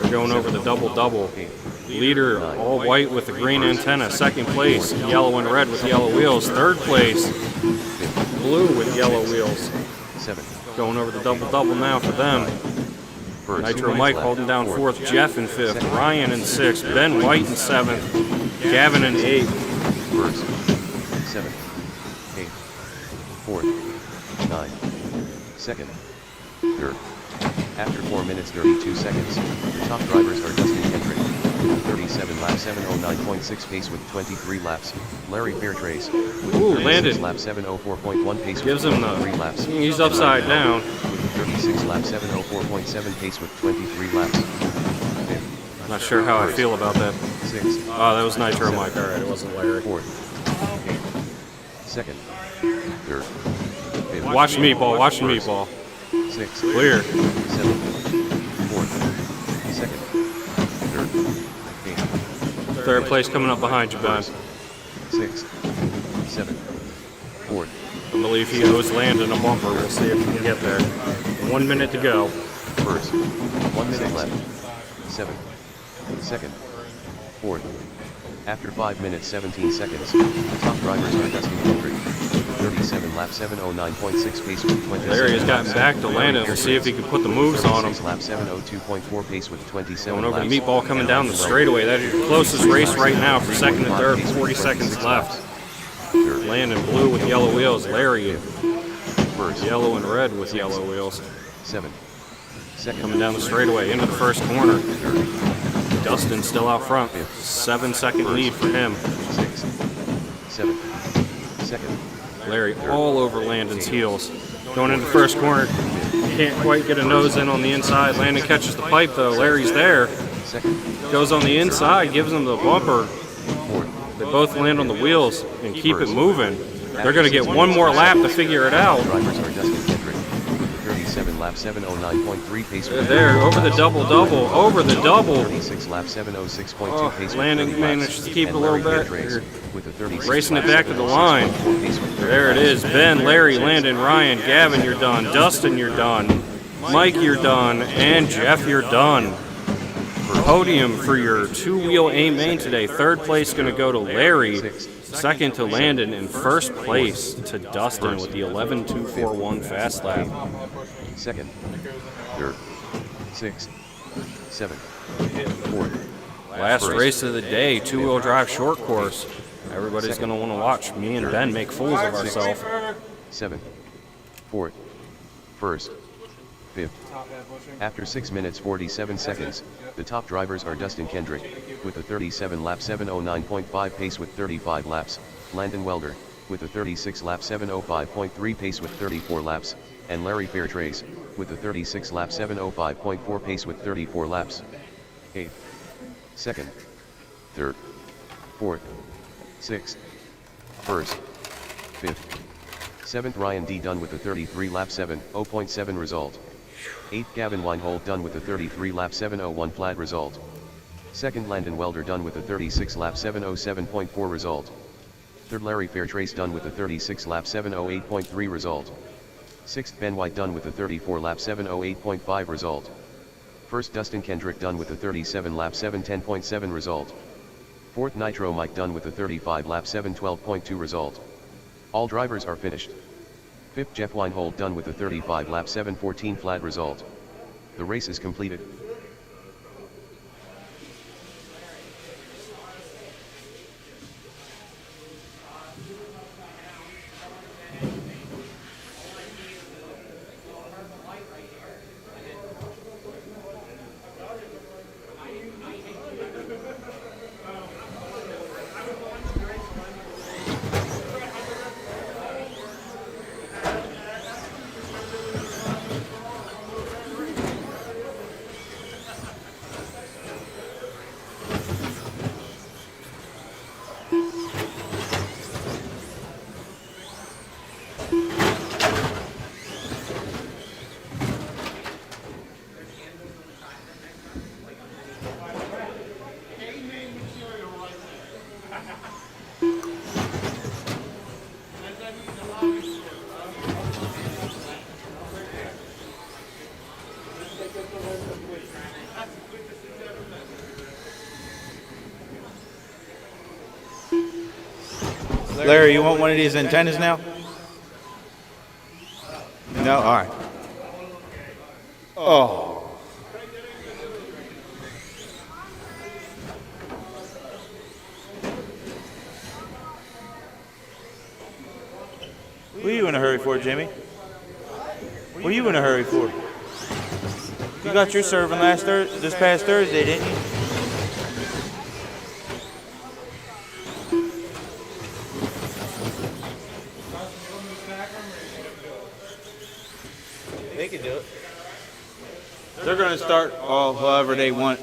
They're going over the double-double. Leader, all white with the green antenna. Second place, yellow and red with yellow wheels. Third place, blue with yellow wheels. seventh, Going over the double-double now for them. first, Nitro Mike holding down fourth, Jeff in fifth, Ryan in sixth, Ben White in seventh, Gavin in eighth. first, seventh, eighth, fourth, 9, second, third. After 4 minutes 32 seconds, the top drivers are Dustin Kendrick with 37 lap 709.6 pace with 23 laps. Larry Fairtrace with Ooh, 36 landed. lap 704.1 pace Gives with him 23 the, laps. he's upside down. With 36 lap 704.7 pace with 23 laps. Fifth, Not sure how I feel about that. sixth, Oh, that was Nitro Mike. All right, it wasn't Larry. fourth, eighth, second, third, fifth, Watch the meatball, watch the meatball. sixth, Clear. seventh, fourth, second, third, eighth, Third place coming up behind you, Ben. sixth, seventh, fourth, I believe he owes Landon a bumper. We'll see if we can get there. 1 minute to go. first, 1 minute left, seventh, second, fourth, After 5 minutes 17 seconds, the top drivers are Dustin Kendrick, with a 37 lap 709.6 pace with 27 Larry has gotten laps. back to Landon. Let's see if he can put the moves on him. 36 lap 702.4 pace with 27 Going over the laps. meatball coming down the straightaway. That is your closest race right now for second and third. 40 seconds left. Third, Landon blue with yellow wheels. Larry first, yellow and red with yellow wheels. 7. Second, Coming down the straightaway into the first corner. Dustin still out front. 7-second lead for him. 6. 7. Second, Larry all over Landon's heels. Going into the first corner. Can't quite get a nose in on the inside. Landon catches the pipe though. Larry's there. second, Goes on the inside, gives him the bumper. fourth, They both land on the wheels and keep it moving. They're going to get one more lap to figure it out. drivers are Dustin Kendrick, with a 37 lap 709.3 pace They're with there, over the double-double, over the double. 36 lap 706.2 Oh, pace with Landon 30 managed laps. to keep it And a little Larry bit. Fairtrace with a 36 Racing lap it back to the line. 706.4 pace with 30 There it laps. is. Ben, Larry, Landon, Ryan, Gavin, you're done. Dustin, you're done. Mike, you're done. And Jeff, you're done. Podium for your two-wheel A main today. Third place going to go to Larry. Second to Landon. And first place to Dustin with the 11.241 fast lap. Second, third, sixth, seventh, fourth. Last race of the day, two-wheel drive short course. Everybody's going to want to watch me and Ben make fools of ourselves. Seventh, fourth, first, fifth. After 6 minutes 47 seconds, the top drivers are Dustin Kendrick, with a 37 lap 709.5 pace with 35 laps, Landon Welder, with a 36 lap 705.3 pace with 34 laps, and Larry Fairtrace, with a 36 lap 705.4 pace with 34 laps. 8th, 2nd, 3rd, 4th, 6th, 1st, 5th, 7th Ryan D. Dunn with a 33 lap 7.0.7 result. 8th Gavin Weinhold done with a 33 lap 701 flat result. 2nd Landon Welder done with a 36 lap 707.4 result. 3rd Larry Fairtrace done with a 36 lap 708.3 result. 6th Ben White done with a 34 lap 708.5 result. 1st Dustin Kendrick done with a 37 lap 710.7 result. 4th Nitro Mike done with a 35 lap 712.2 result. All drivers are finished. 5th Jeff Weinhold done with a 35 lap 714 flat result. The race is completed. Larry, you want one of these antennas now? No? All right. Oh. What are you in a hurry for, Jimmy? What are you in a hurry for? You got your serving this past Thursday, didn't you? They can do it. They're going to start off however they want.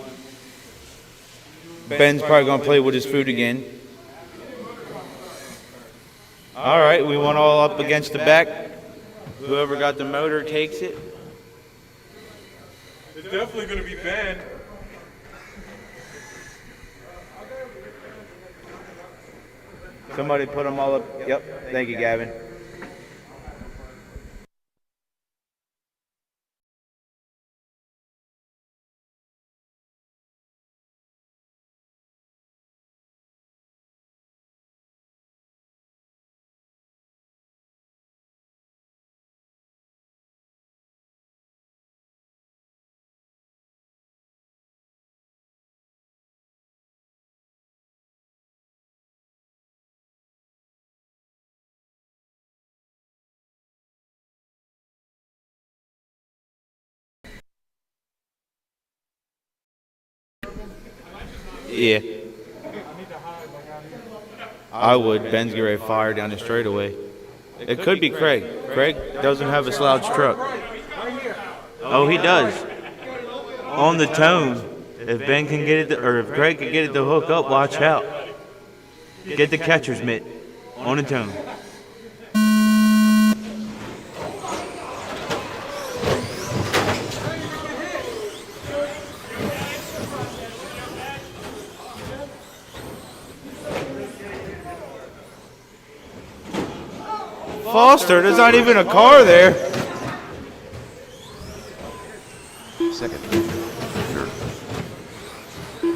Ben's probably going to play with his food again. All right, we went all up against the back. Whoever got the motor takes it. It's definitely going to be Ben. Somebody put them all up. Yep, thank you, Gavin. Yeah. I would. Ben's getting ready to fire down the straightaway. It could be Craig. Craig doesn't have a slouch truck. Oh, he does. On the tone. If Ben can get it, or if Craig can get it to hook up, watch out. Get the catcher's mitt. On the tone. Foster, there's not even a car there. Second. Third.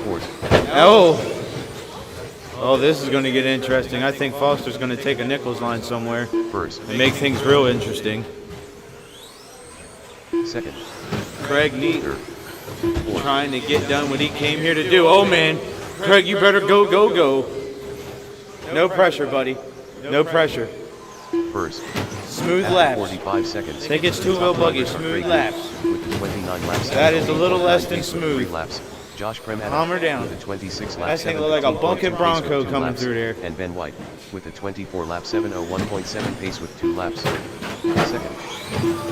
Fourth. Oh, this is going to get interesting. I think Foster's going to take a Nichols line somewhere First. and make things real interesting. Second. Craig Neat Third. trying to get done what he came here to do. Oh, man. Craig, you better go, go, go. No pressure, buddy. No pressure. First. Smooth After laps. 45 seconds. I think it's two the wheel top buggy, drivers are smooth Craig laps. With the 29 laps. That is a little less than pace with smooth. 3 laps. Josh Premetta Calm her down. with a 26 lap That thing look like a 7:15.2 bunkin' pace Bronco with 2 coming laps. through there. And Ben White with a 24 lap 7:01.7 pace with 2 laps. Second.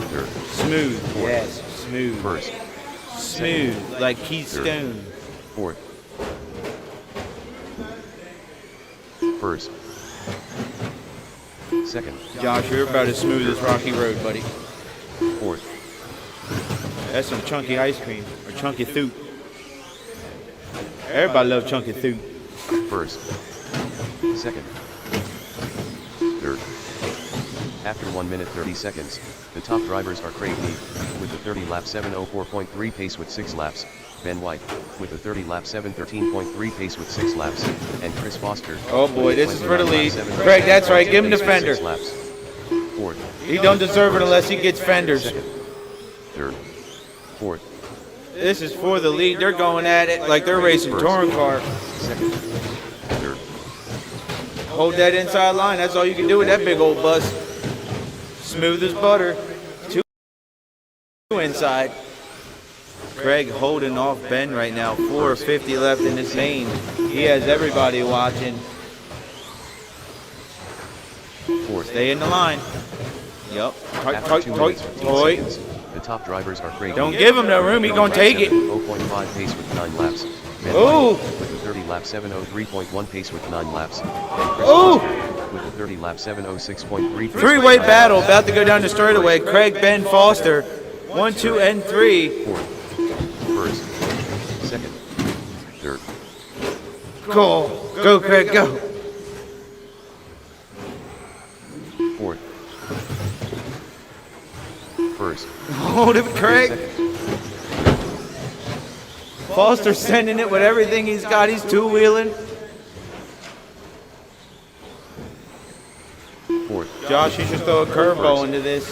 Third. Smooth. Fourth. Yes, smooth. First. Smooth, like Keystone. Fourth. First. Second. Josh, you're about as smooth as Rocky Road, buddy. Fourth. That's some chunky ice cream, or chunky thoot. Everybody loves chunky thoot. First. Second. Third. After 1 minute 30 seconds, the top drivers are Craig Neat with a 30 lap 7:04.3 pace with 6 laps, Ben White with a 30 lap 7:13.3 pace with 6 laps, and Chris Foster. Oh boy, with a this is for the 29 lead. lap 7:13 Craig, that's right, give him the pace with fender. 6 laps. Fourth. He don't deserve it unless he gets fenders. Second. Third. Fourth. This is for the lead. They're going at it like they're racing touring car. Second. Third. Hold that inside line. That's all you can do with that big old bus. Smooth as butter. Two inside. Craig holding off Ben right now. 4:50 left in this main. He has everybody watching. Fourth. Stay in the line. Yup. After 2 minutes 15 seconds, the top drivers are Craig. Don't give him no room. He gonna take it. 0.5 pace with 9 laps. Ben Ooh. White with a 30 lap 7:03.1 pace with 9 laps. And Chris Ooh. Foster with a 30 lap 7:06.3 pace. Three-way battle about to go down the straightaway. Craig, Ben, Foster. 1, 2, and 3. Fourth. First. Second. Third. Go. Go, Craig, go. Fourth. First. Hold it, Craig. Second. Foster sending it with everything he's got. He's two-wheeling. Fourth. Josh, you should throw a curveball into this.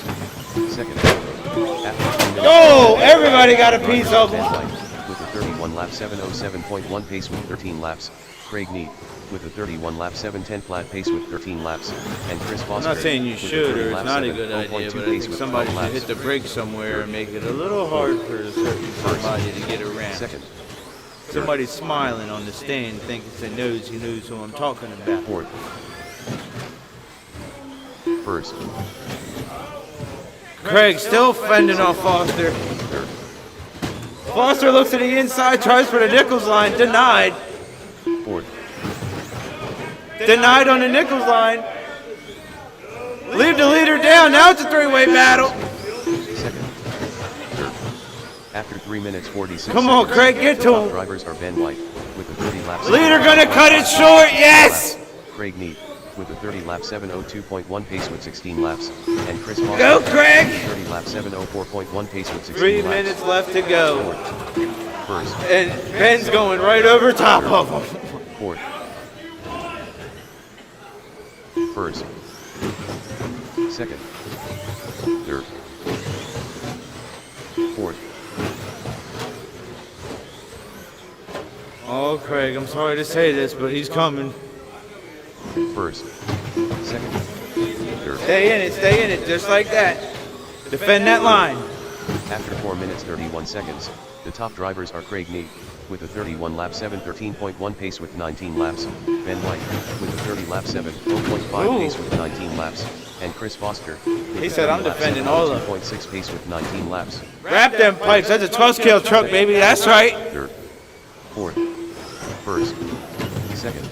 Second. After Oh, everybody got a piece of Ben him. White with a 31 lap 7:07.1 pace with 13 laps. Craig Neat with a 31 lap 7:10 flat pace with 13 laps. And Chris Foster. I'm not saying you with a should 30 or it's lap not a 7:0.2 good idea, but I pace think with somebody 12 should hit laps. the brakes somewhere and make it a little hard for a certain somebody to get around. Second. Somebody's smiling on the stand, thinking he knows who I'm talking about. Fourth. First. Craig still fending off Foster. Third. Foster looks to the inside, tries for the Nichols line, denied. Fourth. Denied on the Nichols line. Leave the leader down. Now it's a three-way battle. Second. Third. After 3 minutes 46 Come on, seconds, Craig, get the to top him. drivers are Ben White with a 30 lap Leader gonna cut it short. Yes. Craig Neat with a 30 lap 7:02.1 pace with 16 laps. And Chris Foster Go, Craig. 30 lap 7:04.1 pace with 16 3 laps. minutes left to go. Fourth. First. And Ben's going right over top of him. Fourth. First. Second. Third. Fourth. Oh, Craig, I'm sorry to say this, but he's coming. First. Second. Third. Stay in it, just like that. Defend that line. After 4 minutes 31 seconds, the top drivers are Craig Neat with a 31 lap 7:13.1 pace with 19 laps, Ben White, with a 30 lap 7:0.5 pace with 19 laps, and Chris Foster, with He a said, 30 "I'm lap defending all of them." 2.6 pace with 19 laps. Wrap them pipes. That's a 12-scale truck, baby. That's right. Third, fourth, first, second,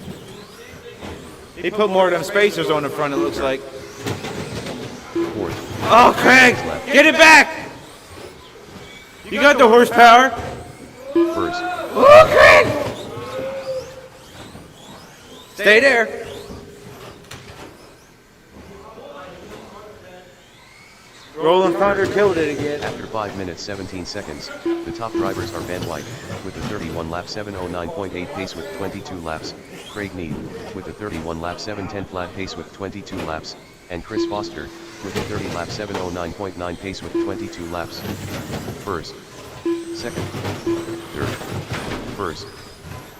He put more of them spacers on the front, it looks like. fourth, Oh, Craig, get it back. You got the horsepower. first, Oh, Craig. Stay there. Rolling Thunder killed it again. After 5 minutes 17 seconds, the top drivers are Ben White, with a 31 lap 7:09.8 pace with 22 laps, Craig Need, with a 31 lap 7:10 flat pace with 22 laps, and Chris Foster, with a 30 lap 7:09.9 pace with 22 laps. First, second, third, first,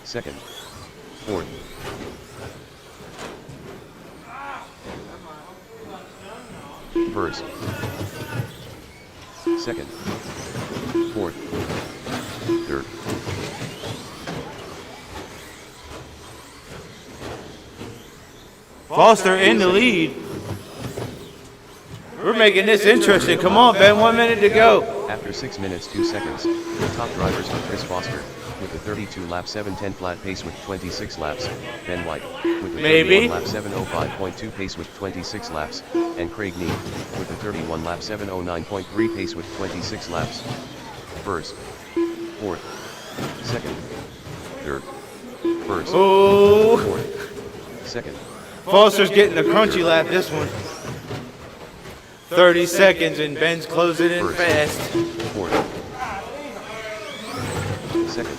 second, fourth. First, second, fourth, third. Foster in the lead. We're making this interesting. Come on, Ben, 1 minute to go. After 6 minutes 2 seconds, the top drivers are Chris Foster, with a 32 lap 7:10 flat pace with 26 laps, Ben White, with a 31 lap 7:05.2 pace with 26 laps, and Craig Need, with a 31 lap 7:09.3 pace with 26 laps. First, fourth, second, third, first, Oh, fourth, second, Foster's getting a crunchy lap this one. 30 seconds and Ben's closing in fast. fourth, second,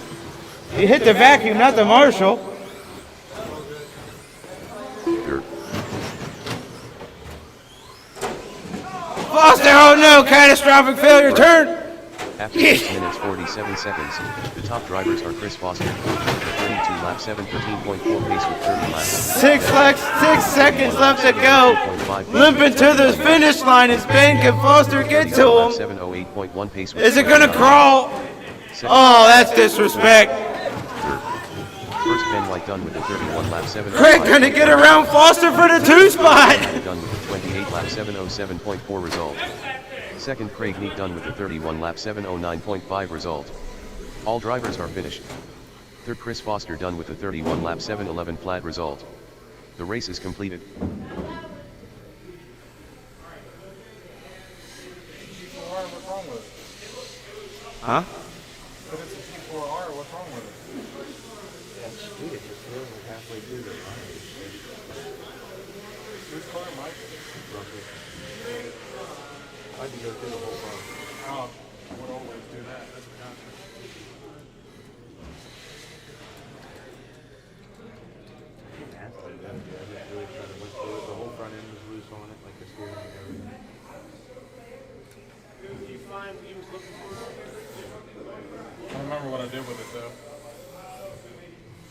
You hit the vacuum, not the Marshall. third, Foster, oh no, catastrophic failure, turn. After 6 minutes 47 seconds, the top drivers are Chris Foster, with a 32 lap 7:13.4 pace with 30 laps. 6 seconds left to go. Limping to the finish line as Ben. Can Foster get to him? 7:08.1 pace with Is it 30 gonna laps. crawl? Second, Oh, that's disrespect. third. First, Ben White done with a 31 lap 7. Craig gonna get around Foster for the 2 spot. Done with a 28 lap 7:07.4 result. Second, Craig Neat done with a 31 lap 7:09.5 result. All drivers are finished. Third, Chris Foster done with a 31 lap 7:11 flat result. The race is completed. G4R, what's wrong with it? Huh? But it's a G4R, what's wrong with it? Whose car, Mike? I had to go through the whole car. Oh, I would always do that. That's what happened. The whole front end was loose on it, like the steering and everything. Did you find what you was looking for? I don't remember what I did with it though.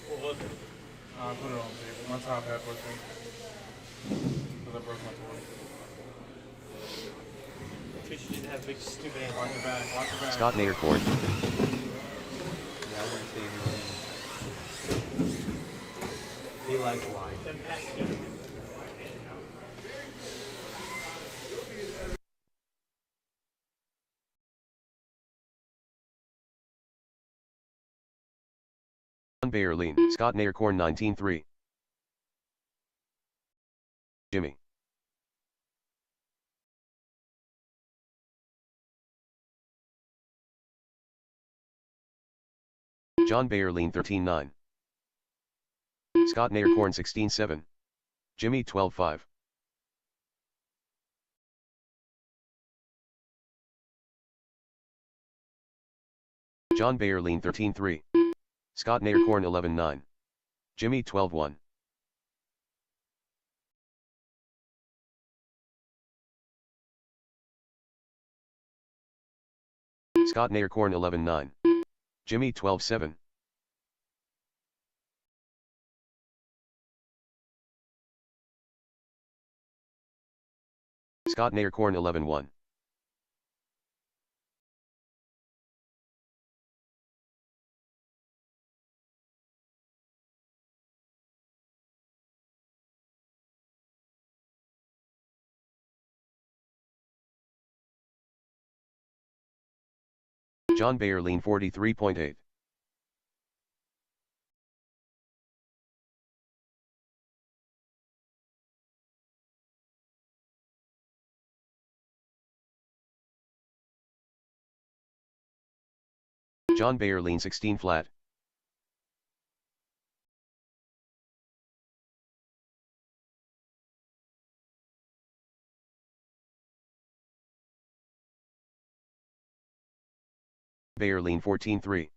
What was it? I put it on the table. My top hat was me. Because I broke my toy. Because you didn't have big stupid ass. Watch your back, watch your back. Scott Naircorn, Yeah, I wouldn't say anything. He likes lying. Them packs together. John Bayerlein, Scott Naircorn 19-3. Jimmy. John Bayerlein 13-9. Scott Naircorn 16-7. Jimmy 12-5. John Bayerlein 13-3. Scott Naircorn 11-9. Jimmy 12-1. Scott Naircorn 11-9. Jimmy 12-7. Scott Naircorn 11-1. John Bayer lean 43.8. John Bayer lean 16 flat. Bayer lean 14.3.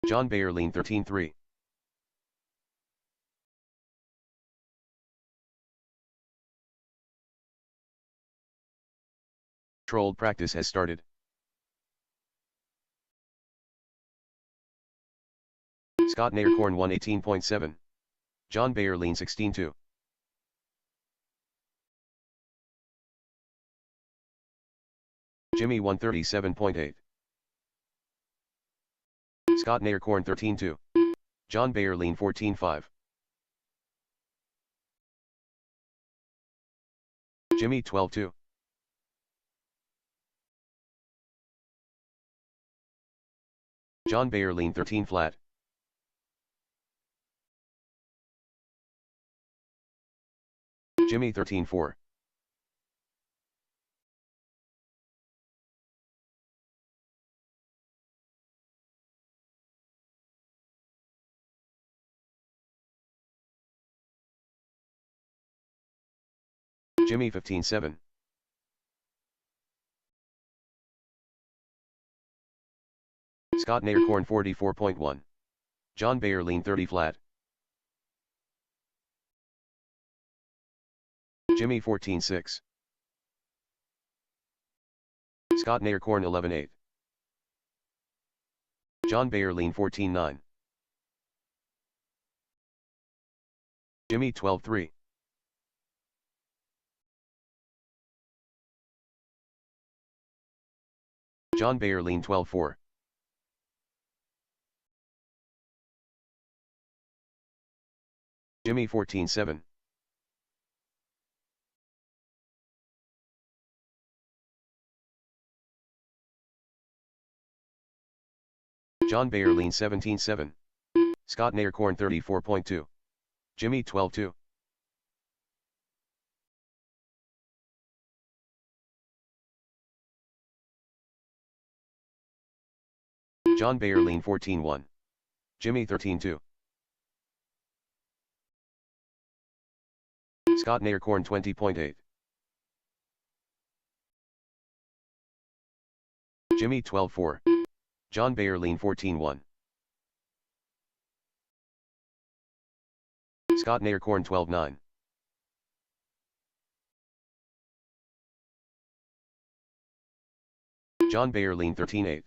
John Bayer lean 13.3. Controlled practice has started. Scott Naircorn 118.7. John Bayer lean 16.2. Jimmy 137.8. Scott Naircorn 13.2. John Bayer lean 14.5. Jimmy 12.2. John Bayer lean 13 flat. Jimmy 13.4. Jimmy 15.7. Scott Naircorn 44.1. John Bayer lean 30 flat. Jimmy 14.6. Scott Naircorn 11.8. John Bayer lean 14.9. Jimmy 12.3. John Bayer lean 12.4. Jimmy 14.7. John Bayer lean 17.7. Scott Naircorn 34.2. Jimmy 12.2. John Bayer lean 14.1. Jimmy 13.2. Scott Naircorn 20.8. Jimmy 12.4. John Bayer lean 14.1. Scott Naircorn 12.9. John Bayer lean 13.8.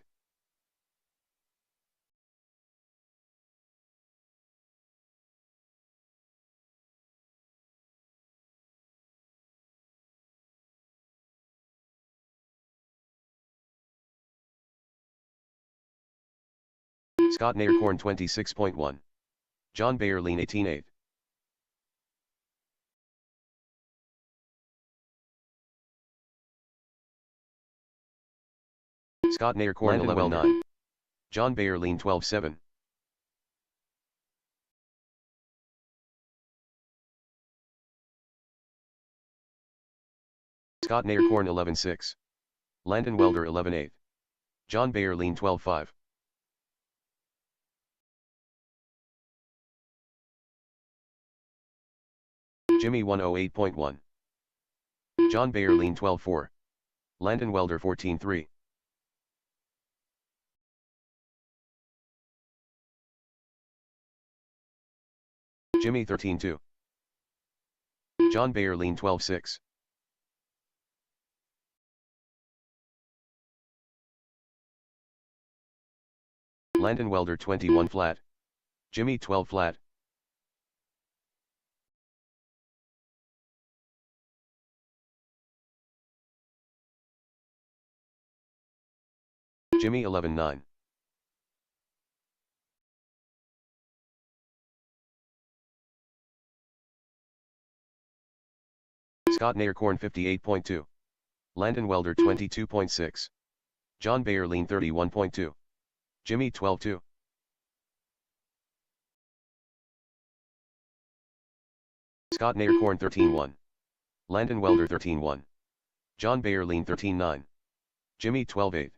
Scott Naircorn 26.1. John Bayer lean 18.8. Scott Naircorn 11.9. John Bayer lean 12.7. Scott Naircorn 11.6. Landon Welder 11.8. John Bayer lean 12.5. Jimmy 108.1. John Bayer lean 12.4. Landon Welder 14.3. Jimmy 13.2. John Bayer lean 12.6. Landon Welder 21 flat. Jimmy 12 flat. Jimmy 11.9. Scott Naircorn 58.2. Landon Welder 22.6. John Bayerlein 31.2. Jimmy 12.2. Scott Naircorn 13.1. Landon Welder 13.1. John Bayerlein 13.9. Jimmy 12.8.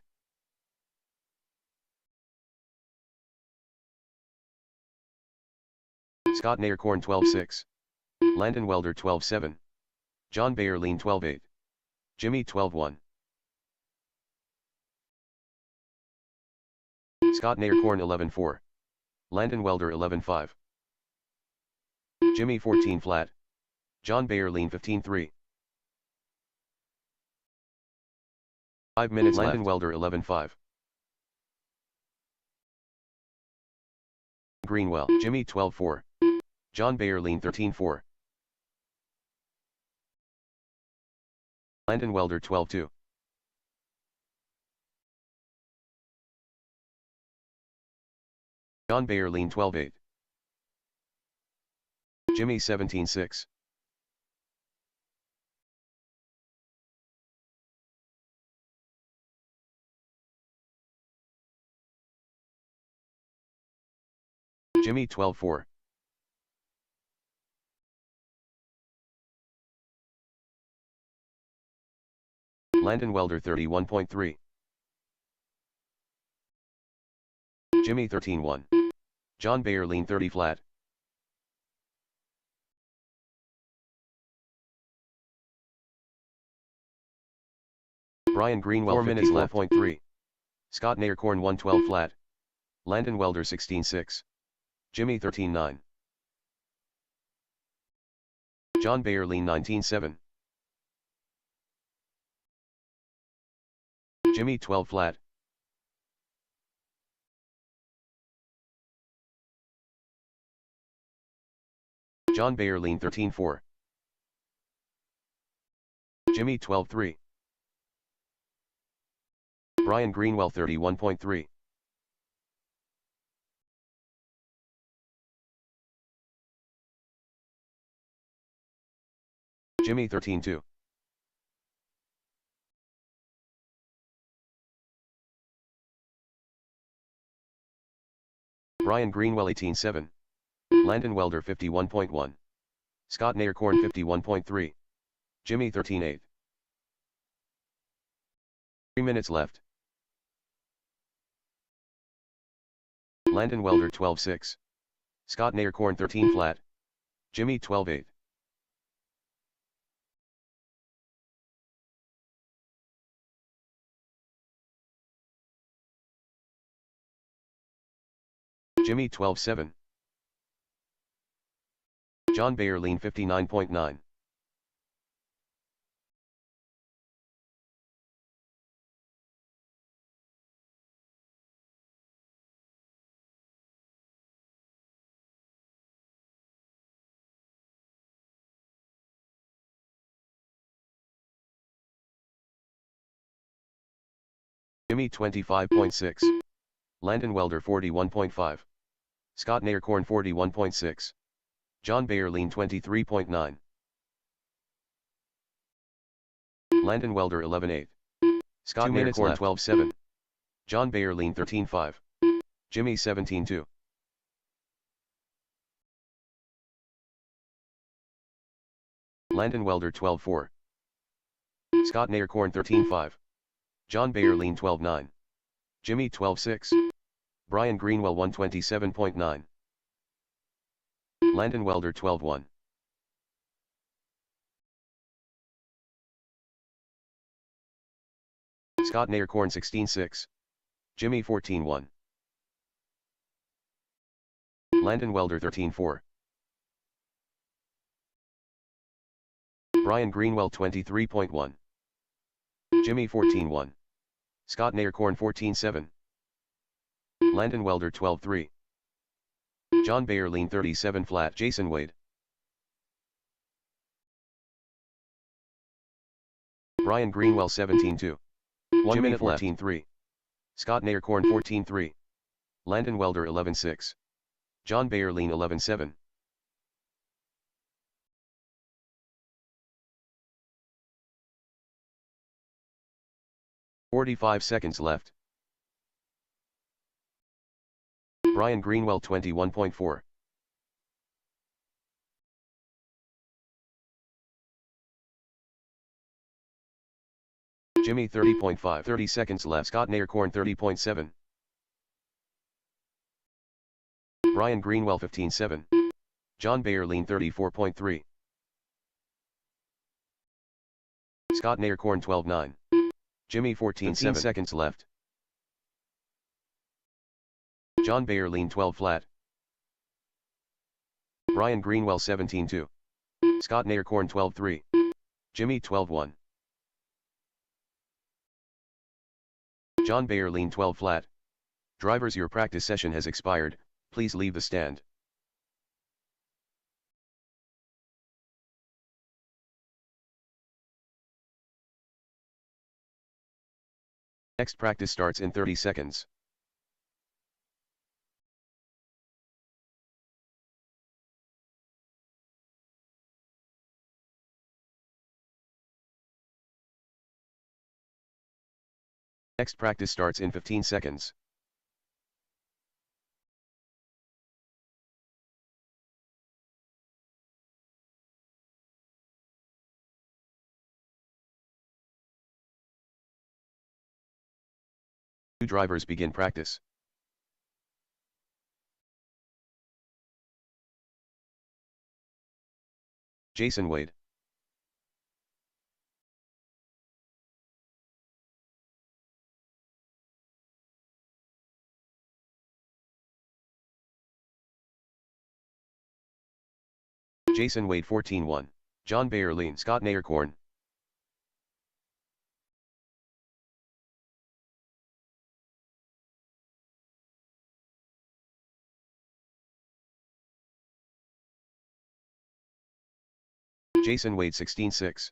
Scott Naircorn 12.6. Landon Welder 12.7. John Bayerlein 12.8. Jimmy 12.1. Scott Naircorn 11.4. Landon Welder 11.5. Jimmy 14 flat. John Bayerlein 15.3. 5 minutes Landon left. Welder 11.5. Greenwell, Jimmy 12.4. John Bayerlein 13.4. Landon Welder 12.2. John Bayerlein 12.8. Jimmy 17.6. Jimmy 12.4. Landon Welder 31.3. Jimmy 13.1. John Bayerlein 30 flat. Brian Greenwell 4 minutes left. 4.3. Scott Naircorn 112 flat. Landon Welder 16.6. Jimmy 13.9. John Bayerlein 19.7. Jimmy 12 flat. John Bayerlein 13.4. Jimmy 12.3. Brian Greenwell 31.3. Jimmy 13.2. Brian Greenwell 18.7. Landon Welder 51.1. Scott Naircorn 51.3. Jimmy 13.8. 3 minutes left. Landon Welder 12.6. Scott Naircorn 13 flat. Jimmy 12.8. Jimmy 12.7. John Bayerlein 59.9. Jimmy 25.6. Landon Welder 41.5. Scott Naircorn 41.6. John Bayerlein 23.9. Landon Welder 11.8. Scott Naircorn 12.7. John Bayerlein 13.5. Jimmy 17.2. Landon Welder 12.4. Scott Naircorn 13.5. John Bayerlein 12.9. Jimmy 12.6. Brian Greenwell 127.9. Landon Welder 12.1. Scott Naircorn 16.6. Jimmy 14.1. Landon Welder 13.4. Brian Greenwell 23.1. Jimmy 14.1. Scott Naircorn 14.7. Landon Welder 12.3. John Bayerlein 37 flat. Jason Wade. Brian Greenwell 17.2. 1 minute 14.3. Scott Naircorn 14.3. Landon Welder 11.6. John Bayerlein 11.7. 45 seconds left. Brian Greenwell 21.4. Jimmy 30.5. 30 seconds left. Scott Naircorn 30.7. Brian Greenwell 15.7. John Bayerlein 34.3. Scott Naircorn 12.9. Jimmy 14.7 seconds left. John Bayerlein 12 flat. Brian Greenwell 17.2. Scott Naircorn 12.3. Jimmy 12.1. John Bayerlein 12 flat. Drivers, your practice session has expired, please leave the stand. Next practice starts in 30 seconds. Next practice starts in 15 seconds. Two drivers begin practice. Jason Wade. Jason Wade 14.1. John Bayerlein. Scott Naircorn. Jason Wade 16.6.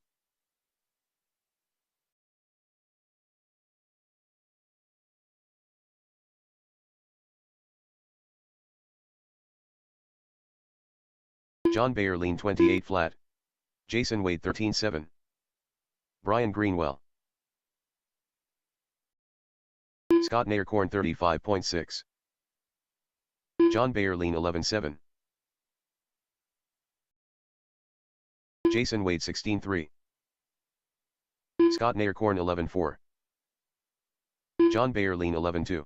John Bayerlein 28 flat. Jason Wade 13.7. Brian Greenwell. Scott Naircorn 35.6. John Bayerlein 11.7. Jason Wade 16.3. Scott Naircorn 11.4. John Bayerlein 11.2.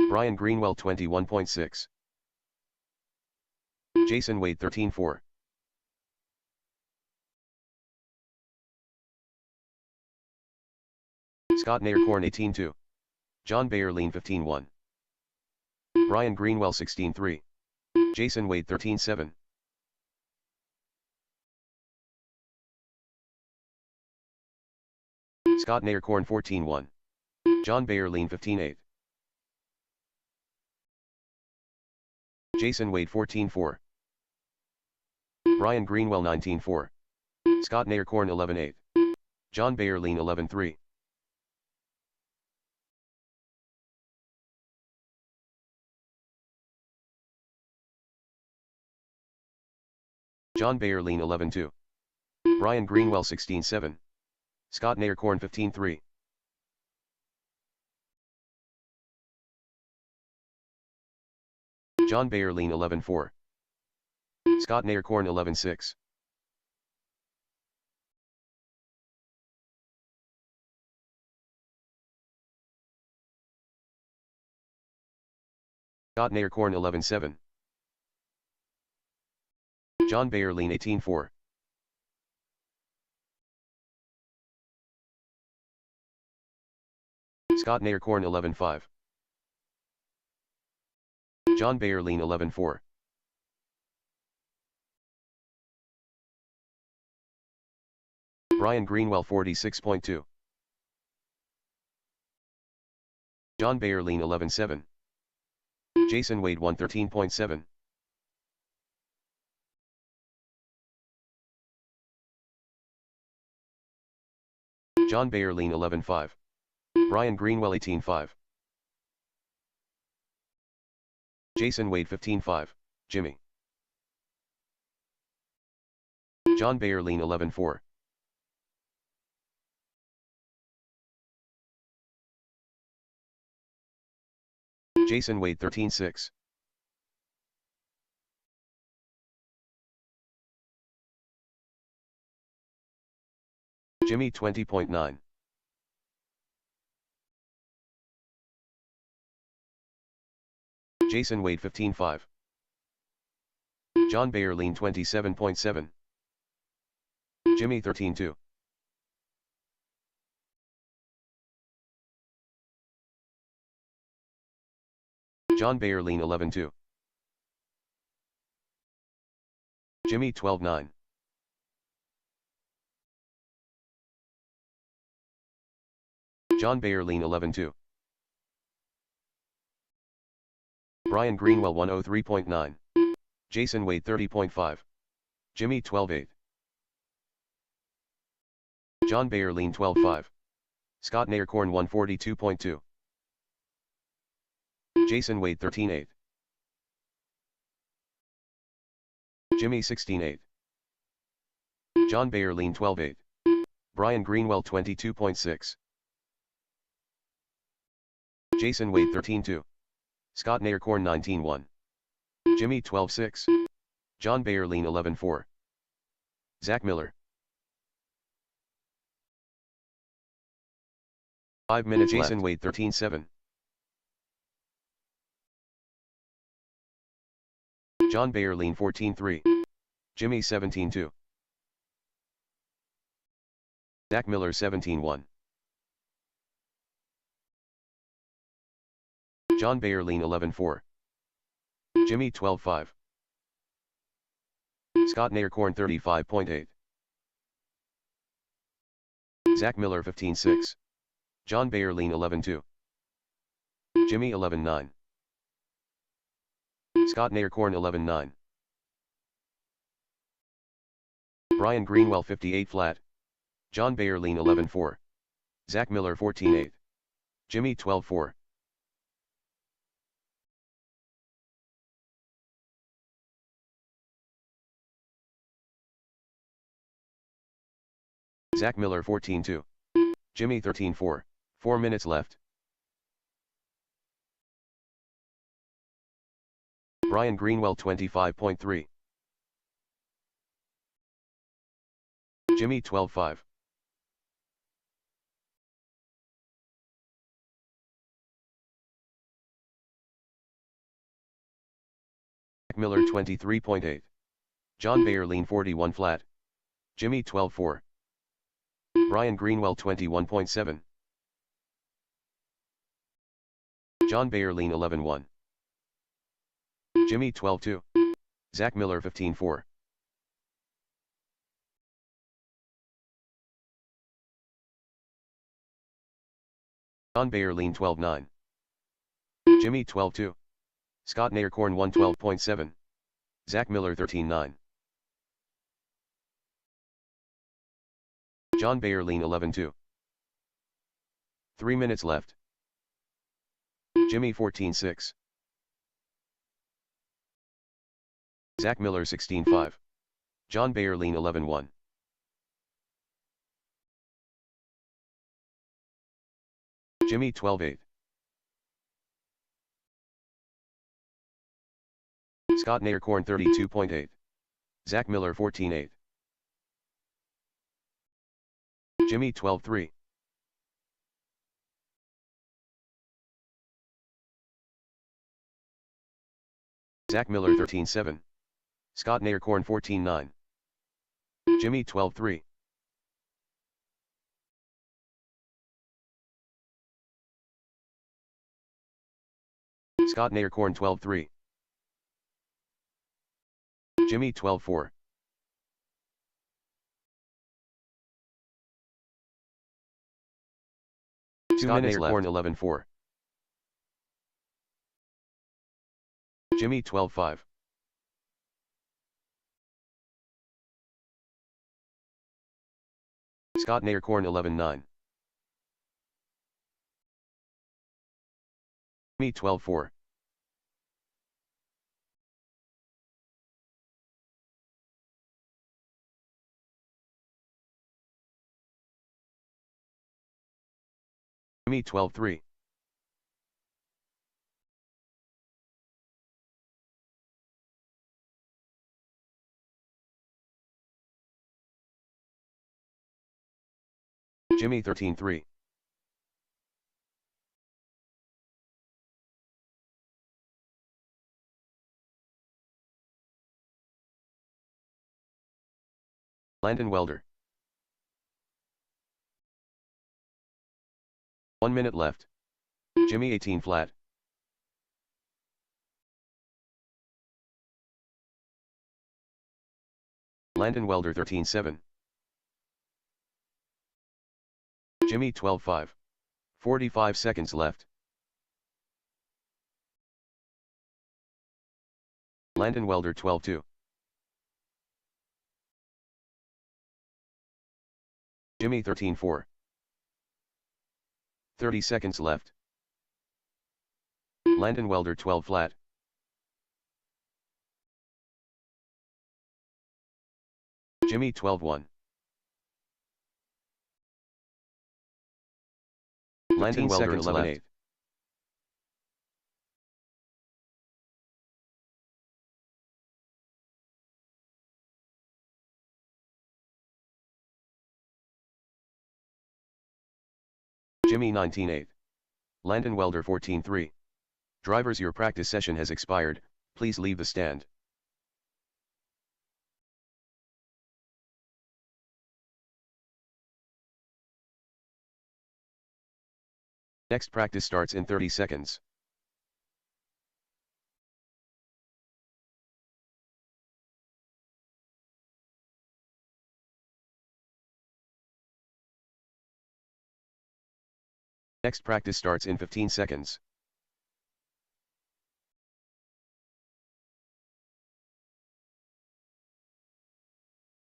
Brian Greenwell 21.6. Jason Wade 13.4. Scott Naircorn 18.2. John Bayerlein 15.1. Brian Greenwell 16.3. Jason Wade 13.7. Scott Naircorn 14.1. John Bayerlein 15.8. Jason Wade 14.4. Brian Greenwell 19.4. Scott Naircorn 11.8. John Bayerlein 11.3. John Bayerlein 11.2. Brian Greenwell 16.7. Scott Naircorn 15.3. John Bayerlein 11.4. Scott Naircorn 11.6. Scott Naircorn 11.7. John Bayerlein 18.4. Scott Naircorn 11.5. John Bayerlein 11.4. Brian Greenwell 46.2. John Bayerlein 11.7. Jason Wade 113.7. John Bayerlein 11.5. Brian Greenwell 18.5. Jason Wade 15.5. Jimmy. John Bayerlein 11.4. Jason Wade 13-6. Jimmy 20.9. Jason Wade 15-5. John Bayerlein 27.7. Jimmy 13-2. John Bayerlein 11-2. Jimmy 12-9. John Bayerlein 11-2. Brian Greenwell 103.9. Jason Wade 30.5. Jimmy 12-8. John Bayerlein 12-5. Scott Naircorn 142.2. Jason Wade 13-8. Jimmy 16-8. John Bayerlein 12-8. Brian Greenwell 22.6. Jason Wade 13-2. Scott Naircorn 19-1. Jimmy 12-6. John Bayerlein 11-4. Zach Miller. 5 minutes Jason Wade 13-7. John Bayerlein 14-3. Jimmy 17-2. Zach Miller 17-1. John Bayerlein 11-4. Jimmy 12-5. Scott Naircorn 35.8. Zach Miller 15-6. John Bayerlein 11-2. Jimmy 11-9. Scott Naircorn 11-9. Brian Greenwell 58 flat. John Bayerlein 11-4. Zach Miller 14-8. Jimmy 12-4. Zach Miller 14-2. Jimmy 13-4. 4 minutes left. Brian Greenwell 25.3. Jimmy 12-5. Zach Miller 23.8. John Bayerlein 41 flat. Jimmy 12-4. Brian Greenwell 21.7. John Bayerlein 11-1. Jimmy 12-2. Zach Miller 15-4. John Bayerlein 12-9. Jimmy 12-2. Scott Naircorn 112.7. Zach Miller 13-9. John Bayerlein 11-2. 3 minutes left. Jimmy 14-6. Zach Miller 16-5. John Bayerlein 11-1. Jimmy 12-8. Scott Naircorn 32.8. Zach Miller 14-8. Jimmy 12-3. Zach Miller 13-7. Scott Naircorn 14-9. Jimmy 12-3. Scott Naircorn 12-3. Jimmy 12-4. Scott Naircorn 11-4. Jimmy 12-5. Scott Naircorn 11-9. Jimmy 12-4. Jimmy 12-3. Jimmy 13-3. Landon Welder. 1 minute left. Jimmy 18 flat. Landon Welder 13-7. Jimmy 12-5. 45 seconds left. Landon Welder 12-2. Jimmy 13-4. 30 seconds left. Landon Welder 12 flat. Jimmy 12-1. Landon Welder 11-8. Jimmy 19-8. Landon Welder 14-3. Drivers, your practice session has expired, please leave the stand. Next practice starts in 30 seconds. Next practice starts in 15 seconds.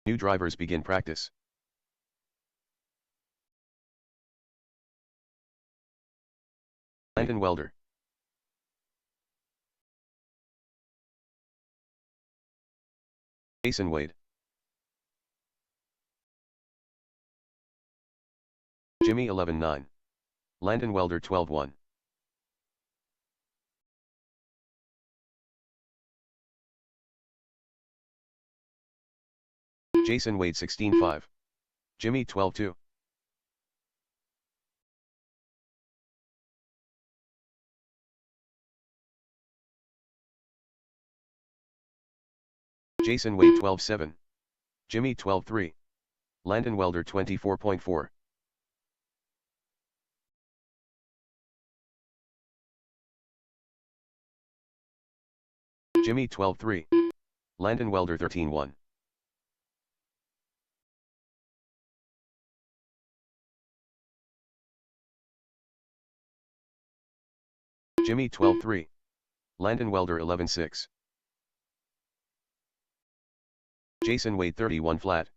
New drivers begin practice. Landon Welder. Jason Wade. Jimmy 11-9. Landon Welder 12-1. Jason Wade 16-5. Jimmy 12-2. Jason Wade 12-7. Jimmy 12-3. Landon Welder 24.4. Jimmy 12-3. Landon Welder 13-1. Jimmy 12-3. Landon Welder 11-6. Jason Wade 31 flat.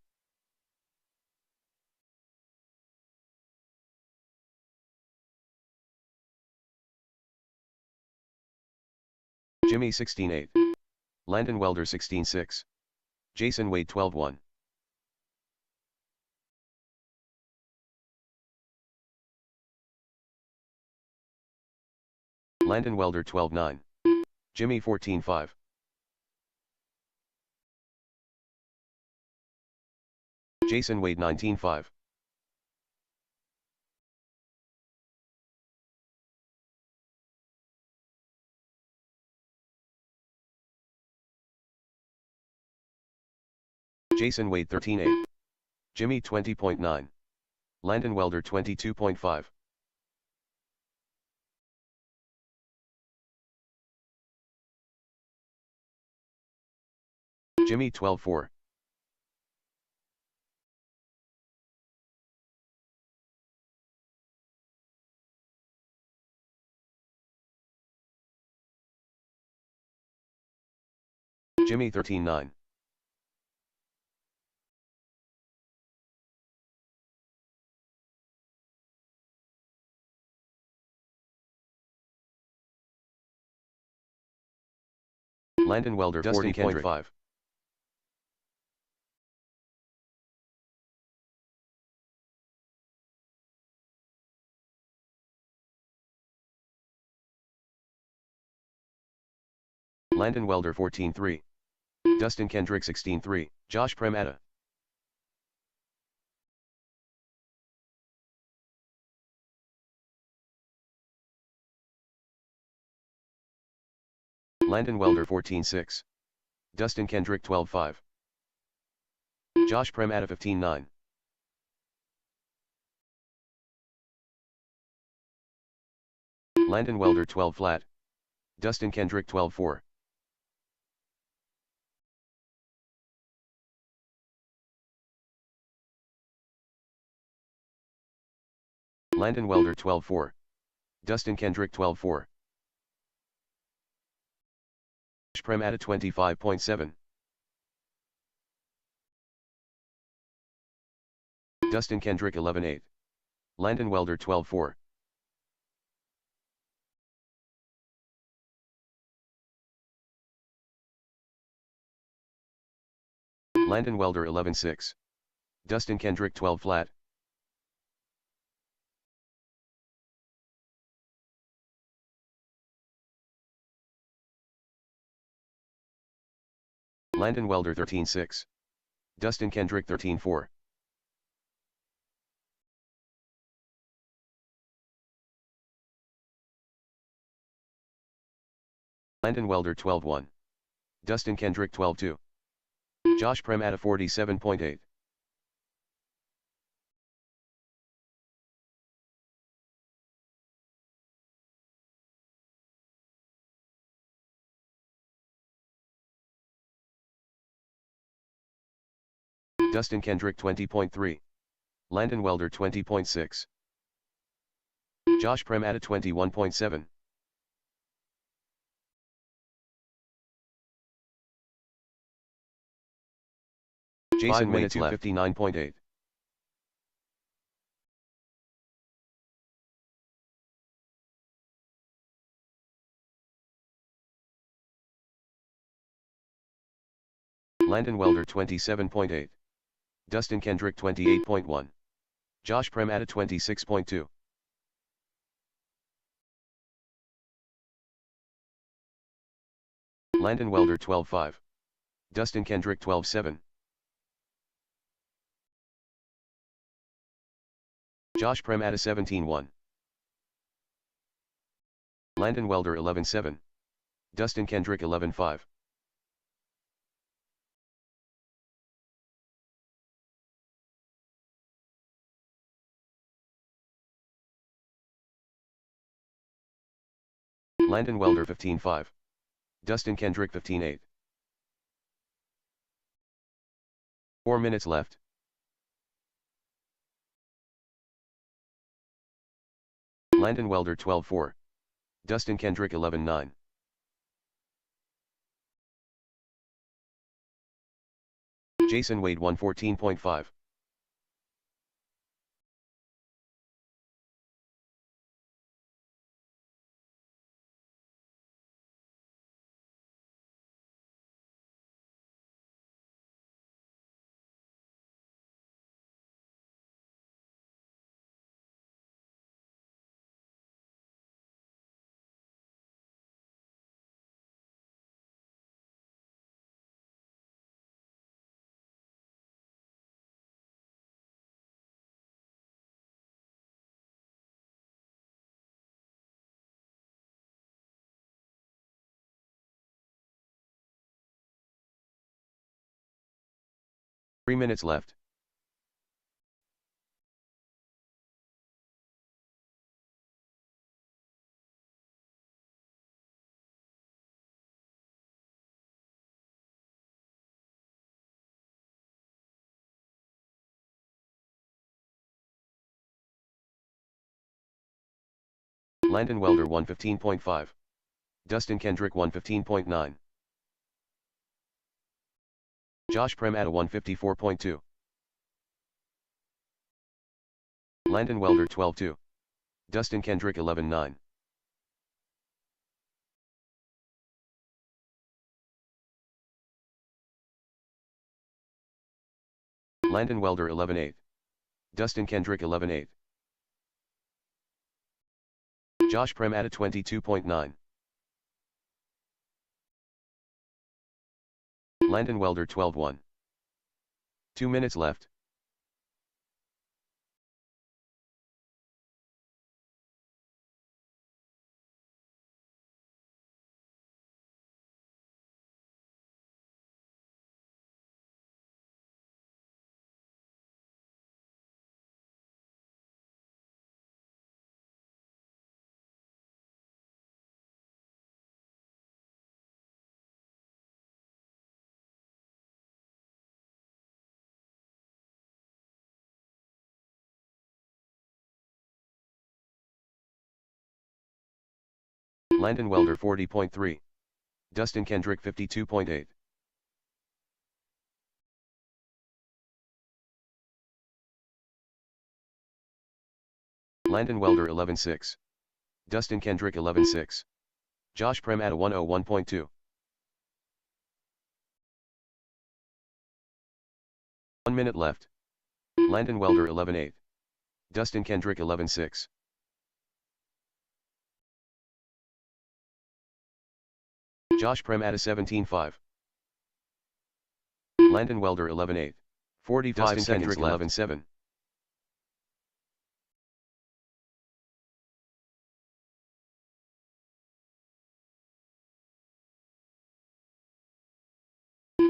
Jimmy 16-8. Landon Welder 16-6. Jason Wade 12-1. Landon Welder 12-9. Jimmy 14-5. Jason Wade 19-5. Jason Wade 13-8. Jimmy 20.9. Landon Welder 22.5. Jimmy 12-4. Jimmy 13-9. Landon Welder 40.5. Landon Welder 14-3. Dustin Kendrick 16-3. Josh Premata. Landon Welder 14-6. Dustin Kendrick 12-5. Josh Premada 15-9. Landon Welder 12 flat. Dustin Kendrick 12-4. Landon Welder 12-4. Dustin Kendrick 12-4. Premada 25.7. Dustin Kendrick 11-8. Landon Welder 12-4. Landon Welder 11-6. Dustin Kendrick 12 flat. Landon Welder 13-6. Dustin Kendrick 13-4. Landon Welder 12-1. Dustin Kendrick 12-2. Josh Premada 47.8. Dustin Kendrick 20.3. Landon Welder 20.6. Josh Premada 21.7. Jason Wade 59.8. Landon Welder 27.8. Dustin Kendrick 28.1. Josh Premada 26.2. Landon Welder 12.5. Dustin Kendrick 12.7. Josh Premada 17.1. Landon Welder 11.7. Dustin Kendrick 11.5. Landon Welder 15.5. Dustin Kendrick 15.8. 4 minutes left. Landon Welder 12.4. Dustin Kendrick 11.9. Jason Wade 114.5. Three minutes left. Landon Welder 115.5. Dustin Kendrick 115.9. Josh Premada 154.2. Landon Welder 12.2. Dustin Kendrick 11.9. Landon Welder 11.8. Dustin Kendrick 11.8. Josh Premada 22.9. Landon Welder 12.1. 2 minutes left. Landon Welder 40.3. Dustin Kendrick 52.8. Landon Welder 11.6. Dustin Kendrick 11.6. Josh Prem at a 101.2. 1 minute left. Landon Welder 11.8. Dustin Kendrick 11.6. Josh Prem at a 17.5. Landon Welder 11.8. 45 Dustin seconds Kendrick 11.7.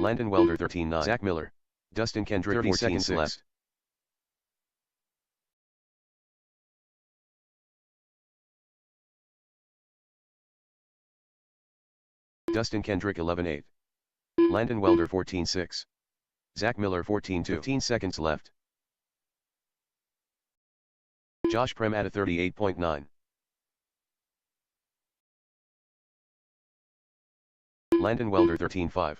Landon Welder 13.9. Zach Miller. Dustin Kendrick 30 seconds left. Dustin Kendrick 11.8. Landon Welder 14.6. Zach Miller 14.2. 15 seconds left. Josh Prem at a 38.9. Landon Welder 13.5.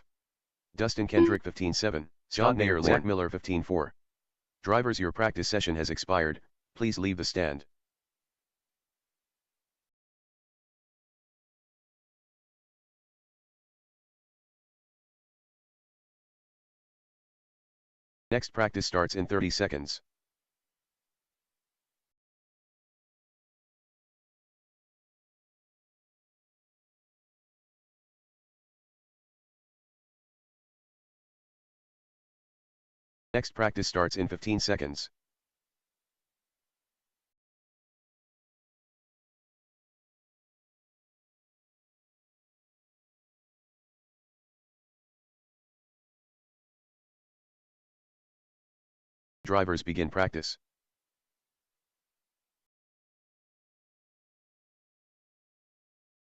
Dustin Kendrick 15.7. Scott Nair Zach Miller 15.4. Drivers, your practice session has expired, please leave the stand. Next practice starts in 30 seconds. Next practice starts in 15 seconds. Drivers begin practice.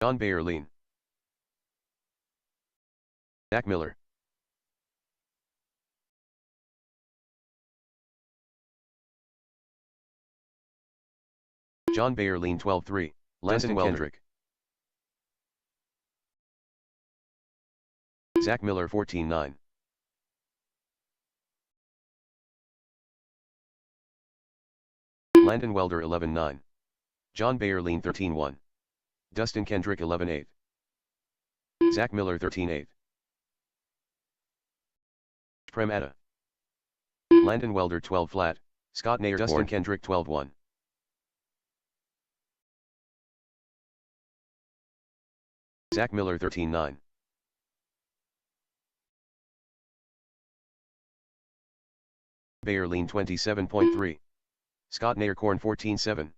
John Bayerlein. Zach Miller. John Bayerlein 12.3. Landon Kendrick. Zach Miller 14.9. Landon Welder 11.9. John Bayerlein 13.1. Dustin Kendrick 11.8. Zach Miller 13.8. Prem Etta. Landon Welder 12 flat. Scott Nair Dustin Kendrick 12.1. Zach Miller 13.9. Bayerlein 27.3. Scott Nair 14.7.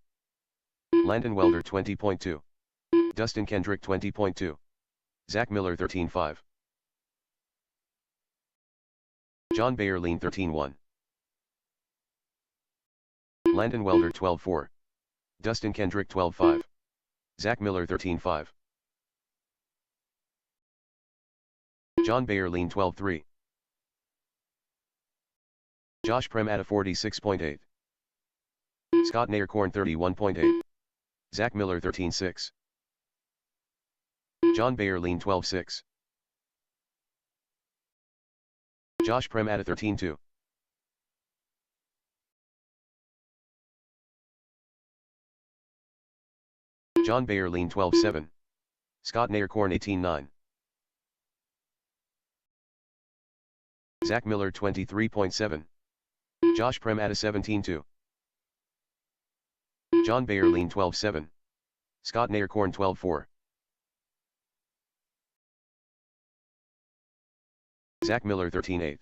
Landon Welder 20.2. Dustin Kendrick 20.2. Zach Miller 13.5. John Bayerlein 13.1. Landon Welder 12.4. Dustin Kendrick 12.5. Zach Miller 13.5. John Bayerlein 12.3. Josh Prem at a 46.8. Scott Nair 31.8. Zach Miller 13.6. John Bayerlein 12.6. Josh Prem at a 13.2. John Bayerlein 12.7. Scott Nair 18.9. Zach Miller 23.7. Josh Prem at a 17.2. John Bayerlein 12.7. Scott Nair 12.4. Zach Miller 13.8.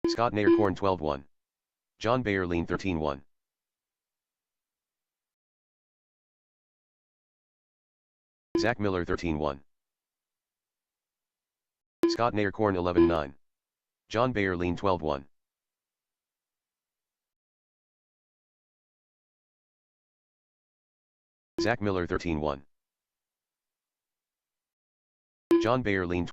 Scott Nair 12.1. John Bayerlein 13.1. Zach Miller 13.1. Scott Nair 11.9. John Bayerlein 12.1. Zach Miller 13.1. John Bayerlein